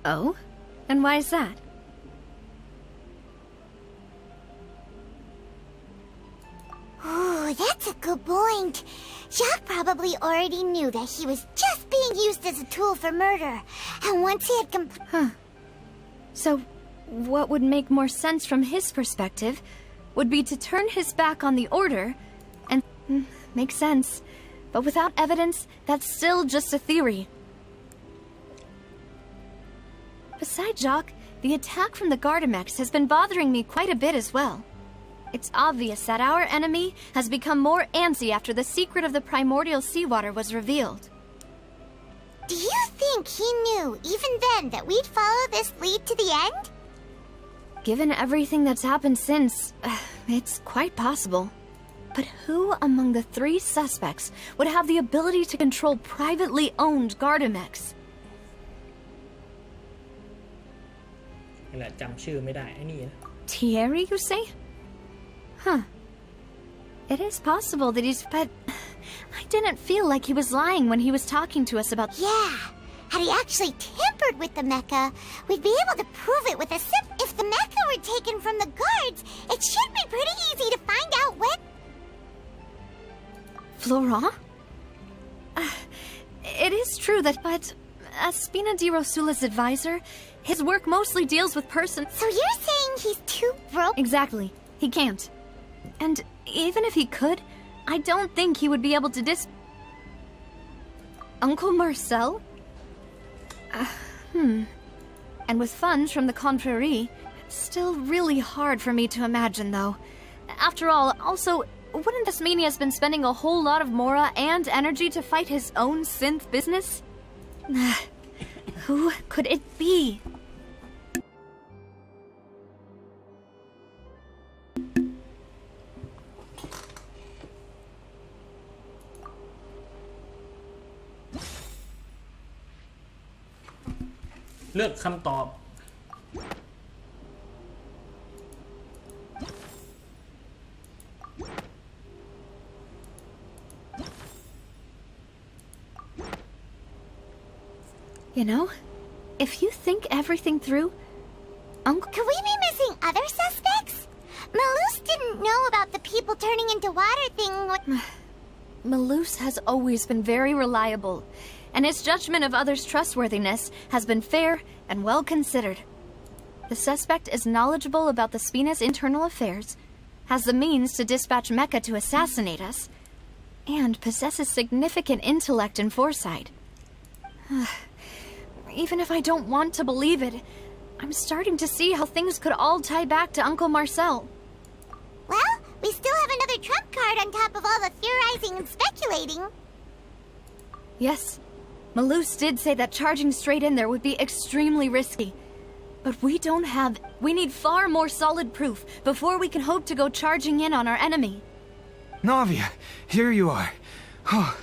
Oh? And why is that? Ooh, that's a good point. Jacques probably already knew that he was just being used as a tool for murder. And once he had So, what would make more sense from his perspective would be to turn his back on the order and... makes sense. But without evidence, that's still just a theory. Besides Jacques, the attack from the Gardamex has been bothering me quite a bit as well. It's obvious that our enemy has become more antsy after the secret of the primordial seawater was revealed. Do you think he knew, even then, that we'd follow this lead to the end? Given everything that's happened since, it's quite possible. But who among the 3 suspects would have the ability to control privately owned Gardamex? นี่แหละจำชื่อไม่ได้ไอ้นี่นะ Thierry, you say? Huh. It is possible that he's... But I didn't feel like he was lying when he was talking to us about... Yeah. Had he actually tampered with the mecha, we'd be able to prove it with a sip. If the mecha were taken from the guards, it should be pretty easy to find out when... Florent? It is true that... But as Spina di Rosula's advisor, his work mostly deals with persons... So you're saying he's too broke? Exactly. He can't. And even if he could, I don't think he would be able to Uncle Marcel? And with funds from the Confrérie, still really hard for me to imagine, though. After all, also, wouldn't this mean he has been spending a whole lot of mora and energy to fight his own synth business? Who could it be?เลือกคำตอบ You know, if you think everything through, Uncle... Could we be missing other suspects? Malus didn't know about the people turning into water thing. Malus has always been very reliable, and his judgment of others' trustworthiness has been fair and well considered. The suspect is knowledgeable about the Spina's internal affairs, has the means to dispatch Mecha to assassinate us, and possesses significant intellect and foresight. Even if I don't want to believe it, I'm starting to see how things could all tie back to Uncle Marcel. Well, we still have another trump card on top of all the theorizing and speculating. Yes, Malus did say that charging straight in there would be extremely risky. But we need far more solid proof before we can hope to go charging in on our enemy. Navia, here you are. Oh,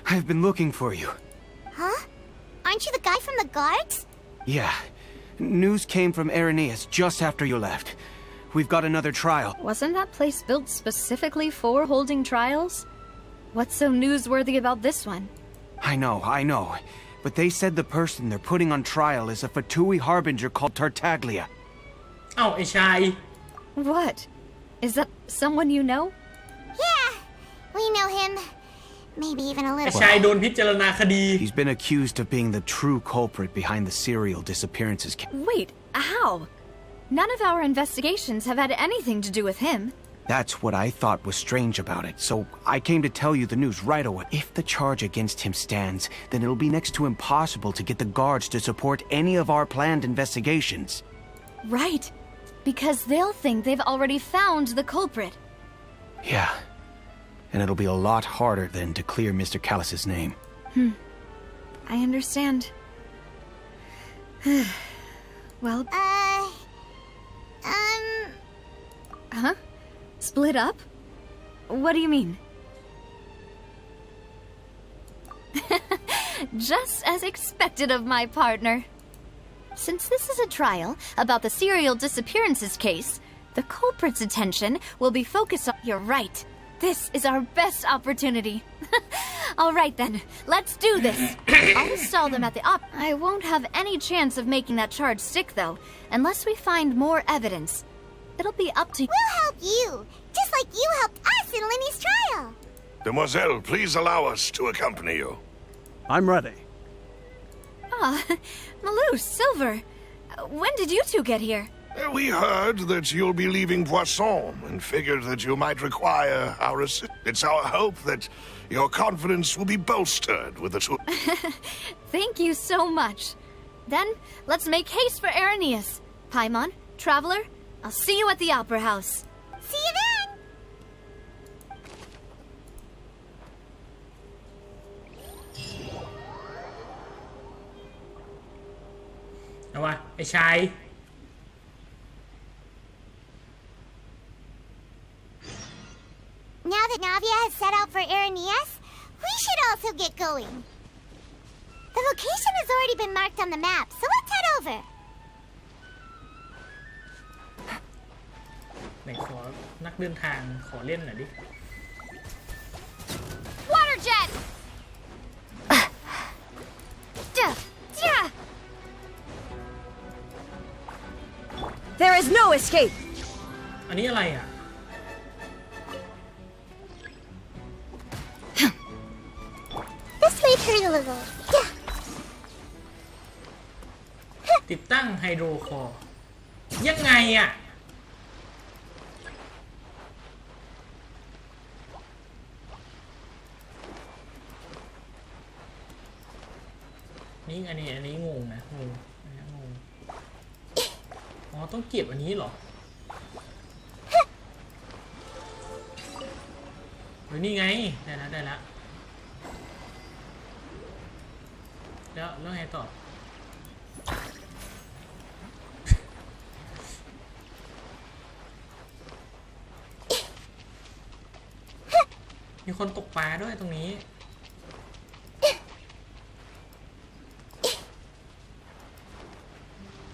I've been looking for you. Huh? Aren't you the guy from the guards? Yeah. News came from Irenaeus just after you left. We've got another trial. Wasn't that place built specifically for holding trials? What's so newsworthy about this one? I know. But they said the person they're putting on trial is a Fatui harbinger called Tartaglia. เอ้าไอ้ชาย What? Is that someone you know? Yeah, we know him. Maybe even a ไอ้ little. ชายโดนพิจารณาคดี He's been accused of being the true culprit behind the serial disappearances. Wait, how? None of our investigations have had anything to do with him. That's what I thought was strange about it, so I came to tell you the news right away. If the charge against him stands, then it'll be next to impossible to get the guards to support any of our planned investigations. Right. because they'll think they've already found the culprit. Yeah. And it'll be a lot harder then to clear Mr. Callus's name. I understand. Well... Huh? Split up? What do you mean? Just as expected of my partner. Since this is a trial about the serial disappearances case, the culprit's attention will be focused on... You're right. This is our best opportunity. All right then, let's do this. I'll install them at the op... I won't have any chance of making that charge stick, though, unless we find more evidence. It'll be up to... We'll help you, just like you helped us in Lenny's trial. Demoiselle, please allow us to accompany you. I'm ready. Ah, Malou, Silver. When did you two get here? We heard that you'll be leaving Poisson and figured that you might require our assistance. It's our hope that your confidence will be bolstered with the two. Thank you so much. Then, let's make haste for Irenaeus. Paimon, Traveler, I'll see you at the Opera House. See you then! เอาวะไอ้ชาย Now that Navia has set out for Irenaeus, we should also get going. The location has already been marked on the map, so let's head over. ไหนขอนักเดินทางขอเล่นหน่อยดิ Water jet! There is no escape! อันนี้อะไรอ่ะ This may hurt a little. ติดตั้งไฮโดรคอร์ยังไงอ่ะนี่อันนี้งงนะงงอ๋อต้องเก็บอันนี้เหรอเฮ้ยนี่ไงได้แล้วแล้วไงต่อมีคนตกปลาด้วยตรงนี้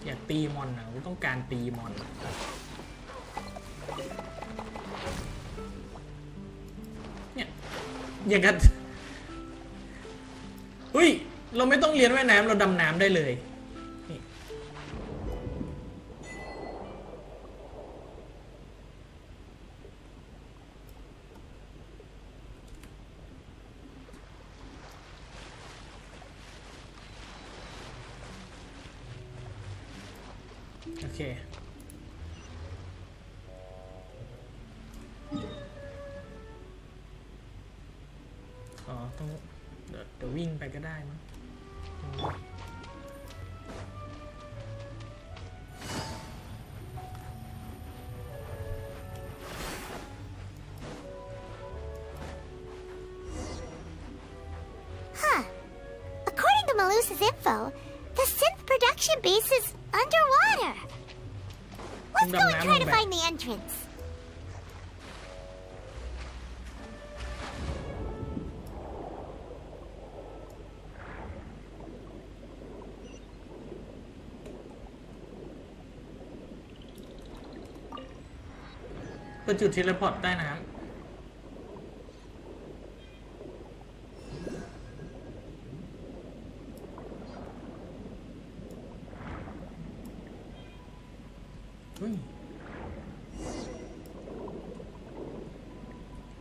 อยากตีมอนนะกูต้องการตีมอนเนี่ยอย่างกันเฮ้ยเราไม่ต้องเรียนว่ายน้ำเราดำน้ำได้เลยนี่โอเคต้องเดี๋ยววิ่งไปก็ได้มั้งAccording to Malusa's info, the synth production base is underwater. Let's go and try to find the entrance. เปิดจุดเทเลพอร์ตใต้น้ำ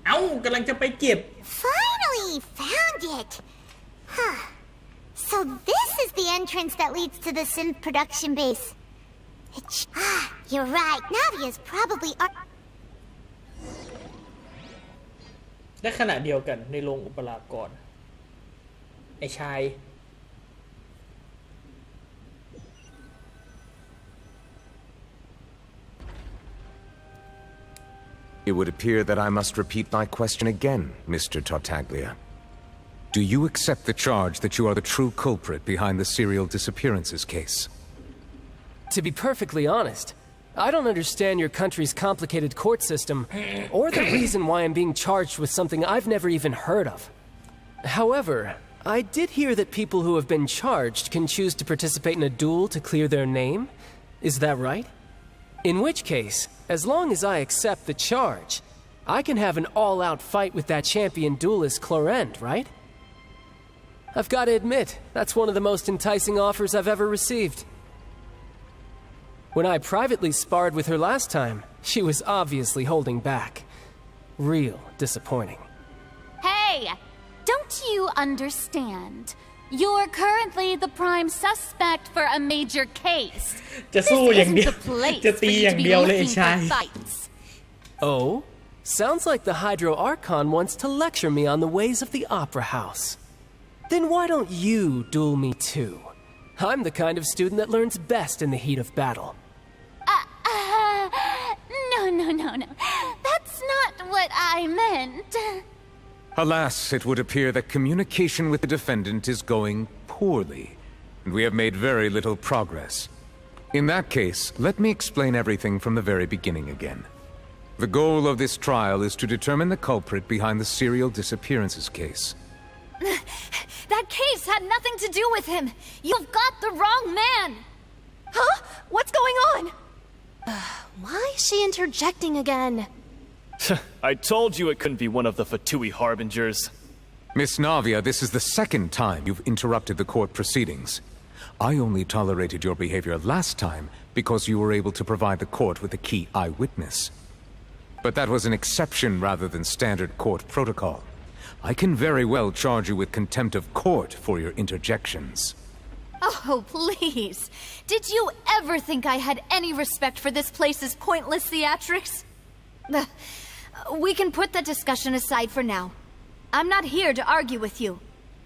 เอ้ากำลังจะไปเก็บ Finally found it. Huh. So this is the entrance that leads to the synth production base. You're right. Navia's probably... และขณะเดียวกันในโรงอุปรากรไอ้ชาย It would appear that I must repeat my question again, Mr. Tartaglia. Do you accept the charge that you are the true culprit behind the serial disappearances case? To be perfectly honest, I don't understand your country's complicated court system, or the reason why I'm being charged with something I've never even heard of. However, I did hear that people who have been charged can choose to participate in a duel to clear their name. Is that right? In which case, as long as I accept the charge, I can have an all-out fight with that champion duelist Clorend, right? I've got to admit, that's one of the most enticing offers I've ever received. When I privately sparred with her last time, she was obviously holding back. Real disappointing. Hey! Don't you understand? You're currently the prime suspect for a major case. จะสู้อย่างเดียว This isn't the place จะตี for you อย่าง to be เดียวเลย looking ชาย for fights. Oh? Sounds like the Hydro Archon wants to lecture me on the ways of the Opera House. Then why don't you duel me too? I'm the kind of student that learns best in the heat of battle. No. That's not what I meant. Alas, it would appear that communication with the defendant is going poorly, and we have made very little progress. In that case, let me explain everything from the very beginning again. The goal of this trial is to determine the culprit behind the serial disappearances case. That case had nothing to do with him. You've got the wrong man. Huh? What's going on? Why is she interjecting again? I told you it couldn't be one of the Fatui harbingers. Miss Navia, this is the second time you've interrupted the court proceedings. I only tolerated your behavior last time because you were able to provide the court with a key eyewitness. But that was an exception rather than standard court protocol. I can very well charge you with contempt of court for your interjections. Oh, please. Did you ever think I had any respect for this place's pointless theatrics? We can put that discussion aside for now. I'm not here to argue with you.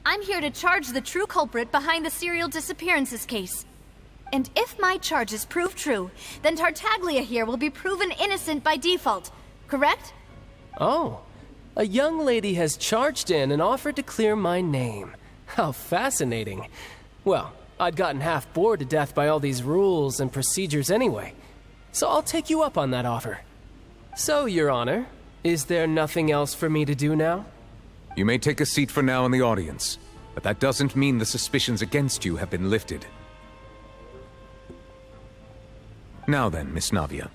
I'm here to charge the true culprit behind the serial disappearances case. And if my charges prove true, then Tartaglia here will be proven innocent by default, correct? Oh, a young lady has charged in and offered to clear my name. How fascinating. Well, I'd gotten half bored to death by all these rules and procedures anyway, so I'll take you up on that offer. So, Your Honor, is there nothing else for me to do now? You may take a seat for now in the audience, but that doesn't mean the suspicions against you have been lifted. Now then, Miss Navia,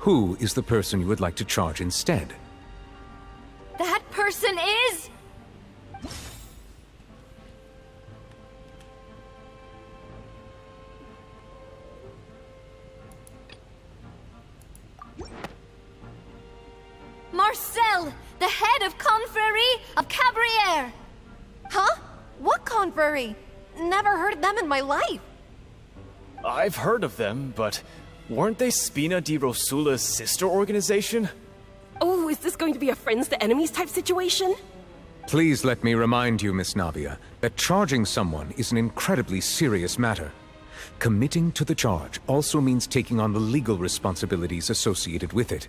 who is the person you would like to charge instead? That person is... Marcel, the head of Confrérie of Cabrières! Huh? What confrérie? Never heard of them in my life. I've heard of them, but weren't they Spina di Rosula's sister organization? Oh, is this going to be a friends to enemies type situation? Please let me remind you, Miss Navia, that charging someone is an incredibly serious matter. Committing to the charge also means taking on the legal responsibilities associated with it.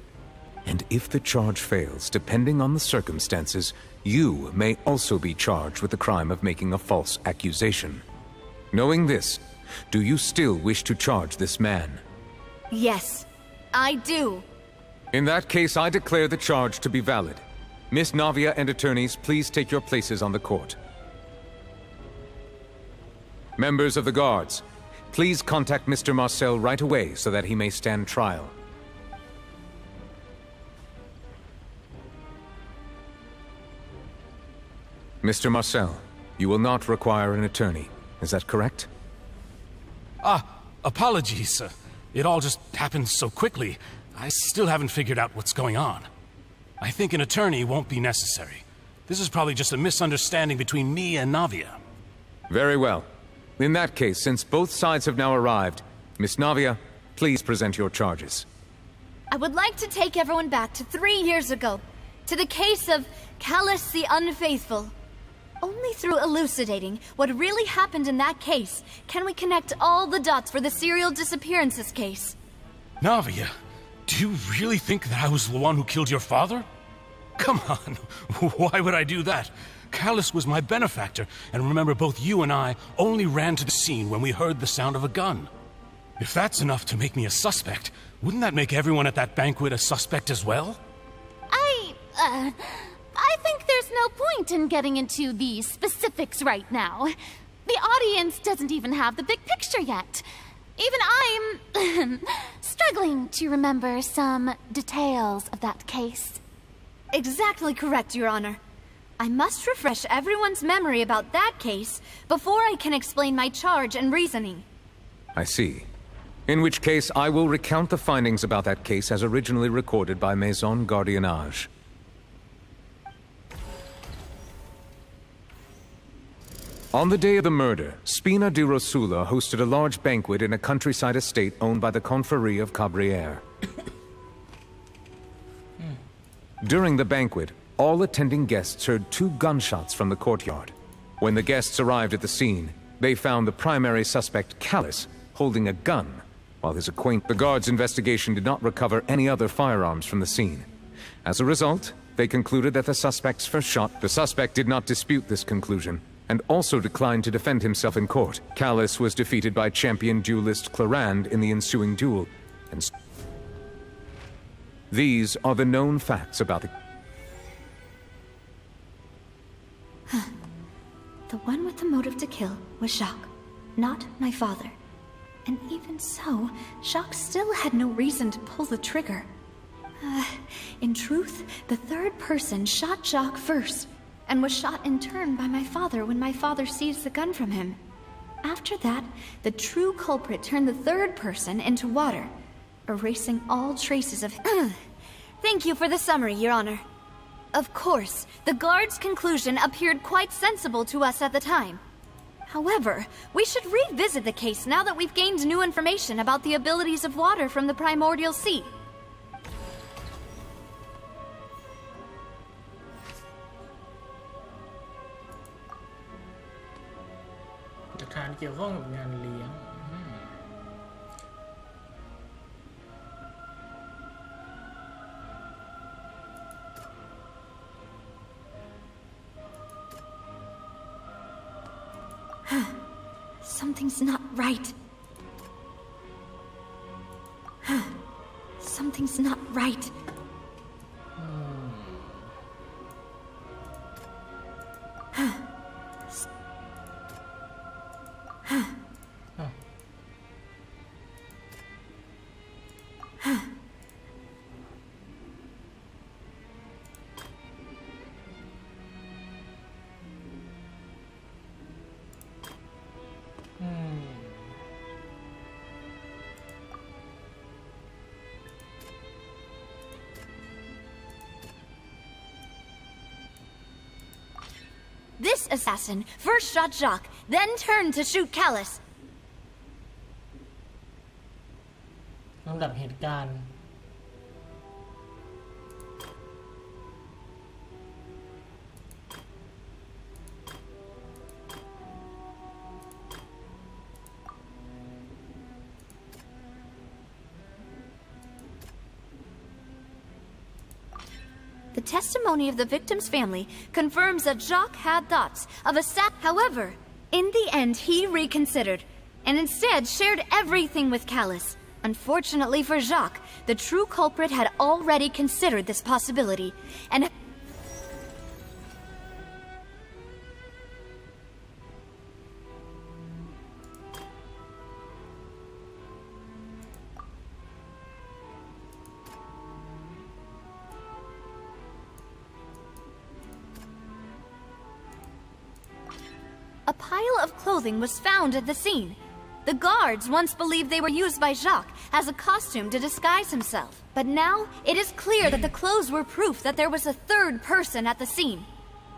And if the charge fails, depending on the circumstances, you may also be charged with the crime of making a false accusation. Knowing this, do you still wish to charge this man? Yes, I do. In that case, I declare the charge to be valid. Miss Navia and attorneys, please take your places on the court. Members of the guards, please contact Mr. Marcel right away so that he may stand trial. Mr. Marcel, you will not require an attorney. Is that correct? Apologies. It all just happened so quickly. I still haven't figured out what's going on. I think an attorney won't be necessary. This is probably just a misunderstanding between me and Navia. Very well. In that case, since both sides have now arrived, Miss Navia, please present your charges. I would like to take everyone back to 3 years ago, to the case of Callus the Unfaithful. Only through elucidating what really happened in that case can we connect all the dots for the serial disappearances case. Navia, Do you really think that I was the one who killed your father? Come on, why would I do that? Callus was my benefactor, and remember, both you and I only ran to the scene when we heard the sound of a gun. If that's enough to make me a suspect, wouldn't that make everyone at that banquet a suspect as well? I think there's no point in getting into the specifics right now. The audience doesn't even have the big picture yet. Even I'm struggling to remember some details of that case. Exactly correct, Your Honor. I must refresh everyone's memory about that case before I can explain my charge and reasoning. I see. In which case, I will recount the findings about that case as originally recorded by Maison Gardiennage. On the day of the murder, Spina di Rosula hosted a large banquet in a countryside estate owned by the Confrérie of Cabrières. During the banquet, all attending guests heard 2 gunshots from the courtyard. When the guests arrived at the scene, they found the primary suspect, Callus, holding a gun, while his acquaintance. The guards' investigation did not recover any other firearms from the scene. As a result, they concluded that the suspect's first shot. The suspect did not dispute this conclusion, and also declined to defend himself in court. Callus was defeated by champion duelist Clarand in the ensuing duel, and these are the known facts about the... The one with the motive to kill was Jacques, not my father. And even so, Jacques still had no reason to pull the trigger. In truth, the third person shot Jacques first, and was shot in turn by my father when my father seized the gun from him. After that, the true culprit turned the third person into water, erasing all traces of... Thank you for the summary, Your Honor. Of course, the guard's conclusion appeared quite sensible to us at the time. However, we should revisit the case now that we've gained new information about the abilities of water from the primordial sea. หลักฐานเกี่ยวข้องกับงานเลี้ยง Something's not right. Something's not right. This assassin first shot Jacques, then turned to shoot Callus. ลำดับเหตุการณ์ The testimony of the victim's family confirms that Jacques had thoughts of a However, in the end, he reconsidered, and instead shared everything with Callus. Unfortunately for Jacques, the true culprit had already considered this possibility, and... A pile of clothing was found at the scene. The guards once believed they were used by Jacques as a costume to disguise himself. But now, it is clear that the clothes were proof that there was a third person at the scene,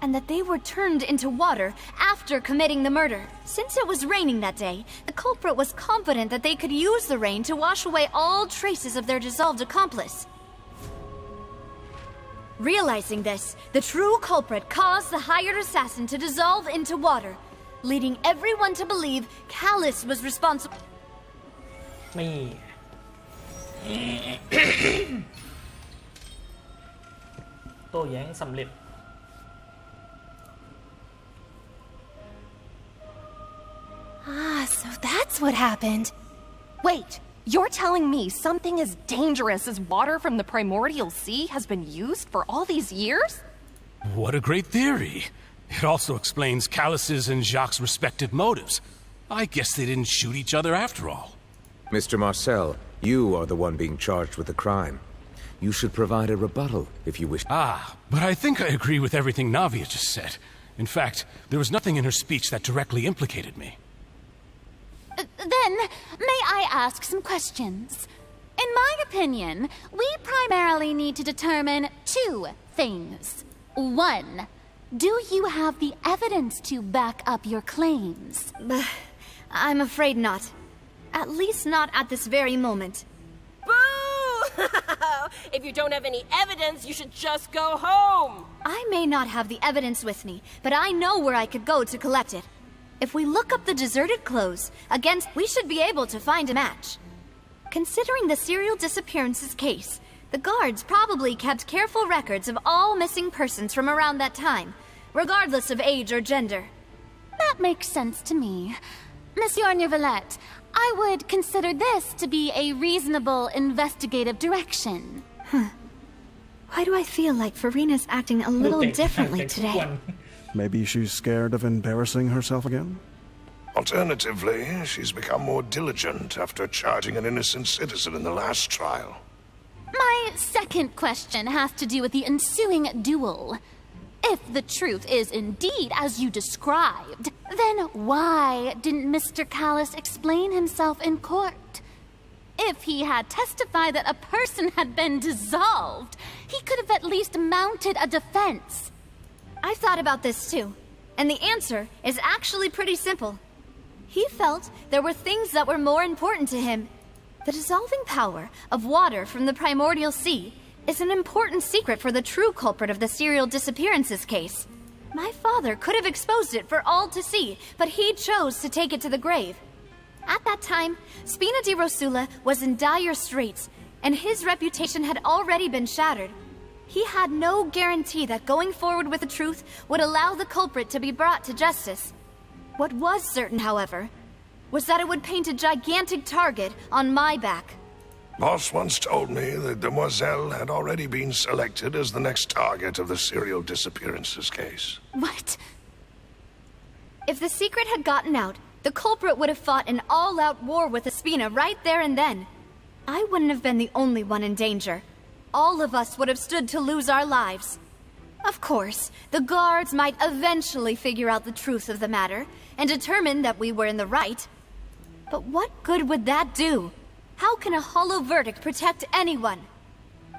and that they were turned into water after committing the murder. Since it was raining that day, the culprit was confident that they could use the rain to wash away all traces of their dissolved accomplice. Realizing this, the true culprit caused the hired assassin to dissolve into water, leading everyone to believe Callus was responsible. นี่ โต้แย้งสำเร็จ Ah, so that's what happened. Wait, you're telling me something as dangerous as water from the primordial sea has been used for all these years? What a great theory. It also explains Callus's and Jacques' respective motives. I guess they didn't shoot each other after all. Mr. Marcel, you are the one being charged with the crime. You should provide a rebuttal if you wish. Ah, but I think I agree with everything Navia just said. In fact, there was nothing in her speech that directly implicated me. Then, may I ask some questions? In my opinion, we primarily need to determine two things. One, do you have the evidence to back up your claims? I'm afraid not. At least not at this very moment. Boo! If you don't have any evidence, you should just go home! I may not have the evidence with me, but I know where I could go to collect it. If we look up the deserted clothes against, we should be able to find a match. Considering the serial disappearances case, the guards probably kept careful records of all missing persons from around that time, regardless of age or gender. That makes sense to me. Monsieur Neuvillette, I would consider this to be a reasonable investigative direction. Why do I feel like Farina's acting a little differently today? Maybe she's scared of embarrassing herself again? Alternatively, she's become more diligent after charging an innocent citizen in the last trial. My second question has to do with the ensuing duel. If the truth is indeed as you described, then why didn't Mr. Callus explain himself in court? If he had testified that a person had been dissolved, he could have at least mounted a defense. I've thought about this too, and the answer is actually pretty simple. He felt there were things that were more important to him. The dissolving power of water from the primordial sea is an important secret for the true culprit of the serial disappearances case. My father could have exposed it for all to see, but he chose to take it to the grave. At that time, Spina di Rosula was in dire straits, and his reputation had already been shattered. He had no guarantee that going forward with the truth would allow the culprit to be brought to justice. What was certain, however, was that it would paint a gigantic target on my back. Boss once told me that Demoiselle had already been selected as the next target of the serial disappearances case. What? If the secret had gotten out, the culprit would have fought an all-out war with Espina right there and then. I wouldn't have been the only one in danger. All of us would have stood to lose our lives. Of course, the guards might eventually figure out the truth of the matter and determine that we were in the right. But what good would that do? How can a hollow verdict protect anyone?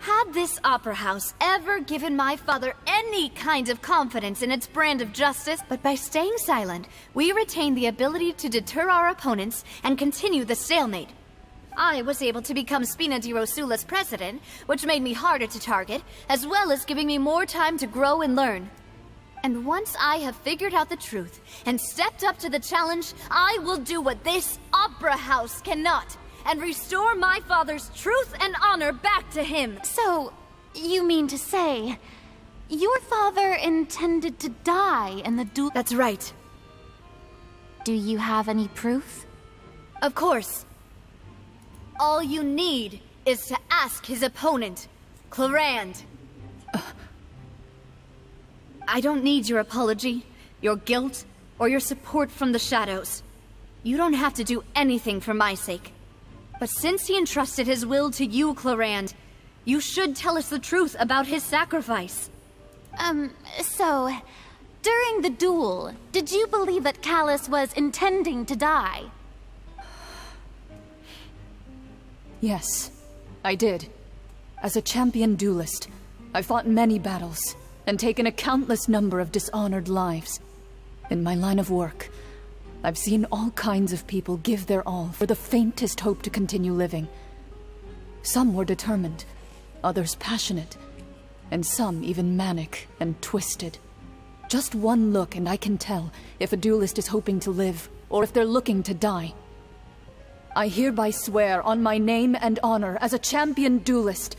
Had this opera house ever given my father any kind of confidence in its brand of justice, but by staying silent, we retained the ability to deter our opponents and continue the stalemate. I was able to become Spina di Rosula's president, which made me harder to target, as well as giving me more time to grow and learn. And once I have figured out the truth and stepped up to the challenge, I will do what this opera house cannot, and restore my father's truth and honor back to him. So, you mean to say, your father intended to die in the duel? That's right. Do you have any proof? Of course. All you need is to ask his opponent, Clarand. I don't need your apology, your guilt, or your support from the shadows. You don't have to do anything for my sake. But since he entrusted his will to you, Clarand, you should tell us the truth about his sacrifice. So, during the duel, did you believe that Callus was intending to die? Yes, I did. As a champion duelist, I've fought many battles and taken a countless number of dishonored lives. In my line of work, I've seen all kinds of people give their all for the faintest hope to continue living. Some were determined, others passionate, and some even manic and twisted. Just one look and I can tell if a duelist is hoping to live or if they're looking to die. I hereby swear on my name and honor as a champion duelist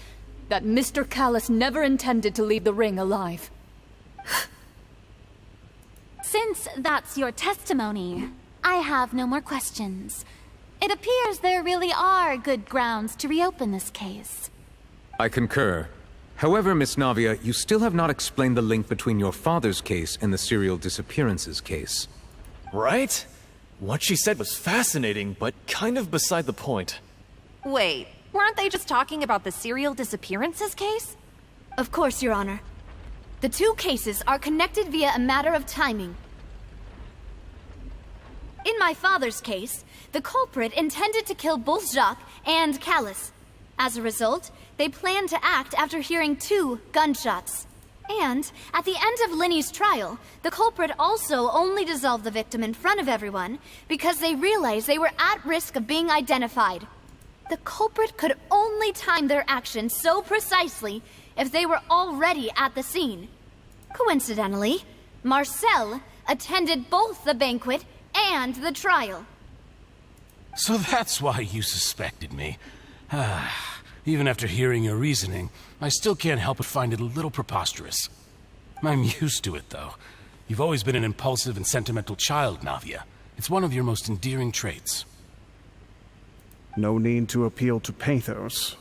that Mr. Callus never intended to leave the ring alive. Since that's your testimony, I have no more questions. It appears there really are good grounds to reopen this case. I concur. However, Miss Navia, you still have not explained the link between your father's case and the serial disappearances case. Right? What she said was fascinating, but kind of beside the point. Wait, weren't they just talking about the serial disappearances case? Of course, Your Honor. The two cases are connected via a matter of timing. In my father's case, the culprit intended to kill both Jacques and Callus. As a result, they planned to act after hearing 2 gunshots. And, at the end of Linny's trial, the culprit also only dissolved the victim in front of everyone because they realized they were at risk of being identified. The culprit could only time their actions so precisely if they were already at the scene. Coincidentally, Marcel attended both the banquet and the trial. So that's why you suspected me. Even after hearing your reasoning, I still can't help but find it a little preposterous. I'm used to it, though. You've always been an impulsive and sentimental child, Navia. It's one of your most endearing traits. No need to appeal to pathos.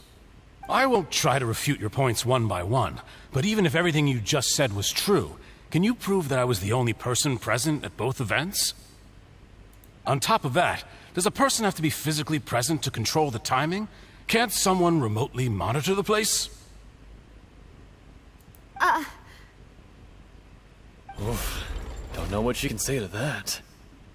I won't try to refute your points one by one, but even if everything you just said was true, can you prove that I was the only person present at both events? On top of that, does a person have to be physically present to control the timing? Can't someone remotely monitor the place? Oof. Don't know what you can say to that.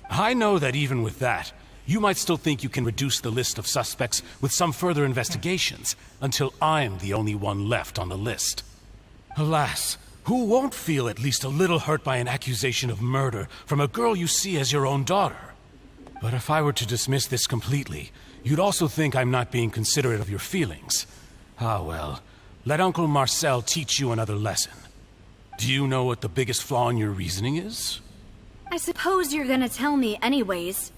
I know that even with that, you might still think you can reduce the list of suspects with some further investigations, until I'm the only one left on the list. Alas, who won't feel at least a little hurt by an accusation of murder from a girl you see as your own daughter? But if I were to dismiss this completely, you'd also think I'm not being considerate of your feelings. Ah well, let Uncle Marcel teach you another lesson. Do you know what the biggest flaw in your reasoning is? I suppose you're gonna tell me anyways.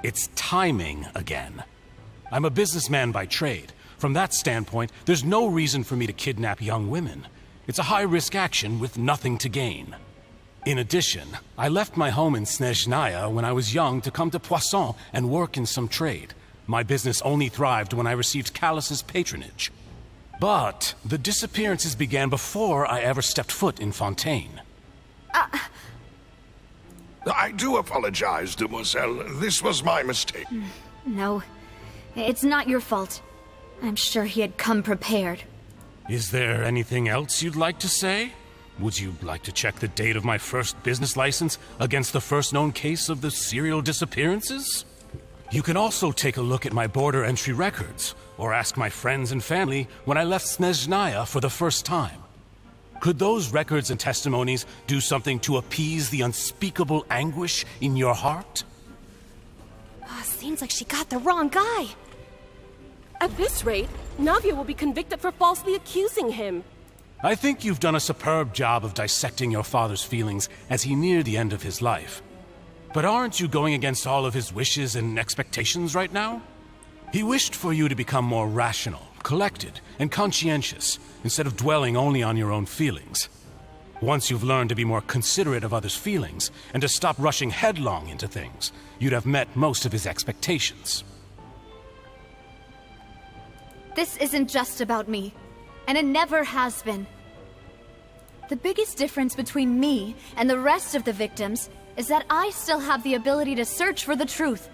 It's timing again. I'm a businessman by trade. From that standpoint, there's no reason for me to kidnap young women. It's a high-risk action with nothing to gain. In addition, I left my home in Snezhnaya when I was young to come to Poisson and work in some trade. My business only thrived when I received Callus's patronage. But the disappearances began before I ever stepped foot in Fontaine. I do apologize, demoiselle. This was my mistake. No, it's not your fault. I'm sure he had come prepared. Is there anything else you'd like to say? Would you like to check the date of my first business license against the first known case of the serial disappearances? You can also take a look at my border entry records, or ask my friends and family when I left Snezhnaya for the first time. Could those records and testimonies do something to appease the unspeakable anguish in your heart? Seems like she got the wrong guy. At this rate, Navia will be convicted for falsely accusing him. I think you've done a superb job of dissecting your father's feelings as he neared the end of his life. But aren't you going against all of his wishes and expectations right now? He wished for you to become more rational, collected, and conscientious, instead of dwelling only on your own feelings. Once you've learned to be more considerate of others' feelings, and to stop rushing headlong into things, you'd have met most of his expectations. This isn't just about me, and it never has been. The biggest difference between me and the rest of the victims is that I still have the ability to search for the truth,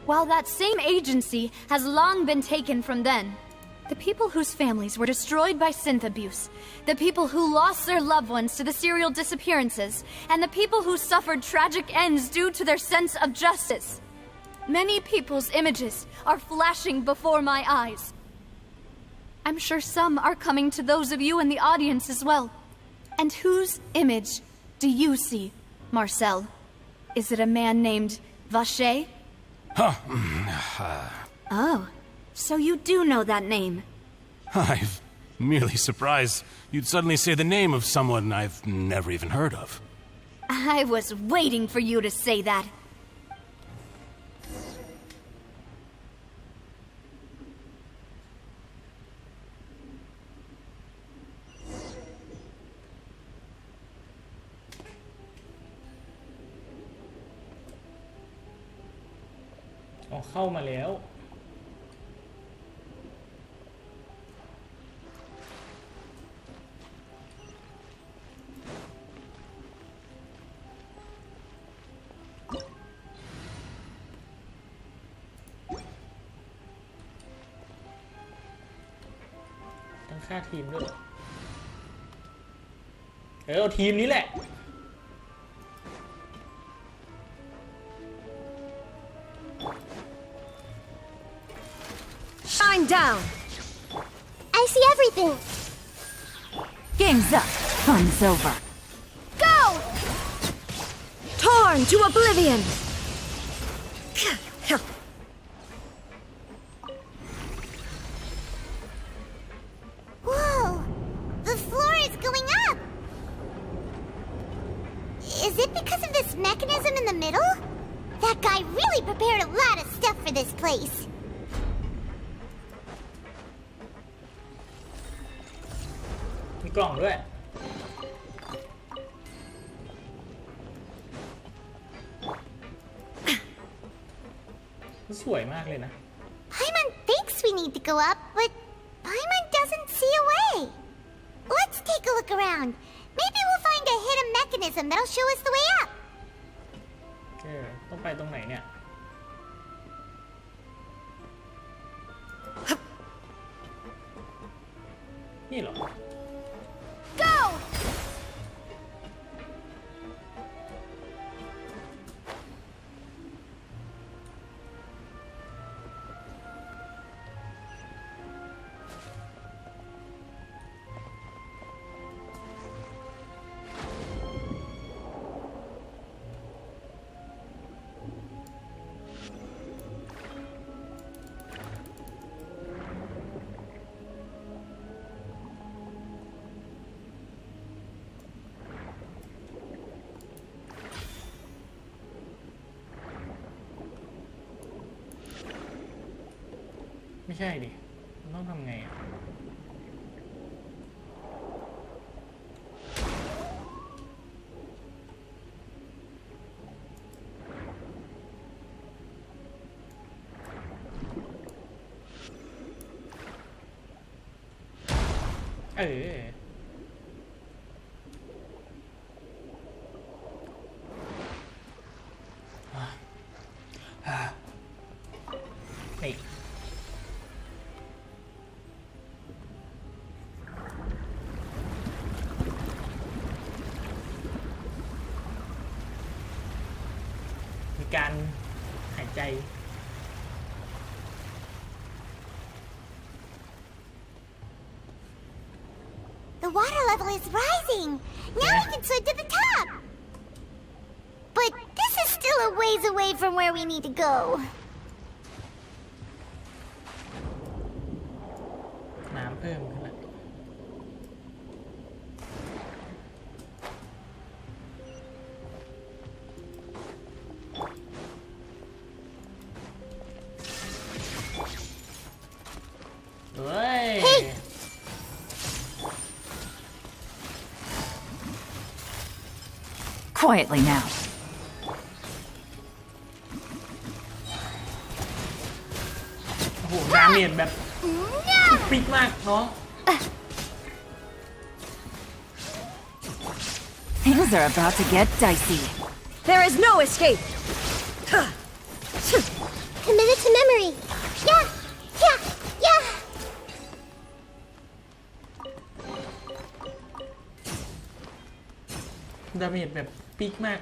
while that same agency has long been taken from them. The people whose families were destroyed by synth abuse, the people who lost their loved ones to the serial disappearances, and the people who suffered tragic ends due to their sense of justice. Many people's images are flashing before my eyes. I'm sure some are coming to those of you in the audience as well. And whose image do you see, Marcel? Is it a man named Vacher? Oh, so you do know that name. I'm merely surprised you'd suddenly say the name of someone I've never even heard of. I was waiting for you to say that. อ๋อเข้ามาแล้วต้องฆ่าทีมด้วยเหรอเอาทีมนี้แหละ I'm down. I see everything. Game's up. Fun's over. Go! Torn to oblivion! Whoa! The floor is going up! Is it because of this mechanism in the middle? That guy really prepared a lot of stuff for this place. มีกล่องด้วยสวยมากเลยนะ Paimon thinks we need to go up, but Paimon doesn't see a way. Let's take a look around. Maybe we'll find a hidden mechanism that'll show us the way up. ต้องไปตรงไหนเนี่ยนี่เหรอ Go!ไม่ใช่ดิมันต้องทำไงอ่ะนี่ มีการหายใจ The water level is rising. Now we can swim to the top. But this is still a ways away from where we need to go. น้ำเพิ่มขึ้นละเฮ้ย Quietly now. โอ้โหดาเมจแบบปิกมากน้อง Things are about to get dicey. There is no escape. Committed to memory. Yeah, yeah, yeah. ดาเมจแบบปิกมาก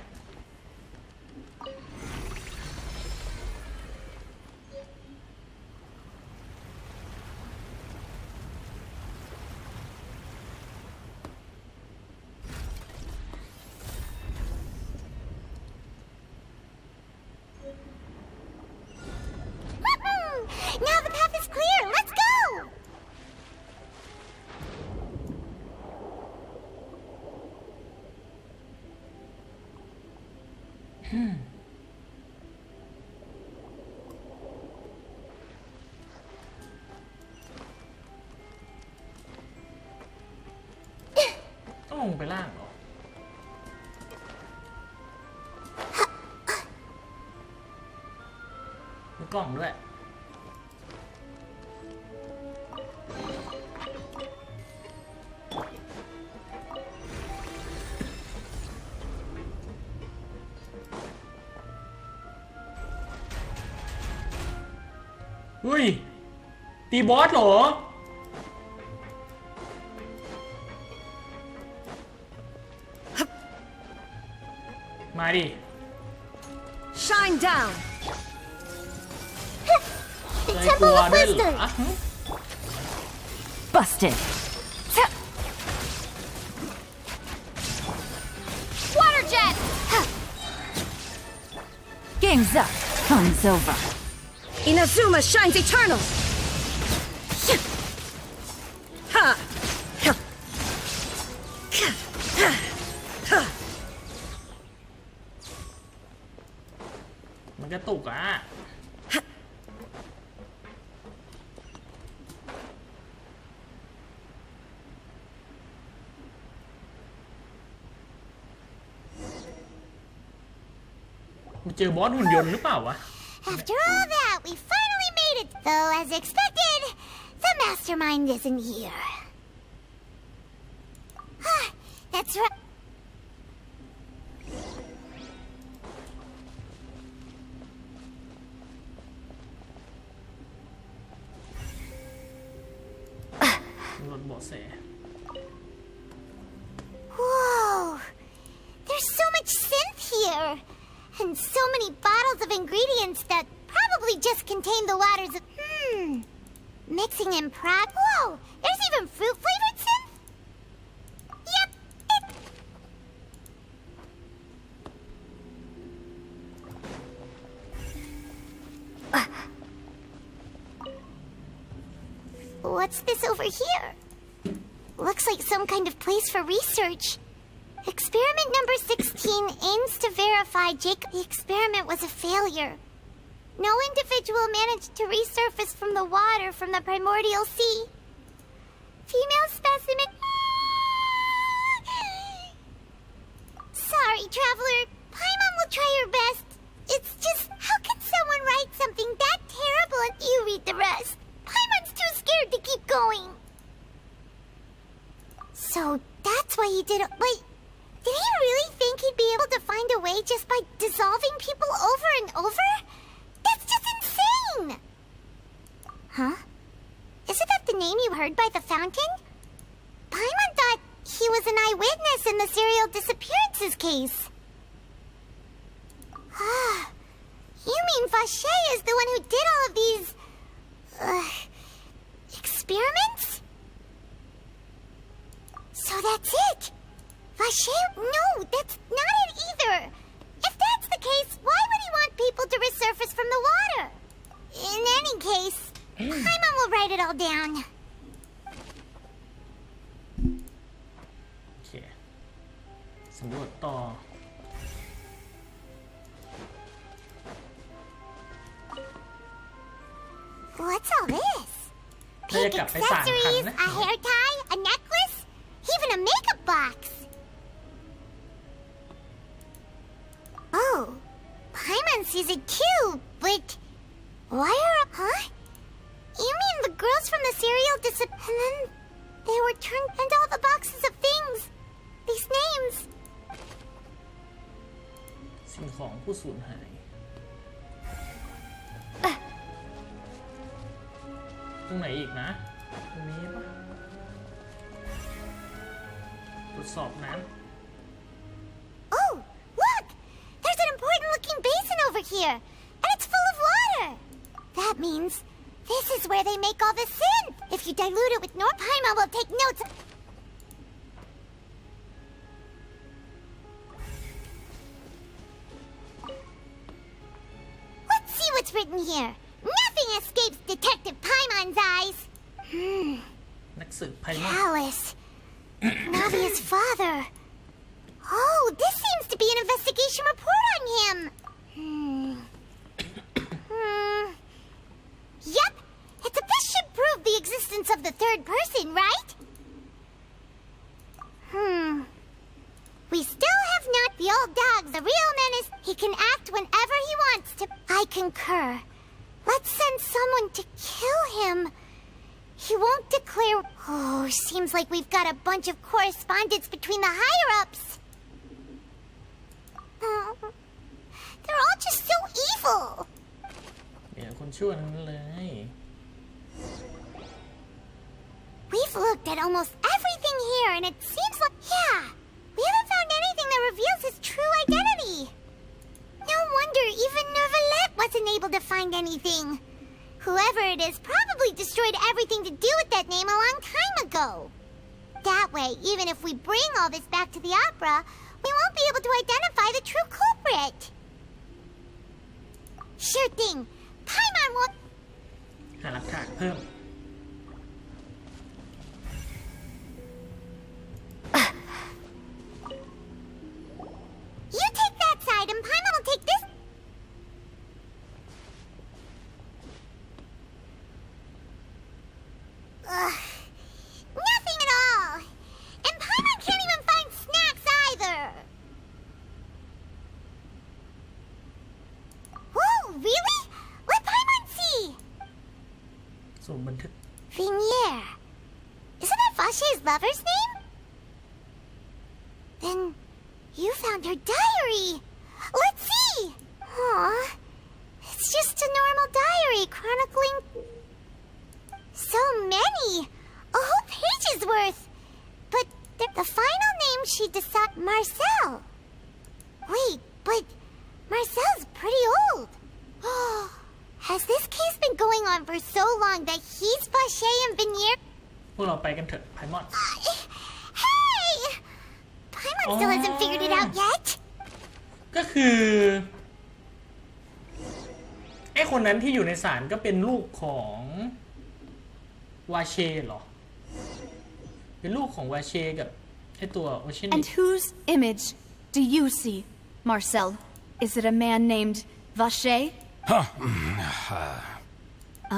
Now the path is clear. Let's go. Hmm. ต้องลงไปล่างเหรอ ต กล่องด้วยอุ้ยตีบอสเหรอมาดิ Shine down. The ใจกลั Temple ว of ด้วยเหรอ Wisdom. Busted. Water jet! Game's up. Fun's over. Inazuma shines eternal. Ha. มันกระตุกอ่ะมันเจอบอสหุ่นยนต์หรือเปล่าวะ After all that, we finally made it. Though, as expected, the mastermind isn't here. That's right. รถเบาะแส Whoa! There's so much synth here! And so many bottles of ingredients that probably just contain the waters of... Mixing in prod... Whoa! There's even fruit-flavored synth? Yep, What's this over here? Looks like some kind of place for research. Experiment number 16 aims to verify The experiment was a failure. No individual managed to resurface from the water from the primordial sea. Female specimen... Sorry, traveler. Paimon will try her best. It's just, how can someone write something that terrible and you read the rest? Paimon's too scared to keep going. So that's why he did it. Wait, did he really think he'd be able to find a way just by dissolving people over and over? That's just insane! Huh? Isn't that the name you heard by the fountain? Paimon thought he was an eyewitness in the serial disappearances case. You mean Vache is the one who did all of these... experiments? So that's it! Vache? No, that's not it either! If that's the case, why would he want people to resurface from the water? In any case, Paimon will write it all down. โอเคสำรวจต่อ What's all this? น่าจะ Pink กลับไปสารคัน accessories, นะ a hair tie, a necklace, even a makeup box. Oh, Paimon sees it too, but why are... Huh? You mean the girls from the serial and then they were turned into all the boxes of things. These names. สิ่งของผู้สูญหาย ตรงไหนอีกนะ ตรงนี้ปะตรวจสอบน้ำ Oh, look! There's an important-looking basin over here, and it's full of water. That means this is where they make all the synth. If you dilute it with Paimon will take notes. Let's see what's written here. Nothing escapes Detective Paimon's eyes. นักสืบไพมอน Callus. Navia's father. Oh, this seems to be an investigation report on him. Yep. This should prove the existence of the third person, right? We still have not the old dog's the real menace. He can act whenever he wants to. I concur. send someone to kill him. He won't declare... Oh, seems like we've got a bunch of correspondence between the higher-ups. Oh, they're all just so evil. เนี่ยคนชั่วทั้งนั้นเลย We've looked at almost everything here, and it seems like... Yeah, we haven't found anything that reveals his true identity. No wonder even Neuvillette wasn't able to find anything. Whoever it is probably destroyed everything to do with that name a long time ago. That way, even if we bring all this back to the opera, we won't be able to identify the true culprit. Sure thing. Paimon will... หาหลักฐานเพิ่ม You take that side, and Paimon will take this... Ugh. Nothing at all. And Paimon can't even find snacks either. Whoa, really? Let Paimon see. ส่งบันทึก Vignier. Isn't that Vache's lover's name? Then you found her diary. Let's see. Aw, it's just a normal diary chronicling... So many! A whole page's worth! But the final name she decided... Marcel! Wait, but Marcel's pretty old. Has this case been going on for so long that he's Vache and Vignier? พวกเราไปกันเถอะไพมอน Hey! Paimon still hasn't figured it out yet. ก็คือไอ้คนนั้นที่อยู่ในศาลก็เป็นลูกของวาเชเหรอเป็นลูกของวาเชกับไอ้ตัวโอชินิ And whose image do you see, Marcel? Is it a man named Vache?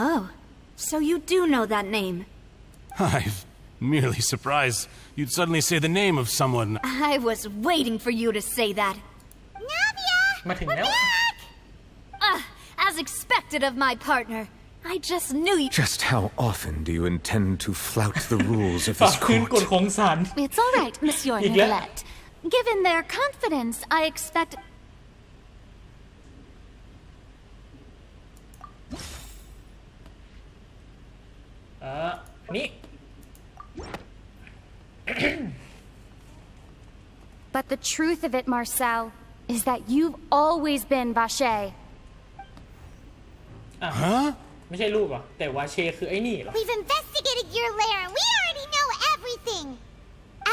Oh, so you do know that name. I'm merely surprised you'd suddenly say the name of someone. I was waiting for you to say that. มาถึงแล้ว As expected of my partner. I just knew you... Just how often do you intend to flout the rules of ฝา this กคืนกฎ court? ของศาล It's all right, Monsieur อีกแล้ว Neuvillette. Given their confidence, I expect... นี่ But the truth of it, Marcel, is that you've always been Vache. ไม่ใช่ลูกเหรอแต่วาเชคือไอ้นี่เหรอ We've investigated your lair, and we already know everything.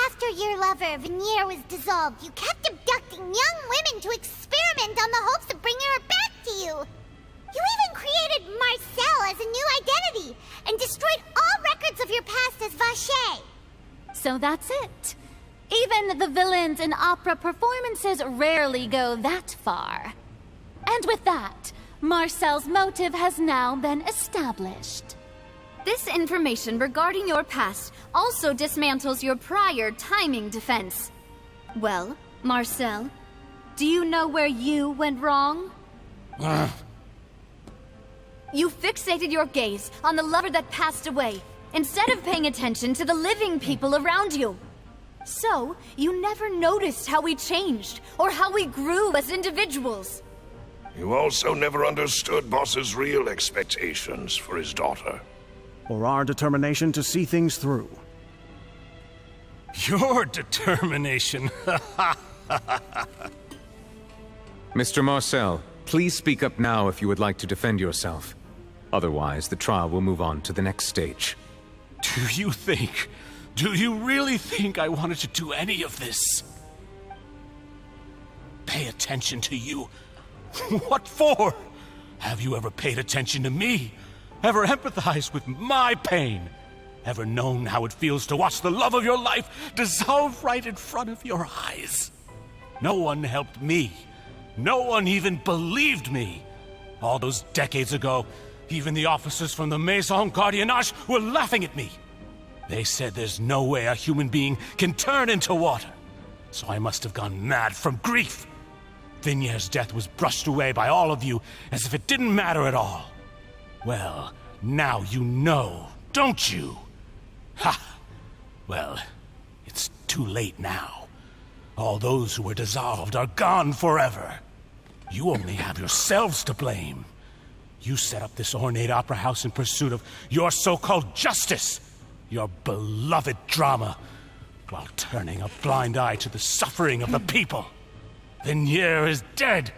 After your lover, Vignier, was dissolved, you kept abducting young women to experiment on the hopes of bringing her back to you. You even created Marcel as a new identity, and destroyed all records of your past as Vache. So that's it. Even the villains in opera performances rarely go that far. And with that, Marcel's motive has now been established. This information regarding your past also dismantles your prior timing defense. Well, Marcel, do you know where you went wrong? You fixated your gaze on the lover that passed away, instead of paying attention to the living people around you. So, you never noticed how we changed, or how we grew as individuals. You also never understood Boss's real expectations for his daughter. Or our determination to see things through. Your determination. Mr. Marcel, please speak up now if you would like to defend yourself. Otherwise, the trial will move on to the next stage. Do you really think I wanted to do any of this? Pay attention to you? What for? Have you ever paid attention to me? Ever empathized with my pain? Ever known how it feels to watch the love of your life dissolve right in front of your eyes? No one helped me. No one even believed me. All those decades ago, even the officers from the Maison Gardiennage were laughing at me. They said there's no way a human being can turn into water. So I must have gone mad from grief. Vignier's death was brushed away by all of you as if it didn't matter at all. Well, now you know, don't you? Ha! Well, it's too late now. All those who were dissolved are gone forever. You only have yourselves to blame. You set up this ornate opera house in pursuit of your so-called justice, your beloved drama, while turning a blind eye to the suffering of the people. Vignier is dead.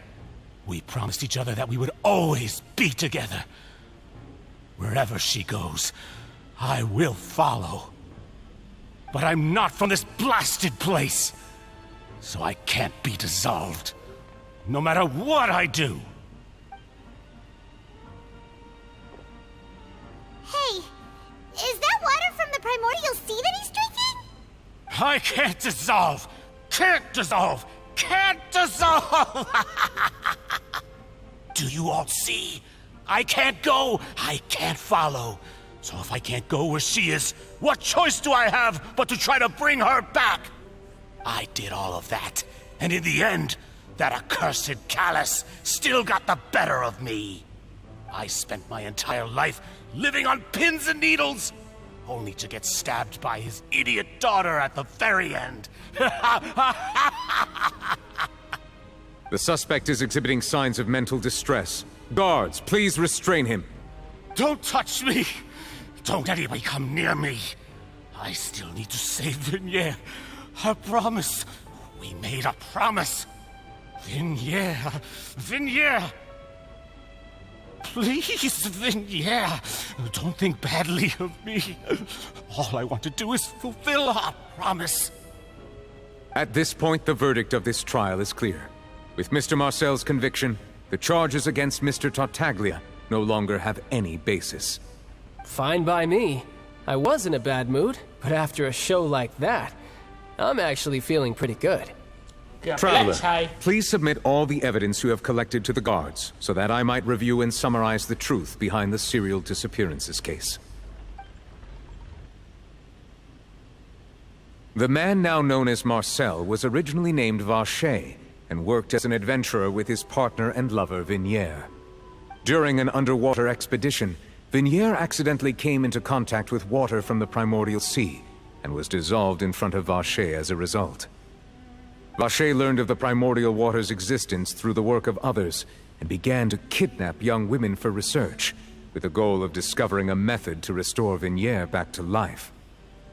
We promised each other that we would always be together. Wherever she goes, I will follow. But I'm not from this blasted place, so I can't be dissolved, no matter what I do. Hey, is that water from the primordial sea that he's drinking? I can't dissolve! Can't dissolve! Can't dissolve! Do you all see? I can't go, I can't follow. So if I can't go where she is, what choice do I have but to try to bring her back? I did all of that, and in the end, that accursed Callus still got the better of me. I spent my entire life living on pins and needles, only to get stabbed by his idiot daughter at the very end. The suspect is exhibiting signs of mental distress. Guards, please restrain him. Don't touch me! Don't anybody come near me! I still need to save Vignier. A promise. We made a promise. Vignier. Vignier! Please, Vignier, don't think badly of me. All I want to do is fulfill our promise. At this point, the verdict of this trial is clear. With Mr. Marcel's conviction, the charges against Mr. Tartaglia no longer have any basis. Fine by me. I was in a bad mood, but after a show like that, I'm actually feeling pretty good. Traveler, please submit all the evidence you have collected to the guards, so that I might review and summarize the truth behind the serial disappearances case. The man now known as Marcel was originally named Vacher, and worked as an adventurer with his partner and lover Vignier. During an underwater expedition, Vignier accidentally came into contact with water from the primordial sea, and was dissolved in front of Vacher as a result. Vacher learned of the primordial water's existence through the work of others, and began to kidnap young women for research, with the goal of discovering a method to restore Vignier back to life.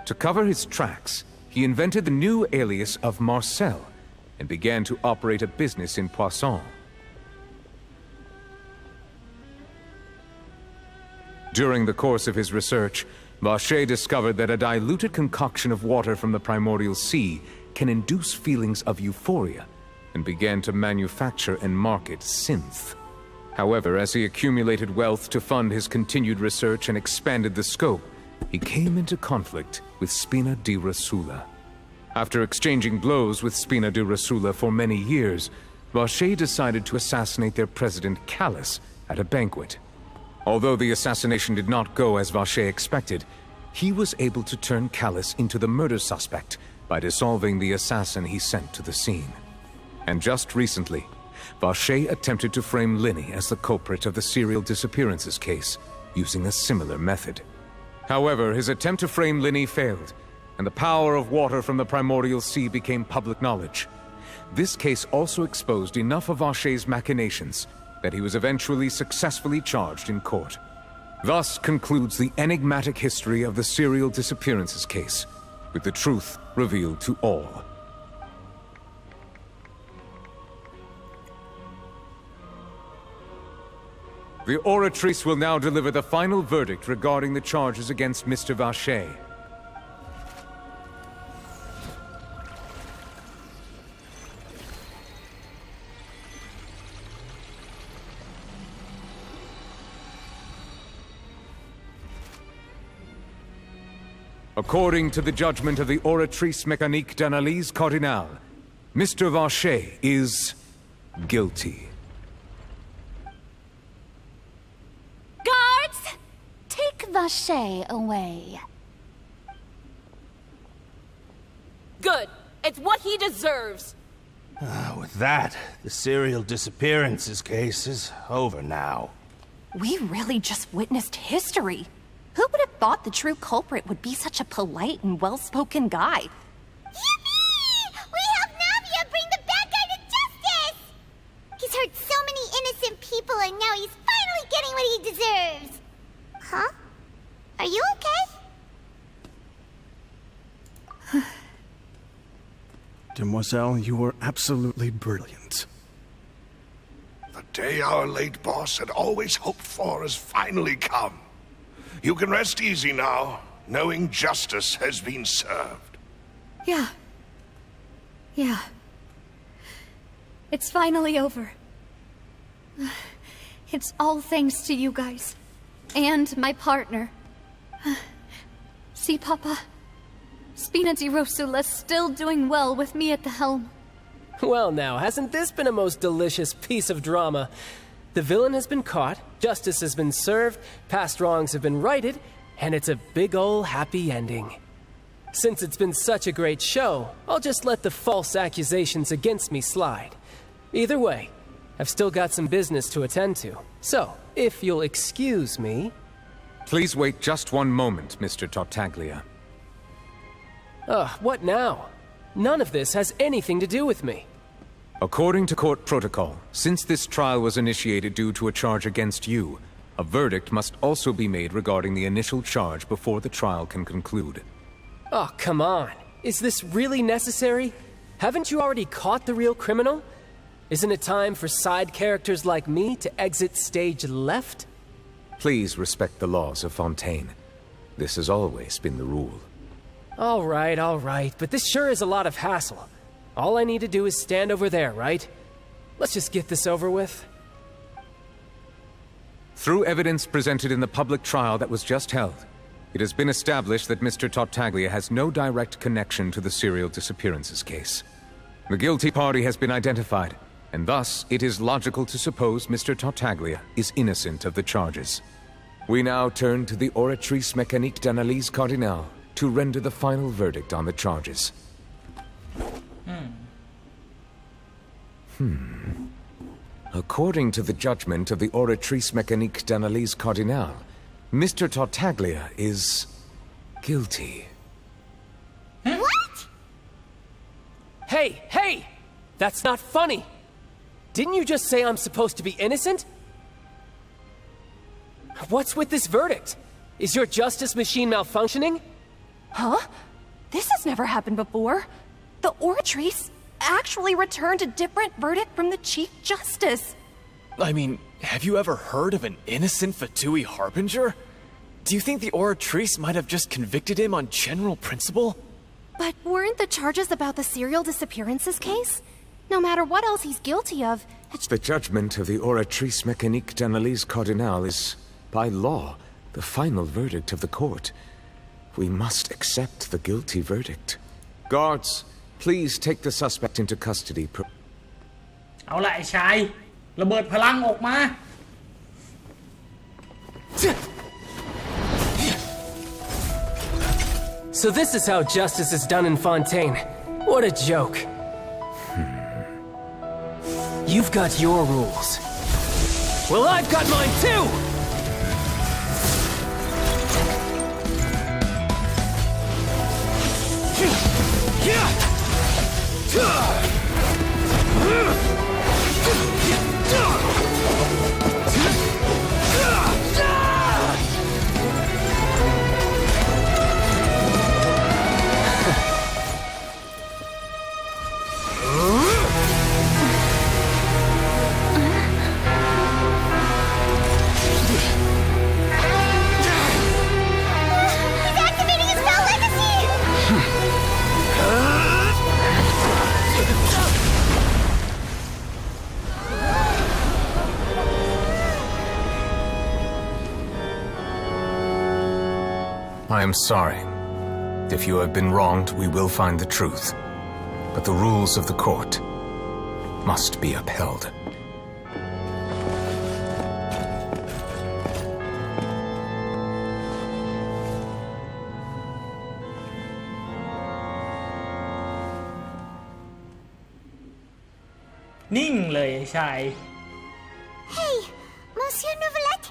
To cover his tracks, he invented the new alias of Marcel, and began to operate a business in Poisson. During the course of his research, Vacher discovered that a diluted concoction of water from the primordial sea can induce feelings of euphoria, and began to manufacture and market synth. However, as he accumulated wealth to fund his continued research and expanded the scope, he came into conflict with Spina di Rosula. After exchanging blows with Spina di Rosula for many years, Vacher decided to assassinate their president Callus at a banquet. Although the assassination did not go as Vacher expected, he was able to turn Callus into the murder suspect by dissolving the assassin he sent to the scene. And just recently, Vacher attempted to frame Linny as the culprit of the serial disappearances case, using a similar method. However, his attempt to frame Linny failed, and the power of water from the primordial sea became public knowledge. This case also exposed enough of Vacher's machinations that he was eventually successfully charged in court. Thus concludes the enigmatic history of the serial disappearances case, with the truth revealed to all. The oratrice will now deliver the final verdict regarding the charges against Mr. Vacher. According to the judgment of the Oratrice Mécanique d'Analyse Cardinale, Mr. Vacher is guilty. Guards! Take Vacher away. Good. It's what he deserves. With that, the serial disappearances case is over now. We really just witnessed history. Who would have thought the true culprit would be such a polite and well-spoken guy? Yippee! We helped Navia bring the bad guy to justice! He's hurt so many innocent people and now he's finally getting what he deserves. Huh? Are you okay? Demoiselle, you were absolutely brilliant. The day our late boss had always hoped for has finally come. You can rest easy now, knowing justice has been served. Yeah. It's finally over. It's all thanks to you guys. And my partner. See, Papa? Spina di Rosula's still doing well with me at the helm. Well now, hasn't this been a most delicious piece of drama? The villain has been caught, justice has been served, past wrongs have been righted, and it's a big ol' happy ending. Since it's been such a great show, I'll just let the false accusations against me slide. Either way, I've still got some business to attend to. So, if you'll excuse me... Please wait just one moment, Mr. Tartaglia. What now? None of this has anything to do with me. According to court protocol, since this trial was initiated due to a charge against you, a verdict must also be made regarding the initial charge before the trial can conclude. Oh, come on. Is this really necessary? Haven't you already caught the real criminal? Isn't it time for side characters like me to exit stage left? Please respect the laws of Fontaine. This has always been the rule. All right, but this sure is a lot of hassle. All I need to do is stand over there, right? Let's just get this over with. Through evidence presented in the public trial that was just held, it has been established that Mr. Tartaglia has no direct connection to the serial disappearances case. The guilty party has been identified, and thus it is logical to suppose Mr. Tartaglia is innocent of the charges. We now turn to the Oratrice Mécanique d'Analyse Cardinale to render the final verdict on the charges. According to the judgment of the Oratrice Mécanique d'Analyse Cardinale, Mr. Tartaglia is guilty. What? Hey! That's not funny! Didn't you just say I'm supposed to be innocent? What's with this verdict? Is your justice machine malfunctioning? Huh? This has never happened before. The Oratrice actually returned a different verdict from the Chief Justice. I mean, have you ever heard of an innocent Fatui Harbinger? Do you think the Oratrice might have just convicted him on general principle? But weren't the charges about the serial disappearances case? No matter what else he's guilty of, The judgment of the Oratrice Mécanique d'Analyse Cardinale is, by law, the final verdict of the court. We must accept the guilty verdict. Guards, please take the suspect into custody. เอาละไอ้ชายระเบิดพลังออกมา So this is how justice is done in Fontaine. What a joke. You've got your rules. Well, I've got mine too! I am sorry. If you have been wronged, we will find the truth. But the rules of the court must be upheld. Ninh เลยไอ้ชาย Hey, Monsieur Neuvillette,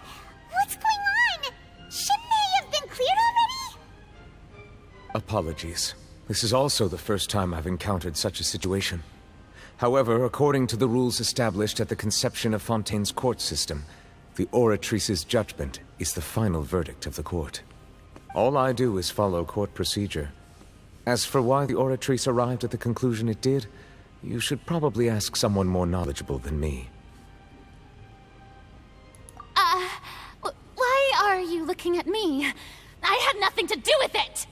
Apologies. This is also the first time I've encountered such a situation. However, according to the rules established at the conception of Fontaine's court system, the Oratrice's judgment is the final verdict of the court. All I do is follow court procedure. As for why the Oratrice arrived at the conclusion it did, you should probably ask someone more knowledgeable than me. Why are you looking at me? I had nothing to do with it!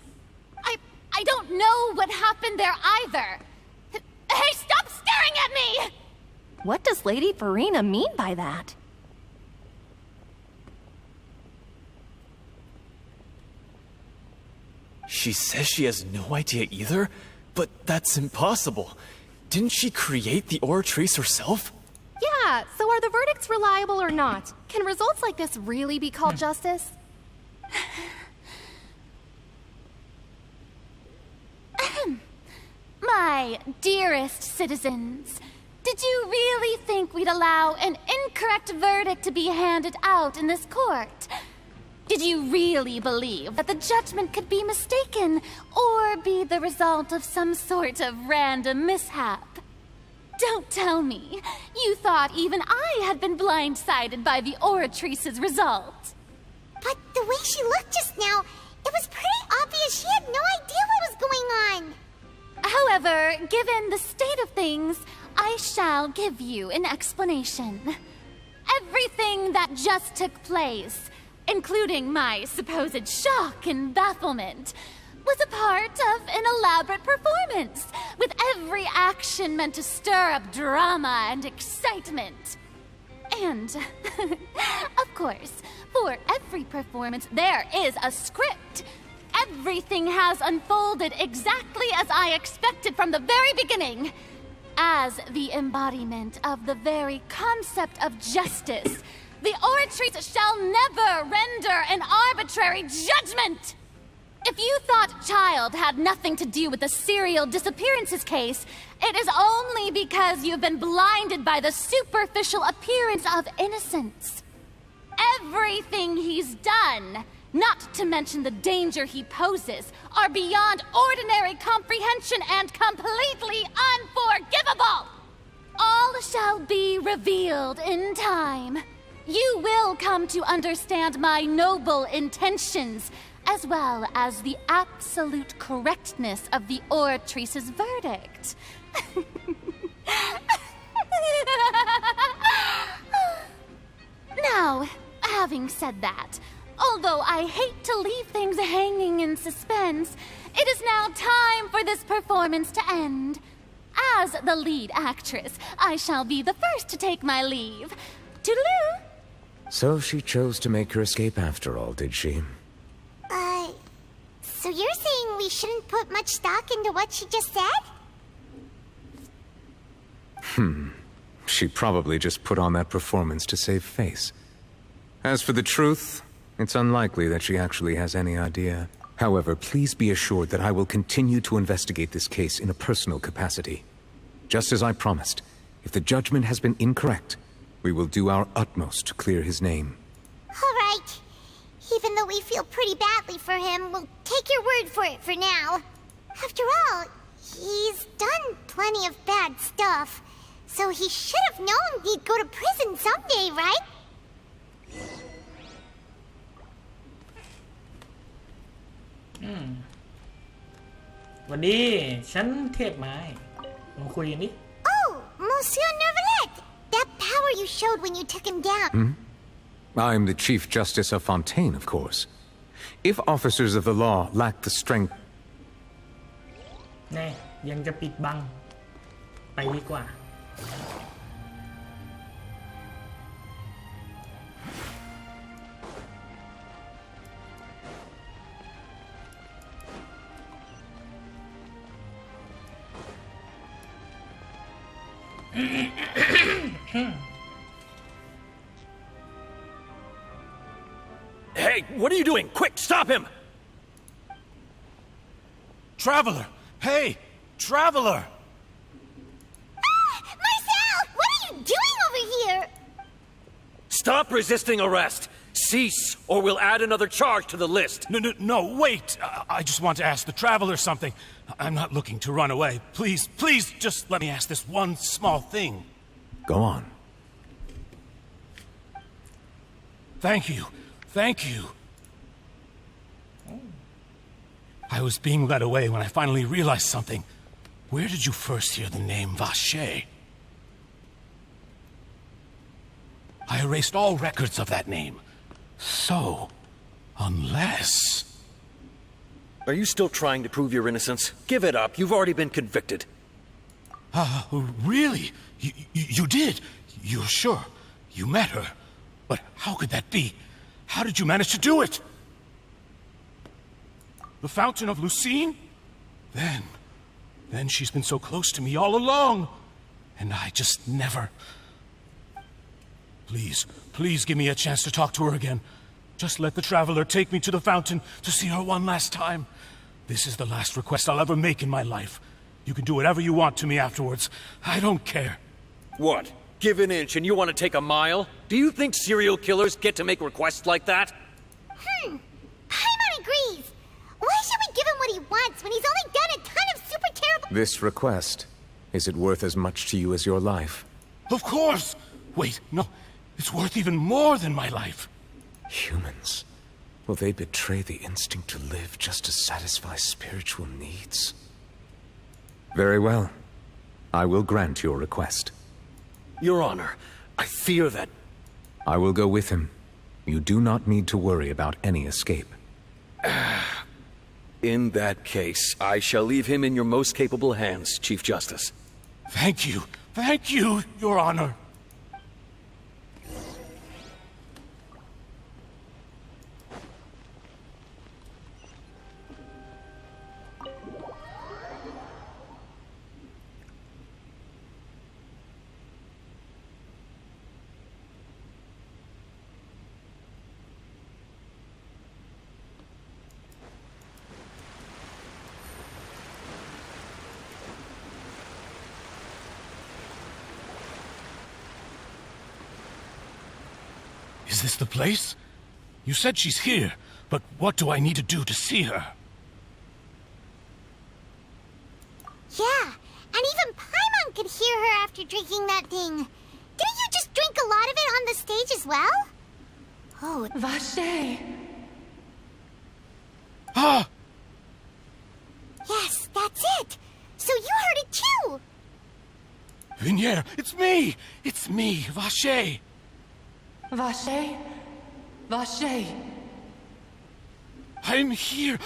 I don't know what happened there either! Hey, stop staring at me! What does Lady Farina mean by that? She says she has no idea either? But that's impossible. Didn't she create the Oratrice herself? Yeah, so are the verdicts reliable or not? Can results like this really be called justice? My dearest citizens, did you really think we'd allow an incorrect verdict to be handed out in this court? Did you really believe that the judgment could be mistaken or be the result of some sort of random mishap? Don't tell me you thought even I had been blindsided by the Oratrice's result. But the way she looked just now, it was pretty obvious she had no idea what was going on. However, given the state of things, I shall give you an explanation. Everything that just took place, including my supposed shock and bafflement, was a part of an elaborate performance, with every action meant to stir up drama and excitement. And, of course, for every performance there is a script. Everything has unfolded exactly as I expected from the very beginning. As the embodiment of the very concept of justice, the Oratrice shall never render an arbitrary judgment! If you thought Child had nothing to do with the serial disappearances case, it is only because you've been blinded by the superficial appearance of innocence. Everything he's done, not to mention the danger he poses, are beyond ordinary comprehension and completely unforgivable! All shall be revealed in time. You will come to understand my noble intentions, as well as the absolute correctness of the Oratrice's verdict. Now, having said that, although I hate to leave things hanging in suspense, it is now time for this performance to end. As the lead actress, I shall be the first to take my leave. Toodaloo! So she chose to make her escape after all, did she? So you're saying we shouldn't put much stock into what she just said? She probably just put on that performance to save face. As for the truth, it's unlikely that she actually has any idea. However, please be assured that I will continue to investigate this case in a personal capacity. Just as I promised, if the judgment has been incorrect, we will do our utmost to clear his name. All right. Even though we feel pretty badly for him, we'll take your word for it for now. After all, he's done plenty of bad stuff, so he should have known he'd go to prison someday, right? วันนี้ฉันเทพไม้มาคุยกันดิ Oh, Monsieur Nervalet! That power you showed when you took him down. I'm the Chief Justice of Fontaine, of course. If officers of the law lack the strength... แน่ยังจะปิดบังไปดีกว่า Hey, what are you doing? Quick, stop him! Traveler! Hey! Traveler! Marcel! What are you doing over here? Stop resisting arrest! Cease, or we'll add another charge to the list. No, wait. I just want to ask the traveler something. I'm not looking to run away. Please, just let me ask this one small thing. Go on. Thank you. I was being led away when I finally realized something. Where did you first hear the name Vacher? I erased all records of that name. So, unless... Are you still trying to prove your innocence? Give it up. You've already been convicted. Really? You did? You're sure? You met her? But how could that be? How did you manage to do it? The Fountain of Lucine? Then she's been so close to me all along. And I just never... Please give me a chance to talk to her again. Just let the Traveler take me to the fountain to see her one last time. This is the last request I'll ever make in my life. You can do whatever you want to me afterwards. I don't care. What? Give an inch and you want to take a mile? Do you think serial killers get to make requests like that? Paimon agrees. Why should we give him what he wants when he's only done a ton of super terrible— This request, is it worth as much to you as your life? Of course! Wait, no. It's worth even more than my life. Humans. Will they betray the instinct to live just to satisfy spiritual needs? Very well. I will grant your request. Your Honor, I fear that... I will go with him. You do not need to worry about any escape. In that case, I shall leave him in your most capable hands, Chief Justice. Thank you, Your Honor. Is this the place? You said she's here, but what do I need to do to see her? Yeah, and even Paimon could hear her after drinking that thing. Didn't you just drink a lot of it on the stage as well? Oh, Vacher. Ah! Yes, that's it. So you heard it too. Vignier, it's me! It's me, Vacher! Vacher? Vacher? I'm here!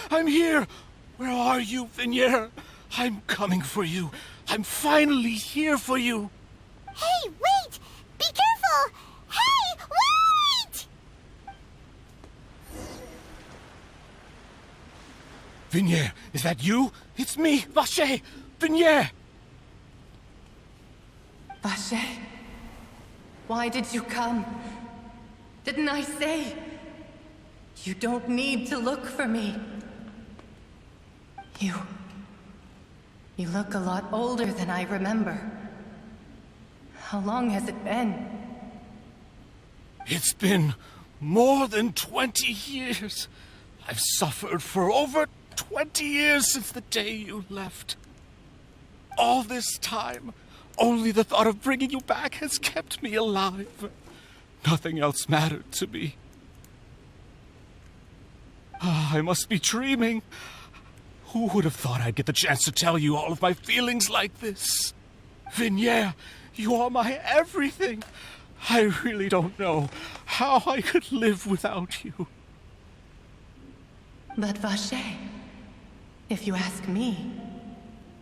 Where are you, Vignier? I'm coming for you. I'm finally here for you. Hey, wait! Be careful! Hey, wait! Vignier, is that you? It's me, Vacher! Vignier! Vacher? Why did you come? Didn't I say? You don't need to look for me. You look a lot older than I remember. How long has it been? It's been more than 20 years. I've suffered for over 20 years since the day you left. All this time, only the thought of bringing you back has kept me alive. Nothing else mattered to me. I must be dreaming. Who would have thought I'd get the chance to tell you all of my feelings like this? Vignier, you are my everything. I really don't know how I could live without you. But Vacher, if you ask me,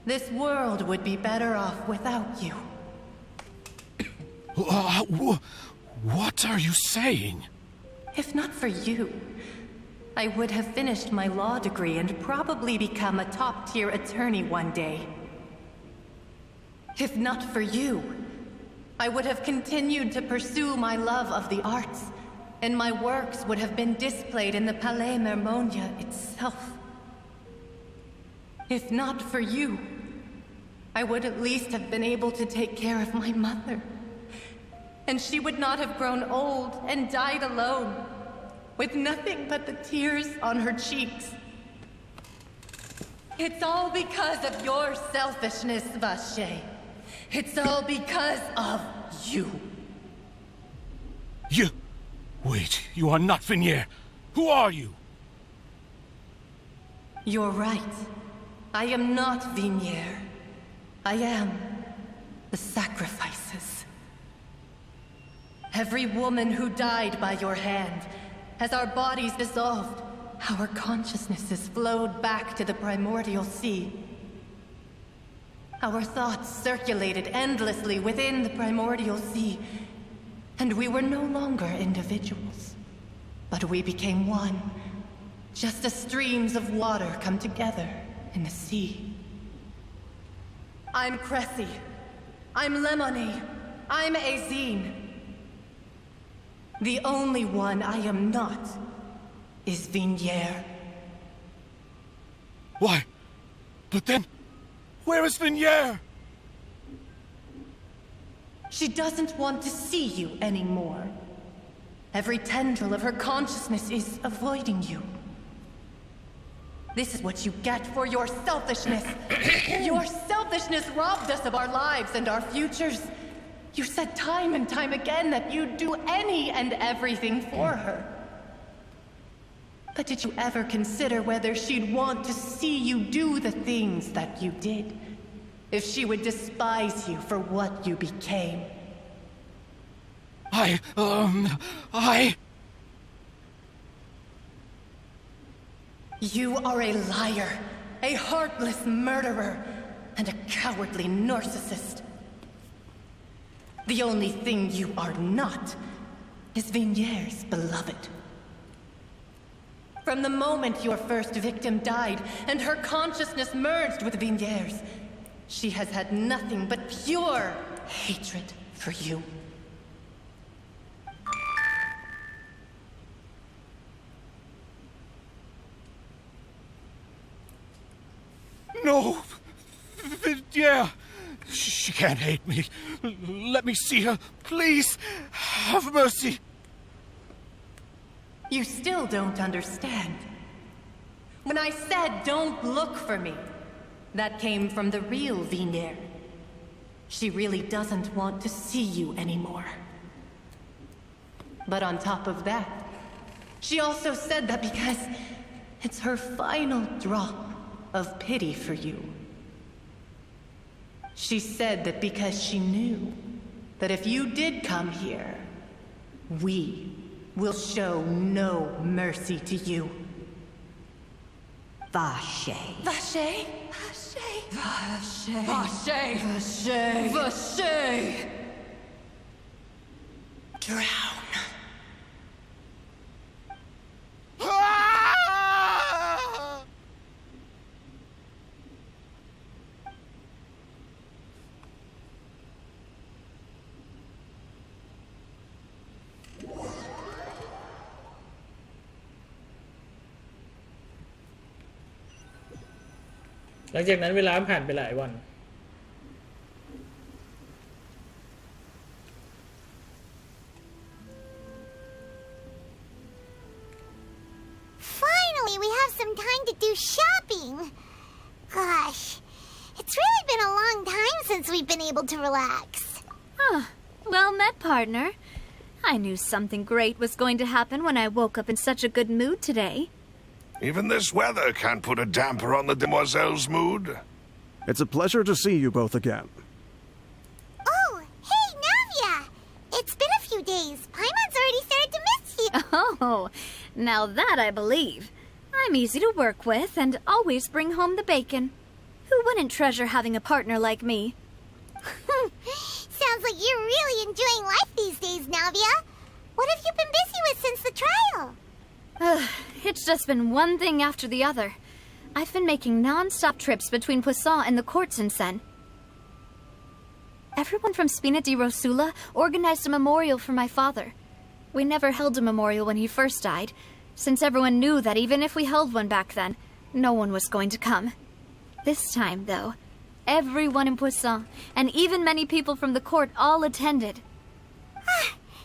this world would be better off without you. What are you saying? If not for you, I would have finished my law degree and probably become a top-tier attorney one day. If not for you, I would have continued to pursue my love of the arts, and my works would have been displayed in the Palais Mermonia itself. If not for you, I would at least have been able to take care of my mother. And she would not have grown old and died alone. with nothing but the tears on her cheeks. It's all because of your selfishness, Vache. It's all because of you. You... Wait, you are not Vignier. Who are you? You're right. I am not Vignier. I am the sacrifices. Every woman who died by your hand, as our bodies dissolved, our consciousnesses flowed back to the primordial sea. Our thoughts circulated endlessly within the primordial sea, and we were no longer individuals, but we became one, just as streams of water come together in the sea. I'm Cressy. I'm Lemony. I'm Azine. The only one I am not is Vignier. Why? But then, where is Vignier? She doesn't want to see you anymore. Every tendril of her consciousness is avoiding you. This is what you get for your selfishness. Your selfishness robbed us of our lives and our futures. You said time and time again that you'd do any and everything for her. But did you ever consider whether she'd want to see you do the things that you did? If she would despise you for what you became? You are a liar, a heartless murderer, and a cowardly narcissist. The only thing you are not is Vignier's beloved. From the moment your first victim died and her consciousness merged with Vignier's, she has had nothing but pure hatred for you. No! Vignier! She can't hate me. Let me see her, please. Have mercy. You still don't understand. When I said don't look for me, that came from the real Vignier. She really doesn't want to see you anymore. But on top of that, she also said that because it's her final drop of pity for you. She said that because she knew that if you did come here, we will show no mercy to you. Vache. Vache? Vache? Vache. Vache. Vache. Vache. Drown.หลังจากนั้นเวลาผ่านไปหลายวัน Finally, we have some time to do shopping. Gosh, it's really been a long time since we've been able to relax. Ah, well met, partner. I knew something great was going to happen when I woke up in such a good mood today. Even this weather can't put a damper on the demoiselle's mood. It's a pleasure to see you both again. Oh, hey, Navia! It's been a few days. Paimon's already started to miss you. Oh, now that I believe. I'm easy to work with and always bring home the bacon. Who wouldn't treasure having a partner like me? Sounds like you're really enjoying life these days, Navia. What have you been busy with since the trial? It's just been one thing after the other. I've been making non-stop trips between Poisson and the courts in Seine. Everyone from Spina di Rosula organized a memorial for my father. We never held a memorial when he first died, since everyone knew that even if we held one back then, no one was going to come. This time, though, everyone in Poisson, and even many people from the court, all attended.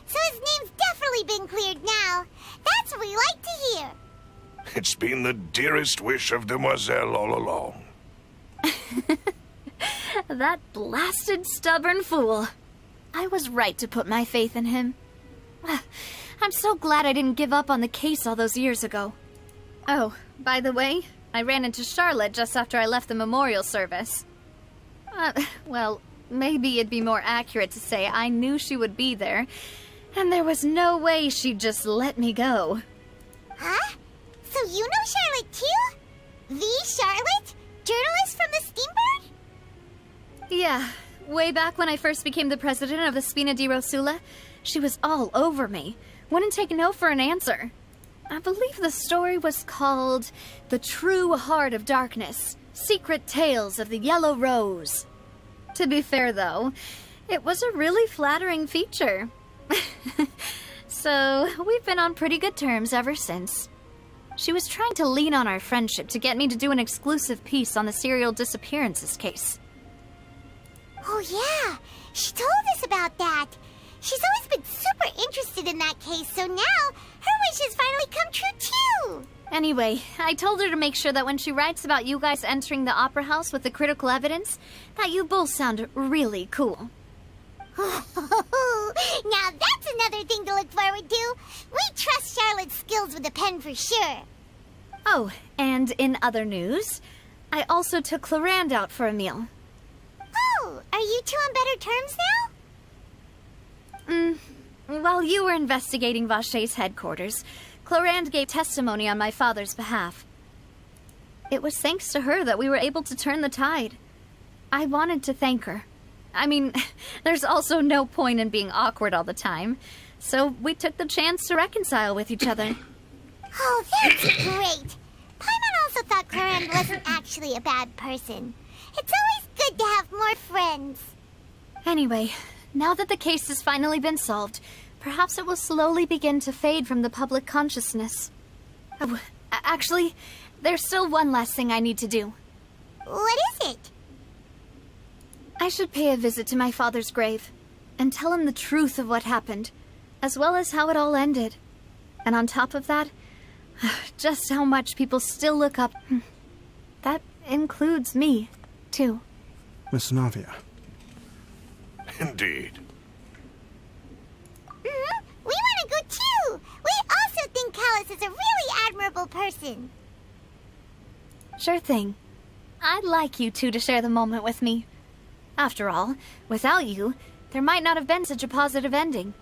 So his name's definitely definitely been cleared now. That's what we like to hear. It's been the dearest wish of Demoiselle all along. That blasted stubborn fool. I was right to put my faith in him. I'm so glad I didn't give up on the case all those years ago. Oh, by the way, I ran into Charlotte just after I left the memorial service. Well, maybe it'd be more accurate to say I knew she would be there, and there was no way she'd just let me go. Huh? So you know Charlotte too? The Charlotte? Journalist from the Steambird? Yeah, way back when I first became the president of the Spina di Rosula, she was all over me. Wouldn't take no for an answer. I believe the story was called The True Heart of Darkness, Secret Tales of the Yellow Rose. To be fair, though, it was a really flattering feature. So, we've been on pretty good terms ever since. She was trying to lean on our friendship to get me to do an exclusive piece on the serial disappearances case. Oh yeah, she told us about that. She's always been super interested in that case, so now her wish has finally come true too. Anyway, I told her to make sure that when she writes about you guys entering the opera house with the critical evidence, that you both sound really cool. Now that's another thing to look forward to. We trust Charlotte's skills with a pen for sure. Oh, and in other news, I also took Clarand out for a meal. Oh, are you two on better terms now? While you were investigating Vache's headquarters, Clarand gave testimony on my father's behalf. It was thanks to her that we were able to turn the tide. I wanted to thank her. I mean, there's also no point in being awkward all the time, so we took the chance to reconcile with each other. Oh, that's great! Paimon also thought Clarand wasn't actually a bad person. It's always good to have more friends. Anyway, now that the case has finally been solved, perhaps it will slowly begin to fade from the public consciousness. Oh, actually, there's still one last thing I need to do. What is it? I should pay a visit to my father's grave, and tell him the truth of what happened, as well as how it all ended. And on top of that, just how much people still look up. That includes me, too. Miss Navia. Indeed. We want to go too! We also think Callus is a really admirable person. Sure thing. I'd like you two to share the moment with me. After all, without you, there might not have been such a positive ending.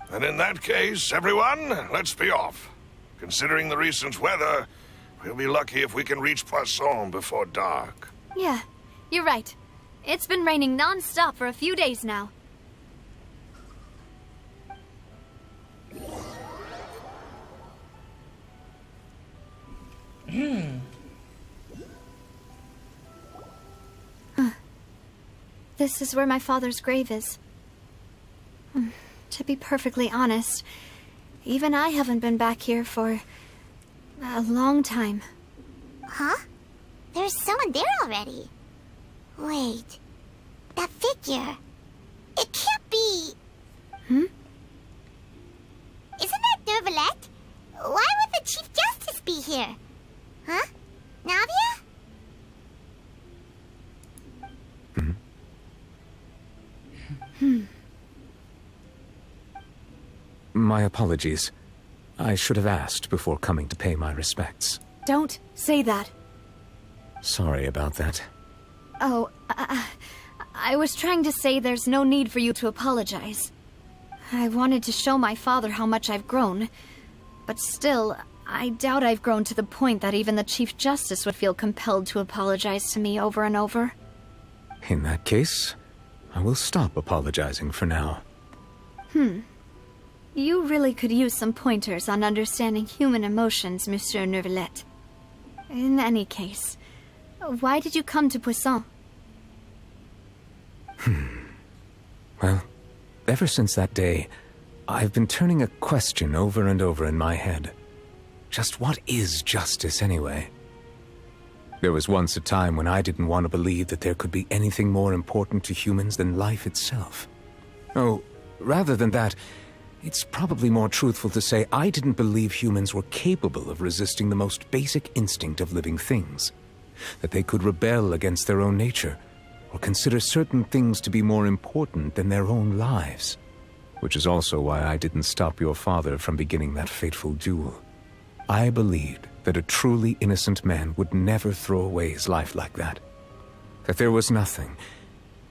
And in that case, everyone, let's be off. Considering the recent weather, we'll be lucky if we can reach Poisson before dark. Yeah, you're right. It's been raining non-stop for a few days now. This is where my father's grave is. To be perfectly honest, even I haven't been back here for a long time. Huh? There's someone there already. Wait. That figure. It can't be... Hmm? Isn't that Neuvillette? Why would the Chief Justice be here? Huh? Navia? My apologies. I should have asked before coming to pay my respects. Don't say that. Sorry about that. Oh, I was trying to say there's no need for you to apologize. I wanted to show my father how much I've grown, but still, I doubt I've grown to the point that even the Chief Justice would feel compelled to apologize to me over and over. In that case, I will stop apologizing for now. You really could use some pointers on understanding human emotions, Monsieur Neuvillette. In any case, why did you come to Poisson? Well, ever since that day, I've been turning a question over and over in my head. Just what is justice, anyway? There was once a time when I didn't want to believe that there could be anything more important to humans than life itself. Oh, rather than that, It's probably more truthful to say I didn't believe humans were capable of resisting the most basic instinct of living things. That they could rebel against their own nature, or consider certain things to be more important than their own lives. Which is also why I didn't stop your father from beginning that fateful duel. I believed that a truly innocent man would never throw away his life like that. That there was nothing,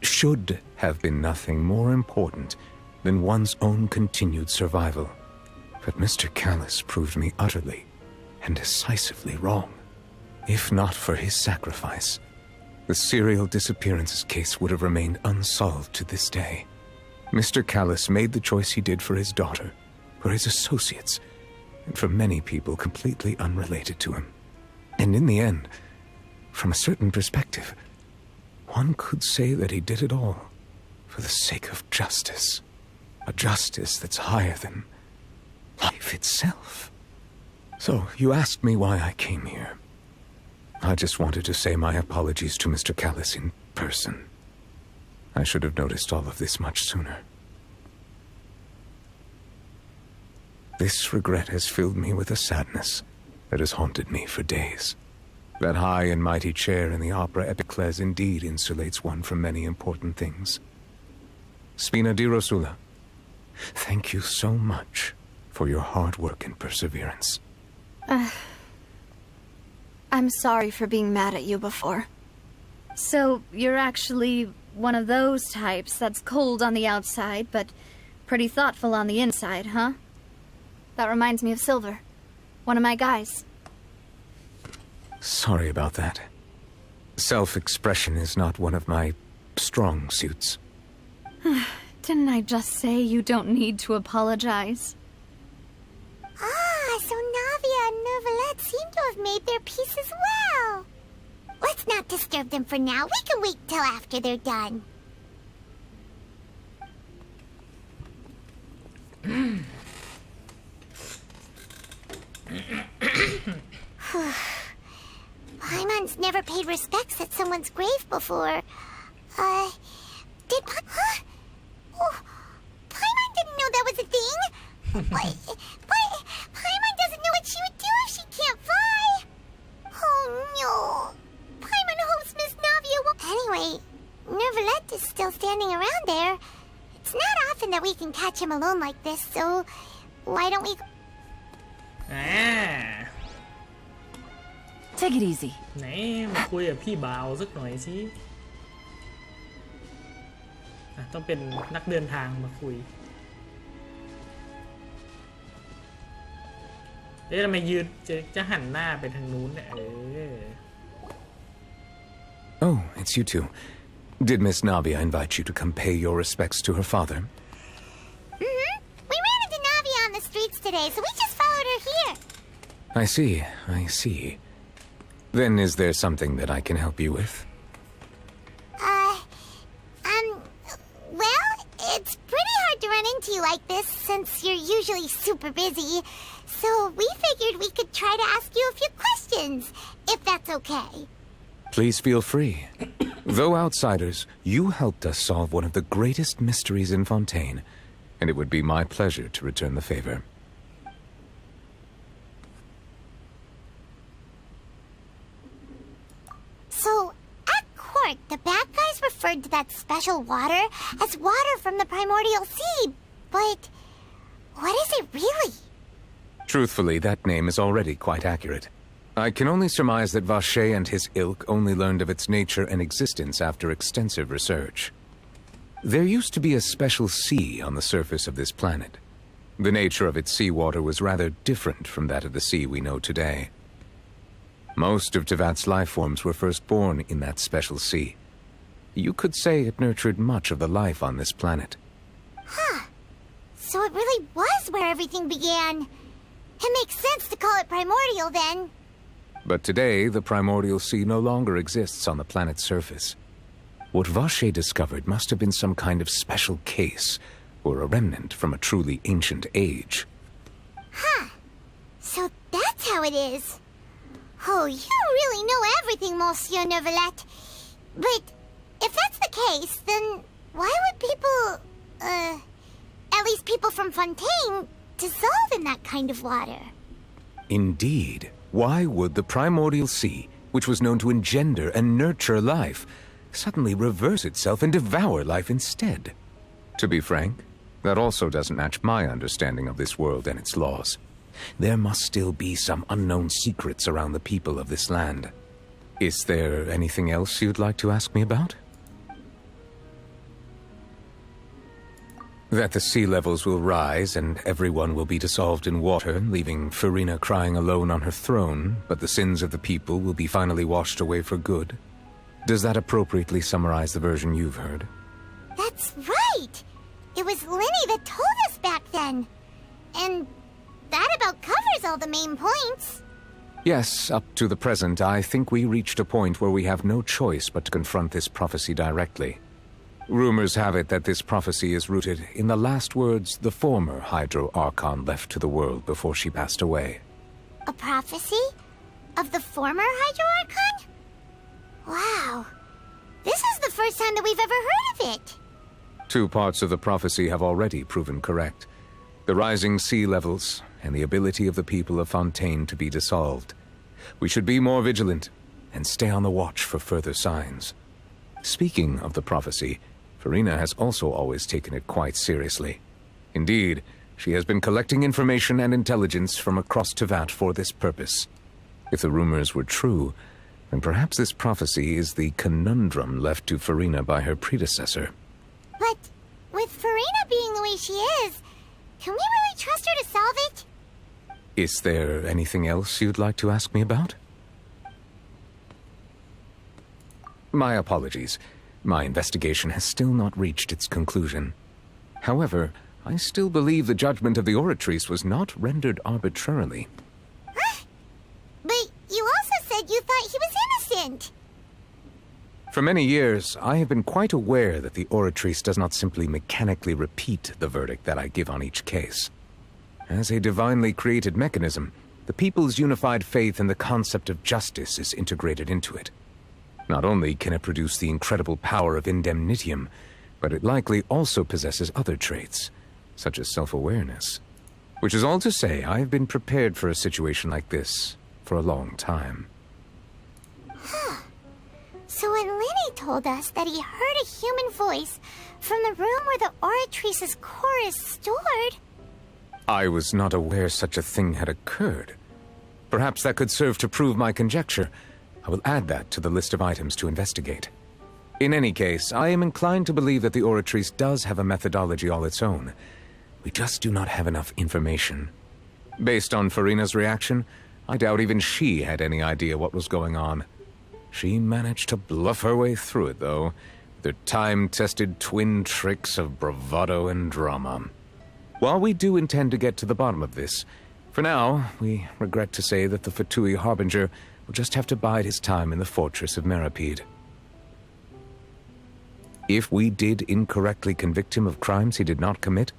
should have been nothing more important than one's own continued survival. But Mr. Callus proved me utterly and decisively wrong. If not for his sacrifice, the serial disappearances case would have remained unsolved to this day. Mr. Callus made the choice he did for his daughter, for his associates, and for many people completely unrelated to him. And in the end, from a certain perspective, one could say that he did it all for the sake of justice. A justice that's higher than life itself. So, you asked me why I came here. I just wanted to say my apologies to Mr. Callus in person. I should have noticed all of this much sooner. This regret has filled me with a sadness that has haunted me for days. That high and mighty chair in the Opera Epicles indeed insulates one from many important things. Spina di Rosula, thank you so much for your hard work and perseverance. I'm sorry for being mad at you before. So, you're actually one of those types that's cold on the outside, but pretty thoughtful on the inside, huh? That reminds me of Silver, one of my guys. Sorry about that. Self-expression is not one of my strong suits. Didn't I just say you don't need to apologize? Ah, so Navia and Neuvillette seem to have made their peace as well. Let's not disturb them for now. We can wait till after they're done. Paimon's never paid respects at someone's grave before. Did huh? Oh, Paimon didn't know that was a thing. But Paimon doesn't know what she would do if she can't fly. Oh no. Paimon hopes Miss Navia will... Anyway, Neuvillette is still standing around there. It's not often that we can catch him alone like this, so why don't we... Take it easy. ไหนมาคุยกับพี่บ่าวสักหน่อยสิต้องเป็นนักเดินทางมาคุยทำไมยืนจะหันหน้าไปทางนู้นเนี่ยOh, it's you two. Did Miss Navia invite you to come pay your respects to her father? Mm-hmm. We ran into Navia on the streets today, so we just followed her here. I see. Then is there something that I can help you with? Well, it's pretty hard to run into you like this since you're usually super busy. So we figured we could try to ask you a few questions, if that's okay. Please feel free. Though outsiders, you helped us solve one of the greatest mysteries in Fontaine, and it would be my pleasure to return the favor. So, at court, the bad guys referred to that special water as water from the primordial sea, but what is it really? Truthfully, that name is already quite accurate. I can only surmise that Vacher and his ilk only learned of its nature and existence after extensive research. There used to be a special sea on the surface of this planet. The nature of its seawater was rather different from that of the sea we know today. Most of Tevat's life forms were first born in that special sea. You could say it nurtured much of the life on this planet. Huh. So it really was where everything began. It makes sense to call it primordial then. But today, the primordial sea no longer exists on the planet's surface. What Vacher discovered must have been some kind of special case, or a remnant from a truly ancient age. Huh. So that's how it is. Oh, you really know everything, Monsieur Neuvillette. But if that's the case, then why would people, at least people from Fontaine dissolve in that kind of water. Indeed. Why would the primordial sea, which was known to engender and nurture life, suddenly reverse itself and devour life instead? To be frank, that also doesn't match my understanding of this world and its laws. There must still be some unknown secrets around the people of this land. Is there anything else you'd like to ask me about? That the sea levels will rise and everyone will be dissolved in water, leaving Farina crying alone on her throne, but the sins of the people will be finally washed away for good. Does that appropriately summarize the version you've heard? That's right! It was Linny that told us back then. And that about covers all the main points. Yes, up to the present, I think we reached a point where we have no choice but to confront this prophecy directly. Rumors have it that this prophecy is rooted in the last words the former Hydro Archon left to the world before she passed away. A prophecy? Of the former Hydro Archon? Wow. This is the first time that we've ever heard of it. 2 parts of the prophecy have already proven correct. The rising sea levels and the ability of the people of Fontaine to be dissolved. We should be more vigilant and stay on the watch for further signs. Speaking of the prophecy, Farina has also always taken it quite seriously. Indeed, she has been collecting information and intelligence from across Tevat for this purpose. If the rumors were true, then perhaps this prophecy is the conundrum left to Farina by her predecessor. But with Farina being the way she is, can we really trust her to solve it? Is there anything else you'd like to ask me about? My apologies. My investigation has still not reached its conclusion. However, I still believe the judgment of the Oratrice was not rendered arbitrarily. Huh? But you also said you thought he was innocent. For many years, I have been quite aware that the Oratrice does not simply mechanically repeat the verdict that I give on each case. As a divinely created mechanism, the people's unified faith in the concept of justice is integrated into it. Not only can it produce the incredible power of indemnitium, but it likely also possesses other traits, such as self-awareness. Which is all to say, I have been prepared for a situation like this for a long time. Huh. So when Linny told us that he heard a human voice from the room where the Oratrice's core is stored... I was not aware such a thing had occurred. Perhaps that could serve to prove my conjecture. I will add that to the list of items to investigate. In any case, I am inclined to believe that the Oratrice does have a methodology all its own. We just do not have enough information. Based on Farina's reaction, I doubt even she had any idea what was going on. She managed to bluff her way through it, though, with her time-tested twin tricks of bravado and drama. While we do intend to get to the bottom of this, for now, we regret to say that the Fatui Harbinger will just have to bide his time in the fortress of Meripede. If we did incorrectly convict him of crimes he did not commit,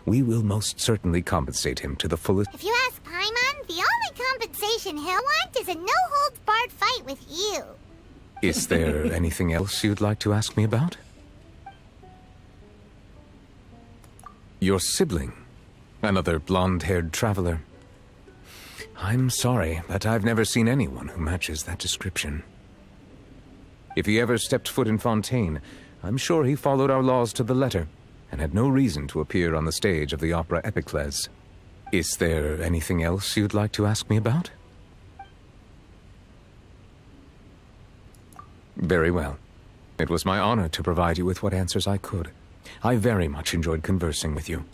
we will most certainly compensate him to the fullest. If you ask Paimon, the only compensation he'll want is a no-holds-barred fight with you. Is there anything else you'd like to ask me about? Your sibling, another blonde-haired traveler. I'm sorry, but I've never seen anyone who matches that description. If he ever stepped foot in Fontaine, I'm sure he followed our laws to the letter, and had no reason to appear on the stage of the opera Epicles. Is there anything else you'd like to ask me about? Very well. It was my honor to provide you with what answers I could. I very much enjoyed conversing with you.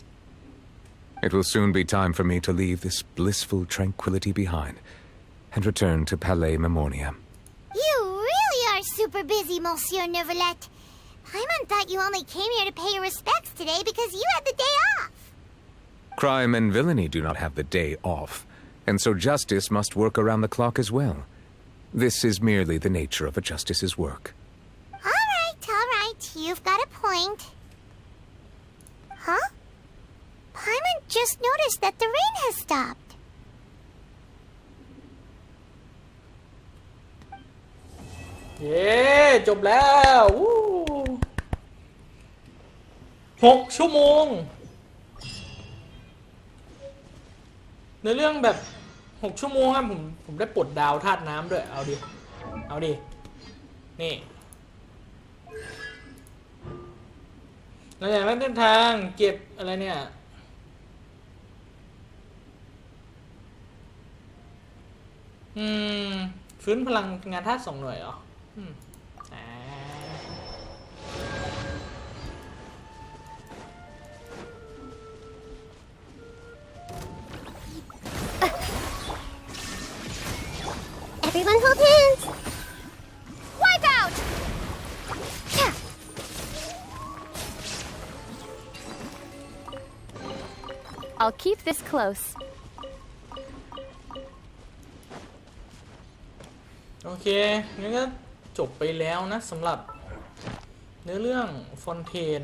It will soon be time for me to leave this blissful tranquility behind and return to Palais Memornia. You really are super busy, Monsieur Neuvillette. Paimon thought you only came here to pay your respects today because you had the day off. Crime and villainy do not have the day off, and so justice must work around the clock as well. This is merely the nature of a justice's work. All right. You've got a point. Huh? Paimon just noticed that the rain has stopped. Yeah, จบแล้ว6 ชั่วโมง เนื้อเรื่องแบบ6 ชั่วโมงครับผมได้ปลดดาวธาตุน้ำด้วยเอาดินี่หลังจากนั้นเดินทางเก็บอะไรเนี่ยฟื้นพลังงานธาตุ2 หน่วยเหรอEveryone hold hands! Wipe out! I'll keep this close. โอเคงั้นก็จบไปแล้วนะสำหรับเนื้อเรื่องฟอนเทน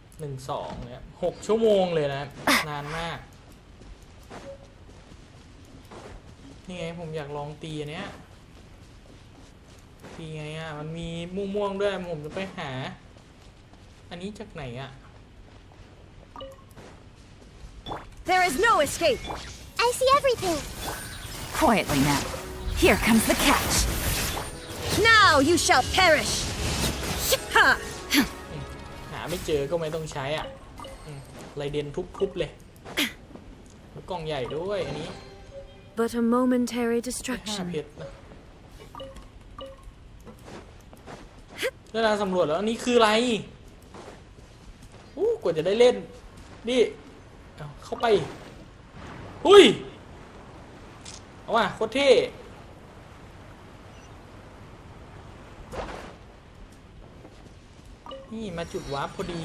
1-2เนี่ย6 ชั่วโมงเลยนะ นานมากนี่ไงผมอยากลองตีอันเนี้ยตีไงอ่ะมันมีม่วงๆด้วยผมจะไปหาอันนี้จากไหนอ่ะ There is no escape. I see everything. Quietly now. Here comes the catch. Now you shall perish. หาไม่เจอก็ไม่ต้องใช้อ่ะไรเดนทุบๆเลยกล่องใหญ่ด้วยอันนี้ But a momentary distraction. เพชรนะเวลาสำรวจแล้วอันนี้คืออะไรกว่าจะได้เล่นนี่เข้าไปหุ้ยเอาว่ะโคตรเท่นี่มาจุดวาร์ปพอดี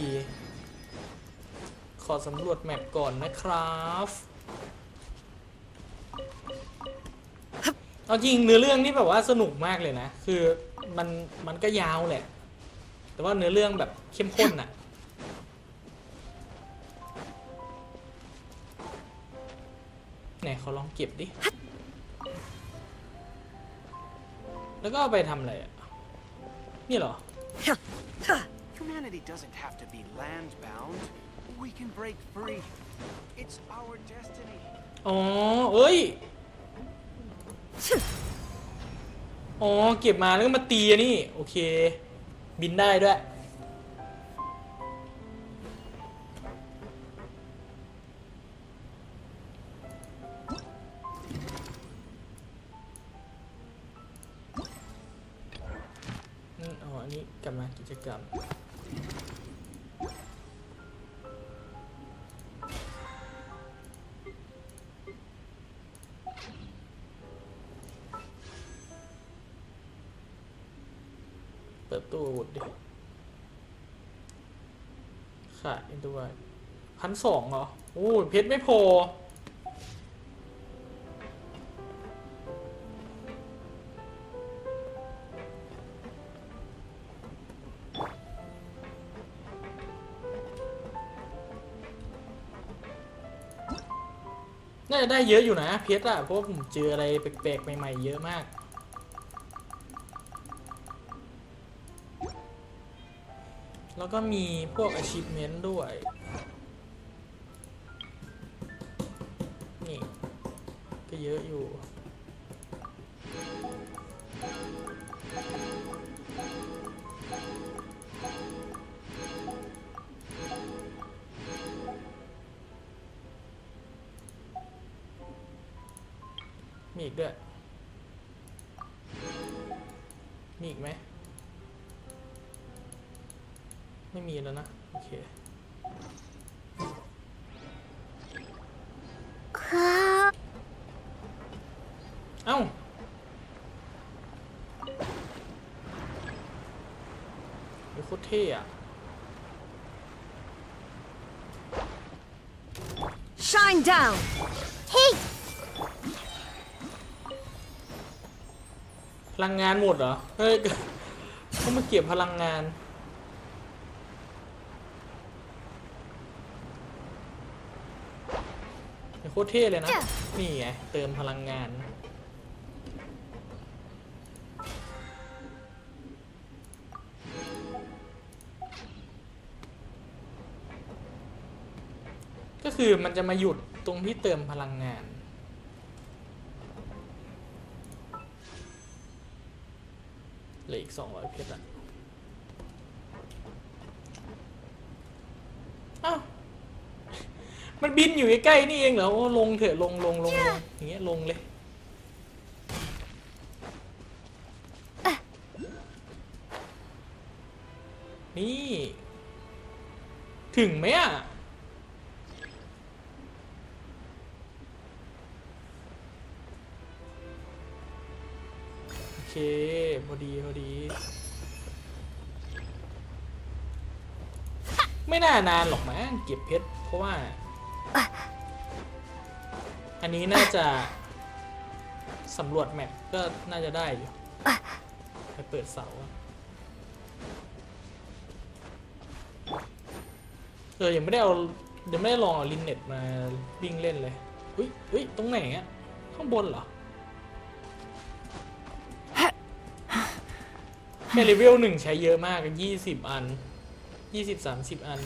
ขอสำรวจแมปก่อนนะครับเอาจริงเนื้อเรื่องนี่แบบว่าสนุกมากเลยนะคือมันก็ยาวแหละแต่ว่าเนื้อเรื่องแบบเข้มข้นอะไหนเขาลองเก็บดิแล้วก็เอาไปทำอะไรอ่ะนี่เหรอ Humanity doesn't have to be land-bound. We can break free. It's our destiny. อ๋อเอ้ยอ๋อเก็บมาแล้วก็มาตีอันนี่โอเคบินได้ด้วยอันนี้กลับมากิจกรรมเปิดตู้อาวุธดิขาดอีกด้วย1,200เหรอโอ้เพชรไม่พอน่าจะได้เยอะอยู่นะเพชรอะเพราะว่าผมเจออะไรแปลกๆใหม่ๆเยอะมากแล้วก็มีพวก achievement ด้วยนี่ก็เยอะอยู่มีอีกด้วยมีอีกไหมไม่มีแล้วนะโอเคเอ้าโคตรเท่อะ Shine down. Hey. พลังงานหมดเหรอเฮ้ยเขามาเก็บพลังงานโคตรเท่เลยนะนี่ไงเติมพลังงานก็คือมันจะมาหยุด ตรงที่เติมพลังงานเหลืออีก200เพชรอ่ะอ้าวมันบินอยู่ใกล้ๆนี่เองเหรอโอ้ลงเถอะลงอย่างเงี้ยลงเลยนี่ถึงไหมอ่ะโอเคพอดีไม่น่านานหรอกมั้งเก็บเพชรเพราะว่าอันนี้น่าจะสำรวจแมปก็น่าจะได้อยู่ไปเปิดเสายังไม่ได้ลองเอาลินเน็ตมาวิ่งเล่นเลยเฮ้ยตรงไหนอะข้างบนเหรอแค่เลเวล1ใช้เยอะมาก20 อัน20-30 อัน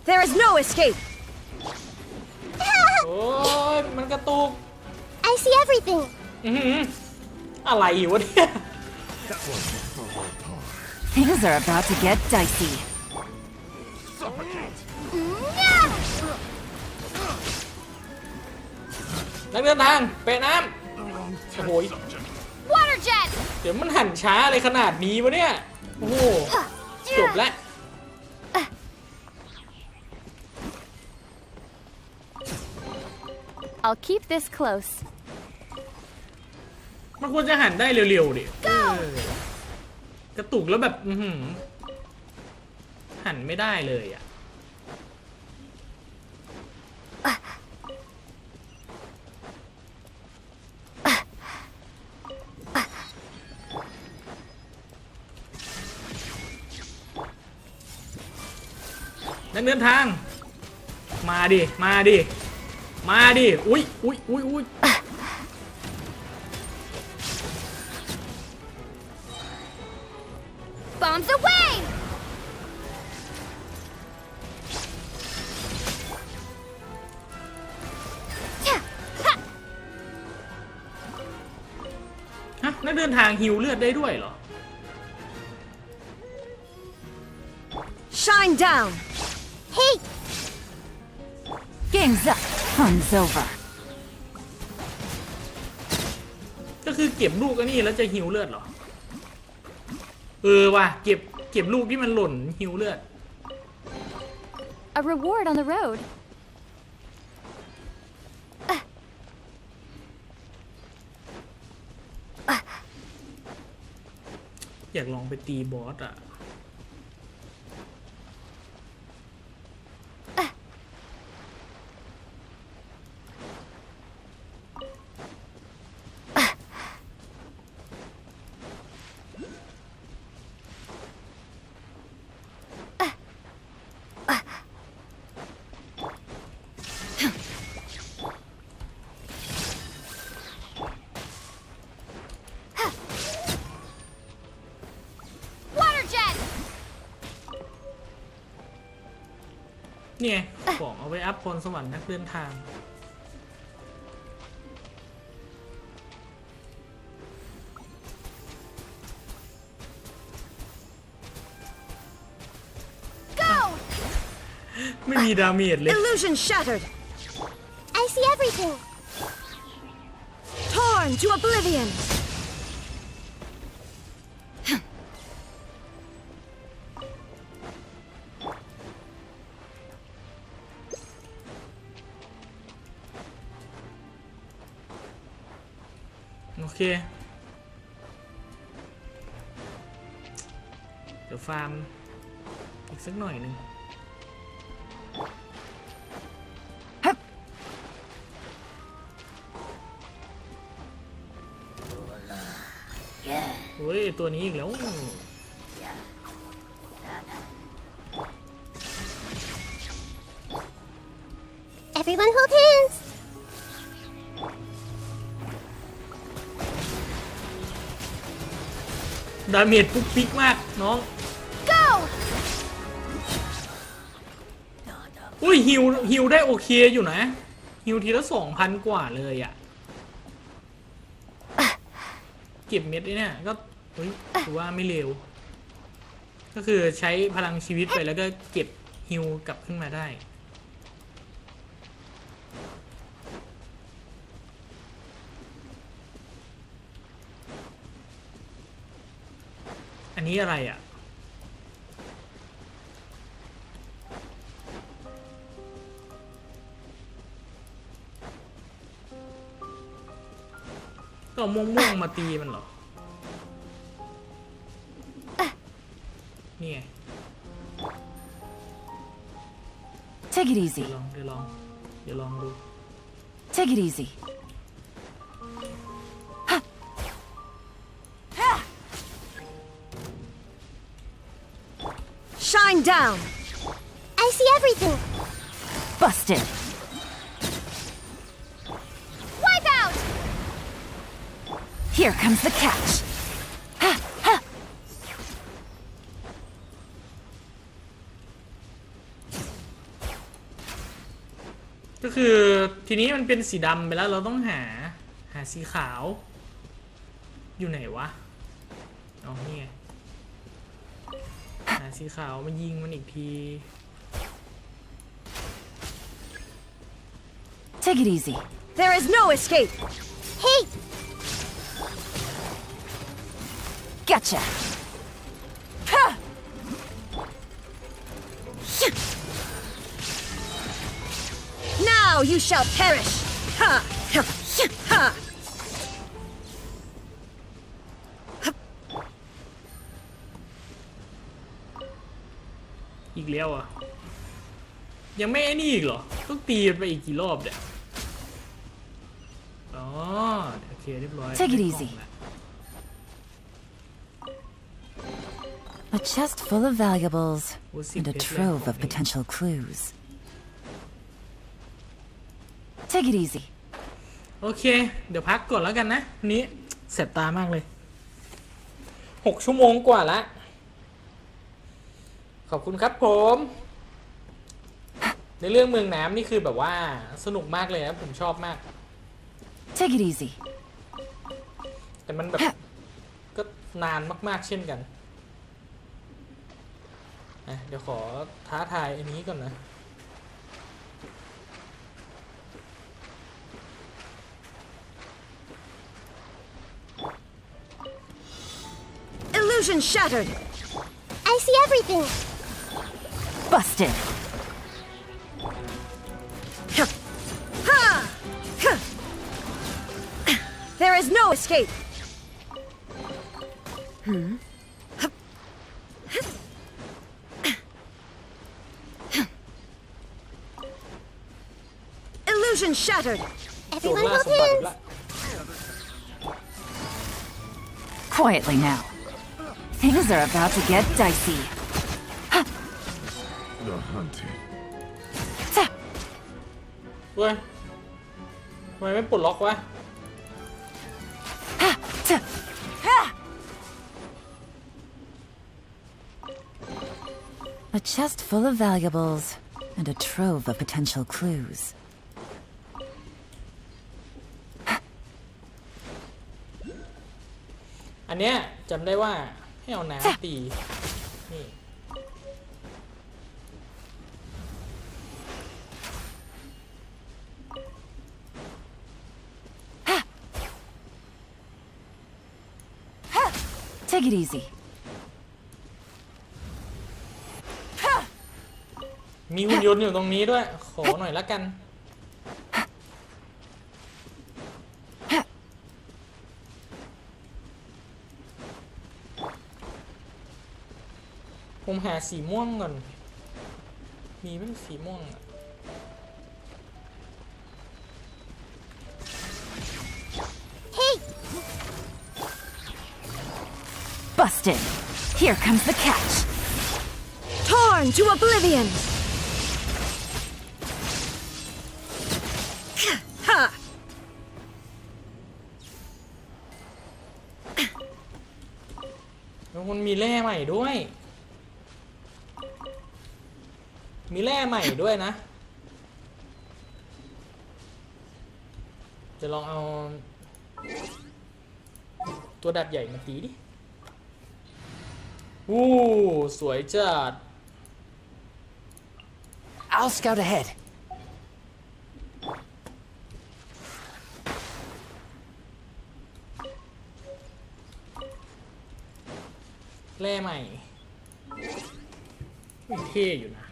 There is no escape. โอ้ยมันกระตุก I see everything. อะไรวะเนี่ย Things are about to get dicey. นักเดินทางเปะน้ำโอ้โห Water jet. เดี๋ยวมันหันช้าอะไรขนาดนี้วะเนี่ยโอ้โหจบแล้ว I'll keep this close. มันควรจะหันได้เร็วๆดิกระตุกแล้วแบบหันไม่ได้เลยอ่ะนักเดินทางมาดิอุ้ย Bombs away. ฮะนักเดินทางฮิวเลือดได้ด้วยเหรอ Shine down. Hey. Game's up. Fun's over. ก็คือเก็บลูกอันนี้แล้วจะฮิวเลือดเหรอว่ะเก็บลูกที่มันหล่นฮิวเลือด A reward on the road. อยากลองไปตีบอสอ่ะเนี่ยของเอาไว้อัพพรสวรรค์นักเดินทาง ไม่มีดาเมจเลย Illusion shattered. I see everything. Torn to oblivion. โอเคเดี๋ยวฟาร์มอีกสักหน่อยหนึ่งโอ้ยตัวนี้อีกแล้ว Everyone hold hands. ดาเมจปุ๊กปิ๊กมากน้อง Go! อุ้ยฮิวได้โอเคอยู่นะฮิวทีละ 2,000 กว่าเลยอ่ะเก็บเม็ดเนี่ยก็เฮ้ยถือว่าไม่เร็วก็คือใช้พลังชีวิตไปแล้วก็เก็บฮิวกลับขึ้นมาได้อันนี้อะไรอ่ะก็ม่วงๆมาตีมันเหรอนี่ไง Take it easy. เดี๋ยวลองดู Take it easy. Shine down! I see everything! Busted. Wipe out! Here comes the catch. ก็คือทีนี้มันเป็นสีดำไปแล้วเราต้องหาสีขาวอยู่ไหนวะอ๋อนี่ไงหาสีขาวมายิงมันอีกที Take it easy. There is no escape! Hey! Gotcha. Now you shall perish! Ha! Ha! Ha! อีกแล้วอ่ะยังไม่ไอ้นี่อีกเหรอต้องตีไปอีกกี่รอบเนี่ยอ๋อโอเคเรียบร้อย Take it easy. A chest full of valuables and a trove of potential clues. Take it easy. โอเคเดี๋ยวพักก่อนแล้วกันนะวันนี้เสร็จตามากเลย6 ชั่วโมงกว่าละขอบคุณครับผมในเรื่องเมืองน้ำนี่คือแบบว่าสนุกมากเลยนะผมชอบมาก Take it easy. แต่มันแบบก็นานมากๆเช่นกันเดี๋ยวขอท้าทายอันนี้ก่อนนะ Illusion shattered! I see everything! Busted. Ha! Ha! There is no escape! Illusion shattered! Everyone hold hands! Quietly now. Things are about to get dicey. The hunted. เว้ยทำไมไม่ปลดล็อกวะ A chest full of valuables and a trove of potential clues. อันเนี้ยจำได้ว่าให้เอาน้ำตีนี่ Take it easy. มีหุ่นยนต์อยู่ตรงนี้ด้วยขอหน่อยละกันผมหาสีม่วงก่อนมีไหมสีม่วงอะ Busted. Here comes the catch. Torn to oblivion! Ha! มันมีแร่ใหม่ด้วย มีแร่ใหม่ด้วยนะจะลองเอาตัวดัดใหญ่มาตีดิอู้สวยจัด I'll scout ahead. แร่ใหม่เท่อยู่นะ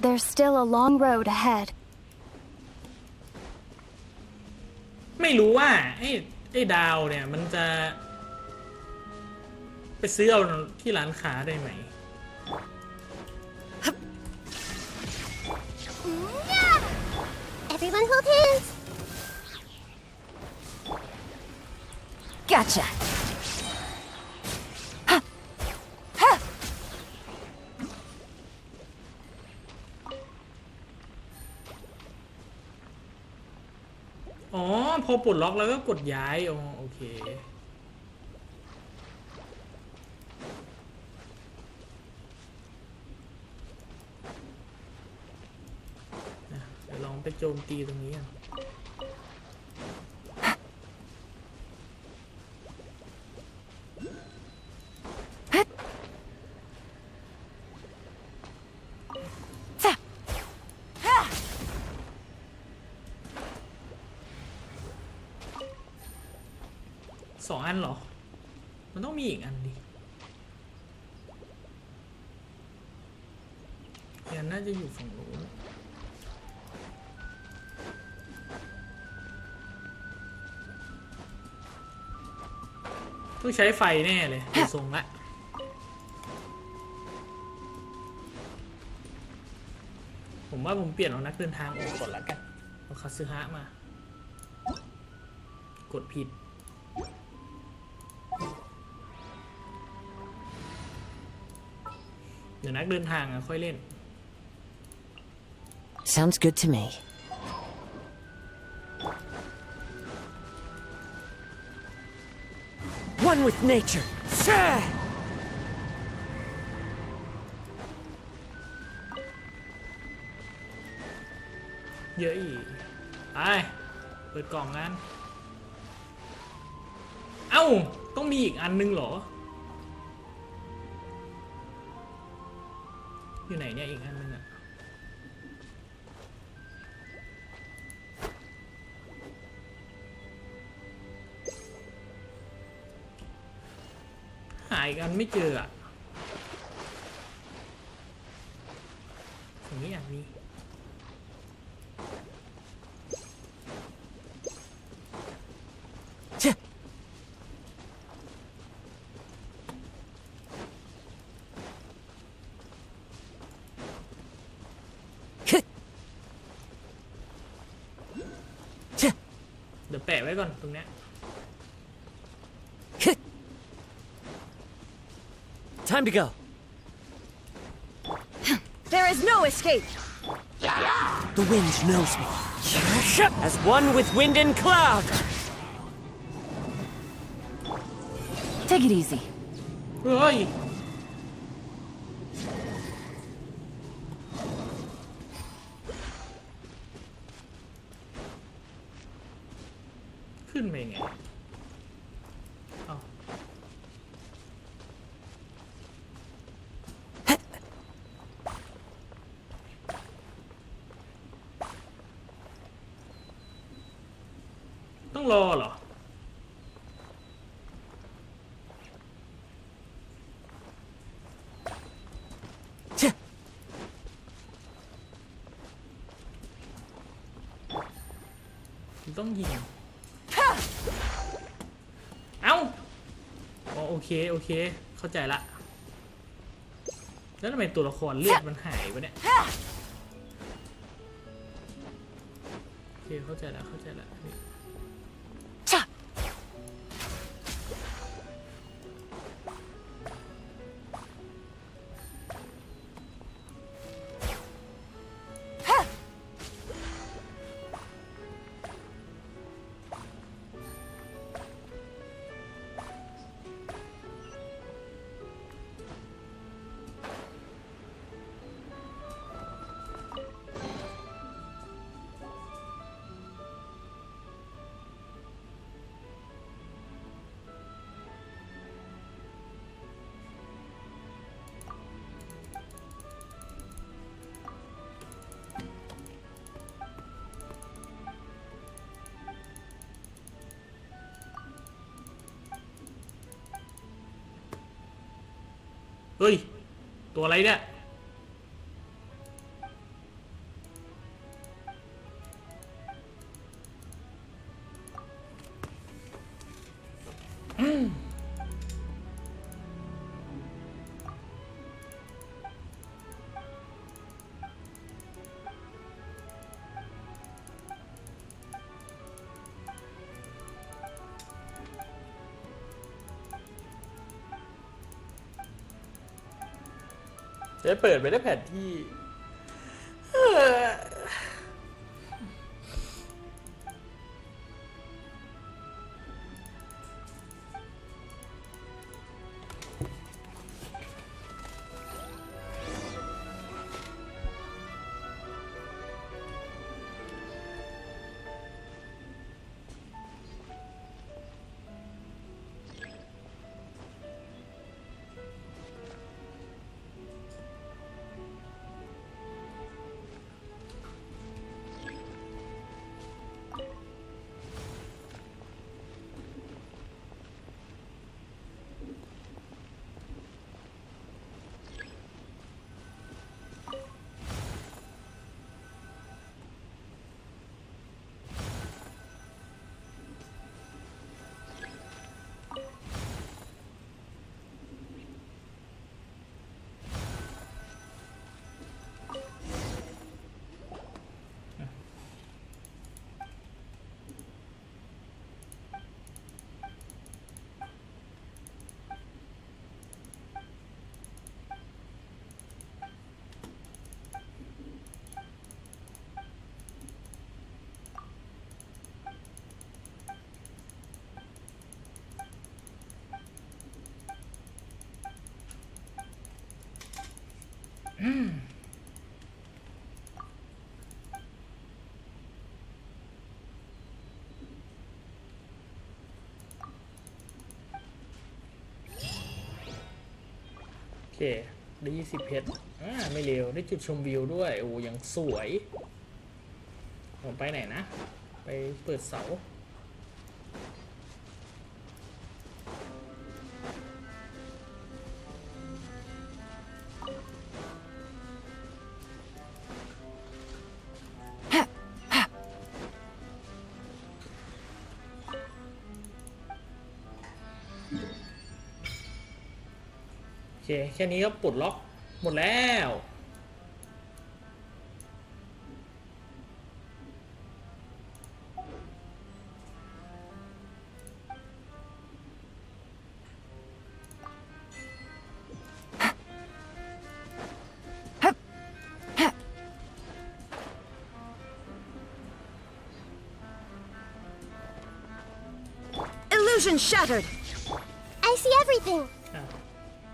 There's still a long road ahead. ไม่รู้ว่าไอ้ดาวเนี่ยมันจะไปซื้อเอาที่ร้านค้าได้ไหม Everyone hold hands. Gotcha. อ๋อพอปลดล็อกแล้วก็กดย้ายอ๋อโอเคเดี๋ยวลองไปโจมตีตรงนี้กัน2 อันเหรอ มันต้องมีอีกอันดิอันน่าจะอยู่ฝั่งโน้นต้องใช้ไฟแน่เลยดูทรงละผมว่าผมเปลี่ยนเอานักเดินทางออกก่อนละกันเอาคาซึฮะมากดผิดเดี๋ยวนักเดินทางอ่ะค่อยเล่น Sounds good to me. One with nature. เยอะอีกไปเปิดกล่องกันเอ้าต้องมีอีกอันนึงเหรออยู่ไหนเนี่ยอีกอันนึงอะหาอีกอันไม่เจออะอย่างนี้อย่างนี้เดี๋ยวแปะไว้ก่อนตรงเนี้ย Time to go. There is no escape. The wind knows me. As one with wind and cloud. Take it easy. เฮ้ยขึ้นไปไงเอาต้องรอเหรอต้องยิงเอ้าอ๋อโอเคโอเคเข้าใจละแล้วทำไมตัวละครเลือดมันหายวะเนี่ยโอเคเข้าใจละเข้าใจละ เฮ้ย ตัวอะไรเนี่ยจะเปิดไปได้แผนที่โอเคได้20เพชรไม่เร็วได้จุดชมวิวด้วยโอ้ยังสวยผมไปไหนนะไปเปิดเสาโอเคแค่นี้ก็ปลดล็อกหมดแล้วIllusion shattered. I see everything.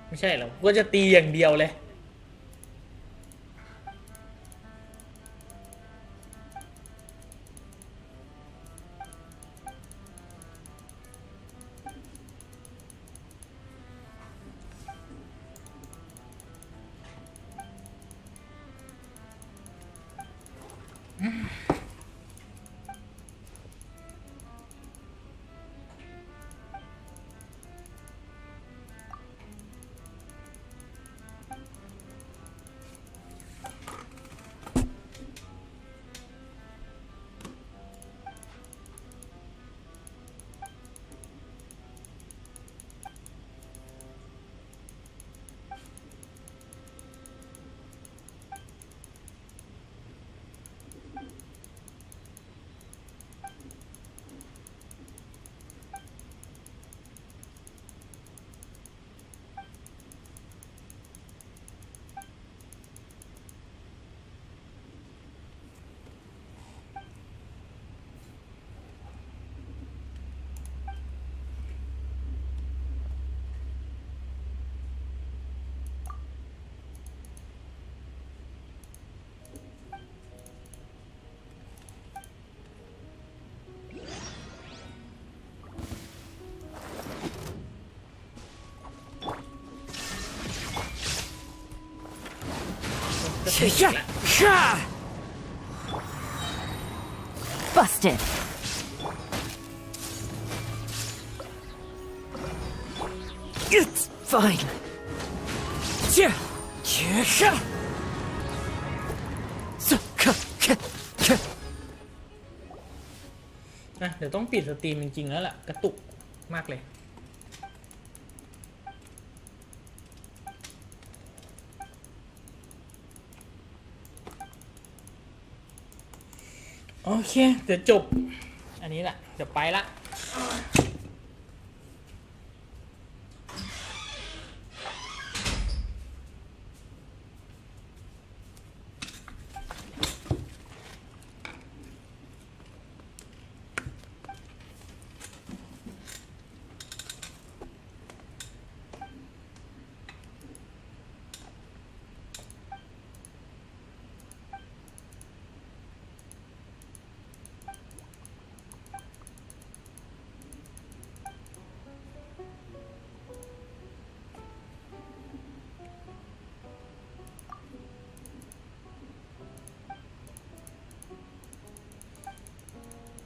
ไม่ใช่หรอกว่าจะตีอย่างเดียวเลยBusted. It's fine. เดี๋ยวต้องปิดสตรีมจริงๆแล้วล่ะกระตุกมากเลยโอเคเดี๋ยวจบอันนี้แหละเดี๋ยวไปละ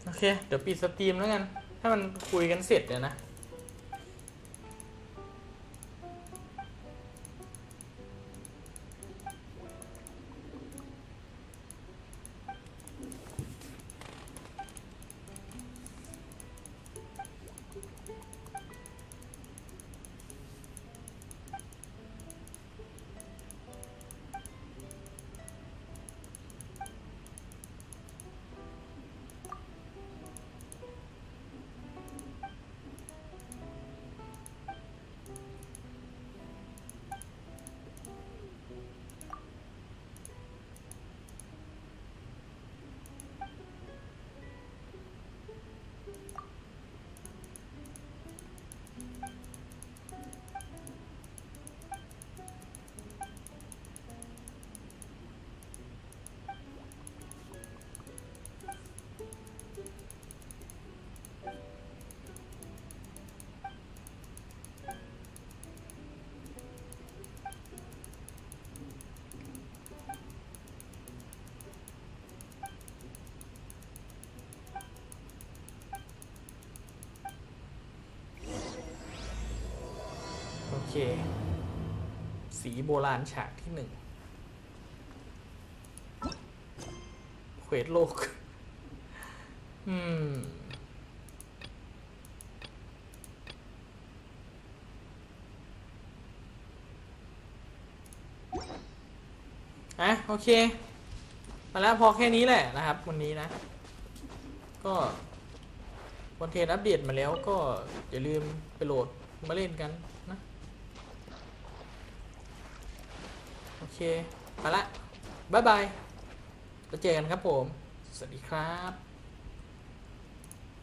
โอเคเดี๋ยวปิดสตรีมแล้วกันถ้ามันคุยกันเสร็จเนี่ยนะโอเคสีโบราณฉากที่1เควสโลกโอเคมาแล้วพอแค่นี้แหละนะครับวันนี้นะก็คอนเทนต์อัปเดตมาแล้วก็อย่าลืมไปโหลดมาเล่นกันนะโอเคไปละบ๊ายบายแล้วเจอกันครับผมสวัสดีครับ